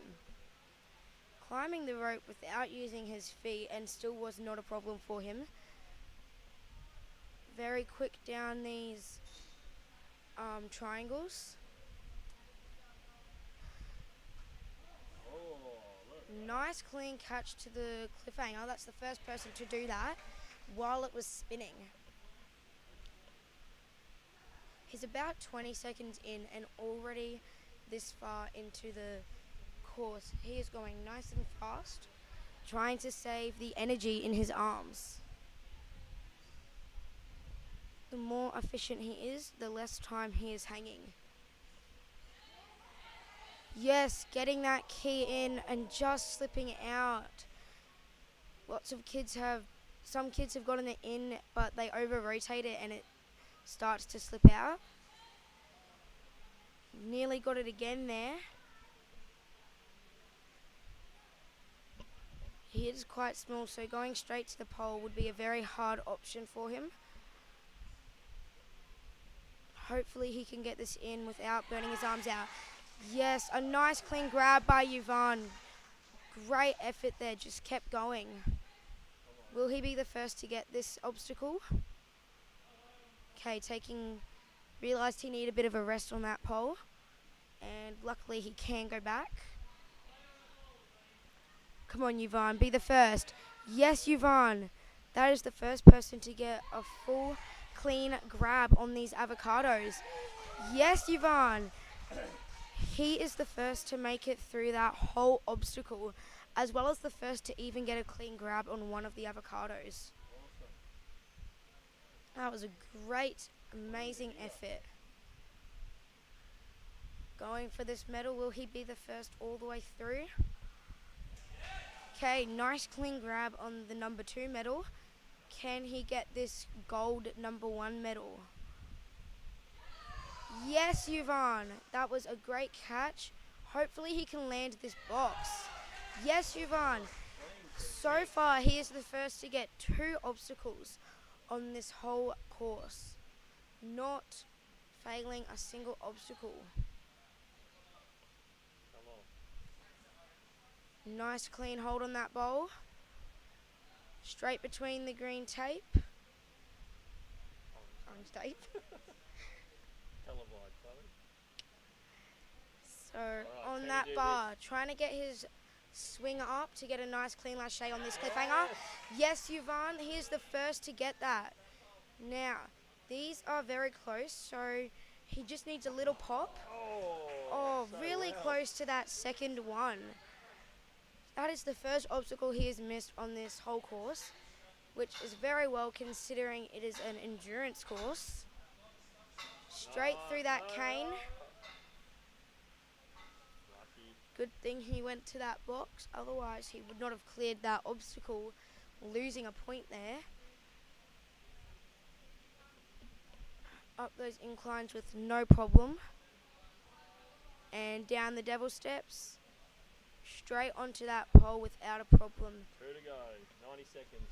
Climbing the rope without using his feet and still was not a problem for him. Very quick down these triangles. Nice clean catch to the cliffhanger. That's the first person to do that while it was spinning. He's about 20 seconds in and already this far into the course. He is going nice and fast, trying to save the energy in his arms. The more efficient he is, the less time he is hanging. Yes, getting that key in and just slipping out. Some kids have gotten it in, but they over-rotate it and it starts to slip out. Nearly got it again there. He is quite small, so going straight to the pole would be a very hard option for him. Hopefully he can get this in without burning his arms out. Yes, a nice clean grab by Yvonne. Great effort there, just kept going. Will he be the first to get this obstacle? Okay, realised he needed a bit of a rest on that pole. And luckily he can go back. Come on, Yvonne, be the first. Yes, Yvonne. That is the first person to get a full clean grab on these avocados. Yes, Yvonne. He is the first to make it through that whole obstacle, as well as the first to even get a clean grab on one of the avocados. That was a great, amazing effort. Going for this medal, will he be the first all the way through? Okay, nice clean grab on the number 2 medal. Can he get this gold number 1 medal? Yes, Yvonne. That was a great catch. Hopefully he can land this box. Yes, Yvonne. So far, he is the first to get 2 obstacles on this whole course. Not failing a single obstacle. Nice clean hold on that bowl. Straight between the green tape. Orange tape. So on that bar, trying to get his swinger up to get a nice clean lâché on this cliffhanger. Yes, Yvonne, he is the first to get that. Now, these are very close, so he just needs a little pop. Oh, really close to that second one. That is the first obstacle he has missed on this whole course, which is very well considering it is an endurance course. Straight through that cane. Good thing he went to that box, otherwise he would not have cleared that obstacle, losing a point there. Up those inclines with no problem. And down the devil steps. Straight onto that pole without a problem. 2 to go, 90 seconds.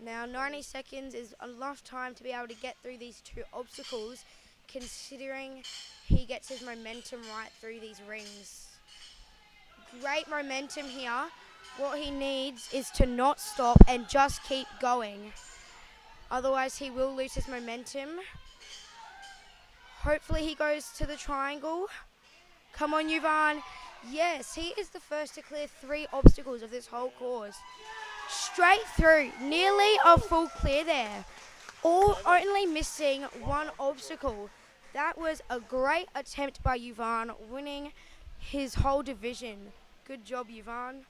Now 90 seconds is enough time to be able to get through these 2 obstacles, considering he gets his momentum right through these rings. great momentum here. What he needs is to not stop and just keep going. Otherwise, he will lose his momentum. Hopefully, he goes to the triangle. Come on, Yuvan. Yes, he is the first to clear 3 obstacles of this whole course. Straight through, nearly a full clear there. Only missing 1 obstacle. That was a great attempt by Yuvan, winning his whole division. Good job, Yuvan.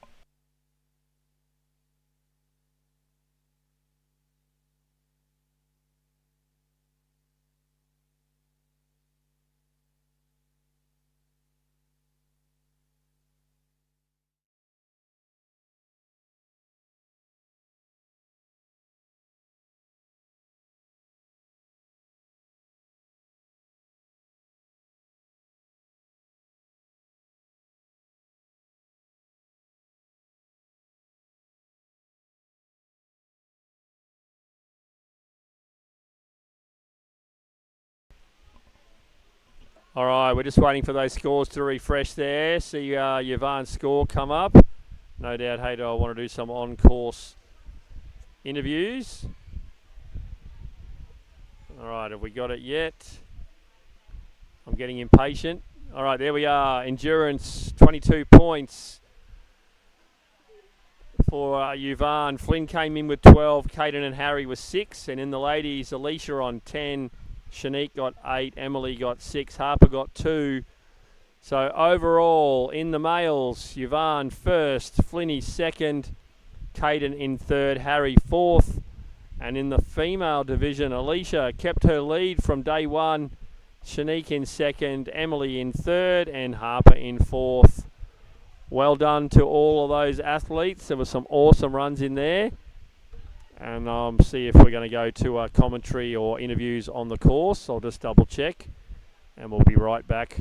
All right, we're just waiting for those scores to refresh there. See Yvonne's score come up. No doubt Hayden will want to do some on-course interviews. All right, have we got it yet? I'm getting impatient. All right, there we are. Endurance, 22 points for Yvonne. Flynn came in with 12. Caden and Harry were 6. And in the ladies, Alicia on 10. Shanique got 8, Emily got 6, Harper got 2. So overall, in the males, Yvonne first, Flinny second, Caden in third, Harry fourth. And in the female division, Alicia kept her lead from day one, Shanique in second, Emily in third, and Harper in fourth. Well done to all of those athletes. There were some awesome runs in there. And see if we're going to go to commentary or interviews on the course. I'll just double check and we'll be right back.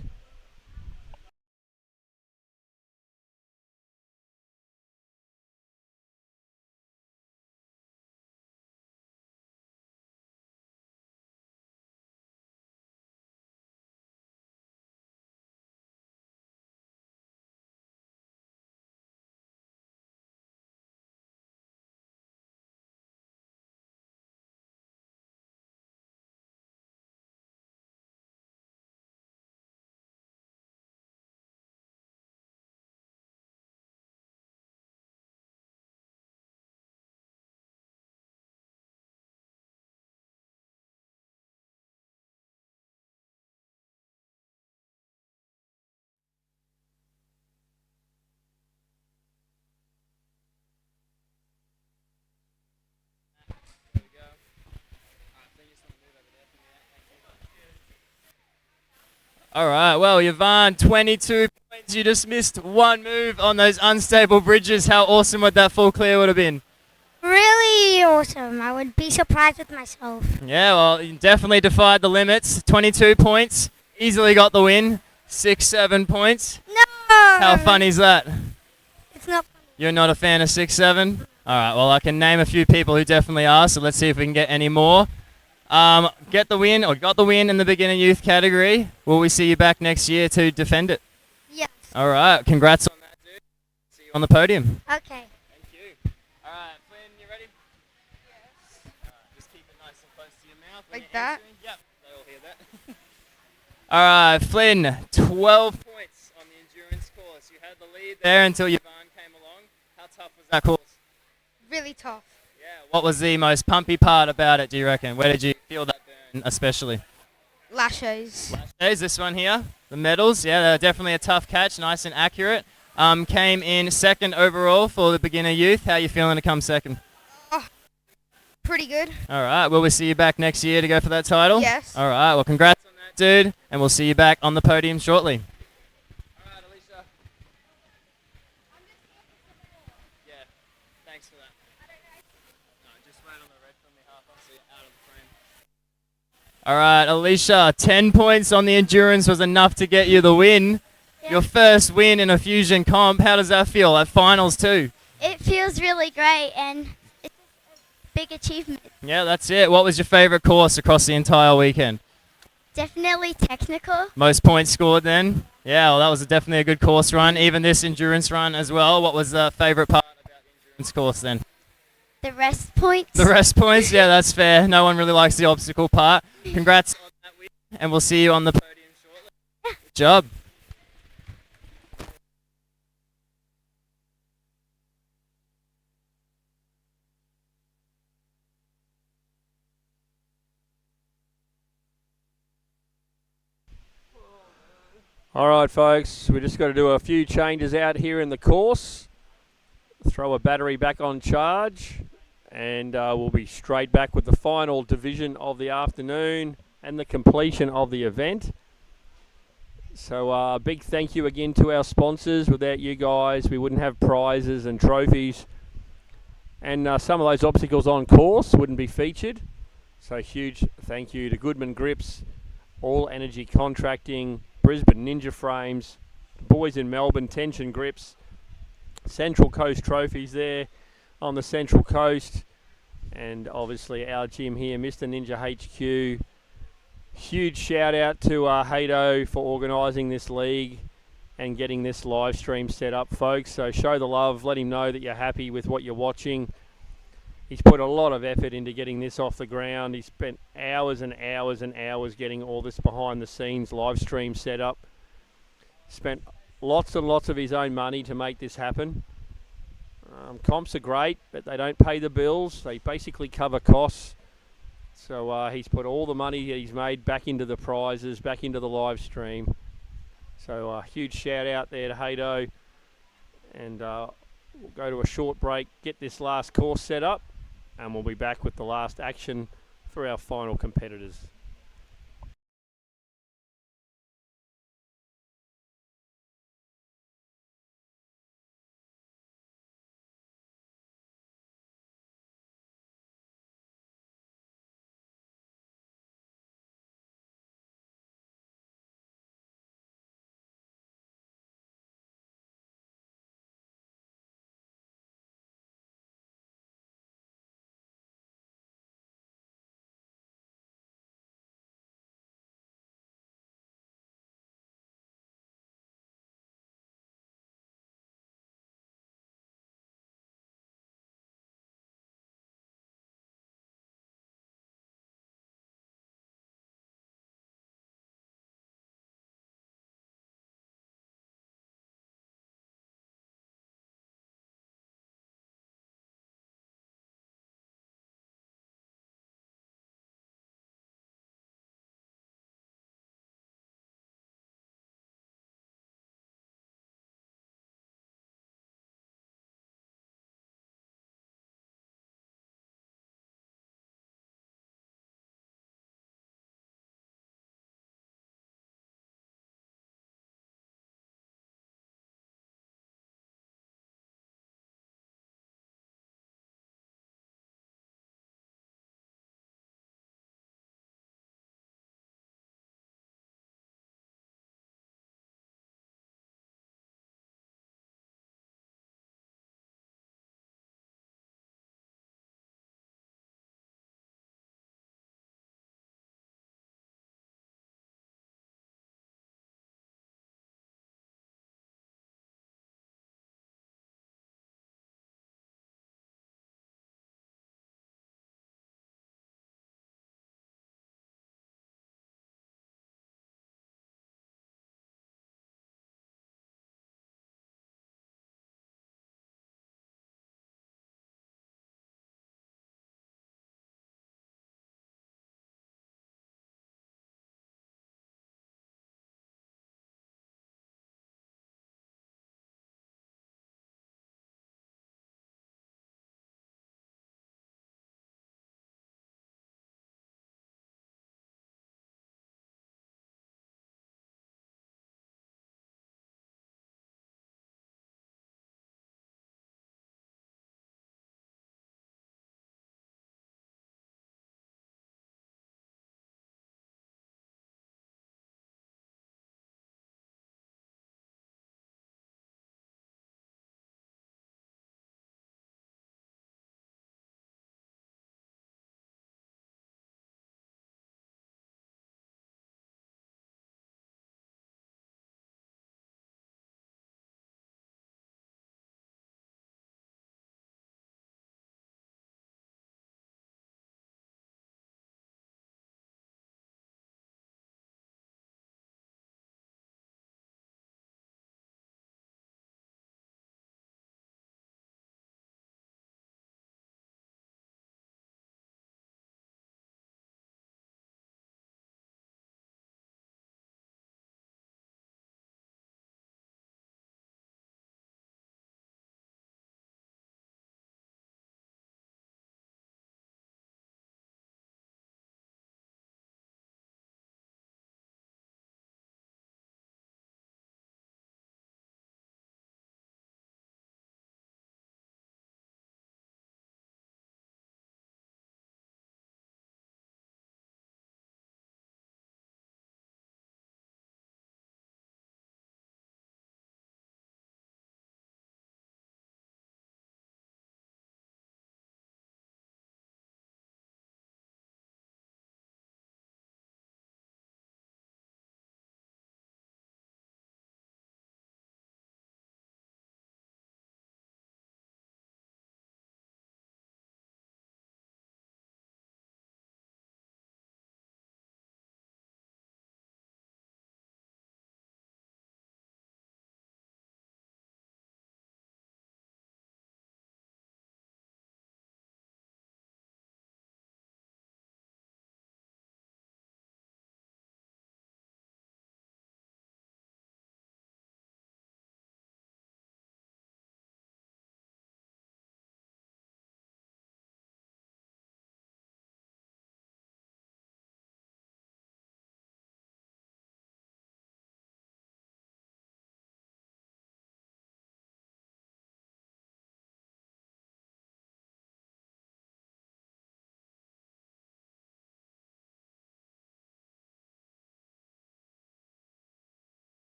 All right, well, Yvonne, 22 points. You just missed 1 move on those unstable bridges. How awesome would that full clear would have been? Really awesome. I would be surprised with myself. Yeah, well, you definitely defied the limits. 22 points. Easily got the win. 6, 7 points. No! How funny is that? It's not funny. You're not a fan of 6, 7? All right, well, I can name a few people who definitely are, so let's see if we can get any more. Got the win in the beginner youth category. Will we see you back next year to defend it? Yes. All right, congrats on that, dude. See you on the podium. Okay. Thank you. All right, Flynn, you ready? Yes. All right, just keep it nice and close to your mouth. Like that? Yep, they all hear that. All right, Flynn, 12 points on the endurance course. You had the lead there until Yvonne came along. How tough was that course? Really tough. Yeah, what was the most pumpy part about it, do you reckon? Where did you feel that burn especially? Lashes. There's this one here, the medals. Yeah, they're definitely a tough catch, nice and accurate. Came in second overall for the beginner youth. How are you feeling to come second? Pretty good. All right, will we see you back next year to go for that title? Yes. All right, well, congrats on that, dude, and we'll see you back on the podium shortly. All right, Alicia. Yeah, thanks for that. No, just wait on the red for me, Harper, so you're out of the frame. All right, Alicia, 10 points on the endurance was enough to get you the win. Yeah. Your first win in a fusion comp. How does that feel? At finals too? It feels really great and it's a big achievement. Yeah, that's it. What was your favorite course across the entire weekend? Definitely technical. Most points scored then? Yeah, well, that was definitely a good course run. Even this endurance run as well. What was the favourite part about the endurance course then? The rest points. The rest points? Yeah, that's fair. No one really likes the obstacle part. Congrats on that win, and we'll see you on the podium shortly. Good job. All right, folks, we just got to do a few changes out here in the course. Throw a battery back on charge, and we'll be straight back with the final division of the afternoon and the completion of the event. So big thank you again to our sponsors. Without you guys, we wouldn't have prizes and trophies, and some of those obstacles on course wouldn't be featured. So huge thank you to Goodman Grips, All Energy Contracting, Brisbane Ninja Frames, boys in Melbourne, Tension Grips, Central Coast Trophies there on the Central Coast, and obviously our gym here, Mr. Ninja HQ. Huge shout out to Hato for organising this league and getting this live stream set up, folks. So show the love, let him know that you're happy with what you're watching. He's put a lot of effort into getting this off the ground. He spent hours and hours and hours getting all this behind the scenes live stream set up. Spent lots and lots of his own money to make this happen. Comps are great, but they don't pay the bills. They basically cover costs. So he's put all the money that he's made back into the prizes, back into the live stream. So huge shout out there to Hato. And we'll go to a short break, get this last course set up, and we'll be back with the last action for our final competitors.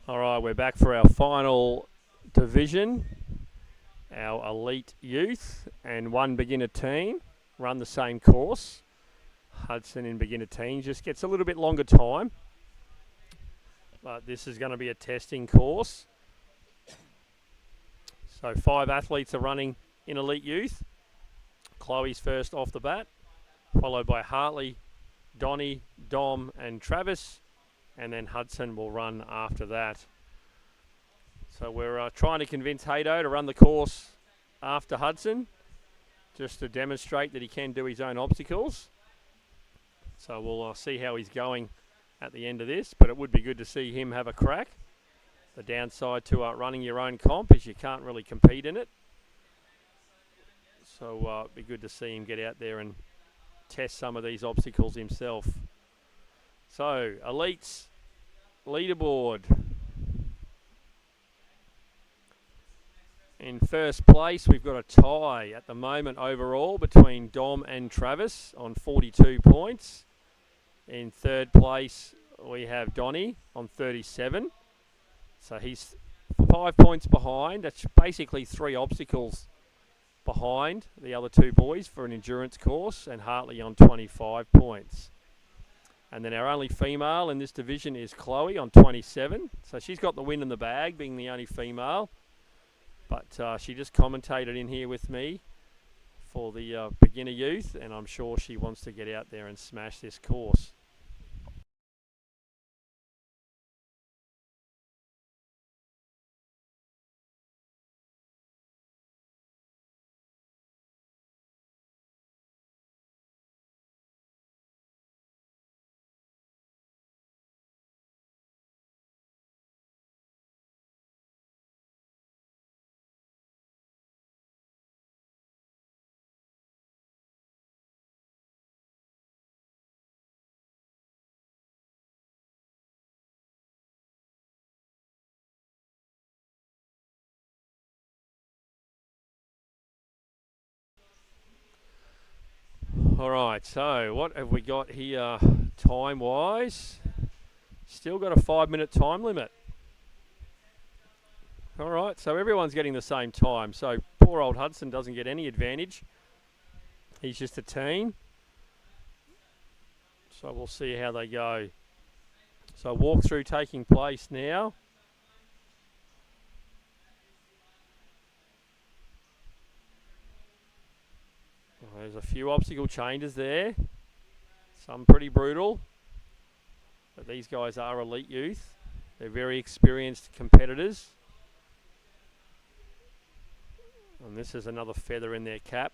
All right, we're back for our final division, our elite youth and one beginner teen run the same course. Hudson in beginner teen just gets a little bit longer time, but this is going to be a testing course. So 5 athletes are running in elite youth. Chloe's first off the bat, followed by Hartley, Donnie, Dom and Travis, and then Hudson will run after that. So we're trying to convince Haydo to run the course after Hudson, just to demonstrate that he can do his own obstacles. So we'll see how he's going at the end of this, but it would be good to see him have a crack. The downside to running your own comp is you can't really compete in it. So it'd be good to see him get out there and test some of these obstacles himself. So, elites leaderboard. In first place, we've got a tie at the moment overall between Dom and Travis on 42 points. In third place, we have Donnie on 37. So he's 5 points behind. That's basically 3 obstacles behind the other 2 boys for an endurance course, and Hartley on 25 points. And then our only female in this division is Chloe on 27. So she's got the win in the bag, being the only female. But she just commentated in here with me for the beginner youth, and I'm sure she wants to get out there and smash this course. Alright, so what have we got here time-wise? Still got a 5-minute time limit. Alright, so everyone's getting the same time. So poor old Hudson doesn't get any advantage. He's just a teen. So we'll see how they go. So walkthrough taking place now. There's a few obstacle changes there. Some pretty brutal. But these guys are elite youth. They're very experienced competitors. And this is another feather in their cap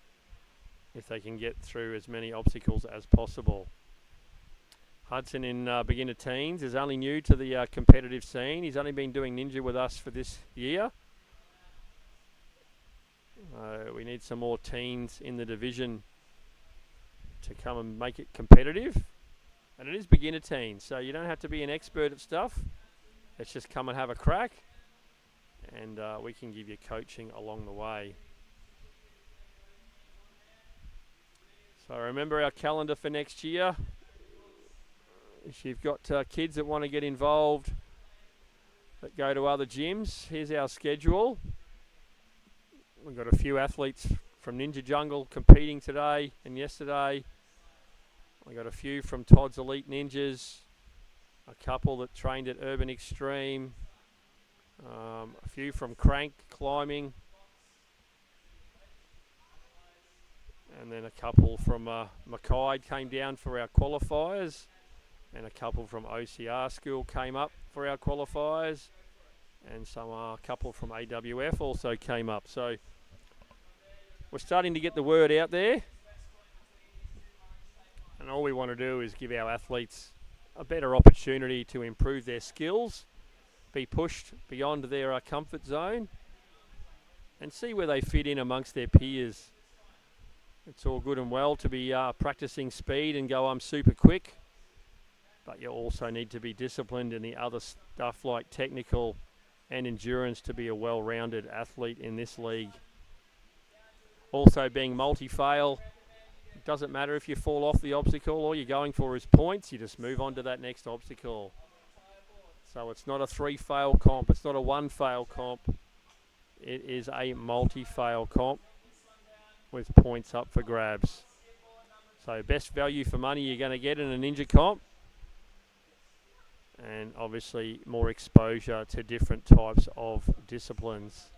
if they can get through as many obstacles as possible. Hudson in beginner teens is only new to the competitive scene. He's only been doing ninja with us for this year. We need some more teens in the division to come and make it competitive. And it is beginner teens, so you don't have to be an expert at stuff. Let's just come and have a crack, and we can give you coaching along the way. So remember our calendar for next year. If you've got kids that want to get involved that go to other gyms, here's our schedule. We've got a few athletes from Ninja Jungle competing today and yesterday. We've got a few from Todd's Elite Ninjas, a couple that trained at Urban Extreme, a few from Crank Climbing, and then a couple from Mackay came down for our qualifiers, and a couple from OCR school came up for our qualifiers, and a couple from AWF also came up. So we're starting to get the word out there, and all we want to do is give our athletes a better opportunity to improve their skills, be pushed beyond their comfort zone, and see where they fit in amongst their peers. It's all good and well to be practicing speed and go, I'm super quick, but you also need to be disciplined in the other stuff like technical and endurance to be a well-rounded athlete in this league. Also being multi-fail, it doesn't matter if you fall off the obstacle. All you're going for is points. You just move on to that next obstacle. So it's not a 3-fail comp. It's not a 1-fail comp. It is a multi-fail comp with points up for grabs. So best value for money you're going to get in a ninja comp. And obviously more exposure to different types of disciplines.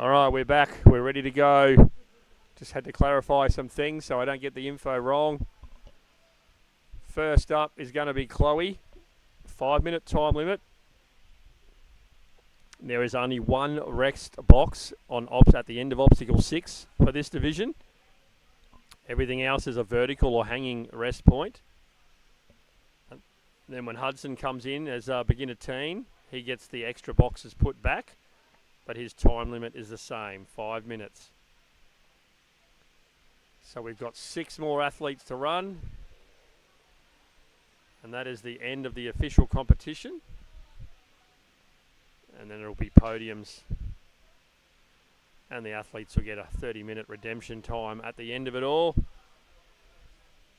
All right, we're back. We're ready to go. Just had to clarify some things so I don't get the info wrong. First up is going to be Chloe. 5-minute time limit. There is only one rest box on at the end of obstacle 6 for this division. Everything else is a vertical or hanging rest point. And then when Hudson comes in as a beginner teen, he gets the extra boxes put back, but his time limit is the same, 5 minutes. So we've got 6 more athletes to run, and that is the end of the official competition. And then it'll be podiums, and the athletes will get a 30-minute redemption time at the end of it all,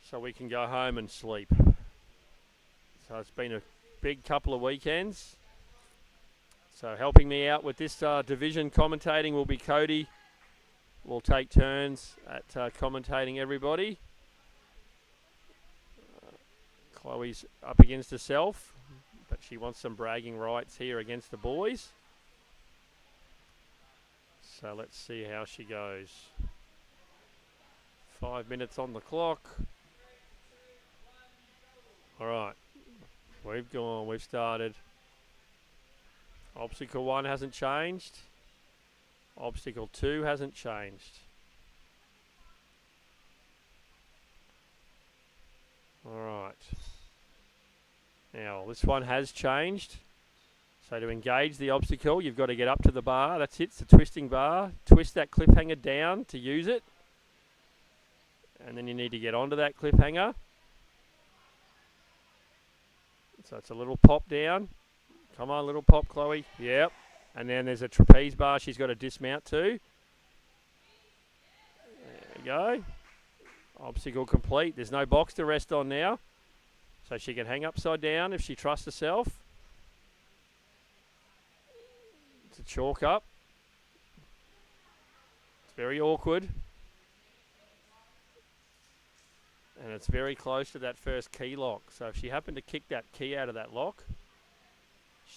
so we can go home and sleep. So it's been a big couple of weekends. So helping me out with this division commentating will be Cody. We'll take turns at commentating everybody. Chloe's up against herself, but she wants some bragging rights here against the boys. So let's see how she goes. 5 minutes on the clock. All right, we've started. Obstacle 1 hasn't changed. Obstacle 2 hasn't changed. All right. Now, this one has changed. So to engage the obstacle, you've got to get up to the bar. That's it. It's a twisting bar. Twist that cliffhanger down to use it. And then you need to get onto that cliffhanger. So it's a little pop down. Come on, little pop, Chloe. Yep. And then there's a trapeze bar she's got to dismount to. There we go. Obstacle complete. There's no box to rest on now. So she can hang upside down if she trusts herself. It's a chalk up. It's very awkward. And it's very close to that first key lock. So if she happened to kick that key out of that lock,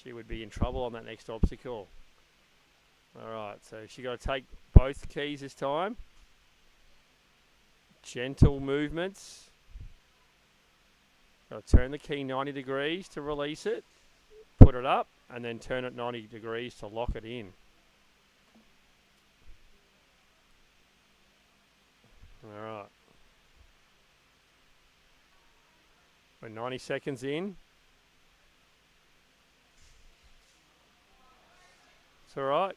she would be in trouble on that next obstacle. All right, so she got to take both keys this time. Gentle movements. Got to turn the key 90 degrees to release it. Put it up, and then turn it 90 degrees to lock it in. All right. We're 90 seconds in. It's all right.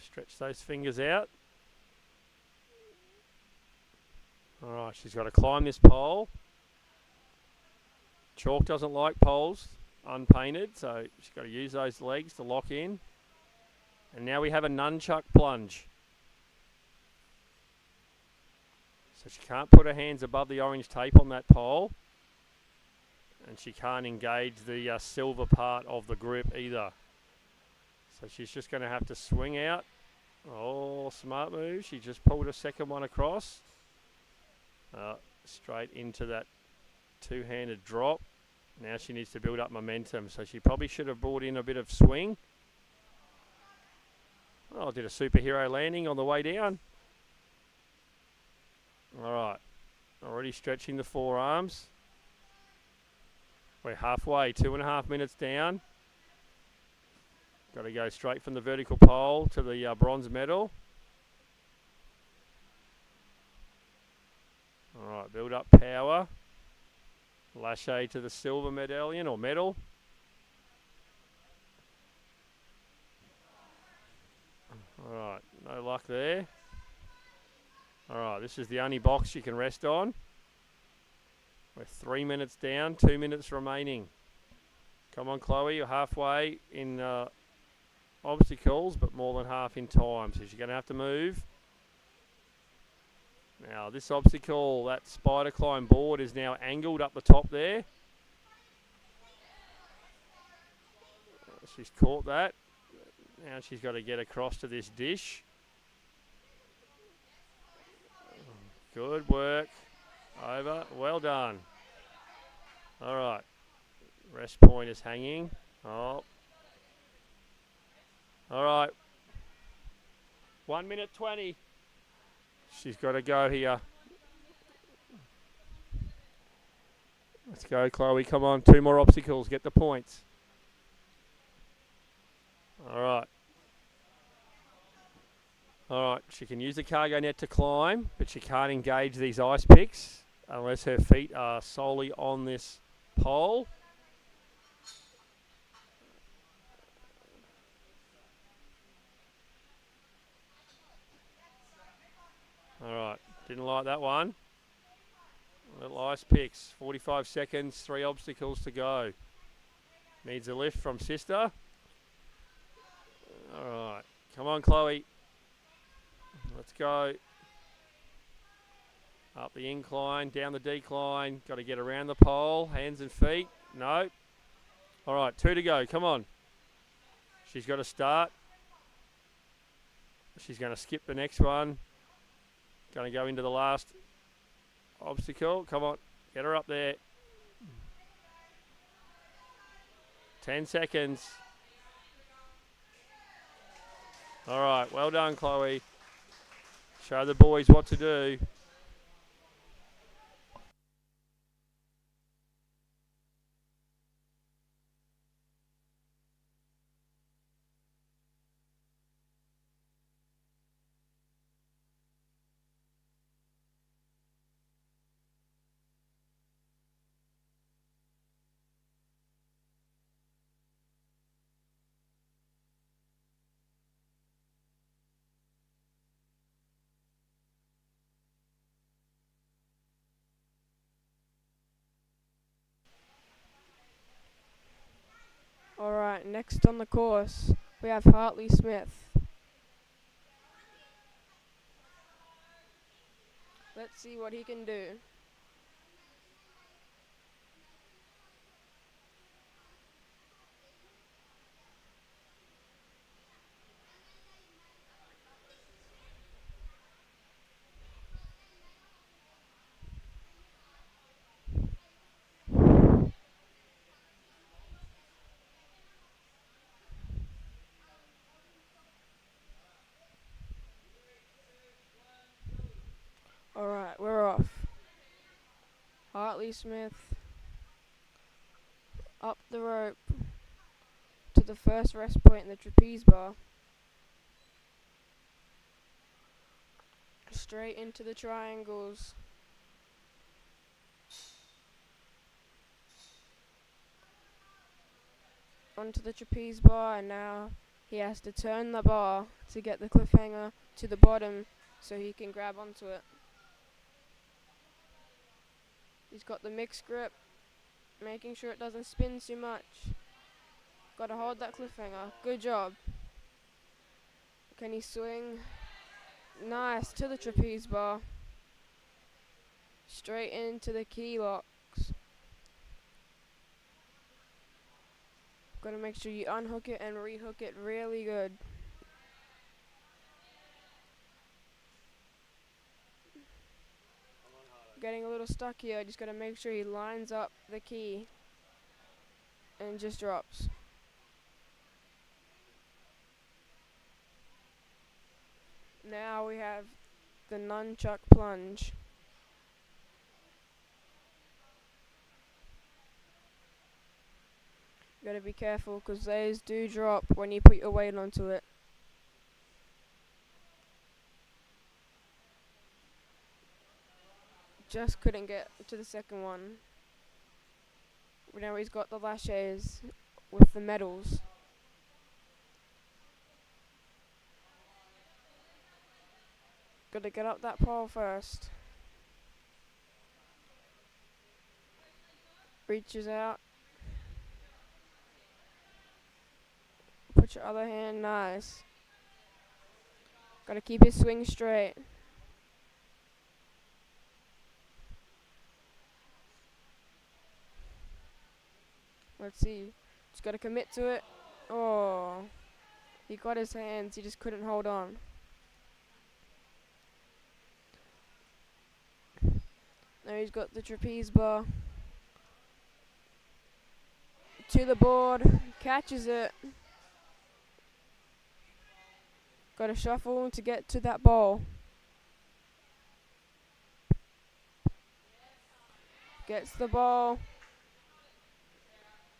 Stretch those fingers out. All right, she's got to climb this pole. Chalk doesn't like poles unpainted, so she's got to use those legs to lock in. And now we have a nunchuck plunge. So she can't put her hands above the orange tape on that pole. And she can't engage the silver part of the grip either. So she's just going to have to swing out. Oh, smart move. She just pulled a second one across. Straight into that two-handed drop. Now she needs to build up momentum. So she probably should have brought in a bit of swing. Oh, did a superhero landing on the way down. All right. Already stretching the forearms. We're halfway, 2.5 minutes down. Got to go straight from the vertical pole to the bronze medal. All right, build up power. Lâché to the silver medallion or medal. All right, no luck there. All right, this is the only box you can rest on. We're 3 minutes down, 2 minutes remaining. Come on, Chloe, you're halfway in obstacles, but more than half in time, so you're going to have to move. Now, this obstacle, that spider climb board is now angled up the top there. She's caught that. Now she's got to get across to this dish. Good work. Over. Well done. All right. Rest point is hanging. Oh. All right. 1 minute 20. She's got to go here. Let's go, Chloe. Come on. 2 more obstacles. Get the points. All right. All right. She can use the cargo net to climb, but she can't engage these ice picks unless her feet are solely on this pole. All right. Didn't like that one. Little ice picks. 45 seconds. 3 obstacles to go. Needs a lift from sister. All right. Come on, Chloe. Let's go. Up the incline, down the decline. Got to get around the pole. Hands and feet. No. All right, 2 to go. Come on. She's got to start. She's going to skip the next one. Going to go into the last obstacle. Come on. Get her up there. 10 seconds. All right, well done, Chloe. Show the boys what to do. Alright, next on the course, we have Hartley Smith. Let's see what he can do. Alright, we're off. Hartley Smith up the rope to the first rest point in the trapeze bar. Straight into the triangles. Onto the trapeze bar, and now he has to turn the bar to get the cliffhanger to the bottom so he can grab onto it. He's got the mixed grip, making sure it doesn't spin too much. Gotta hold that cliffhanger. Good job. Can he swing? Nice, to the trapeze bar. Straight into the key locks. Gotta make sure you unhook it and rehook it really good. Getting a little stuck here, just gotta make sure he lines up the key and just drops. Now we have the nunchuck plunge. Gotta be careful because those do drop when you put your weight onto it. Just couldn't get to the second one. Now he's got the lashes with the medals. Gotta get up that pole first. Reaches out. Put your other hand, nice. Gotta keep his swing straight. Let's see. Just gotta commit to it. Oh. He got his hands, he just couldn't hold on. Now he's got the trapeze bar. To the board. Catches it. Got to shuffle to get to that ball. Gets the ball.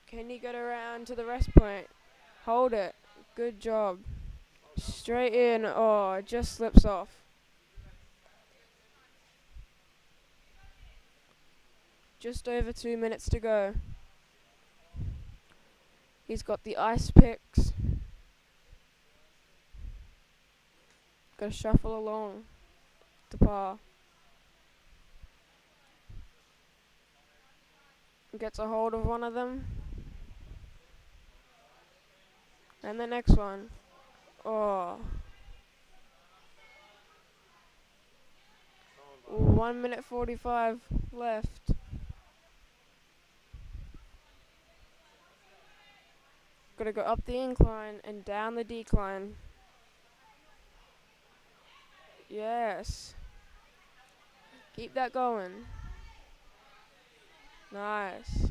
Can you get around to the rest point? Hold it. Good job. Straight in. Oh, it just slips off. Just over 2 minutes to go. He's got the ice picks. Got to shuffle along to par. Gets a hold of one of them. And the next one. Oh. 1 minute 45 left. Gotta go up the incline and down the decline. Yes. Keep that going. Nice.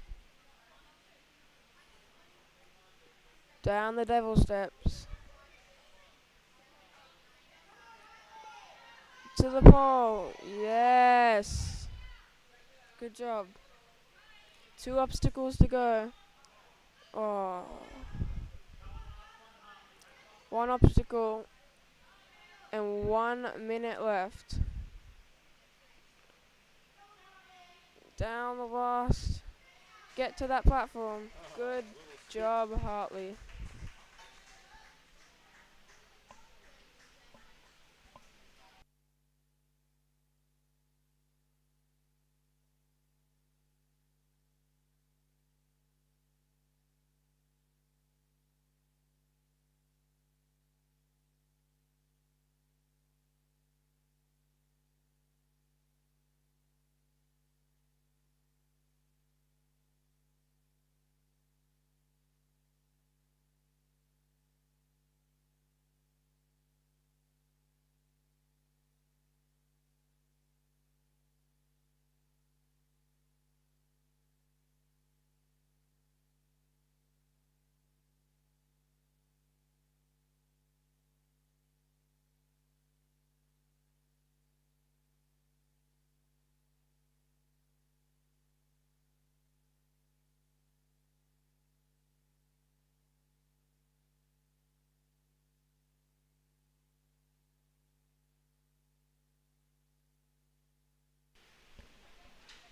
Down the devil steps. To the pole. Yes. Good job. 2 obstacles to go. Oh. 1 obstacle and 1 minute left. Down the last. Get to that platform. Good job, Hartley.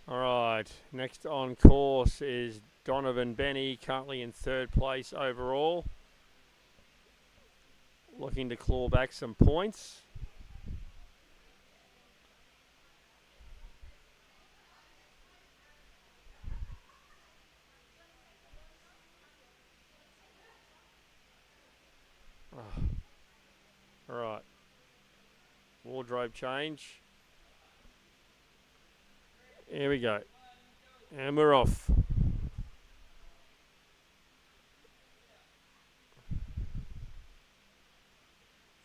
Alright, next on course is Donovan Benny, currently in 3rd place overall. Looking to claw back some points. Alright. Wardrobe change. Here we go. And we're off.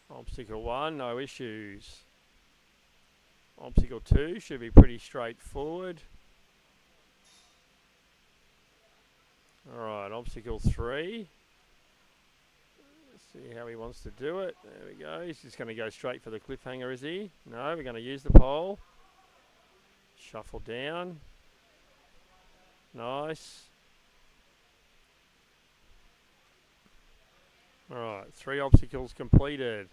Obstacle 1, no issues. Obstacle 2 should be pretty straightforward. Alright, obstacle 3. Let's see how he wants to do it. There we go. He's just going to go straight for the cliffhanger, is he? No, we're going to use the pole. Shuffle down. Nice. Alright, 3 obstacles completed.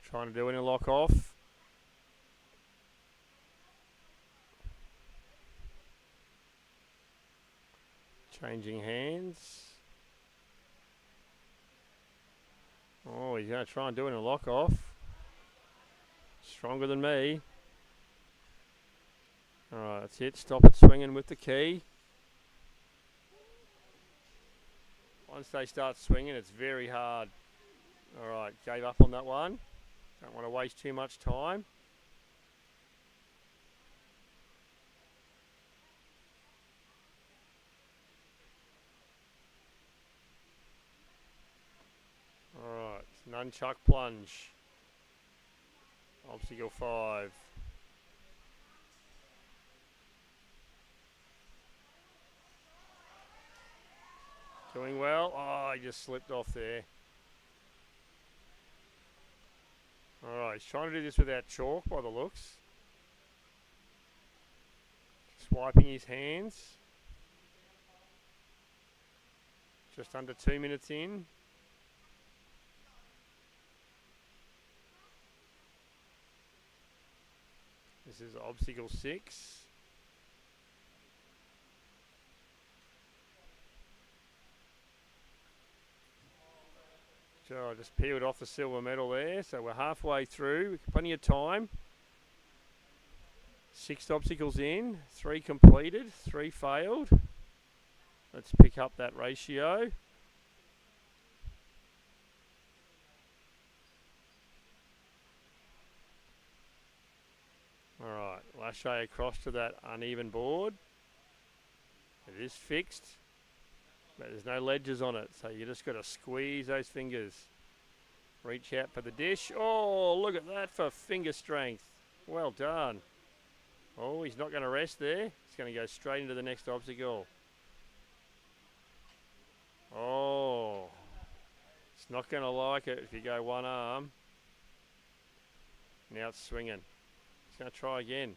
Trying to do it in a lock off. Changing hands. Oh, he's going to try and do it in a lock off. Stronger than me. Alright, that's it. Stop it swinging with the key. Once they start swinging, it's very hard. Alright, gave up on that one. Don't want to waste too much time. Alright, nunchuck plunge. Obstacle 5. Doing well. Oh, he just slipped off there. Alright, he's trying to do this without chalk by the looks. Just wiping his hands. Just under 2 minutes in. This is obstacle 6. So I just peeled off the silver medal there, so we're halfway through, plenty of time. 6 obstacles in, 3 completed, 3 failed. Let's pick up that ratio. Alright, lache across to that uneven board. It is fixed, but there's no ledges on it, so you just got to squeeze those fingers. Reach out for the dish. Oh, look at that for finger strength. Well done. Oh, he's not going to rest there. He's going to go straight into the next obstacle. Oh, it's not going to like it if you go one arm. Now it's swinging. He's going to try again.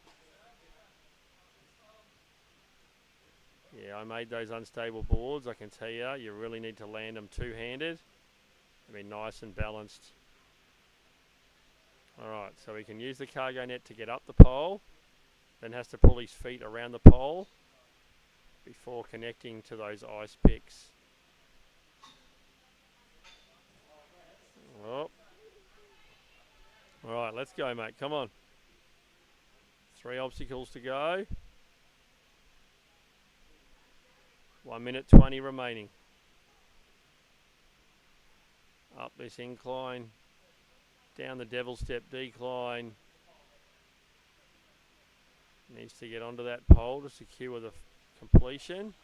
Yeah, I made those unstable boards. I can tell you, you really need to land them two-handed. I mean, nice and balanced. Alright, so he can use the cargo net to get up the pole, then has to pull his feet around the pole before connecting to those ice picks. Oh. Alright, let's go, mate. Come on. 3 obstacles to go. 1 minute 20 remaining. Up this incline, down the devil step decline. Needs to get onto that pole to secure the completion.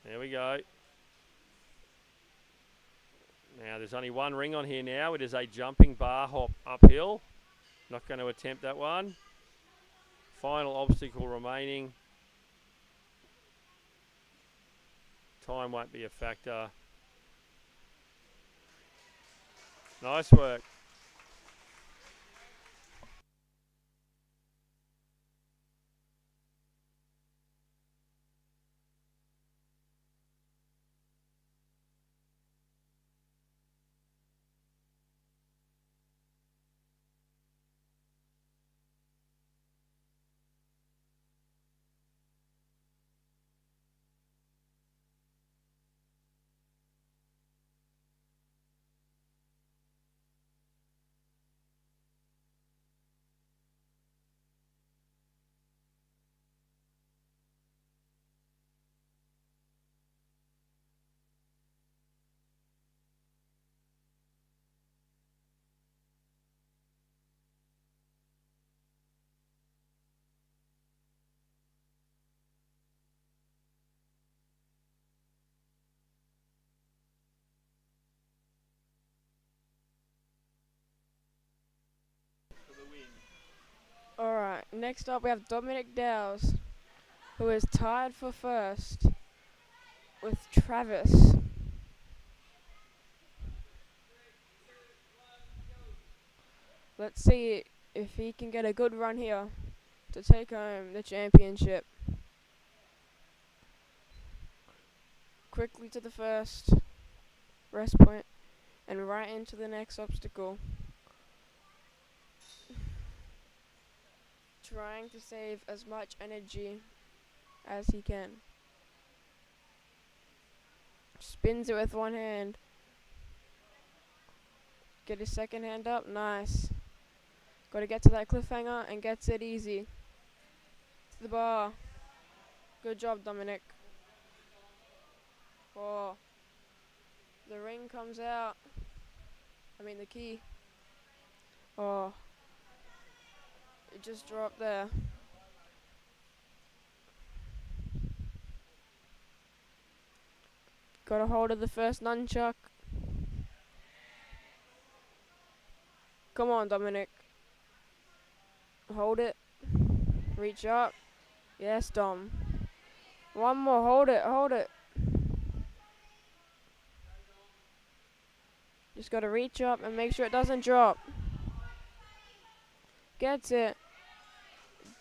There we go. Now there's only 1 ring on here now. It is a jumping bar hop uphill. Not going to attempt that one. Final obstacle remaining. Time won't be a factor. Nice work. Alright, next up we have Dominic Dowes, who is tied for first with Travis. Let's see if he can get a good run here to take home the championship. Quickly to the first rest point and right into the next obstacle. Trying to save as much energy as he can. Spins it with one hand. Get his second hand up. Nice. Got to get to that cliffhanger and gets it easy. To the bar. Good job, Dominic. Oh. The ring comes out. I mean the key. Oh. It just dropped there. Got a hold of the first nunchuck. Come on, Dominic. Hold it. Reach up. Yes, Dom. One more. Hold it. Hold it. Just got to reach up and make sure it doesn't drop. Gets it.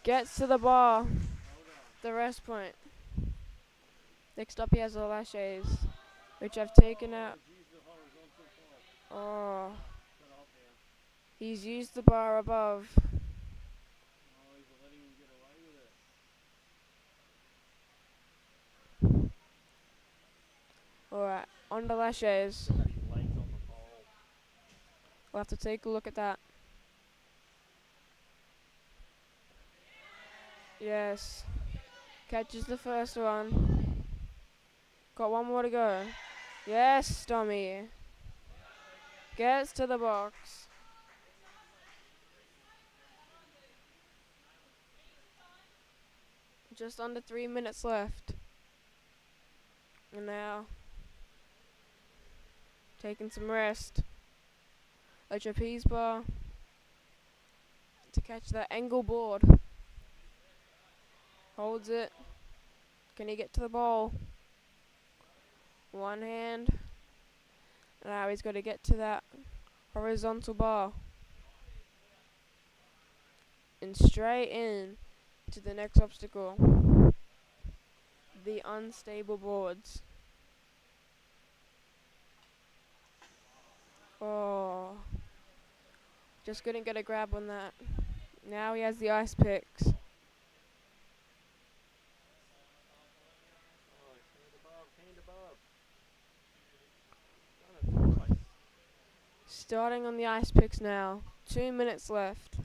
Gets to the bar. The rest point. Next up he has the laches, which I've taken out. Oh. He's used the bar above. Alright, on the laches. We'll have to take a look at that. Yes. Catches the first one. Got one more to go. Yes, dummy. Gets to the box. Just under 3 minutes left. And now, taking some rest. A trapeze bar to catch that angle board. Holds it. Can he get to the ball? One hand. Now he's got to get to that horizontal bar. And straight in to the next obstacle. The unstable boards. Oh. Just couldn't get a grab on that. Now he has the ice picks. Starting on the ice picks now. 2 minutes left.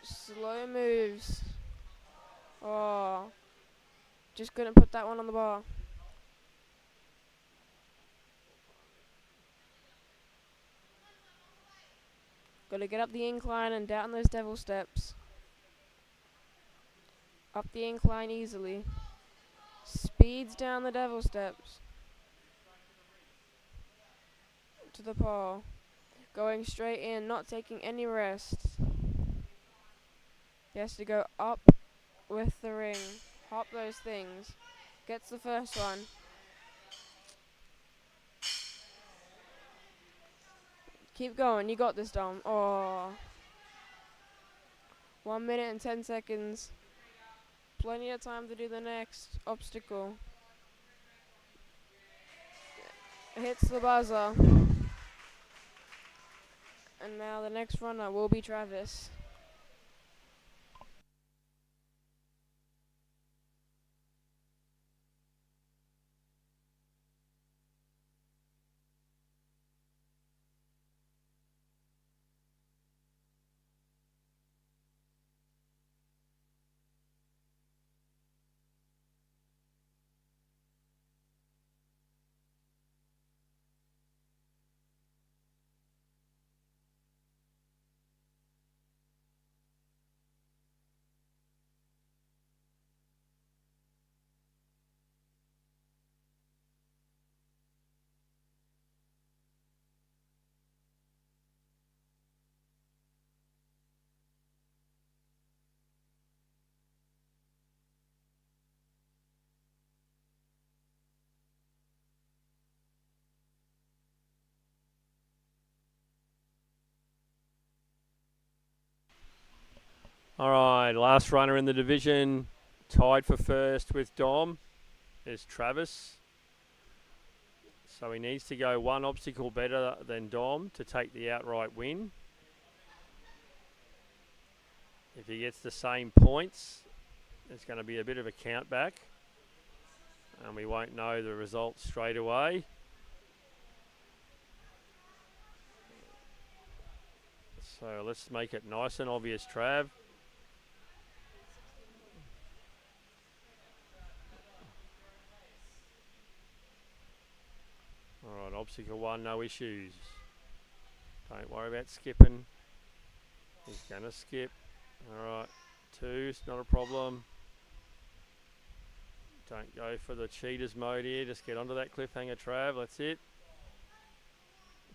Slow moves. Oh. Just couldn't put that one on the bar. Gotta get up the incline and down those devil steps. Up the incline easily. Speeds down the devil steps. To the pole. Going straight in, not taking any rest. He has to go up with the ring. Hop those things. Gets the first one. Keep going, you got this, Dom. Oh. 1 minute and 10 seconds. Plenty of time to do the next obstacle. Hits the buzzer. And now the next runner will be Travis. All right, last runner in the division, tied for first with Dom, is Travis. So he needs to go one obstacle better than Dom to take the outright win. If he gets the same points, there's going to be a bit of a count back. And we won't know the result straight away. So let's make it nice and obvious, Trav. Alright, obstacle one, no issues. Don't worry about skipping. He's going to skip. Alright, two, it's not a problem. Don't go for the cheaters mode here. Just get onto that cliffhanger, Trav. That's it.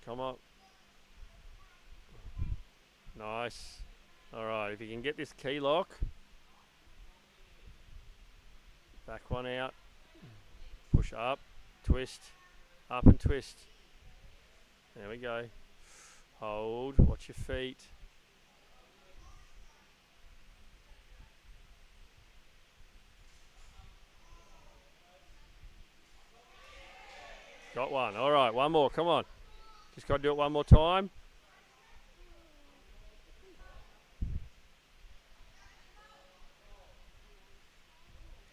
Come on. Nice. Alright, if you can get this key lock. Back one out. Push up. Twist. Up and twist. There we go. Hold. Watch your feet. Got one. All right, one more. Come on. Just got to do it one more time.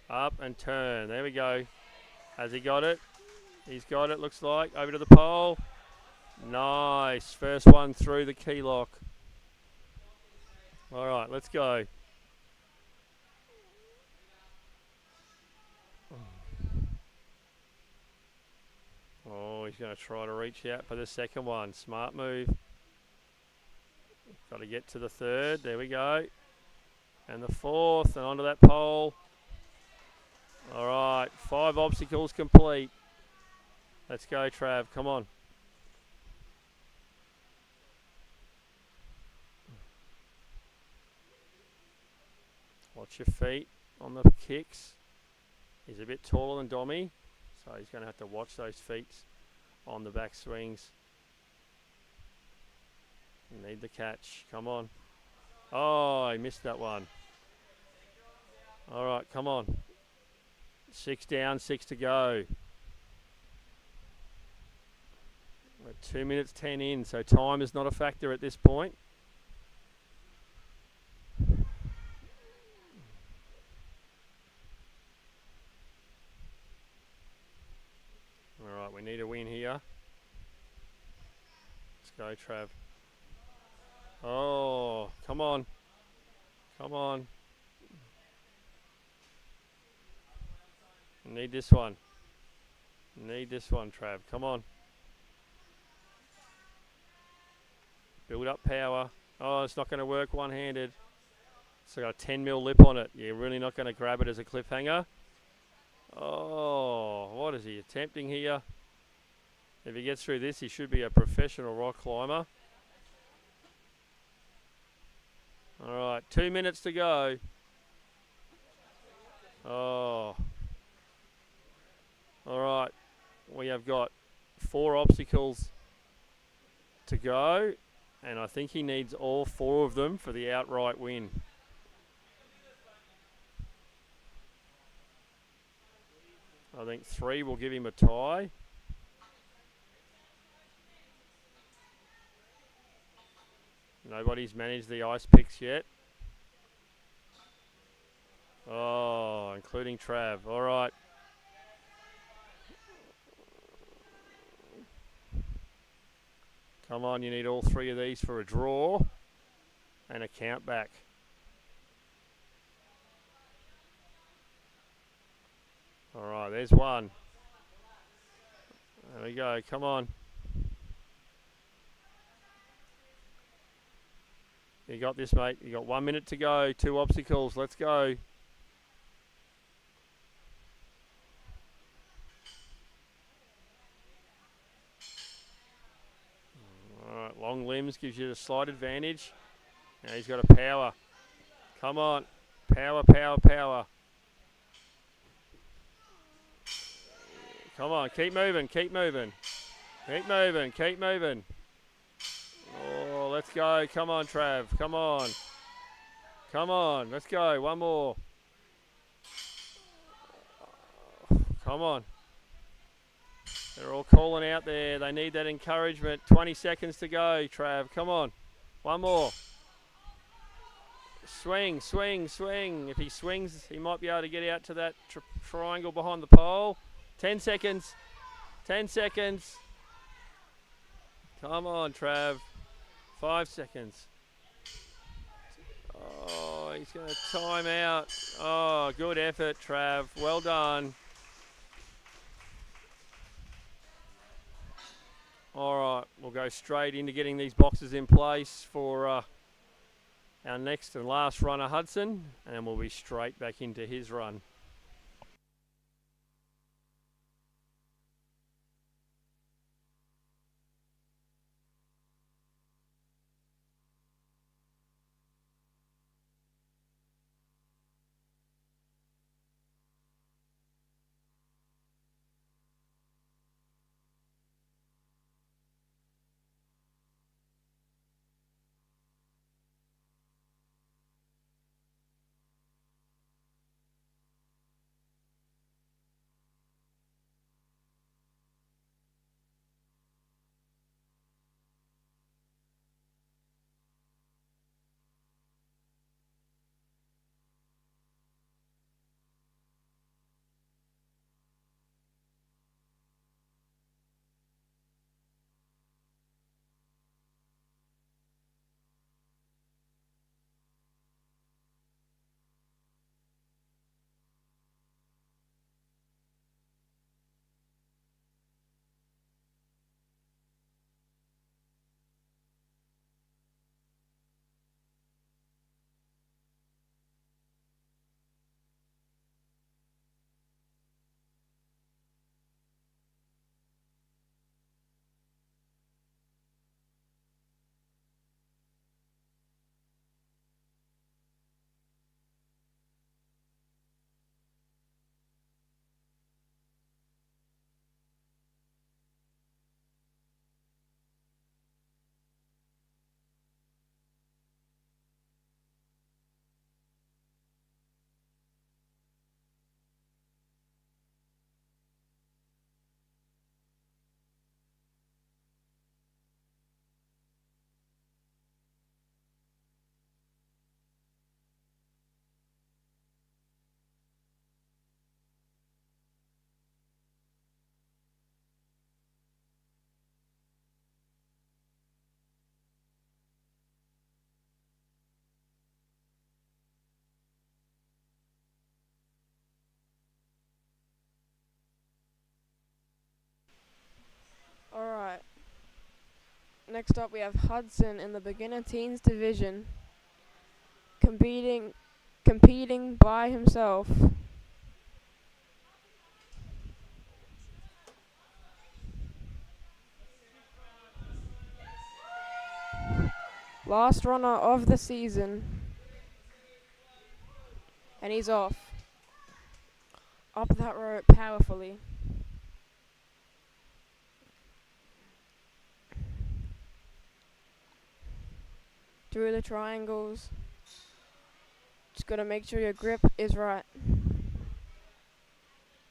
Up and turn. There we go. Has he got it? He's got it, looks like. Over to the pole. Nice. First one through the key lock. All right, let's go. Oh, he's going to try to reach out for the second one. Smart move. Got to get to the third. There we go. And the fourth, and onto that pole. All right, 5 obstacles complete. Let's go, Trav. Come on. Watch your feet on the kicks. He's a bit taller than Dommy, so he's going to have to watch those feet on the back swings. Need the catch. Come on. Oh, he missed that one. All right, come on. 6 down, 6 to go. We're 2 minutes 10 in, so time is not a factor at this point. All right, we need a win here. Let's go, Trav. Oh, come on. Come on. Need this one. Need this one, Trav. Come on. Build up power. Oh, it's not going to work one-handed. It's got a 10 mil lip on it. You're really not going to grab it as a cliffhanger. Oh, what is he attempting here? If he gets through this, he should be a professional rock climber. All right, 2 minutes to go. Oh. All right, we have got 4 obstacles to go, and I think he needs all 4 of them for the outright win. I think 3 will give him a tie. Nobody's managed the ice picks yet. Oh, including Trav. All right. Come on, you need all 3 of these for a draw and a count back. All right, there's one. There we go, come on. You got this, mate. You got 1 minute to go, 2 obstacles, let's go. Alright, long limbs gives you a slight advantage. Now he's got a power. Come on. Power, power, power. Come on, keep moving, keep moving. Keep moving, keep moving. Oh, let's go. Come on, Trav. Come on. Come on, let's go. One more. Come on. They're all calling out there. They need that encouragement. 20 seconds to go, Trav. Come on. One more. Swing, swing, swing. If he swings, he might be able to get out to that triangle behind the pole. 10 seconds. 10 seconds. Come on, Trav. 5 seconds. Oh, he's going to time out. Oh, good effort, Trav. Well done. All right, we'll go straight into getting these boxes in place for our next and last runner, Hudson, and then we'll be straight back into his run. Next up, we have Hudson in the beginner teens division, competing by himself. Last runner of the season, and he's off. Up that rope powerfully. Through the triangles. Just gotta make sure your grip is right.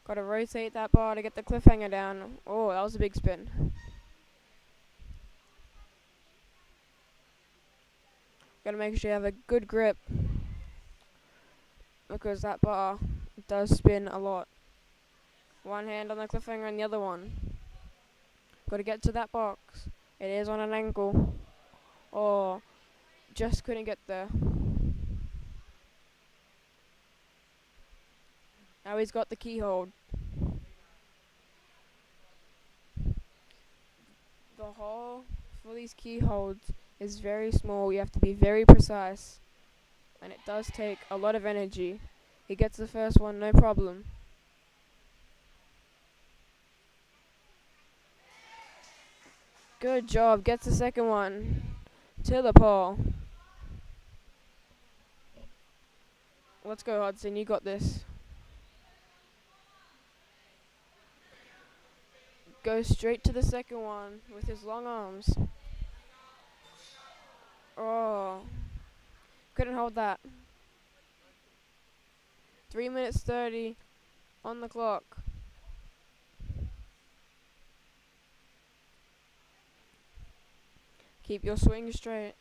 Gotta rotate that bar to get the cliffhanger down. Oh, that was a big spin. Gotta make sure you have a good grip, because that bar does spin a lot. One hand on the cliffhanger and the other one. Gotta get to that box. It is on an ankle. Oh, just couldn't get there. Now he's got the key hold. The hole for these key holds is very small. You have to be very precise, and it does take a lot of energy. He gets the first one, no problem. Good job, gets the second one to the pole. Let's go, Hudson, you got this. Goes straight to the second one with his long arms. Oh, couldn't hold that. 3 minutes 30 on the clock. Keep your swing straight.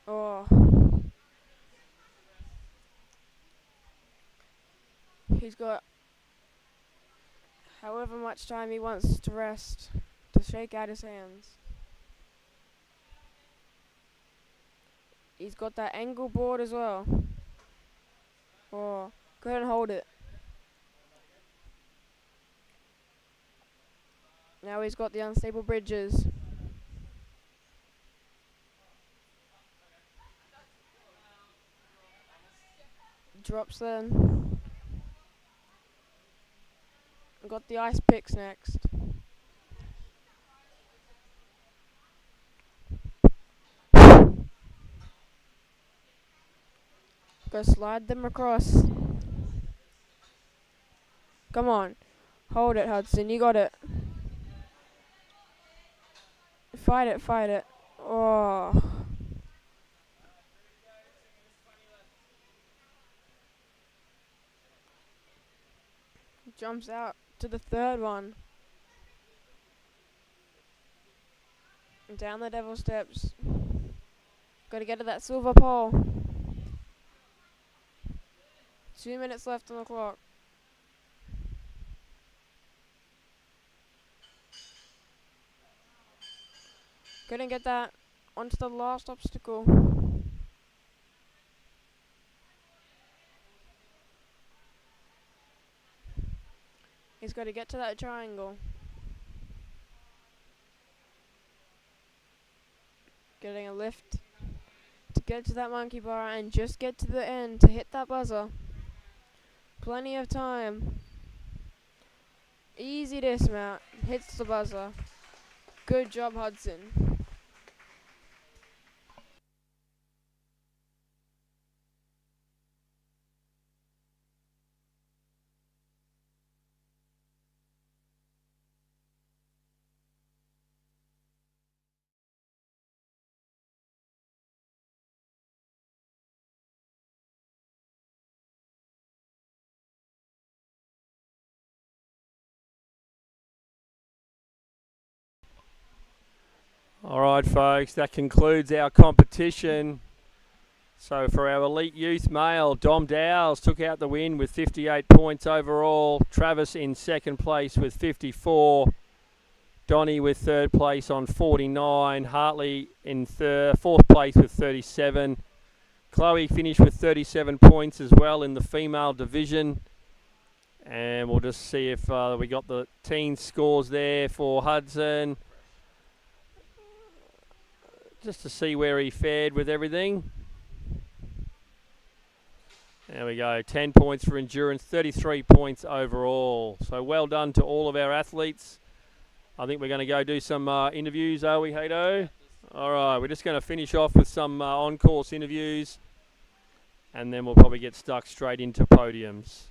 Oh. He's got however much time he wants to rest, to shake out his hands. He's got that angle board as well. Oh, couldn't hold it. Now he's got the unstable bridges. Drops then. Got the ice picks next. Go slide them across. Come on. Hold it, Hudson. You got it. Fight it, fight it. Oh. Jumps out to the third one. Down the devil steps. Gotta get to that silver pole. 2 minutes left on the clock. Couldn't get that onto the last obstacle. He's got to get to that triangle. Getting a lift to get to that monkey bar and just get to the end to hit that buzzer. Plenty of time. Easy dismount. Hits the buzzer. Good job, Hudson. All right, folks, that concludes our competition. So for our elite youth male, Dom Dowles took out the win with 58 points overall. Travis in second place with 54. Donnie with third place on 49. Hartley in fourth place with 37. Chloe finished with 37 points as well in the female division. And we'll just see if we got the teen scores there for Hudson. just to see where he fared with everything. There we go, 10 points for endurance, 33 points overall. So well done to all of our athletes. I think we're going to go do some interviews, are we, Hato? All right, we're just going to finish off with some on-course interviews, and then we'll probably get stuck straight into podiums.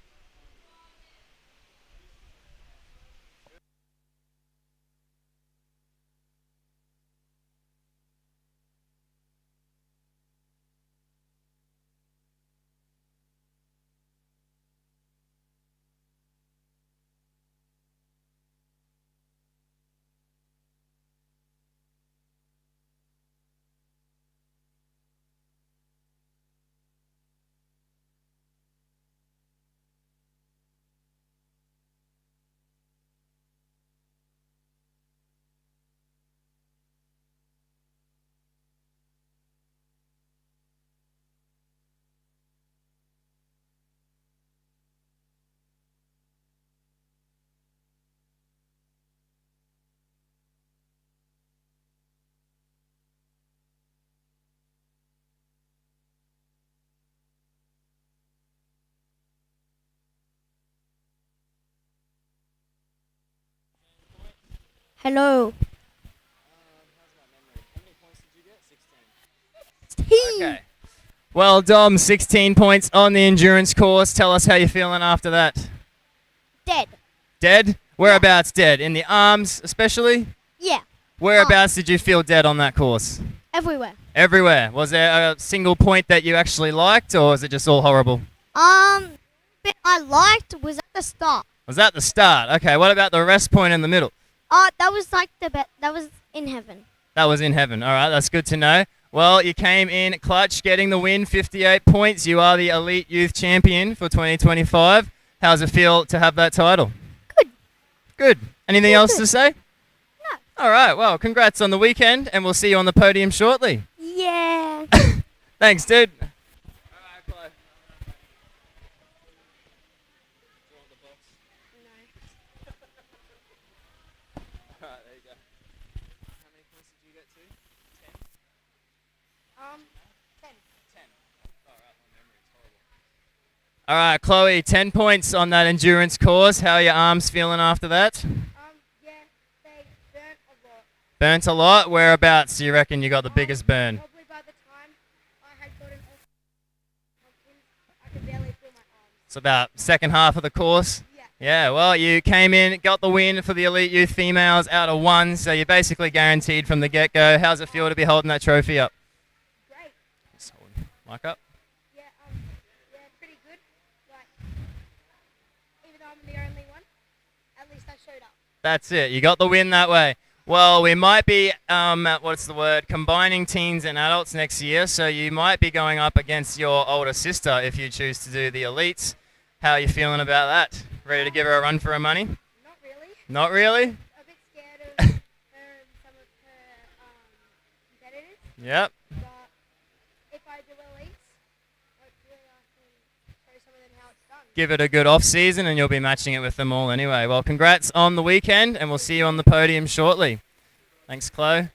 Hello. Okay. Well, Dom, 16 points on the endurance course. Tell us how you're feeling after that. Dead. Dead? Whereabouts dead? In the arms, especially? Yeah. Whereabouts did you feel dead on that course? Everywhere. Everywhere. Was there a single point that you actually liked, or was it just all horrible? Bit I liked was at the start. Was that the start? Okay, what about the rest point in the middle? That was like that was in heaven. That was in heaven. All right, that's good to know. Well, you came in clutch, getting the win, 58 points. You are the Elite Youth Champion for 2025. How does it feel to have that title? Good. Good. Anything else good. to say? No. All right, well, congrats on the weekend, and we'll see you on the podium shortly. Yeah. Thanks, dude. All right, Chloe, 10 points on that endurance course. How are your arms feeling after that? Yeah, they burnt a lot. Burnt a lot? Whereabouts do you reckon you got the biggest burn? Probably by the time I had gotten off pumpkin, I could barely feel my arms. It's about second half of the course. Yeah, well, you came in, got the win for the Elite Youth Females out of 1, so you're basically guaranteed from the get-go. How's it feel to be holding that trophy up? Great. Mic up. Yeah, pretty good. Like, even though I'm the only one, at least I showed up. That's it. You got the win that way. Well, we might be, combining teens and adults next year, so you might be going up against your older sister if you choose to do the elites. How are you feeling about that? Ready to give her a run for her money? Not really. Not really? A bit scared of her and some of her competitors. Yep. But if I do elites, hopefully I can show some of them how it's done. Give it a good off-season and you'll be matching it with them all anyway. Well, congrats on the weekend, and we'll see you on the podium shortly. Thanks, Chloe.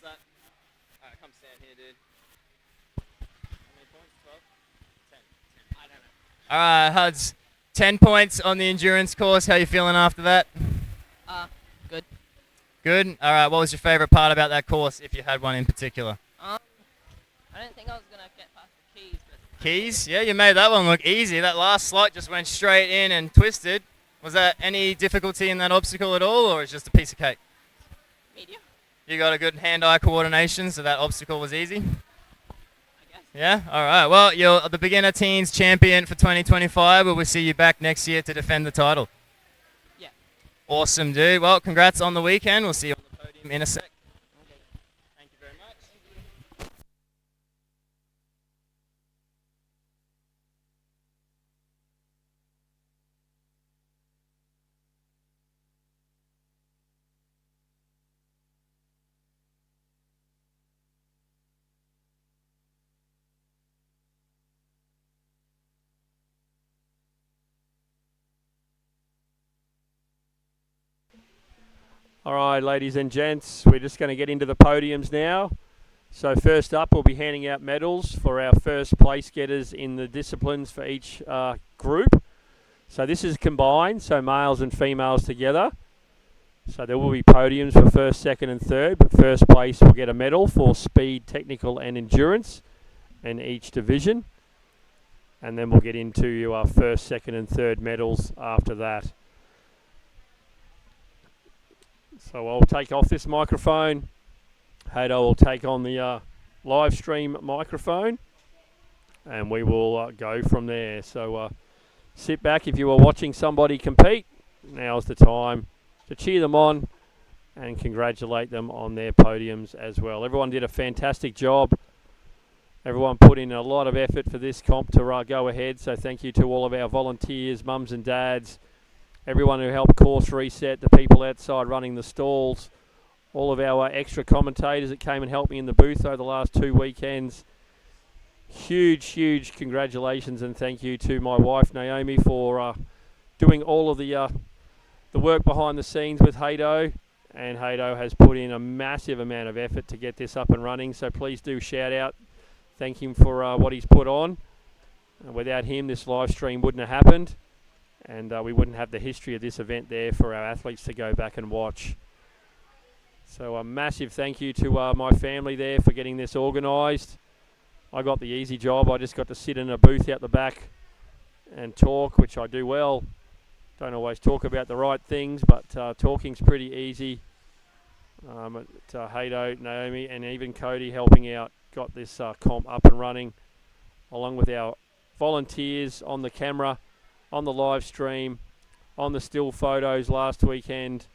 That. Alright, come stand here, dude. How many points? 12? 10. I don't know. Alright, Huds. 10 points on the endurance course. How you feeling after that? Good. Good? Alright, what was your favourite part about that course, if you had one in particular? I didn't think I was going to get past the keys. But Keys? Yeah, you made that one look easy. That last slot just went straight in and twisted. Was that any difficulty in that obstacle at all, or it's just a piece of cake? medium. You got a good hand-eye coordination, so that obstacle was easy? Yeah? All right. Well, you're the beginner teens champion for 2025. We will see you back next year to defend the title. Yeah. Awesome, dude. Well, congrats on the weekend. We'll see you on the podium in a sec. Thank you very much. All right, ladies and gents, we're just going to get into the podiums now. So first up, we'll be handing out medals for our first place getters in the disciplines for each group. So this is combined, so males and females together. So there will be podiums for first, second and third, but first place will get a medal for speed, technical and endurance in each division. And then we'll get into our first, second and third medals after that. So I'll take off this microphone. Hado will take on the live stream microphone. And we will go from there. So sit back if you are watching somebody compete. Now's the time to cheer them on and congratulate them on their podiums as well. Everyone did a fantastic job. Everyone put in a lot of effort for this comp to go ahead. So thank you to all of our volunteers, mums and dads, everyone who helped course reset, the people outside running the stalls, all of our extra commentators that came and helped me in the booth over the last 2 weekends. Huge congratulations and thank you to my wife Naomi for doing all of the work behind the scenes with Hado. And Hado has put in a massive amount of effort to get this up and running. So please do shout out, thank him for what he's put on. Without him, this live stream wouldn't have happened. And we wouldn't have the history of this event there for our athletes to go back and watch. So a massive thank you to my family there for getting this organised. I got the easy job. I just got to sit in a booth out the back and talk, which I do well. Don't always talk about the right things, but talking's pretty easy. Hado, Naomi and even Cody helping out got this comp up and running, along with our volunteers on the camera, on the live stream, on the still photos last weekend,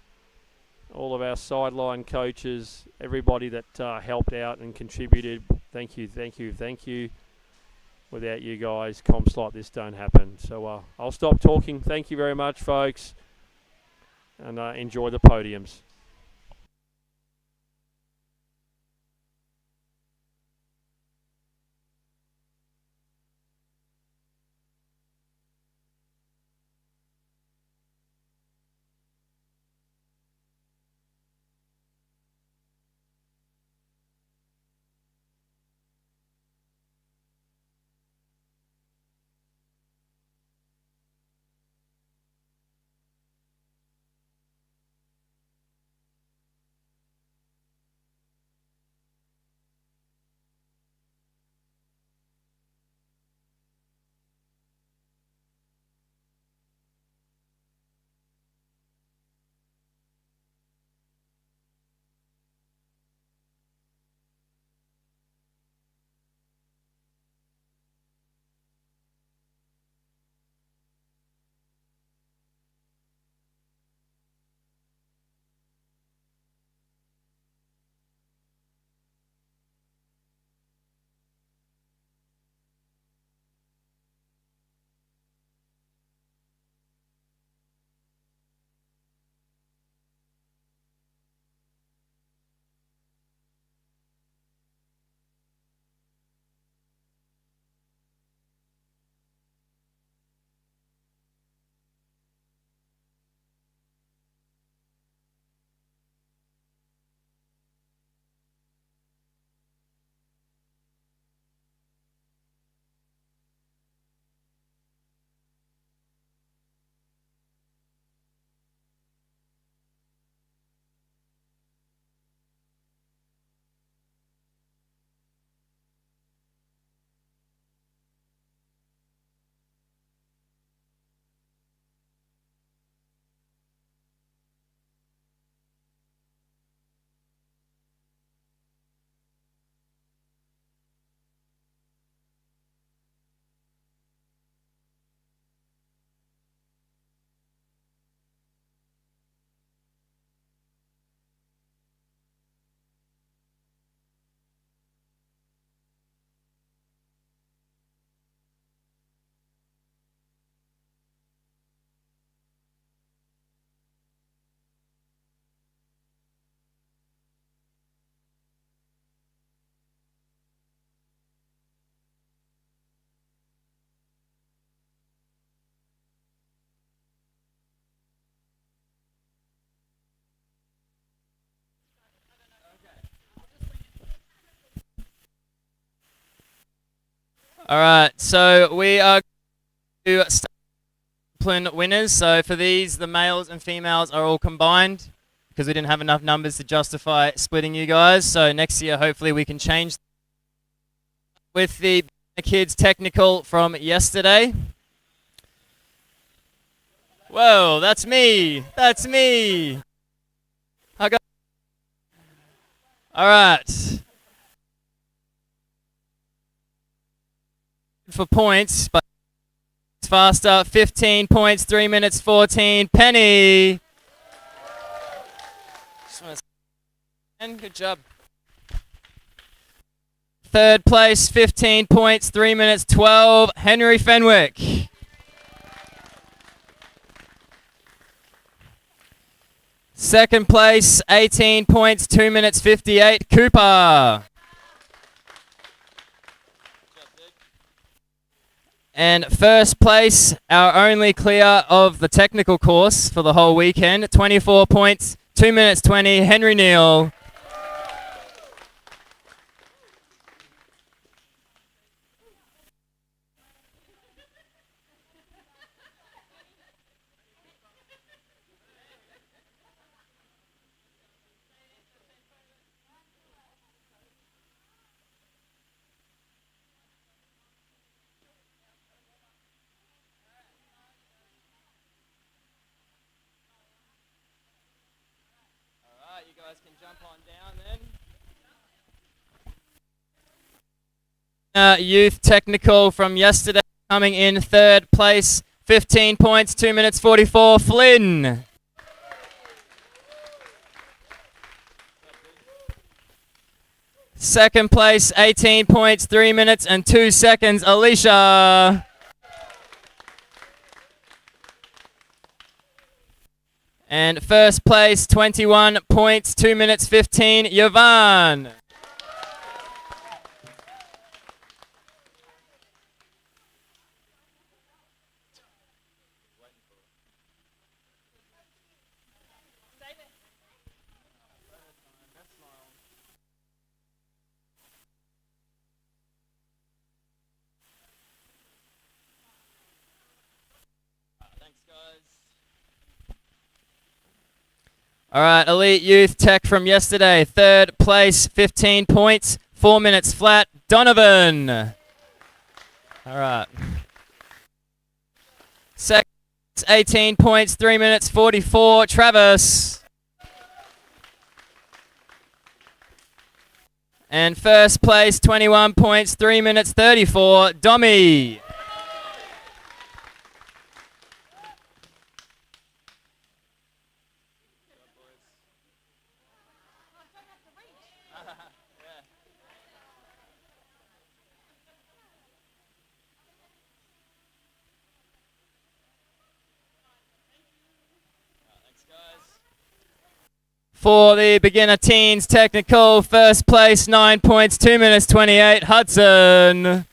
all of our sideline coaches, everybody that helped out and contributed. Thank you. Without you guys, comps like this don't happen. So I'll stop talking. Thank you very much, folks, and enjoy the podiums. All right, so we are going to start discipline winners. So for these, the males and females are all combined because we didn't have enough numbers to justify splitting you guys. So next year, hopefully, we can change. With the kids technical from yesterday. Whoa, that's me. That's me. I got. All right. For points, but it's faster. 15 points, 3 minutes 14. Penny. Good job. Third place, 15 points, 3 minutes 12. Henry Fenwick. Second place, 18 points, 2 minutes 58. Cooper. And first place, our only clear of the technical course for the whole weekend, 24 points, 2 minutes 20, Henry Neal. Alright, you guys can jump on down then. Youth technical from yesterday coming in third place, 15 points, 2 minutes 44, Flynn. Second place, 18 points, 3 minutes and 2 seconds, Alicia. And first place, 21 points, 2 minutes 15, Yvonne. All right, Elite Youth Tech from yesterday. Third place, 15 points, 4 minutes flat, Donovan. All right. Second, 18 points, 3 minutes 44, Travis. And first place, 21 points, 3 minutes 34, Dommy. For the beginner teens technical, first place, 9 points, 2 minutes 28, Hudson.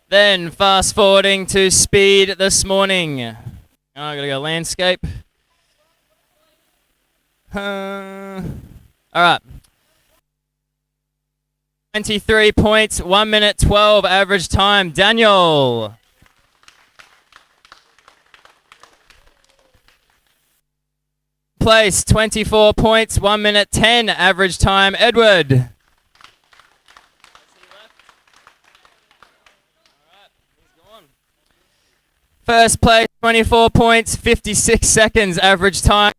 Then fast forwarding to speed this morning. I gotta go landscape. All right. 23 points, 1 minute 12 average time. Daniel. Place 24 points, 1 minute 10 average time. Edward. First place, 24 points, 56 seconds average time.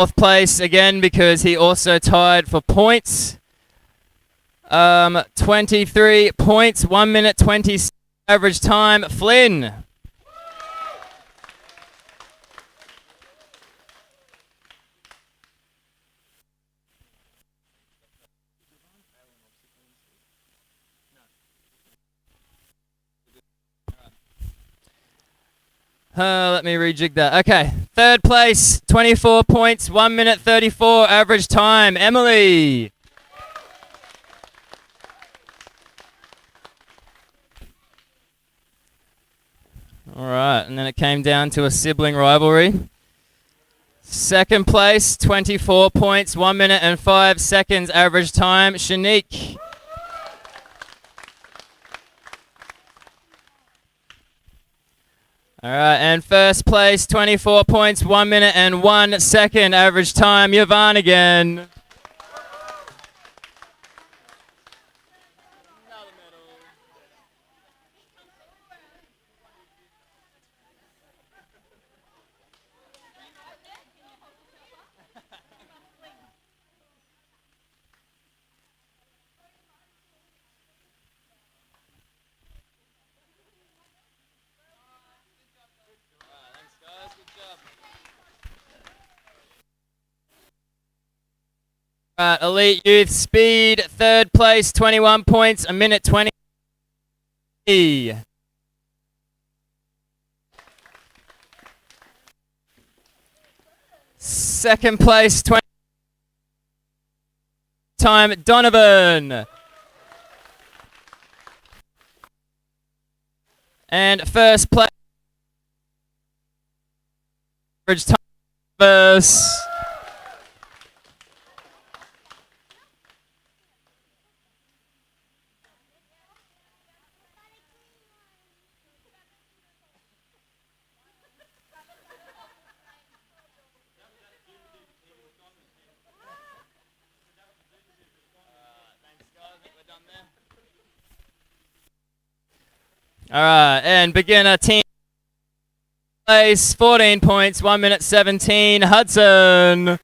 fourth place again because he also tied for points. 23 points, 1 minute 20 average time. Flynn. Let me rejig that. Okay, third place, 24 points, 1 minute 34 average time. Emily. All right, and then it came down to a sibling rivalry. Second place, 24 points, 1 minute and 5 seconds average time. Shanique. All right, and first place, 24 points, 1 minute and 1 second average time. Yvonne again. Elite Youth Speed, third place, 21 points, 1 minute 20. Second place, 20 time, Donovan. And first place, average time, verse. All right, and beginner team place, 14 points, 1 minute 17, Hudson.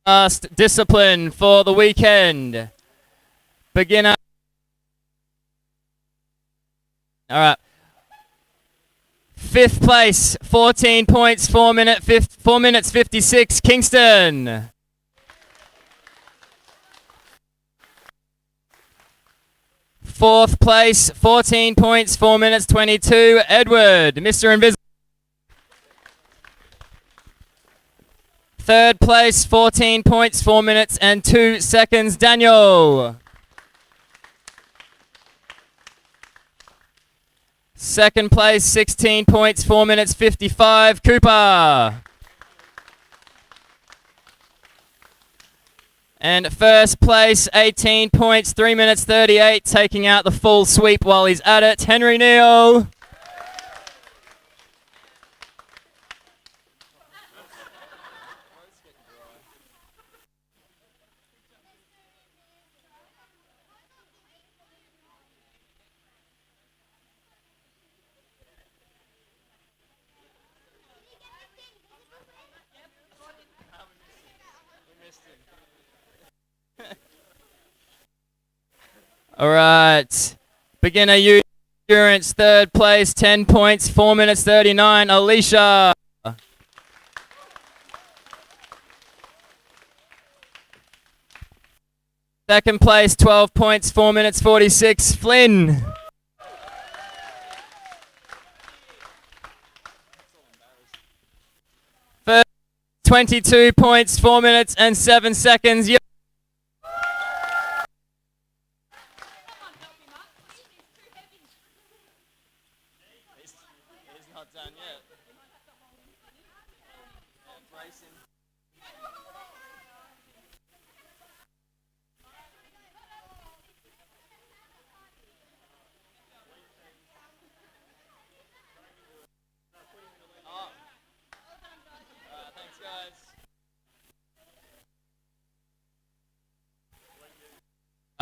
Last discipline for the weekend. Beginner. All right. Fifth place, 14 points, 4 minutes 56, Kingston. Fourth place, 14 points, 4 minutes 22, Edward, Mr. Invisible. Third place, 14 points, 4 minutes and 2 seconds, Daniel. Second place, 16 points, 4 minutes 55, Cooper. And first place, 18 points, 3 minutes 38, taking out the full sweep while he's at it, Henry Neal. All right. Beginner youth endurance, third place, 10 points, 4 minutes 39, Alicia. Second place, 12 points, 4 minutes 46, Flynn. First, 22 points, 4 minutes and 7 seconds.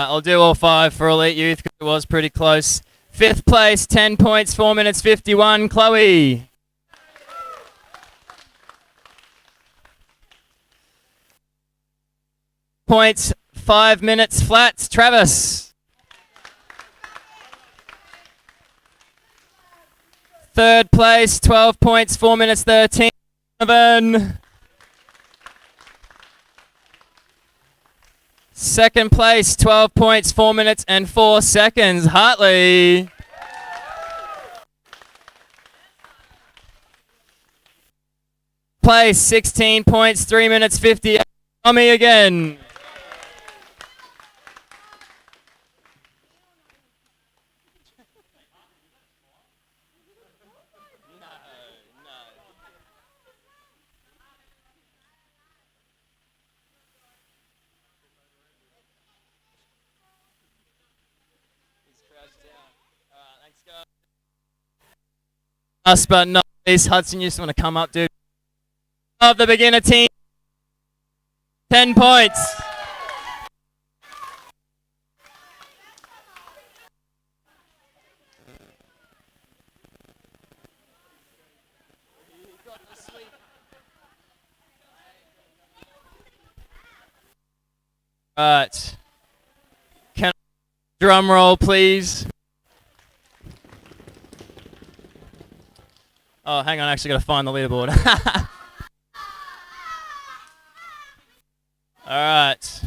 I'll do all 5 for Elite Youth because it was pretty close. 5th place, 10 points, 4 minutes 51, Chloe. Points, 5 minutes flat, Travis. 3rd place, 12 points, 4 minutes 13, Donovan. 2nd place, 12 points, 4 minutes and 4 seconds, Hartley. Place, 16 points, 3 minutes 50, Tommy again. Last but not least, Hudson, you just want to come up, dude. Of the beginner team, 10 points. Right. Can I drum roll, please? Oh, hang on, I actually got to find the leaderboard. All right.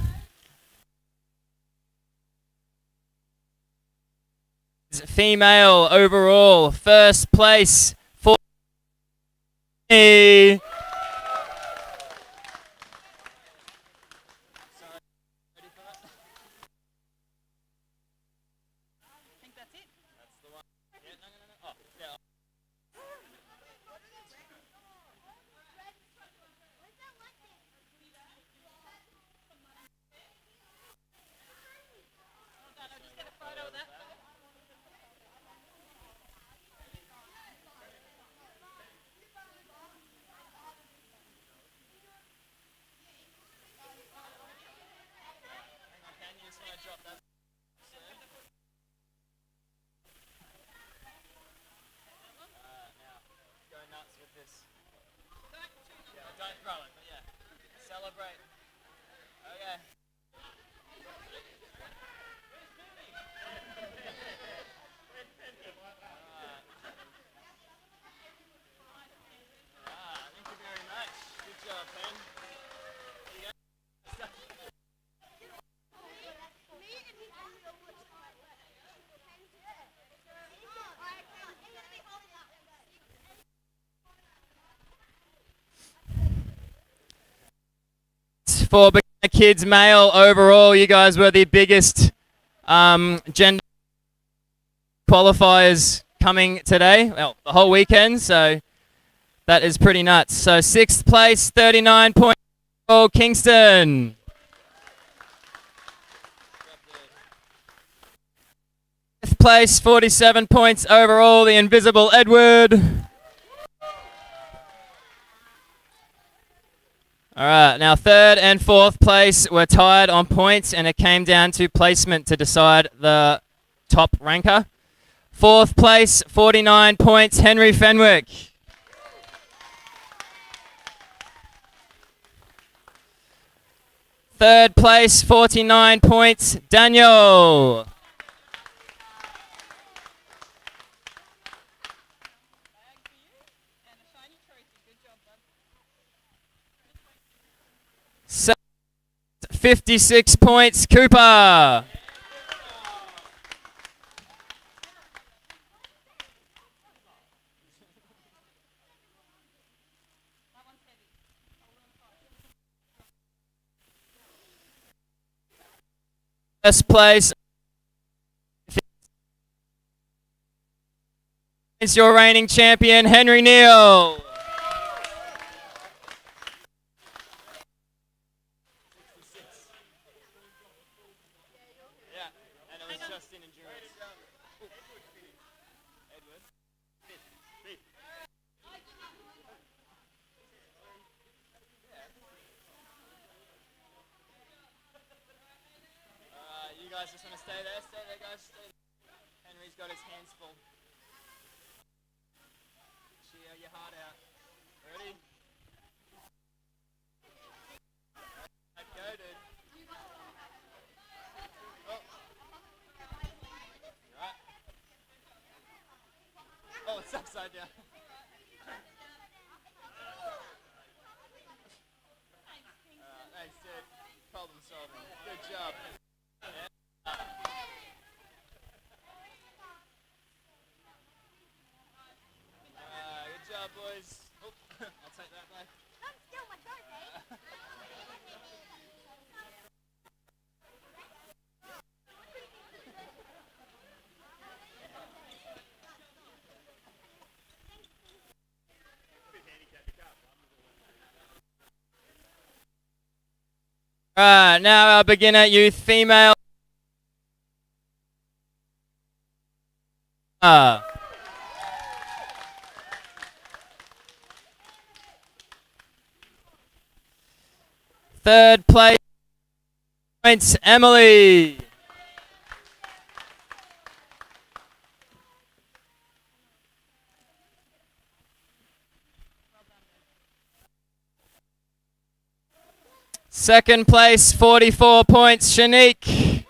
Female overall, 1st place for me. Celebrate. Okay. Thank you very much. Good job, Ben. For beginner kids male overall, you guys were the biggest gender qualifiers coming today. Well, the whole weekend, so that is pretty nuts. So 6th place, 39 points for Kingston. 5th place, 47 points overall, the invisible Edward. All right, now 3rd and 4th place were tied on points, and it came down to placement to decide the top ranker. 4th place, 49 points, Henry Fenwick. 3rd place, 49 points, Daniel. So 56 points, Cooper. First place. It's your reigning champion, Henry Neal. guys just want to stay there, guys. Stay there. Henry's got his hands full. Cheer your heart out. Ready? Go, dude. Oh. Right. Oh, it's upside down. Thanks, dude. Problem solving. Good job. Yeah. Good job, boys. Oh, I'll take that back. Don't steal my trophy. Right, now our beginner youth female. Third place points Emily. Second place, 44 points, Shanique.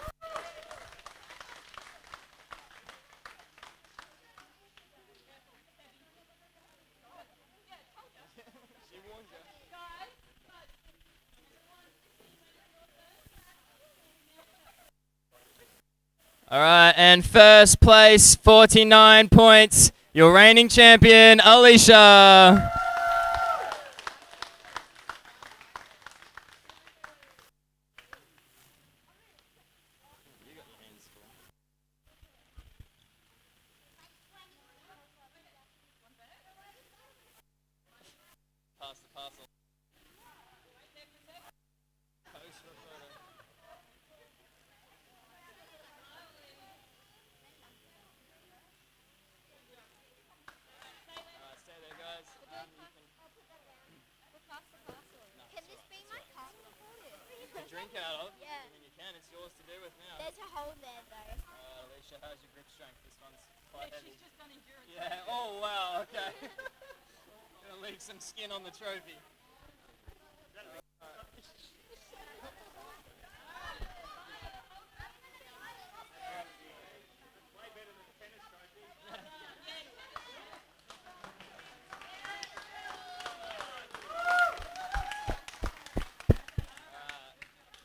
All right, and first place, 49 points, your reigning champion, Alicia. Pass the parcel. Pose for a photo. Alright, stay there, guys. Can this be my cup? You can drink out of. Yeah. I mean, you can. It's yours to do with now. There's a hole there though. Alicia, how's your grip strength? This one's quite heavy. She's just done endurance. Yeah. Oh wow. Okay. Gonna leave some skin on the trophy.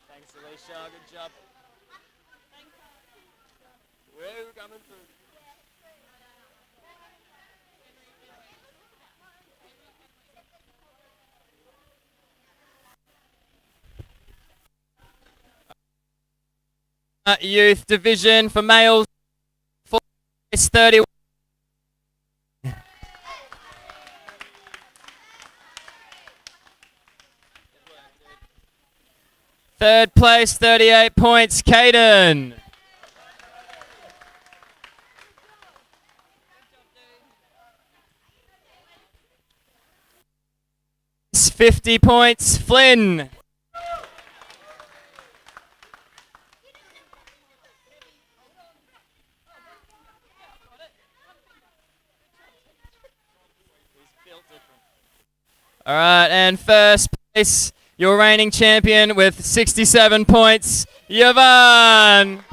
Thanks, Alicia. Good job. We're coming through. Youth division for males. 31. Third place, 38 points, Caden. 50 points, Flynn. All right, and first place, your reigning champion with 67 points, Yvonne.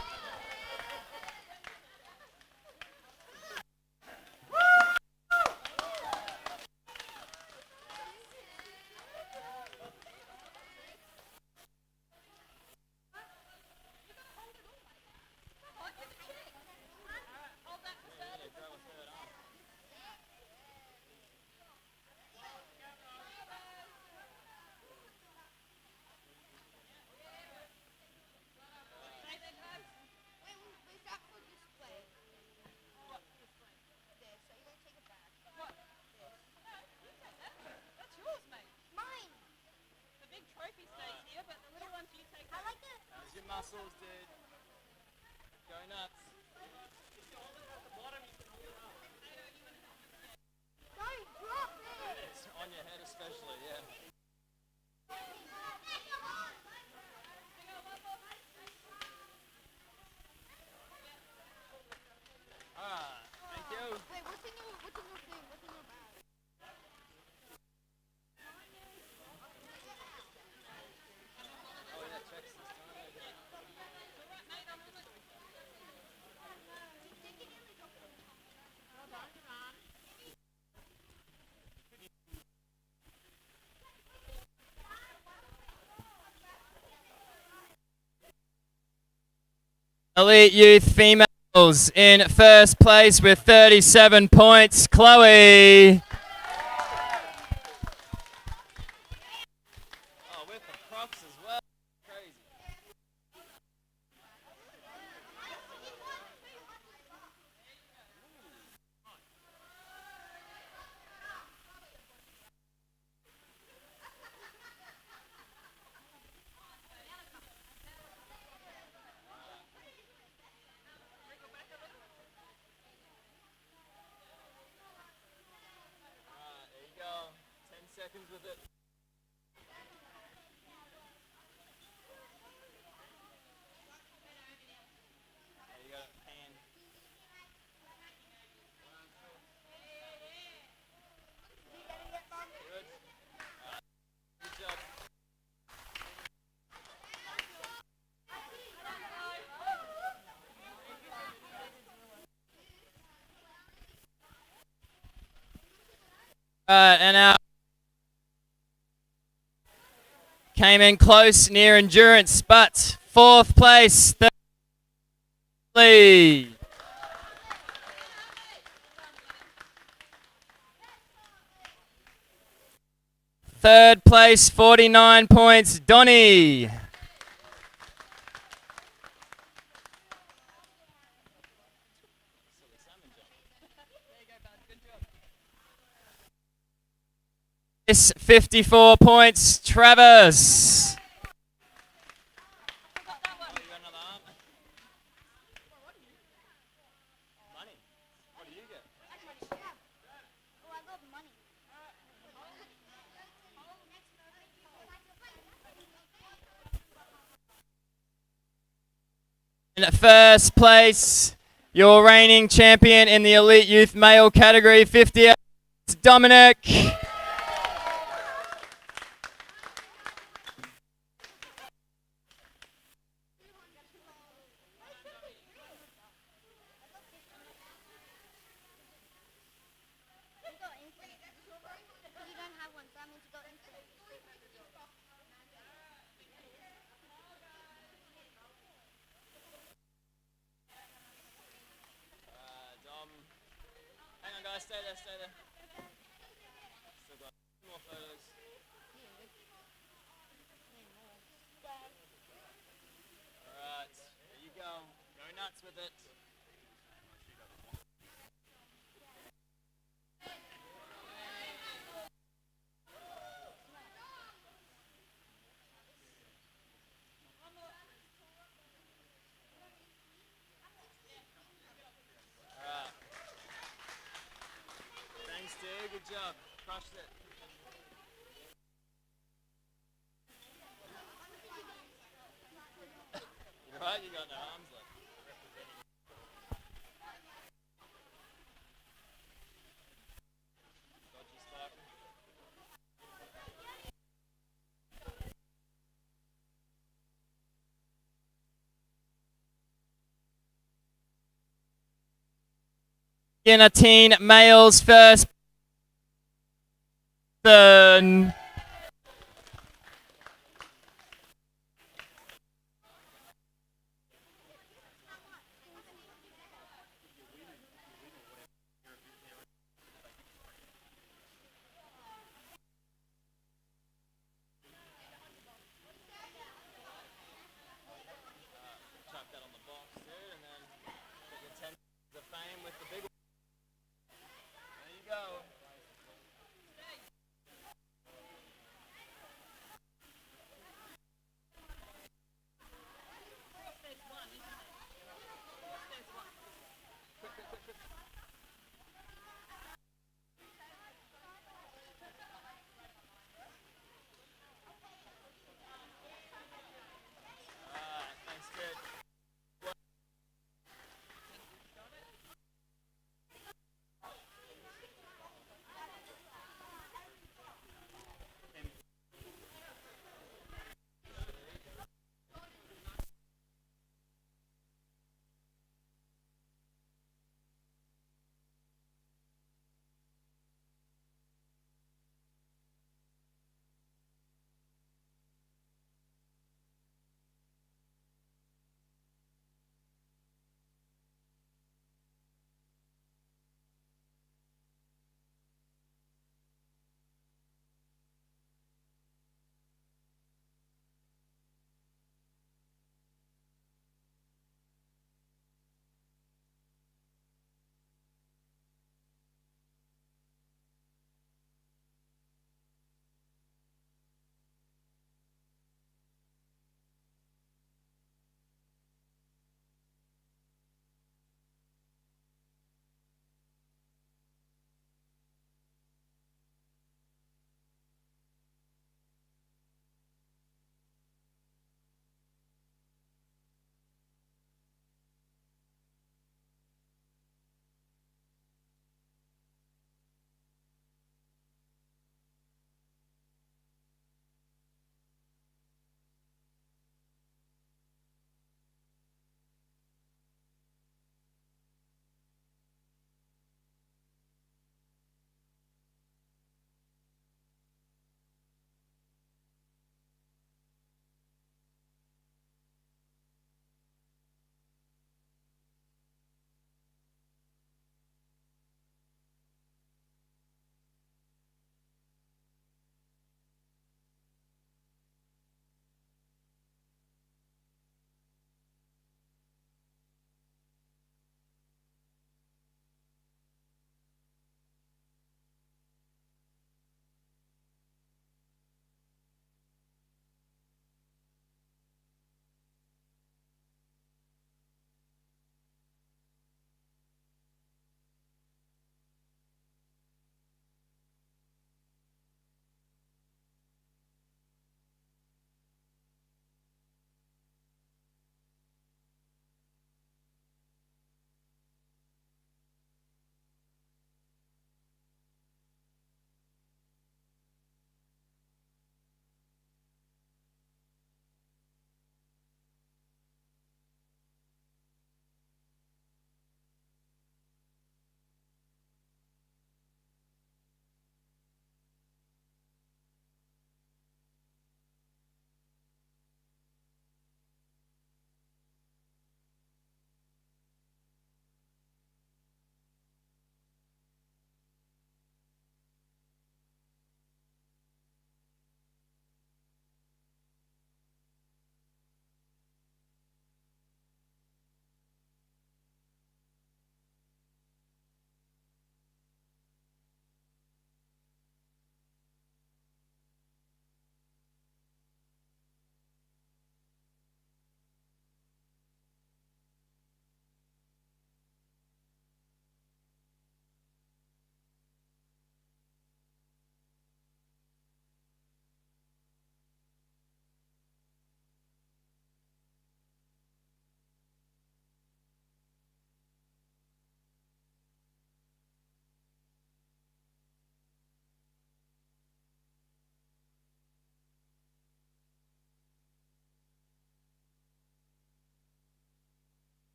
How's your muscles, dude? Go nuts. Don't drop it. It's on your head especially, yeah. Elite Youth Females in first place with 37 points. Chloe. Oh, with the props as well. Crazy. There you go. 10 seconds with it. There you go. Pan. Good. Good job. And now came in close near endurance, but fourth place, Lee. Third place, 49 points, Donnie. This 54 points, Travis. In first place, your reigning champion in the Elite Youth Male category, 58, Dominic. Hang on guys, stay there, stay there. Still got more photos. Alright, there you go. Go nuts with it. Alright. Thanks, dude. Good job. Crushed it. You're right, you got no arms left. Dodgy spot. In a teen males first. Then chuck that on the box, dude, and then get your 10 of fame with the big one. There you go.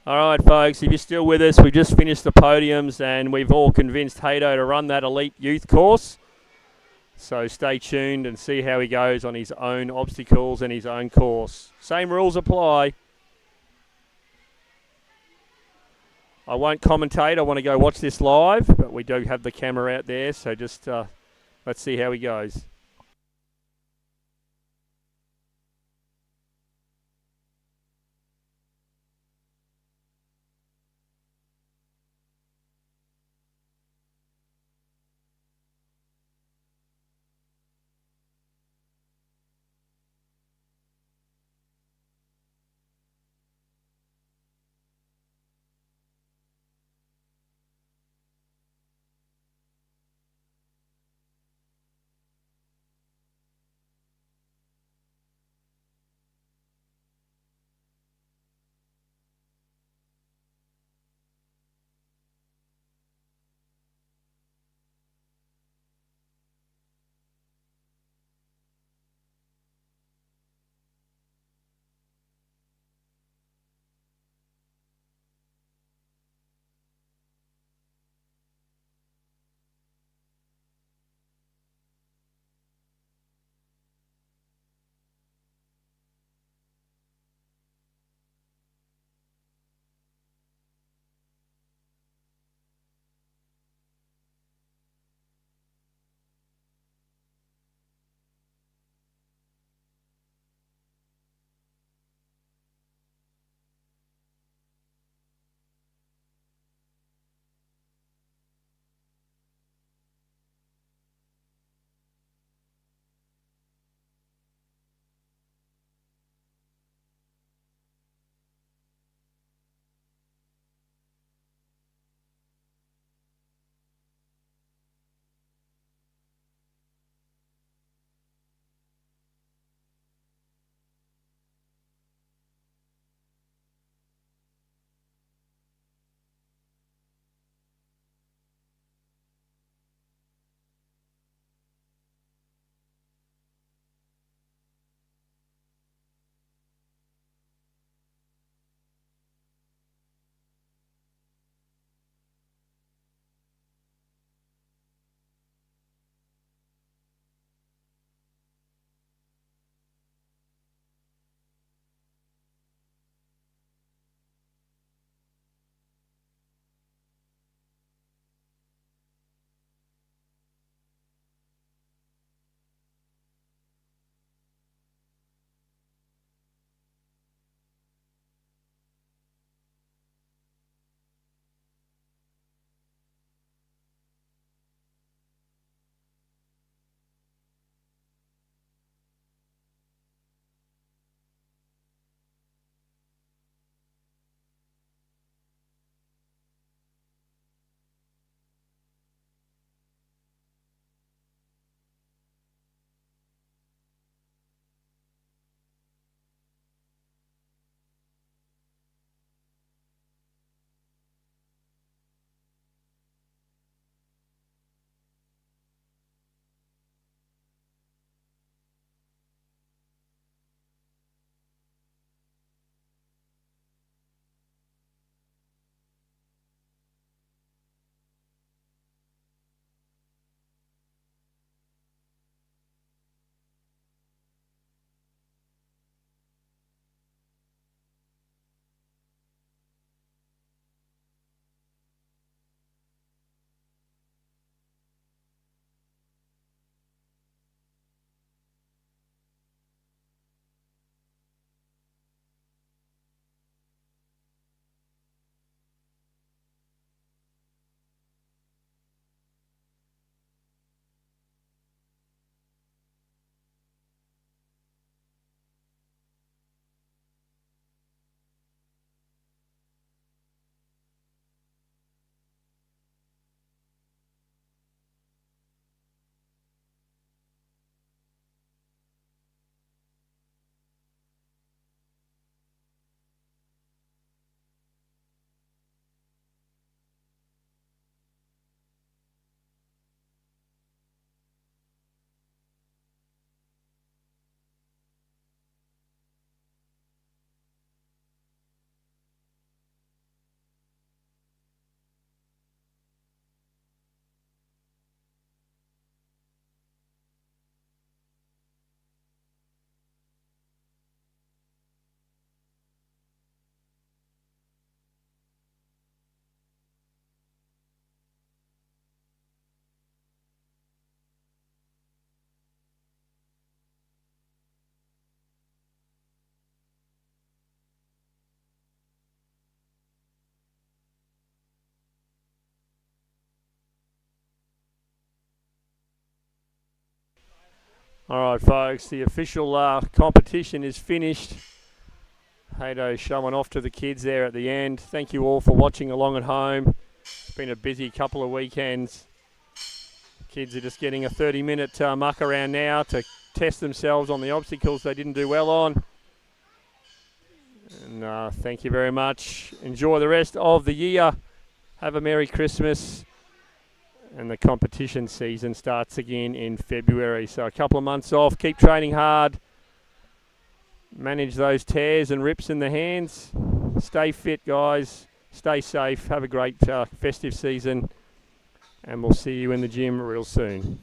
All right, folks, if you're still with us, we've just finished the podiums and we've all convinced Hato to run that elite youth course. So stay tuned and see how he goes on his own obstacles and his own course. Same rules apply. I won't commentate. I want to go watch this live, but we do have the camera out there, so just let's see how he goes. All right, folks, the official competition is finished. Hato showing off to the kids there at the end. Thank you all for watching along at home. It's been a busy couple of weekends. Kids are just getting a 30-minute muck around now to test themselves on the obstacles they didn't do well on. And thank you very much. Enjoy the rest of the year. Have a Merry Christmas. And the competition season starts again in February. So a couple of months off. Keep training hard. Manage those tears and rips in the hands. Stay fit, guys. Stay safe. Have a great festive season. And we'll see you in the gym real soon.